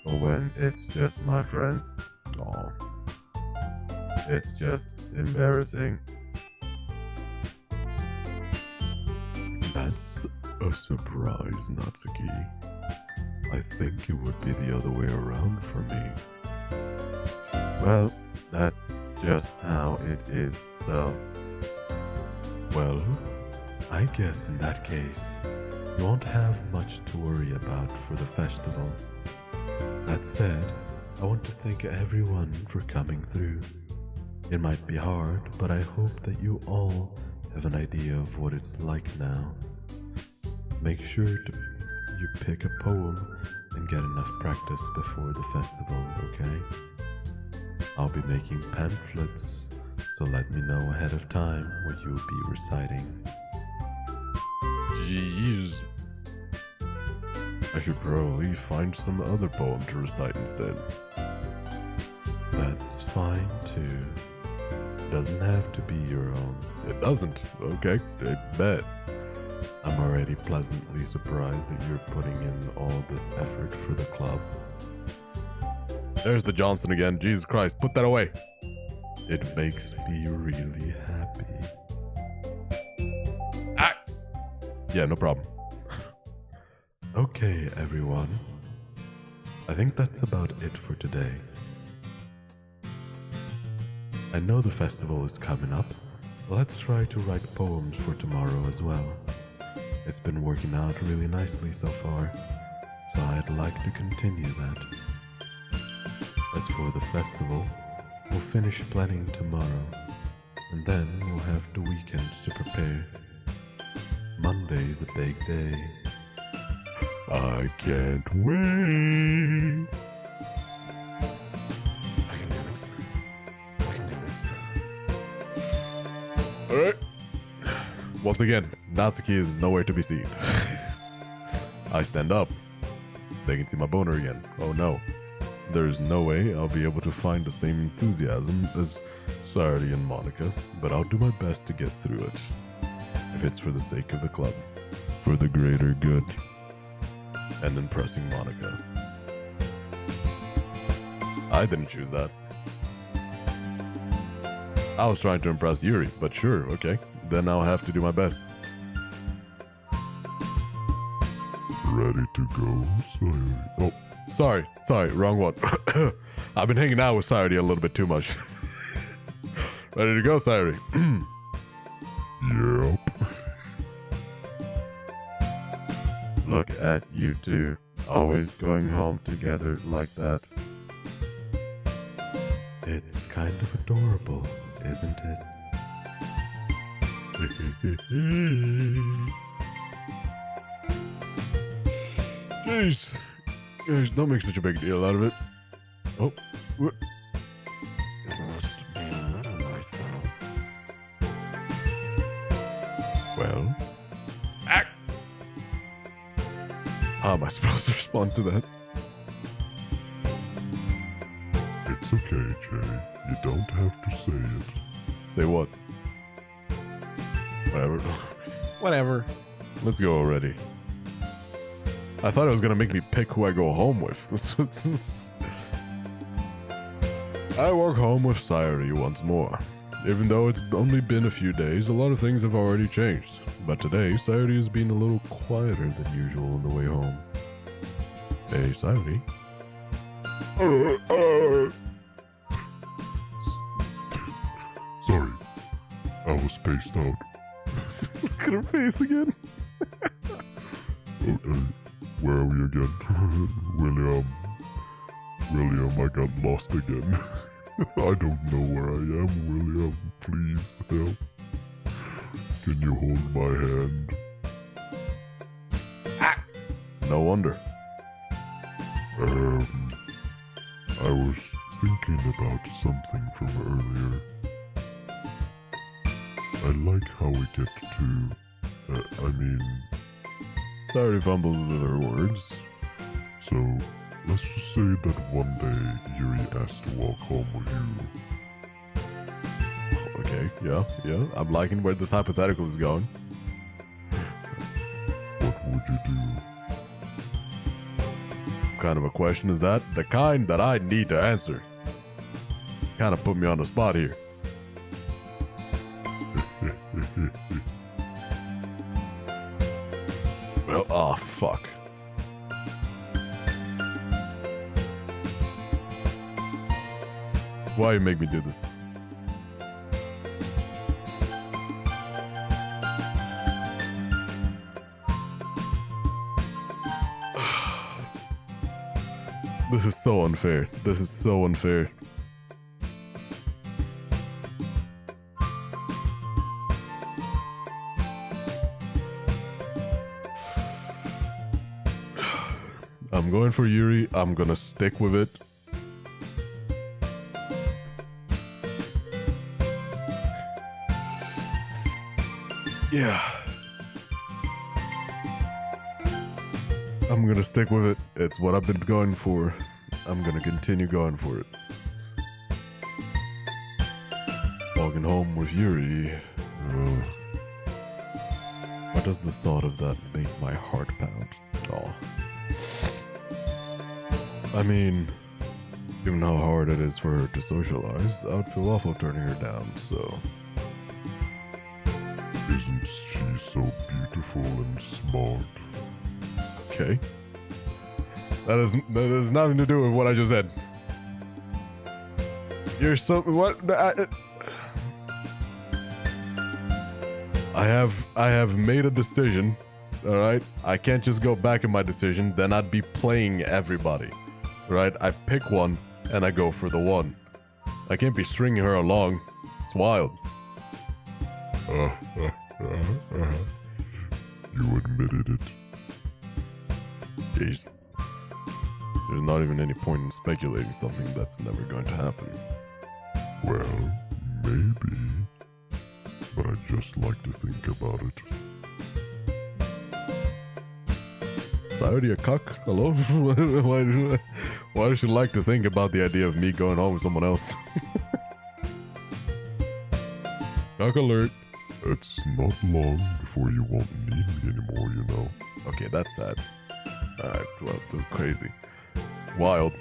But when it's just my friends,
aw.
It's just embarrassing.
That's a surprise, Natsuki. I think it would be the other way around for me.
Well, that's just how it is, so.
Well, I guess in that case, you won't have much to worry about for the festival. That said, I want to thank everyone for coming through. It might be hard, but I hope that you all have an idea of what it's like now. Make sure you pick a poem and get enough practice before the festival, okay? I'll be making pamphlets, so let me know ahead of time what you'll be reciting.
Jeez. I should probably find some other poem to recite instead.
That's fine too. Doesn't have to be your own.
It doesn't. Okay, I bet.
I'm already pleasantly surprised that you're putting in all this effort for the club.
There's the Johnson again. Jesus Christ, put that away.
It makes me really happy.
Ah! Yeah, no problem.
Okay, everyone. I think that's about it for today. I know the festival is coming up. Let's try to write poems for tomorrow as well. It's been working out really nicely so far, so I'd like to continue that. As for the festival, We'll finish planning tomorrow, and then we'll have the weekend to prepare. Monday's a big day.
I can't wait.
I can do this. I can do this.
Alright. Once again, Natsuki is nowhere to be seen. I stand up. They can see my boner again. Oh no. There's no way I'll be able to find the same enthusiasm as Saturday and Monica, but I'll do my best to get through it. If it's for the sake of the club. For the greater good. And impressing Monica. I didn't choose that. I was trying to impress Yuri, but sure, okay. Then I'll have to do my best.
Ready to go, Sayori?
Oh, sorry, wrong one. I've been hanging out with Sayori a little bit too much. Ready to go, Sayori?
Yep.
Look at you two, always going home together like that.
It's kind of adorable, isn't it?
Jeez. Jeez, don't make such a big deal out of it. Oh, what?
Must be a little nice, though.
Well. How am I supposed to respond to that?
It's okay, Jay. You don't have to say it.
Say what? Whatever. Whatever. Let's go already. I thought it was gonna make me pick who I go home with. I walk home with Sayori once more. Even though it's only been a few days, a lot of things have already changed. But today, Sayori has been a little quieter than usual on the way home. Hey, Sayori.
Sorry. I was spaced out.
Look at her face again.
Where are we again? William, I got lost again. I don't know where I am, William. Please help. Can you hold my hand?
No wonder.
I was thinking about something from earlier. I like how we get to...
Sayori fumbles with her words.
So, let's just say that one day Yuri asked to walk home with you.
Okay, yeah. I'm liking where this hypothetical is going.
What would you do?
What kind of a question is that? The kind that I need to answer. Kind of put me on the spot here. Well, oh, fuck. Why you make me do this? This is so unfair. This is so unfair. I'm going for Yuri. I'm gonna stick with it. Yeah. I'm gonna stick with it. It's what I've been going for. I'm gonna continue going for it. Walking home with Yuri. Why does the thought of that make my heart pound? Oh. I mean, given how hard it is for her to socialize, I would feel awful turning her down, so...
Isn't she so beautiful and smart?
Okay. That has nothing to do with what I just said. You're so... What? I have made a decision, alright? I can't just go back in my decision, then I'd be playing everybody. Right? I pick one, and I go for the one. I can't be stringing her along. It's wild.
You admitted it.
Jeez. There's not even any point in speculating something that's never going to happen.
Well, maybe. But I just like to think about it.
Sayori a cuck? Hello? Why does she like to think about the idea of me going home with someone else? Cuck alert.
It's not long before you won't need me anymore, you know.
Okay, that's sad. Alright, well, that's crazy. Wild.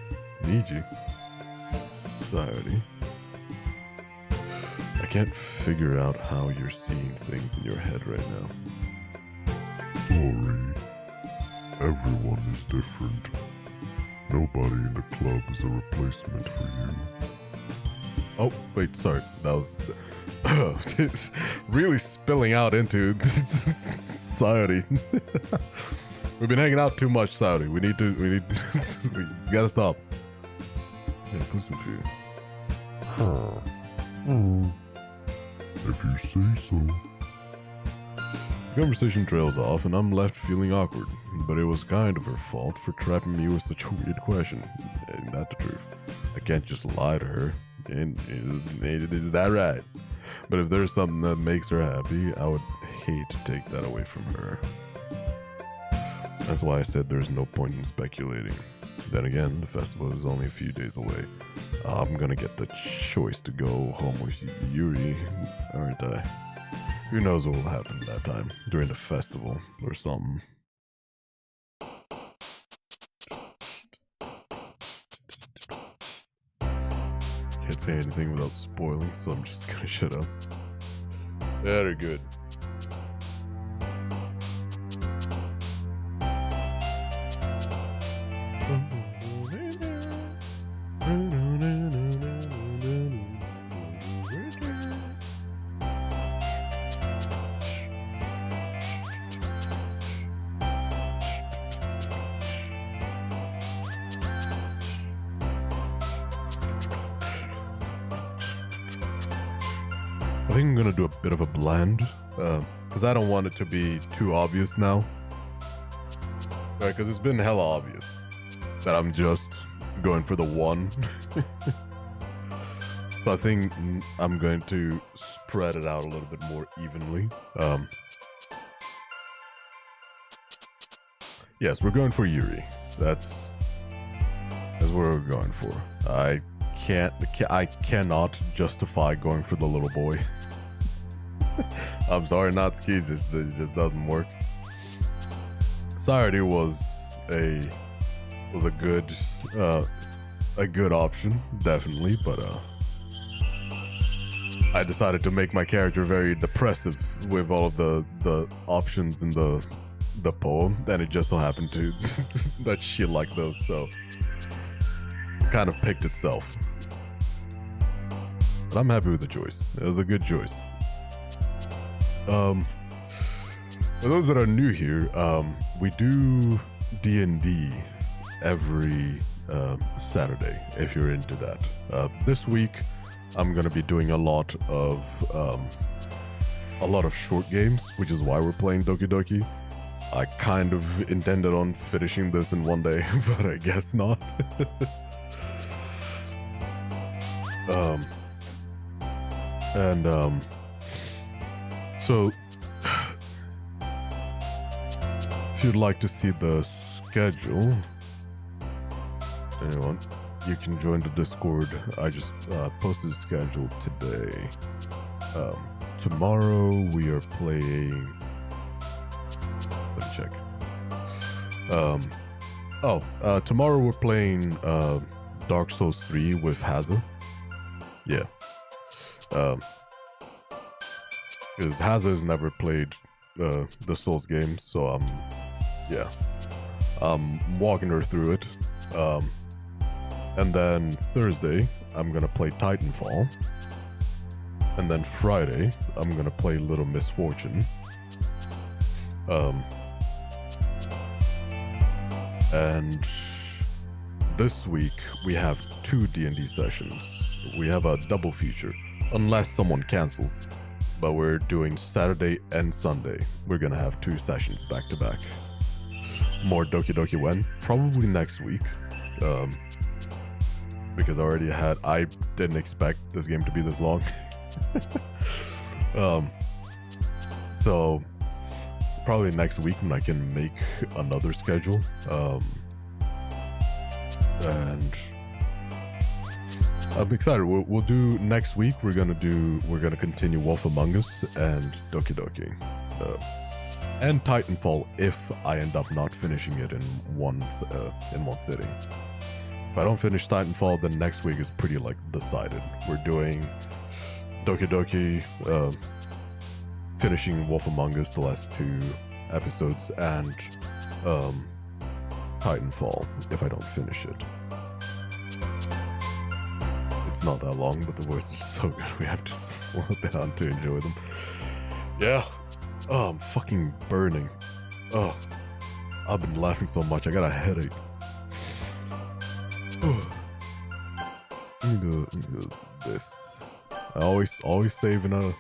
Need you. Sayori. I can't figure out how you're seeing things in your head right now.
Sorry. Everyone is different. Nobody in the club is a replacement for you.
Oh, wait, sorry. That was it's really spilling out into society. We've been hanging out too much, Saudi. We need it's gotta stop. Yeah, listen to you.
If you say so.
The conversation trails off and I'm left feeling awkward, but it was kind of her fault for trapping me with such a weird question. Ain't that the truth? I can't just lie to her. And is that right? But if there's something that makes her happy, I would hate to take that away from her. That's why I said there's no point in speculating. Then again, the festival is only a few days away. I'm gonna get the choice to go home with Yuri, aren't I? Who knows what will happen that time, during the festival, or something. Can't say anything without spoiling, so I'm just gonna shut up. Very good. I think I'm gonna do a bit of a blend, because I don't want it to be too obvious now. Right, because it's been hella obvious that I'm just going for the one. So I think I'm going to spread it out a little bit more evenly. Yes, we're going for Yuri. That's what we're going for. I cannot justify going for the little boy. I'm sorry, Natsuki, it just doesn't work. Sayori was a good option, definitely, but I decided to make my character very depressive with all of the options in the poem, and it just so happened to that she liked those, so it kind of picked itself. But I'm happy with the choice. It was a good choice. For those that are new here, we do D&D every Saturday, if you're into that. This week, I'm gonna be doing a lot of short games, which is why we're playing Doki Doki. I kind of intended on finishing this in one day, but I guess not. So if you'd like to see the schedule, anyone, you can join the Discord. I just posted the schedule today. Tomorrow we are playing. Let me check. Tomorrow we're playing Dark Souls 3 with Haza. Yeah. Because Haza's never played the Souls game, so I'm walking her through it. And then Thursday, I'm gonna play Titanfall. And then Friday, I'm gonna play Little Misfortune. And this week we have 2 D&D sessions. We have a double feature, unless someone cancels. But we're doing Saturday and Sunday. We're gonna have 2 sessions back to back. More Doki Doki when? Probably next week. Because I didn't expect this game to be this long. So probably next week when I can make another schedule. And I'm excited. We'll do next week. We're gonna continue Wolf Among Us and Doki Doki, and Titanfall if I end up not finishing it in one sitting. If I don't finish Titanfall, then next week is pretty like decided. We're doing Doki Doki, finishing Wolf Among Us, the last 2 episodes, and Titanfall if I don't finish it. It's not that long, but the voices are so good we have to slow down to enjoy them. Yeah. Oh, I'm fucking burning. Oh, I've been laughing so much, I got a headache. Let me do this. I always save in a...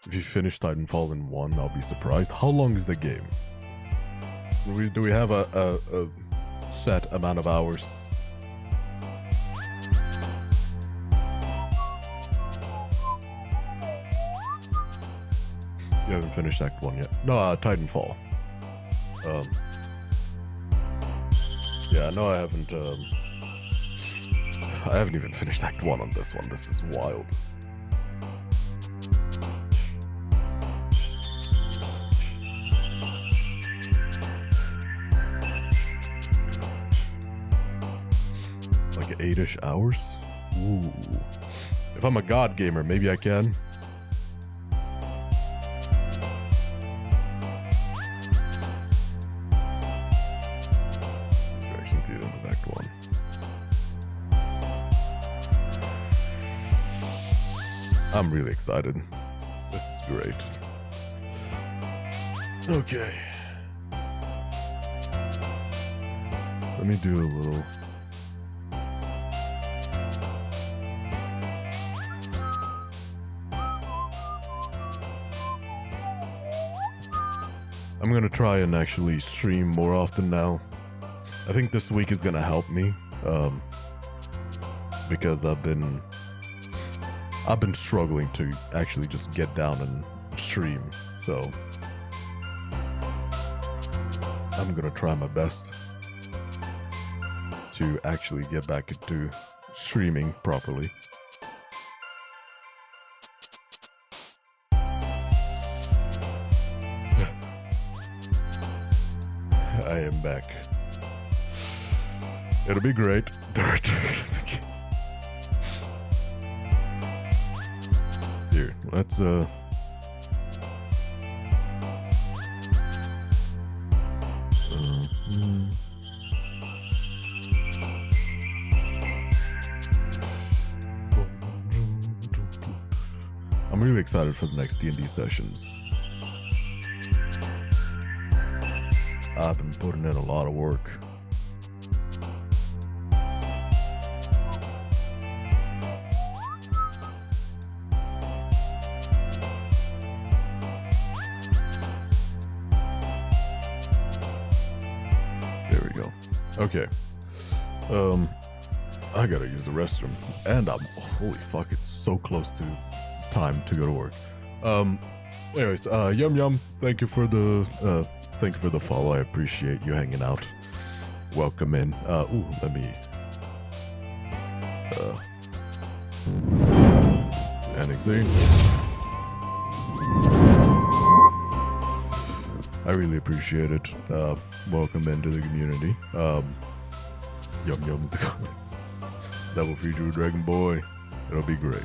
If you finish Titanfall in 1, I'll be surprised. How long is the game? Do we have a set amount of hours? You haven't finished Act 1 yet. No, Titanfall. Yeah, no, I haven't even finished Act 1 on this one. This is wild. Like 8-ish hours? Ooh. If I'm a god gamer, maybe I can. I'm really excited. This is great. Okay. Let me do a little... I'm gonna try and actually stream more often now. I think this week is gonna help me, because I've been struggling to actually just get down and stream, so I'm gonna try my best to actually get back into streaming properly. I am back. It'll be great. The return of the game. Here, let's I'm really excited for the next D&D sessions. I've been putting in a lot of work. There we go. Okay. I gotta use the restroom. And holy fuck, it's so close to time to go to work. Anyways, Yum Yum, thank you for the follow. I appreciate you hanging out. Welcome in. Let me annexing. I really appreciate it. Welcome into the community. Yum Yum's the double feature Dragon Boy. It'll be great.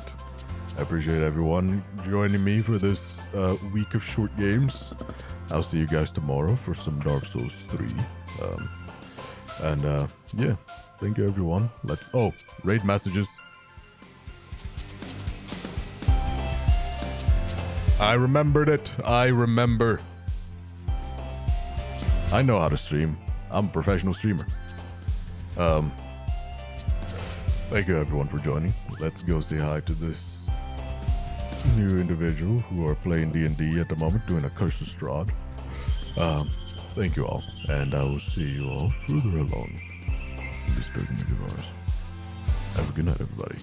I appreciate everyone joining me for this week of short games. I'll see you guys tomorrow for some Dark Souls 3. Yeah, thank you everyone. Raid messages. I remembered it. I remember. I know how to stream. I'm a professional streamer. Thank you everyone for joining. Let's go say hi to this new individual who are playing D&D at the moment, doing a Curse of Strahd. Thank you all, and I will see you all further along in this pilgrimage of ours. Have a good night, everybody.